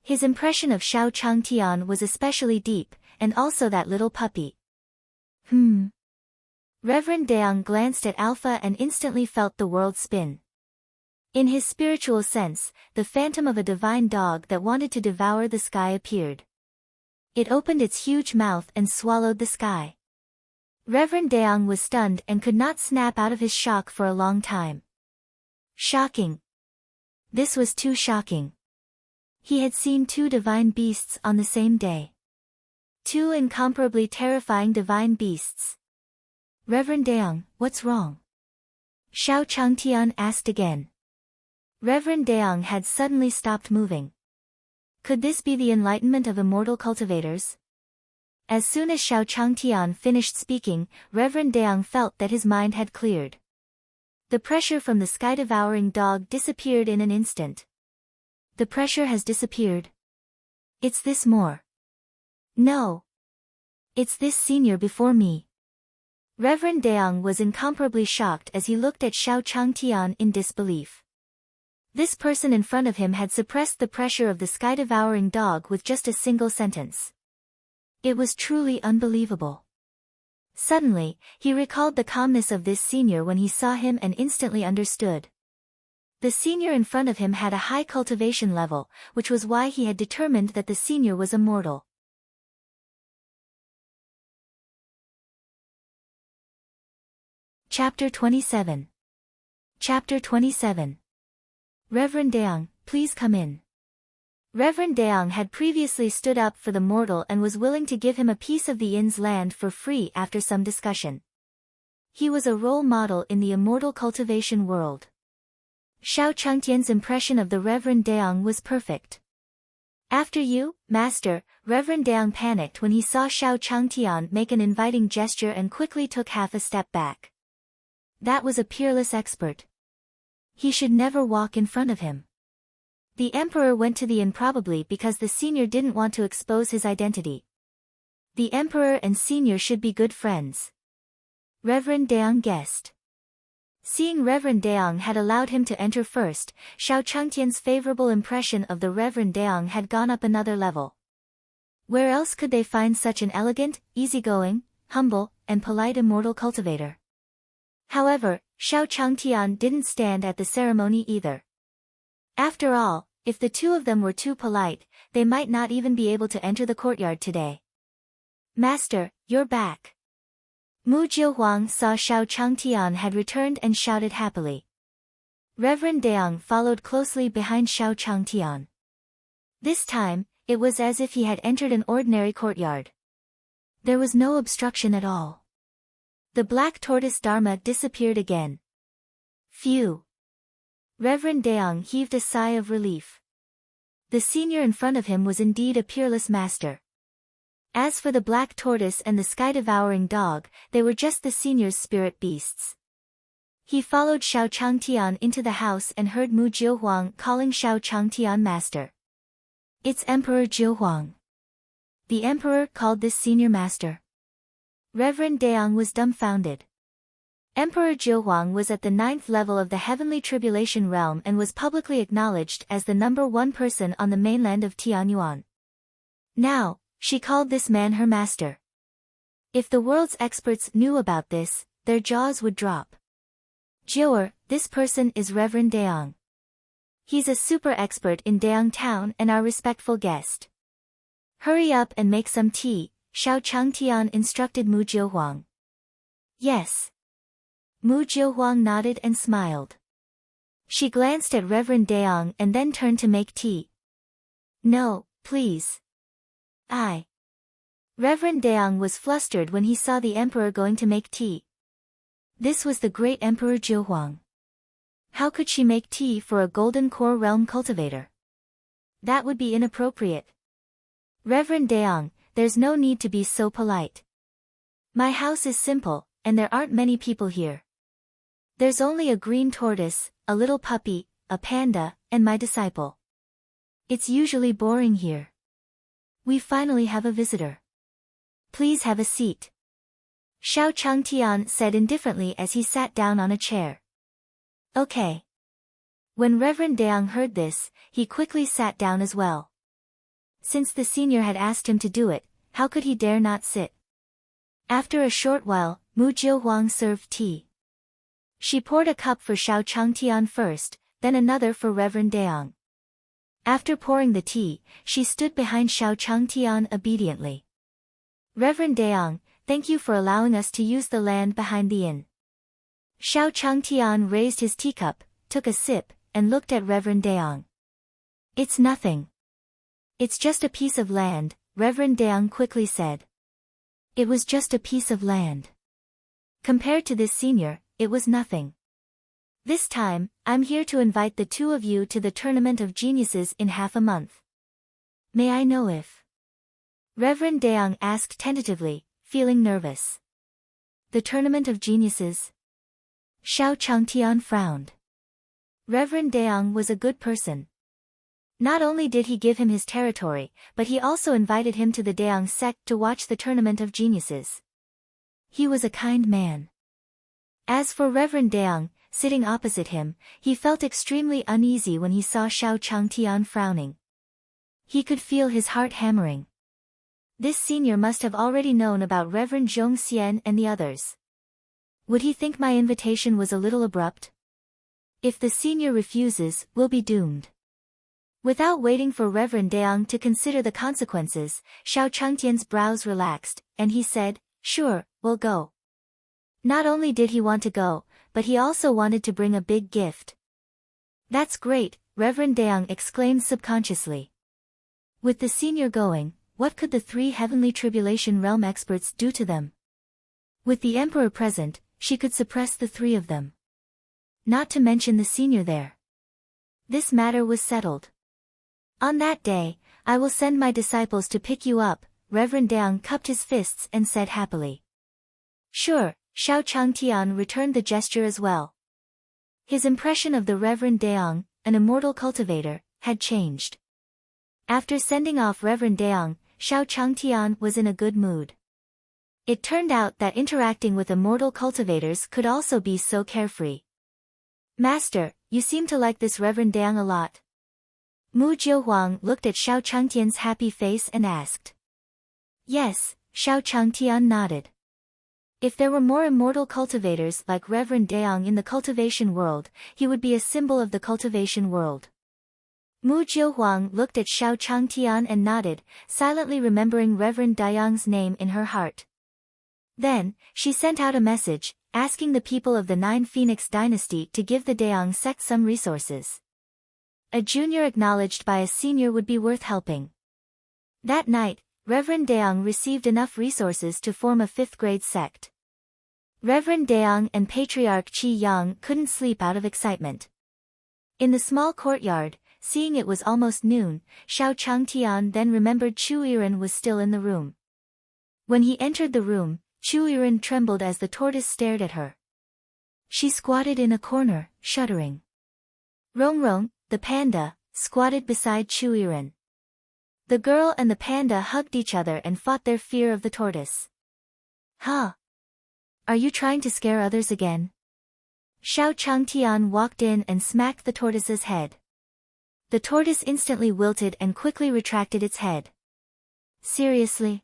His impression of Xiao Changtian was especially deep, and also that little puppy. Reverend Daong glanced at Alpha and instantly felt the world spin. In his spiritual sense, the phantom of a divine dog that wanted to devour the sky appeared. It opened its huge mouth and swallowed the sky. Reverend Daong was stunned and could not snap out of his shock for a long time. Shocking. This was too shocking. He had seen two divine beasts on the same day. Two incomparably terrifying divine beasts. Reverend Daong, what's wrong? Xiao Changtian asked again. Reverend Daong had suddenly stopped moving. Could this be the enlightenment of immortal cultivators? As soon as Xiao Changtian finished speaking, Reverend Daong felt that his mind had cleared. The pressure from the sky-devouring dog disappeared in an instant. The pressure has disappeared. It's this more. No. It's this senior before me. Reverend Daong was incomparably shocked as he looked at Xiao Changtian in disbelief. This person in front of him had suppressed the pressure of the sky-devouring dog with just a single sentence. It was truly unbelievable. Suddenly, he recalled the calmness of this senior when he saw him and instantly understood. The senior in front of him had a high cultivation level, which was why he had determined that the senior was immortal. Chapter 27. Chapter 27. Reverend Daong, please come in. Reverend Daong had previously stood up for the mortal and was willing to give him a piece of the inn's land for free after some discussion. He was a role model in the immortal cultivation world. Xiao Changtian's impression of the Reverend Daong was perfect. After you, Master, Reverend Daong panicked when he saw Xiao Changtian make an inviting gesture and quickly took half a step back. That was a peerless expert. He should never walk in front of him. The Emperor went to the inn probably because the senior didn't want to expose his identity. The Emperor and senior should be good friends. Reverend Daong guessed. Seeing Reverend Daong had allowed him to enter first, Xiao Changtian's favorable impression of the Reverend Daong had gone up another level. Where else could they find such an elegant, easygoing, humble, and polite immortal cultivator? However, Xiao Changtian didn't stand at the ceremony either. After all, if the two of them were too polite, they might not even be able to enter the courtyard today. Master, you're back. Mu Jiuhuang saw Xiao Changtian had returned and shouted happily. Reverend Daong followed closely behind Xiao Changtian. This time, it was as if he had entered an ordinary courtyard. There was no obstruction at all. The black tortoise Dharma disappeared again. Phew. Reverend Daong heaved a sigh of relief. The senior in front of him was indeed a peerless master. As for the black tortoise and the sky-devouring dog, they were just the senior's spirit beasts. He followed Xiao Changtian into the house and heard Mu Jiuhuang calling Xiao Changtian master. It's Emperor Jiuhuang. The emperor called this senior master. Reverend Daong was dumbfounded. Emperor Jiuhuang was at the 9th level of the heavenly tribulation realm and was publicly acknowledged as the #1 person on the mainland of Tianyuan. Now, she called this man her master. If the world's experts knew about this, their jaws would drop. Jiuer, this person is Reverend Daong. He's a super expert in Daong Town and our respectful guest. Hurry up and make some tea, Xiao Changtian instructed Mu Jiuhuang. Yes. Mu Jiuhuang nodded and smiled. She glanced at Reverend Daong and then turned to make tea. No, please. Reverend Daong was flustered when he saw the emperor going to make tea. This was the great Emperor Jiuhuang. How could she make tea for a golden core realm cultivator? That would be inappropriate. Reverend Daong, there's no need to be so polite. My house is simple, and there aren't many people here. There's only a green tortoise, a little puppy, a panda, and my disciple. It's usually boring here. We finally have a visitor. Please have a seat. Xiao Changtian said indifferently as he sat down on a chair. Okay. When Reverend Daong heard this, he quickly sat down as well. Since the senior had asked him to do it, how could he dare not sit? After a short while, Mu Jiuhuang served tea. She poured a cup for Xiao Changtian first, then another for Reverend Daong. After pouring the tea, she stood behind Xiao Changtian obediently. Reverend Daong, thank you for allowing us to use the land behind the inn. Xiao Changtian raised his teacup, took a sip, and looked at Reverend Daong. It's nothing. It's just a piece of land, Reverend Daong quickly said. It was just a piece of land. Compared to this senior, it was nothing. This time, I'm here to invite the two of you to the Tournament of Geniuses in half a month. May I know if? Reverend Daong asked tentatively, feeling nervous. The Tournament of Geniuses? Xiao Changtian frowned. Reverend Daong was a good person. Not only did he give him his territory, but he also invited him to the Daong sect to watch the Tournament of Geniuses. He was a kind man. As for Reverend Daong, sitting opposite him, he felt extremely uneasy when he saw Xiao Changtian frowning. He could feel his heart hammering. This senior must have already known about Reverend Zhong Xian and the others. Would he think my invitation was a little abrupt? If the senior refuses, we'll be doomed. Without waiting for Reverend Daong to consider the consequences, Xiao Changtian's brows relaxed, and he said, sure, we'll go. Not only did he want to go, but he also wanted to bring a big gift. That's great, Reverend Daong exclaimed subconsciously. With the senior going, what could the three heavenly tribulation realm experts do to them? With the emperor present, she could suppress the three of them. Not to mention the senior there. This matter was settled. On that day, I will send my disciples to pick you up, Reverend Daong cupped his fists and said happily. Sure, Xiao Changtian returned the gesture as well. His impression of the Reverend Daong, an immortal cultivator, had changed. After sending off Reverend Daong, Xiao Changtian was in a good mood. It turned out that interacting with immortal cultivators could also be so carefree. Master, you seem to like this Reverend Daong a lot. Mu Jiuhuang looked at Xiao Changtian's happy face and asked. Yes, Xiao Changtian nodded. If there were more immortal cultivators like Reverend Daong in the cultivation world, he would be a symbol of the cultivation world. Mu Jiuhuang looked at Xiao Changtian and nodded, silently remembering Reverend Daong's name in her heart. Then, she sent out a message, asking the people of the Nine Phoenix dynasty to give the Daong sect some resources. A junior acknowledged by a senior would be worth helping. That night, Reverend Daong received enough resources to form a 5th-grade sect. Reverend Daong and Patriarch Qi Yang couldn't sleep out of excitement. In the small courtyard, seeing it was almost noon, Xiao Changtian then remembered Chu Yiren was still in the room. When he entered the room, Chu Yiren trembled as the tortoise stared at her. She squatted in a corner, shuddering. Rongrong, the panda, squatted beside Chu Yiren. The girl and the panda hugged each other and fought their fear of the tortoise. Huh? Are you trying to scare others again? Xiao Changtian walked in and smacked the tortoise's head. The tortoise instantly wilted and quickly retracted its head. Seriously?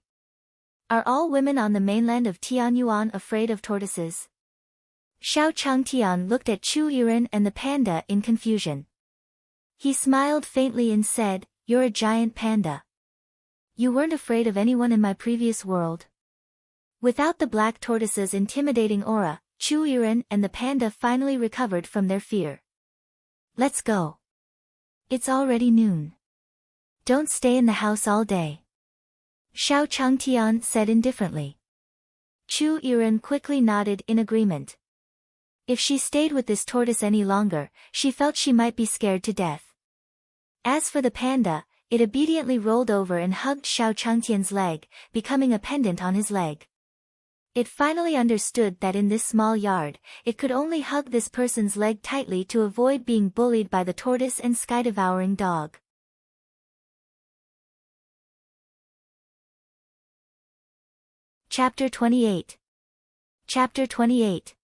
Are all women on the mainland of Tianyuan afraid of tortoises? Xiao Changtian looked at Chu Yiren and the panda in confusion. He smiled faintly and said, "You're a giant panda. You weren't afraid of anyone in my previous world." Without the black tortoise's intimidating aura, Chu Yiren and the panda finally recovered from their fear. Let's go. It's already noon. Don't stay in the house all day. Xiao Changtian said indifferently. Chu Yiren quickly nodded in agreement. If she stayed with this tortoise any longer, she felt she might be scared to death. As for the panda, it obediently rolled over and hugged Xiao Changtian's leg, becoming a pendant on his leg. It finally understood that in this small yard, it could only hug this person's leg tightly to avoid being bullied by the tortoise and sky-devouring dog. Chapter 28. Chapter 28.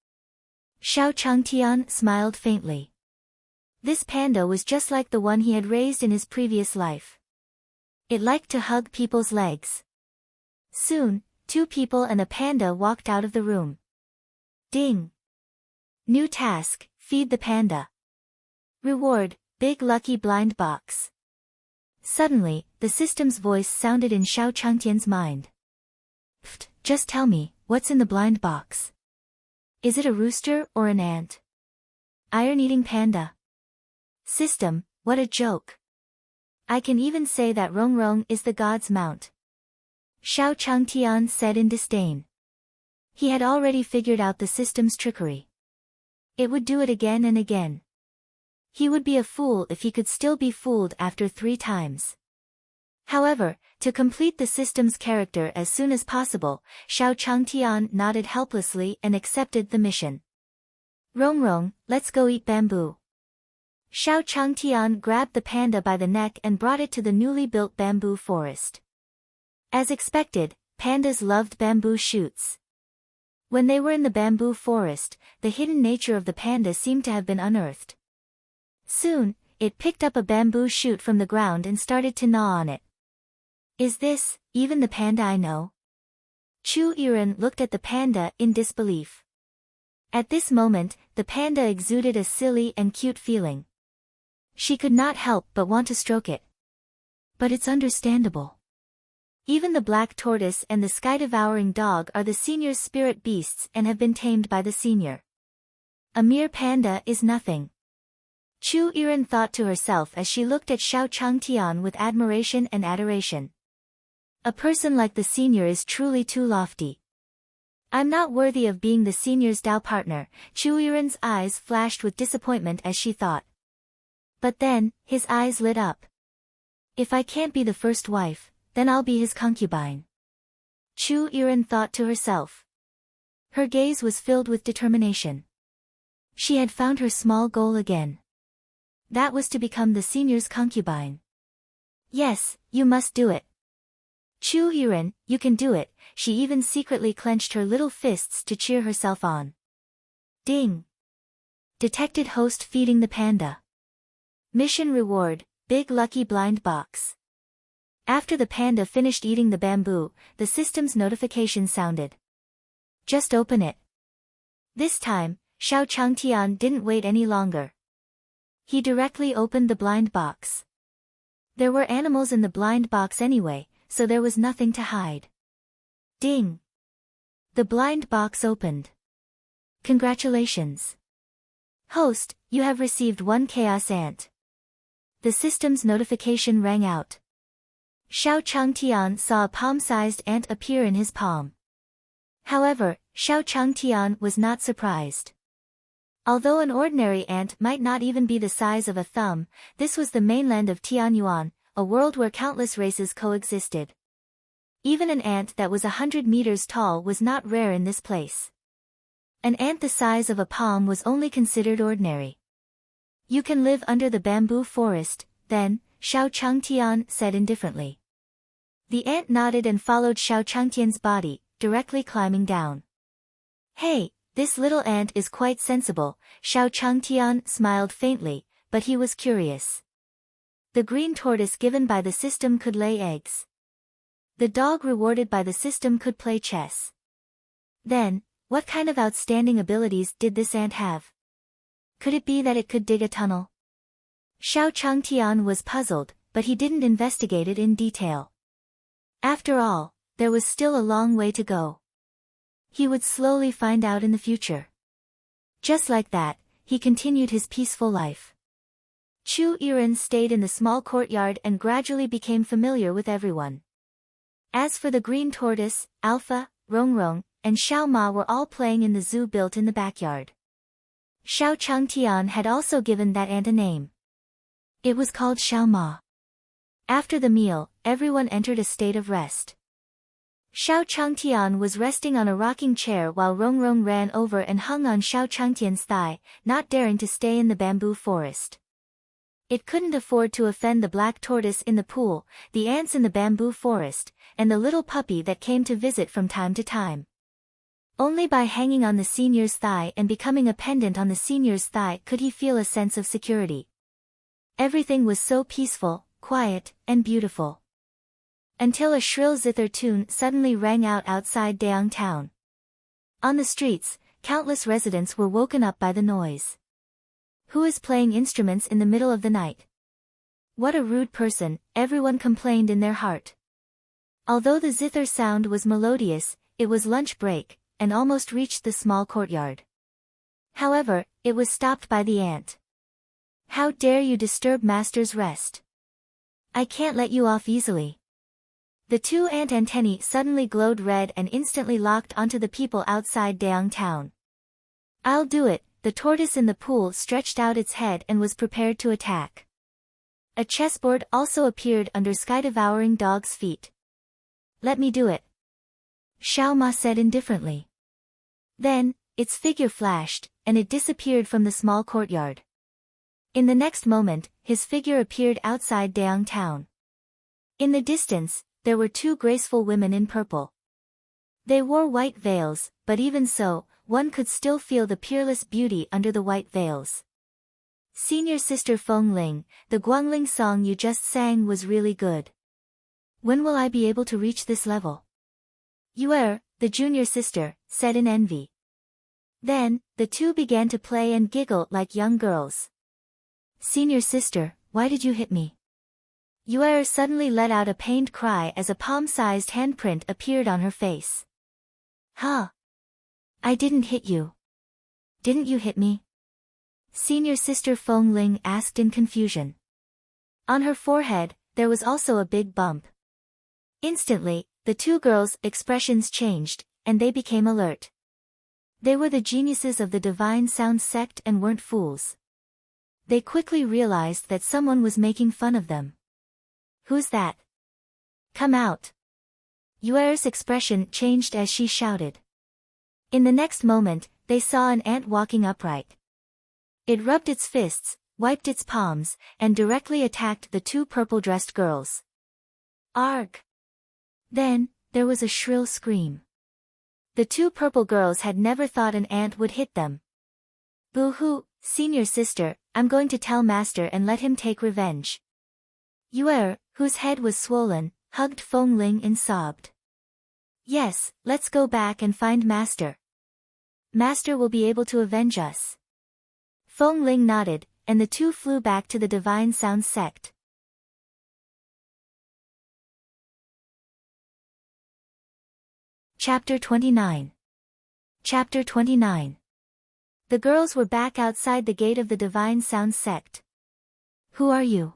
Xiao Changtian smiled faintly. This panda was just like the one he had raised in his previous life. It liked to hug people's legs. Soon, 2 people and a panda walked out of the room. Ding! New task, feed the panda. Reward, big lucky blind box. Suddenly, the system's voice sounded in Xiao Changtian's mind. Pfft, just tell me, what's in the blind box? Is it a rooster or an ant? Iron-eating panda. System, what a joke. I can even say that Rong Rong is the god's mount. Xiao Changtian said in disdain. He had already figured out the system's trickery. It would do it again and again. He would be a fool if he could still be fooled after 3 times. However, to complete the system's character as soon as possible, Xiao Changtian nodded helplessly and accepted the mission. Rong Rong, let's go eat bamboo. Xiao Changtian grabbed the panda by the neck and brought it to the newly built bamboo forest. As expected, pandas loved bamboo shoots. When they were in the bamboo forest, the hidden nature of the panda seemed to have been unearthed. Soon, it picked up a bamboo shoot from the ground and started to gnaw on it. Is this, even the panda I know? Chu Yiren looked at the panda in disbelief. At this moment, the panda exuded a silly and cute feeling. She could not help but want to stroke it. But it's understandable. Even the black tortoise and the sky-devouring dog are the senior's spirit beasts and have been tamed by the senior. A mere panda is nothing. Chu Yiren thought to herself as she looked at Xiao Changtian with admiration and adoration. A person like the senior is truly too lofty. I'm not worthy of being the senior's Dao partner. Chu Yiren's eyes flashed with disappointment as she thought. But then, his eyes lit up. If I can't be the first wife, then I'll be his concubine. Chu Yiren thought to herself. Her gaze was filled with determination. She had found her small goal again. That was to become the senior's concubine. Yes, you must do it. Chu Yiren, you can do it. She even secretly clenched her little fists to cheer herself on. Ding! Detected host feeding the panda. Mission reward, big lucky blind box. After the panda finished eating the bamboo, the system's notification sounded. Just open it. This time, Xiao Changtian didn't wait any longer. He directly opened the blind box. There were animals in the blind box anyway, so there was nothing to hide. Ding! The blind box opened. Congratulations. Host, you have received 1 chaos ant. The system's notification rang out. Xiao Changtian saw a palm-sized ant appear in his palm. However, Xiao Changtian was not surprised. Although an ordinary ant might not even be the size of a thumb, this was the mainland of Tianyuan, a world where countless races coexisted. Even an ant that was 100 meters tall was not rare in this place. An ant the size of a palm was only considered ordinary. You can live under the bamboo forest, then, Xiao Changtian said indifferently. The ant nodded and followed Xiao Changtian's body, directly climbing down. Hey, this little ant is quite sensible, Xiao Changtian smiled faintly, but he was curious. The green tortoise given by the system could lay eggs. The dog rewarded by the system could play chess. Then, what kind of outstanding abilities did this ant have? Could it be that it could dig a tunnel? Xiao Changtian was puzzled, but he didn't investigate it in detail. After all, there was still a long way to go. He would slowly find out in the future. Just like that, he continued his peaceful life. Chu Yiren stayed in the small courtyard and gradually became familiar with everyone. As for the green tortoise, Alpha, Rongrong, and Xiao Ma were all playing in the zoo built in the backyard. Xiao Changtian had also given that ant a name. It was called Xiao Ma. After the meal, everyone entered a state of rest. Xiao Changtian was resting on a rocking chair while Rongrong ran over and hung on Xiao Changtian's thigh, not daring to stay in the bamboo forest. It couldn't afford to offend the black tortoise in the pool, the ants in the bamboo forest, and the little puppy that came to visit from time to time. Only by hanging on the senior's thigh and becoming a pendant on the senior's thigh could he feel a sense of security. Everything was so peaceful, quiet, and beautiful. Until a shrill zither tune suddenly rang out outside Daeang town. On the streets, countless residents were woken up by the noise. Who is playing instruments in the middle of the night? What a rude person, everyone complained in their heart. Although the zither sound was melodious, it was lunch break, and almost reached the small courtyard. However, it was stopped by the ant. How dare you disturb master's rest? I can't let you off easily. The two ant antennae suddenly glowed red and instantly locked onto the people outside Daeang town. I'll do it, the tortoise in the pool stretched out its head and was prepared to attack. A chessboard also appeared under sky-devouring dog's feet. Let me do it, Xiao Ma said indifferently. Then, its figure flashed, and it disappeared from the small courtyard. In the next moment, his figure appeared outside Daeang town. In the distance, there were two graceful women in purple. They wore white veils, but even so, one could still feel the peerless beauty under the white veils. Senior sister Feng Ling, the Guangling song you just sang was really good. When will I be able to reach this level? Yuer, the junior sister, said in envy. Then, the two began to play and giggle like young girls. Senior sister, why did you hit me? Yuer suddenly let out a pained cry as a palm-sized handprint appeared on her face. Huh? I didn't hit you. Didn't you hit me? Senior sister Feng Ling asked in confusion. On her forehead, there was also a big bump. Instantly, the two girls' expressions changed, and they became alert. They were the geniuses of the Divine Sound sect and weren't fools. They quickly realized that someone was making fun of them. Who's that? Come out. Yuer's expression changed as she shouted. In the next moment, they saw an ant walking upright. It rubbed its fists, wiped its palms, and directly attacked the two purple-dressed girls. Arg! Then, there was a shrill scream. The two purple girls had never thought an ant would hit them. Boo-hoo, senior sister, I'm going to tell master and let him take revenge. Yuer, whose head was swollen, hugged Feng Ling and sobbed. Yes, let's go back and find master. Master will be able to avenge us. Feng Ling nodded, and the two flew back to the Divine Sound sect. Chapter 29. Chapter 29. The girls were back outside the gate of the Divine Sound sect. Who are you?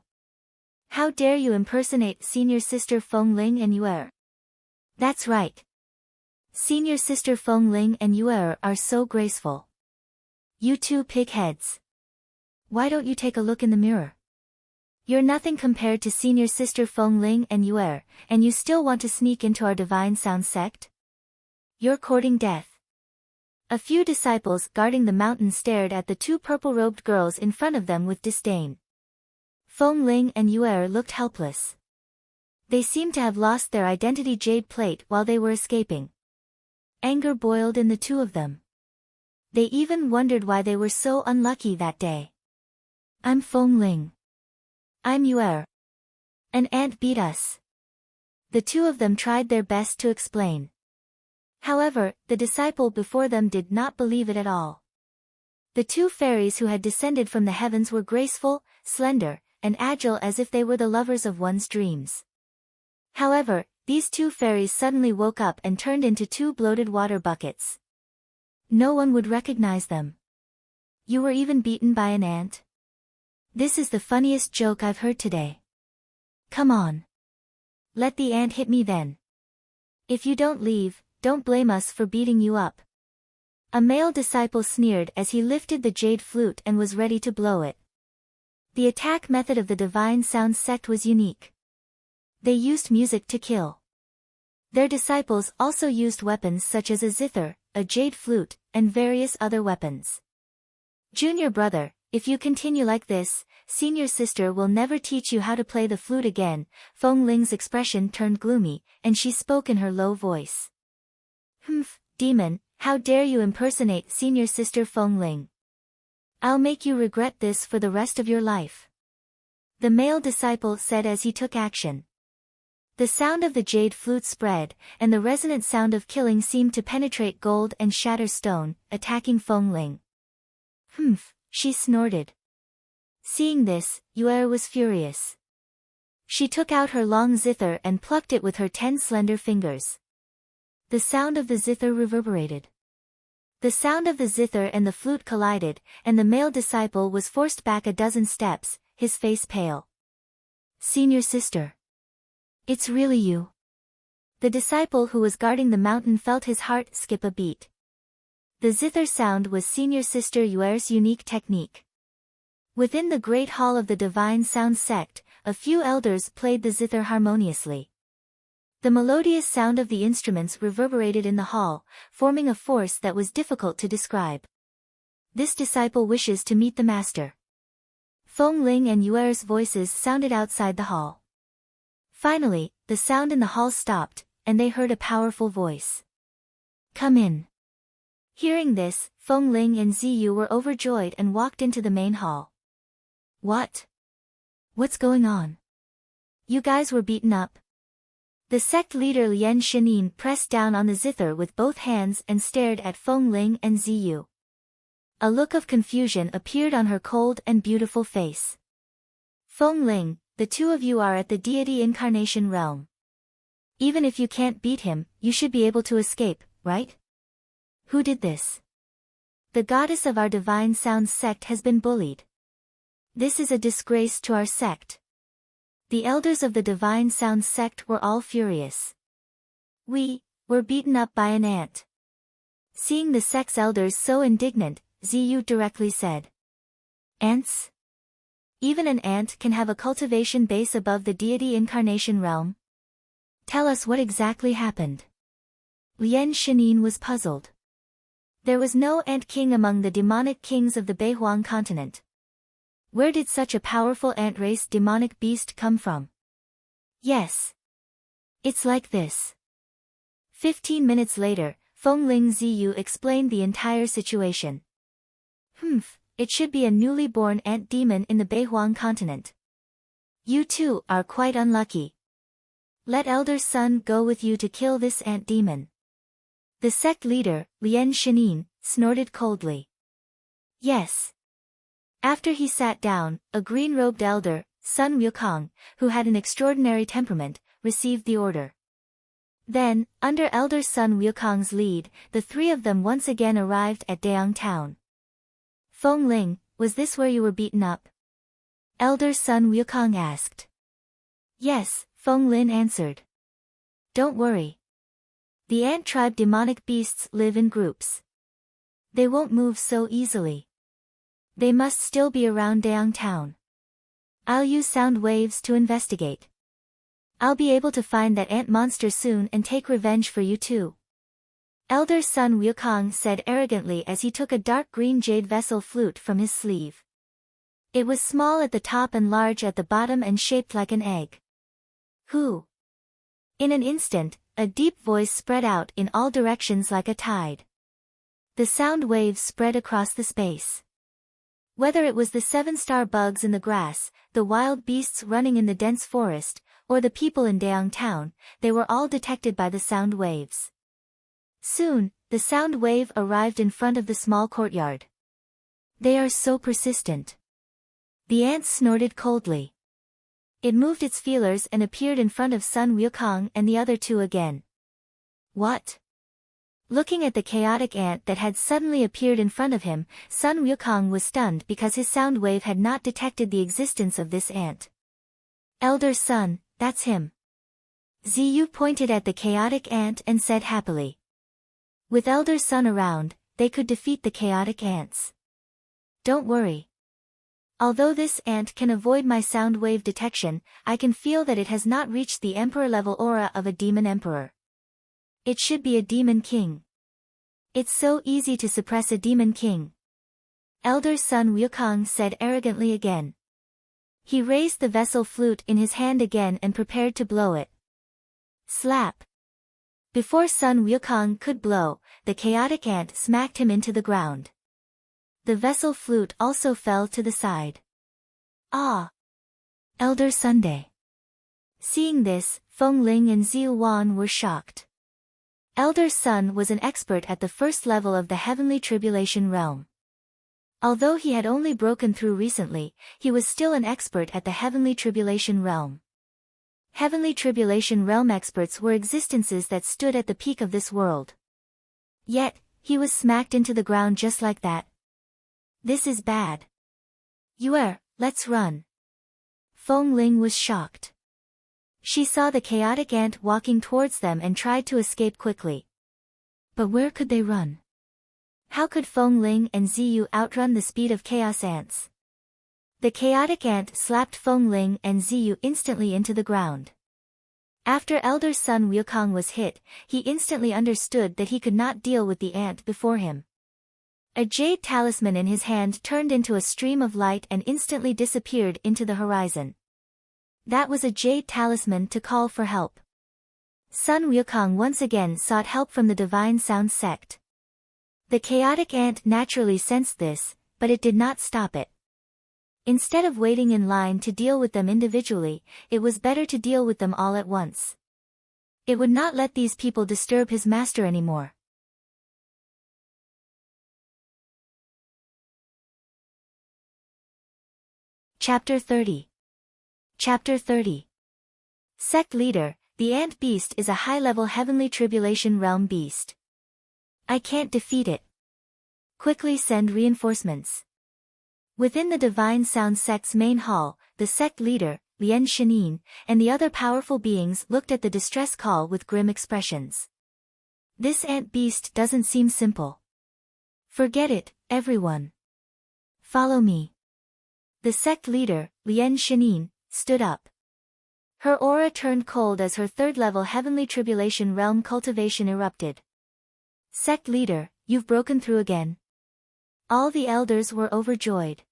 How dare you impersonate senior sister Feng Ling and Yuer? That's right. Senior sister Feng Ling and Yuer are so graceful. You two pigheads. Why don't you take a look in the mirror? You're nothing compared to senior sister Feng Ling and Yuer, and you still want to sneak into our Divine Sound sect? You're courting death. A few disciples guarding the mountain stared at the two purple-robed girls in front of them with disdain. Feng Ling and Yuer looked helpless. They seemed to have lost their identity jade plate while they were escaping. Anger boiled in the two of them. They even wondered why they were so unlucky that day. I'm Feng Ling. I'm Yuer. An ant beat us. The two of them tried their best to explain. However, the disciple before them did not believe it at all. The two fairies who had descended from the heavens were graceful, slender, and agile as if they were the lovers of one's dreams. However, these two fairies suddenly woke up and turned into two bloated water buckets. No one would recognize them. You were even beaten by an ant? This is the funniest joke I've heard today. Come on. Let the ant hit me then. If you don't leave, don't blame us for beating you up. A male disciple sneered as he lifted the jade flute and was ready to blow it. The attack method of the Divine Sound sect was unique. They used music to kill. Their disciples also used weapons such as a zither, a jade flute, and various other weapons. Junior brother, if you continue like this, senior sister will never teach you how to play the flute again. Feng Ling's expression turned gloomy, and she spoke in her low voice. Humph, demon, how dare you impersonate senior sister Feng Ling? I'll make you regret this for the rest of your life. The male disciple said as he took action. The sound of the jade flute spread, and the resonant sound of killing seemed to penetrate gold and shatter stone, attacking Feng Ling. Humph, she snorted. Seeing this, Yuer was furious. She took out her long zither and plucked it with her 10 slender fingers. The sound of the zither reverberated. The sound of the zither and the flute collided, and the male disciple was forced back a dozen steps, his face pale. Senior sister. It's really you. The disciple who was guarding the mountain felt his heart skip a beat. The zither sound was senior sister Yuer's unique technique. Within the great hall of the Divine Sound sect, a few elders played the zither harmoniously. The melodious sound of the instruments reverberated in the hall, forming a force that was difficult to describe. This disciple wishes to meet the master. Feng Ling and Yuer's voices sounded outside the hall. Finally, the sound in the hall stopped, and they heard a powerful voice. Come in. Hearing this, Feng Ling and Ziyu were overjoyed and walked into the main hall. What? What's going on? You guys were beaten up. The sect leader Lian Shinin pressed down on the zither with both hands and stared at Feng Ling and Ziyu. A look of confusion appeared on her cold and beautiful face. Feng Ling, the two of you are at the deity incarnation realm. Even if you can't beat him, you should be able to escape, right? Who did this? The goddess of our Divine Sound sect has been bullied. This is a disgrace to our sect. The elders of the Divine Sound sect were all furious. We were beaten up by an ant. Seeing the sect's elders so indignant, Ziyu directly said. Ants? Even an ant can have a cultivation base above the deity incarnation realm? Tell us what exactly happened. Lian Shinin was puzzled. There was no ant king among the demonic kings of the Beihuang continent. Where did such a powerful ant race demonic beast come from? Yes. It's like this. 15 minutes later, Feng Ling Ziyu explained the entire situation. Humph, it should be a newly born ant demon in the Beihuang continent. You two are quite unlucky. Let Elder Sun go with you to kill this ant demon. The sect leader, Lian Shinin, snorted coldly. Yes. After he sat down, a green-robed elder, Sun Wukong, who had an extraordinary temperament, received the order. Then, under Elder Sun Wukong's lead, the three of them once again arrived at Daong Town. Feng Ling, was this where you were beaten up? Elder Sun Wukong asked. Yes, Feng Lin answered. Don't worry. The ant tribe demonic beasts live in groups. They won't move so easily. They must still be around Daong Town. I'll use sound waves to investigate. I'll be able to find that ant monster soon and take revenge for you too. Elder Sun Wukong said arrogantly as he took a dark green jade vessel flute from his sleeve. It was small at the top and large at the bottom and shaped like an egg. Who? In an instant, a deep voice spread out in all directions like a tide. The sound waves spread across the space. Whether it was the 7-star bugs in the grass, the wild beasts running in the dense forest, or the people in Daong Town, they were all detected by the sound waves. Soon, the sound wave arrived in front of the small courtyard. They are so persistent. The ant snorted coldly. It moved its feelers and appeared in front of Sun Wukong and the other two again. What? Looking at the chaotic ant that had suddenly appeared in front of him, Sun Wukong was stunned because his sound wave had not detected the existence of this ant. Elder Sun, that's him. Ziyu pointed at the chaotic ant and said happily. With Elder Sun around, they could defeat the chaotic ants. Don't worry. Although this ant can avoid my sound wave detection, I can feel that it has not reached the emperor-level aura of a demon emperor. It should be a demon king. It's so easy to suppress a demon king. Elder Sun Wukong said arrogantly again. He raised the vessel flute in his hand again and prepared to blow it. Slap. Before Sun Wukong could blow, the chaotic ant smacked him into the ground. The vessel flute also fell to the side. Ah! Elder Sunday. Seeing this, Feng Ling and Ziu Wan were shocked. Elder Sun was an expert at the first level of the heavenly tribulation realm. Although he had only broken through recently, he was still an expert at the heavenly tribulation realm. Heavenly tribulation realm experts were existences that stood at the peak of this world. Yet, he was smacked into the ground just like that. This is bad. Let's run. Feng Ling was shocked. She saw the chaotic ant walking towards them and tried to escape quickly. But where could they run? How could Feng Ling and Ziyu outrun the speed of chaos ants? The chaotic ant slapped Feng Ling and Ziyu instantly into the ground. After Elder Sun Wukong was hit, he instantly understood that he could not deal with the ant before him. A jade talisman in his hand turned into a stream of light and instantly disappeared into the horizon. That was a jade talisman to call for help. Sun Wukong once again sought help from the Divine Sound sect. The chaotic ant naturally sensed this, but it did not stop it. Instead of waiting in line to deal with them individually, it was better to deal with them all at once. It would not let these people disturb his master anymore. Chapter 30. Chapter 30. Sect Leader, the Ant Beast is a high-level heavenly tribulation realm beast. I can't defeat it. Quickly send reinforcements. Within the Divine Sound sect's main hall, the sect leader, Lian Shanin, and the other powerful beings looked at the distress call with grim expressions. This ant beast doesn't seem simple. Forget it, everyone. Follow me. The sect leader, Lian Shanin, stood up. Her aura turned cold as her third-level heavenly tribulation realm cultivation erupted. Sect leader, you've broken through again. All the elders were overjoyed.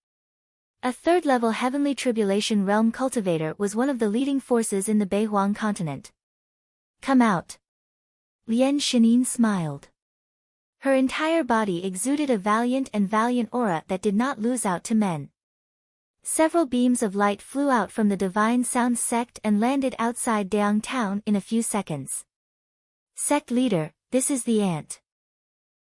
A third-level heavenly tribulation realm cultivator was one of the leading forces in the Beihuang continent. Come out. Lian Shanin smiled. Her entire body exuded a valiant aura that did not lose out to men. Several beams of light flew out from the Divine Sound sect and landed outside Daang town in a few seconds. Sect leader, this is the ant.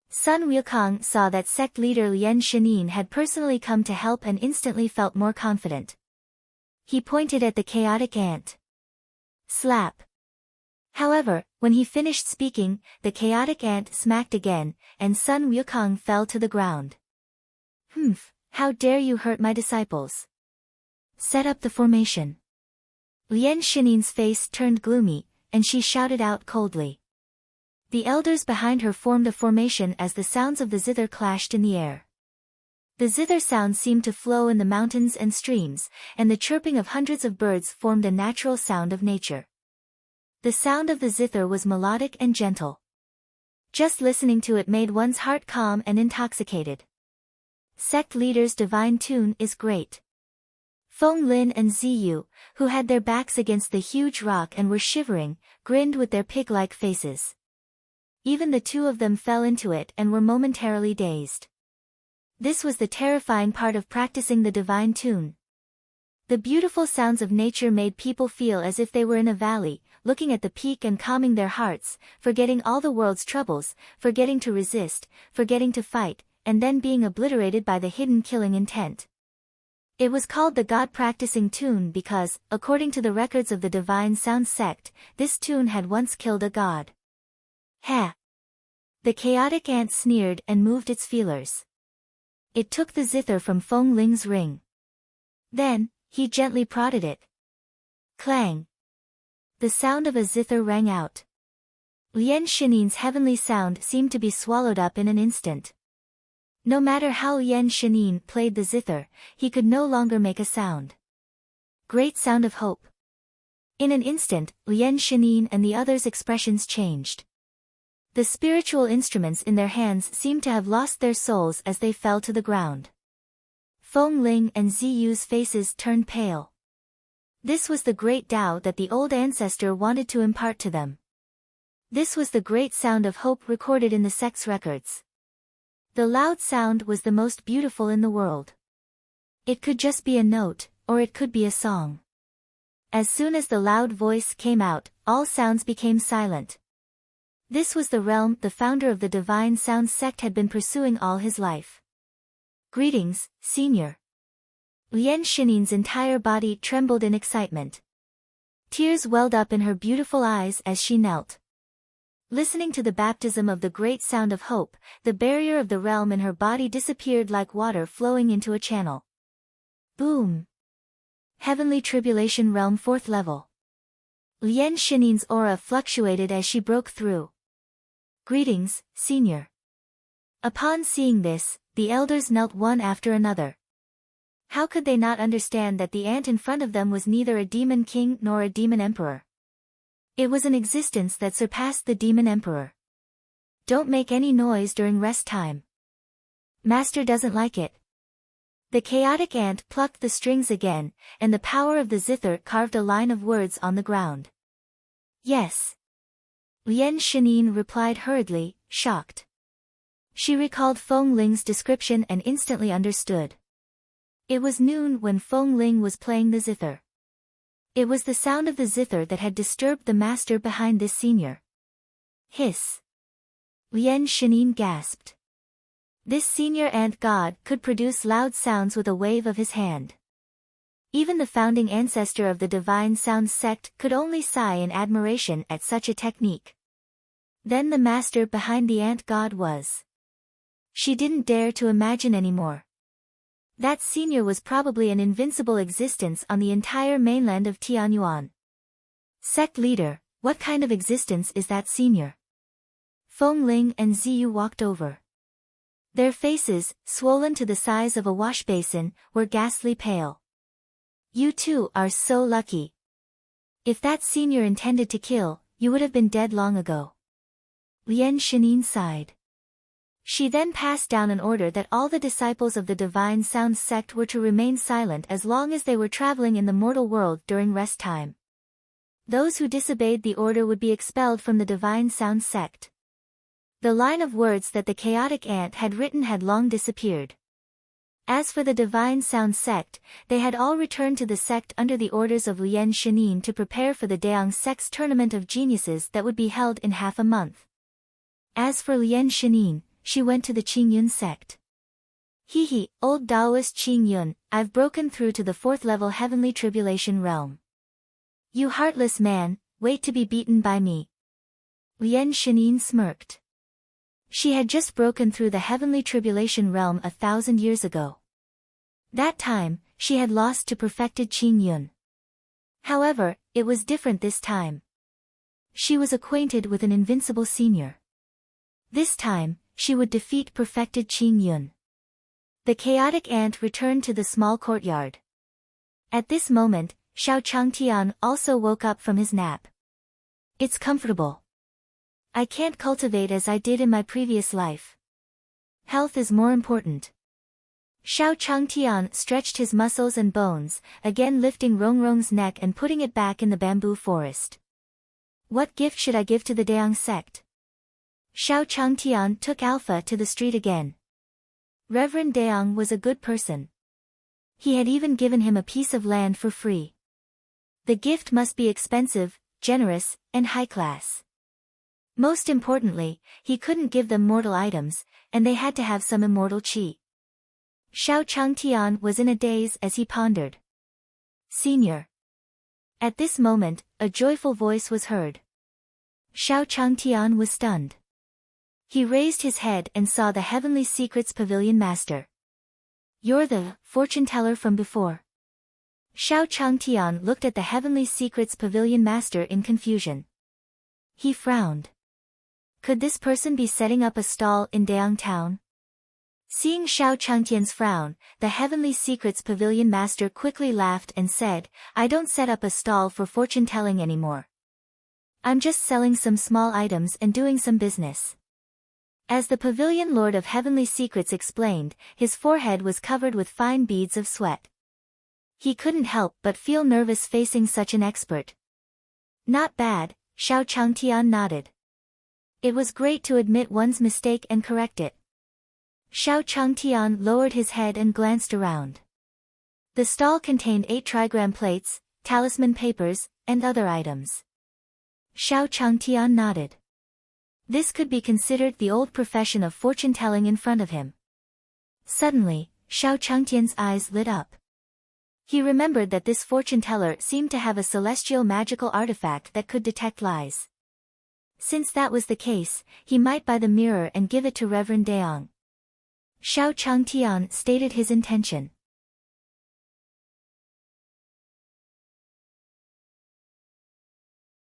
Sun Wukong saw that sect leader Lian Shanin had personally come to help and instantly felt more confident. He pointed at the chaotic ant. Slap. However, when he finished speaking, the chaotic ant smacked again, and Sun Wukong fell to the ground. How dare you hurt my disciples? Set up the formation. Lian Shanin's face turned gloomy, and she shouted out coldly. The elders behind her formed a formation as the sounds of the zither clashed in the air. The zither sound seemed to flow in the mountains and streams, and the chirping of hundreds of birds formed a natural sound of nature. The sound of the zither was melodic and gentle. Just listening to it made one's heart calm and intoxicated. Sect leader's divine tune is great. Feng Lin and Ziyu, who had their backs against the huge rock and were shivering, grinned with their pig-like faces. Even the two of them fell into it and were momentarily dazed. This was the terrifying part of practicing the divine tune. The beautiful sounds of nature made people feel as if they were in a valley, looking at the peak and calming their hearts, forgetting all the world's troubles, forgetting to resist, forgetting to fight, and then being obliterated by the hidden killing intent. It was called the God-practicing tune because, according to the records of the Divine Sound sect, this tune had once killed a god. Ha! The chaotic ant sneered and moved its feelers. It took the zither from Feng Ling's ring. Then, he gently prodded it. Clang! The sound of a zither rang out. Lian Shinin's heavenly sound seemed to be swallowed up in an instant. No matter how Lian Shinin played the zither, he could no longer make a sound. Great sound of hope. In an instant, Lian Shinin and the others' expressions changed. The spiritual instruments in their hands seemed to have lost their souls as they fell to the ground. Feng Ling and Ziyu's faces turned pale. This was the great Tao that the old ancestor wanted to impart to them. This was the great sound of hope recorded in the sect's records. The loud sound was the most beautiful in the world. It could just be a note, or it could be a song. As soon as the loud voice came out, all sounds became silent. This was the realm the founder of the Divine Sounds sect had been pursuing all his life. Greetings, Senior. Lian Shinin's entire body trembled in excitement. Tears welled up in her beautiful eyes as she knelt. Listening to the baptism of the great sound of hope, the barrier of the realm in her body disappeared like water flowing into a channel. Boom! Heavenly Tribulation Realm 4th level. Lian Shinin's aura fluctuated as she broke through. Greetings, Senior. Upon seeing this, the elders knelt one after another. How could they not understand that the ant in front of them was neither a demon king nor a demon emperor? It was an existence that surpassed the demon emperor. Don't make any noise during rest time. Master doesn't like it. The chaotic ant plucked the strings again, and the power of the zither carved a line of words on the ground. Yes. Lian Shinin replied hurriedly, shocked. She recalled Feng Ling's description and instantly understood. It was noon when Feng Ling was playing the zither. It was the sound of the zither that had disturbed the master behind this senior. Hiss. Lian Shinin gasped. This senior ant god could produce loud sounds with a wave of his hand. Even the founding ancestor of the Divine Sounds sect could only sigh in admiration at such a technique. Then the master behind the ant god was. She didn't dare to imagine anymore. That senior was probably an invincible existence on the entire mainland of Tianyuan. Sect leader, what kind of existence is that senior? Feng Ling and Ziyu walked over. Their faces, swollen to the size of a wash basin, were ghastly pale. You two are so lucky. If that senior intended to kill, you would have been dead long ago. Lian Shinin sighed. She then passed down an order that all the disciples of the Divine Sounds sect were to remain silent as long as they were traveling in the mortal world during rest time. Those who disobeyed the order would be expelled from the Divine Sounds sect. The line of words that the chaotic ant had written had long disappeared. As for the Divine Sounds sect, they had all returned to the sect under the orders of Lian Shinin to prepare for the Daang sect's tournament of geniuses that would be held in half a month. As for Lian Shinin, she went to the Qingyun sect. Hee, old Taoist Qingyun, I've broken through to the 4th level heavenly tribulation realm. You heartless man, wait to be beaten by me. Lian Shinin smirked. She had just broken through the heavenly tribulation realm 1,000 years ago. That time, she had lost to perfected Qingyun. However, it was different this time. She was acquainted with an invincible senior. This time, she would defeat perfected Qingyun. The chaotic ant returned to the small courtyard. At this moment, Xiao Changtian also woke up from his nap. It's comfortable. I can't cultivate as I did in my previous life. Health is more important. Xiao Changtian stretched his muscles and bones, again lifting Rongrong's neck and putting it back in the bamboo forest. What gift should I give to the Daang sect? Xiao Changtian took Alpha to the street again. Reverend Daang was a good person. He had even given him a piece of land for free. The gift must be expensive, generous, and high class. Most importantly, he couldn't give them mortal items, and they had to have some immortal qi. Xiao Changtian was in a daze as he pondered. Senior. At this moment, a joyful voice was heard. Xiao Changtian was stunned. He raised his head and saw the Heavenly Secrets Pavilion Master. You're the fortune teller from before. Xiao Changtian looked at the Heavenly Secrets Pavilion master in confusion. He frowned. Could this person be setting up a stall in Dayang town? Seeing Xiao Changtian's frown, the Heavenly Secrets Pavilion master quickly laughed and said, I don't set up a stall for fortune-telling anymore. I'm just selling some small items and doing some business. As the Pavilion Lord of Heavenly Secrets explained, his forehead was covered with fine beads of sweat. He couldn't help but feel nervous facing such an expert. Not bad, Xiao Changtian nodded. It was great to admit one's mistake and correct it. Xiao Changtian lowered his head and glanced around. The stall contained 8 trigram plates, talisman papers, and other items. Xiao Changtian nodded. This could be considered the old profession of fortune-telling in front of him. Suddenly, Xiao Changtian's eyes lit up. He remembered that this fortune-teller seemed to have a celestial magical artifact that could detect lies. Since that was the case, he might buy the mirror and give it to Reverend Dayang. Xiao Changtian stated his intention.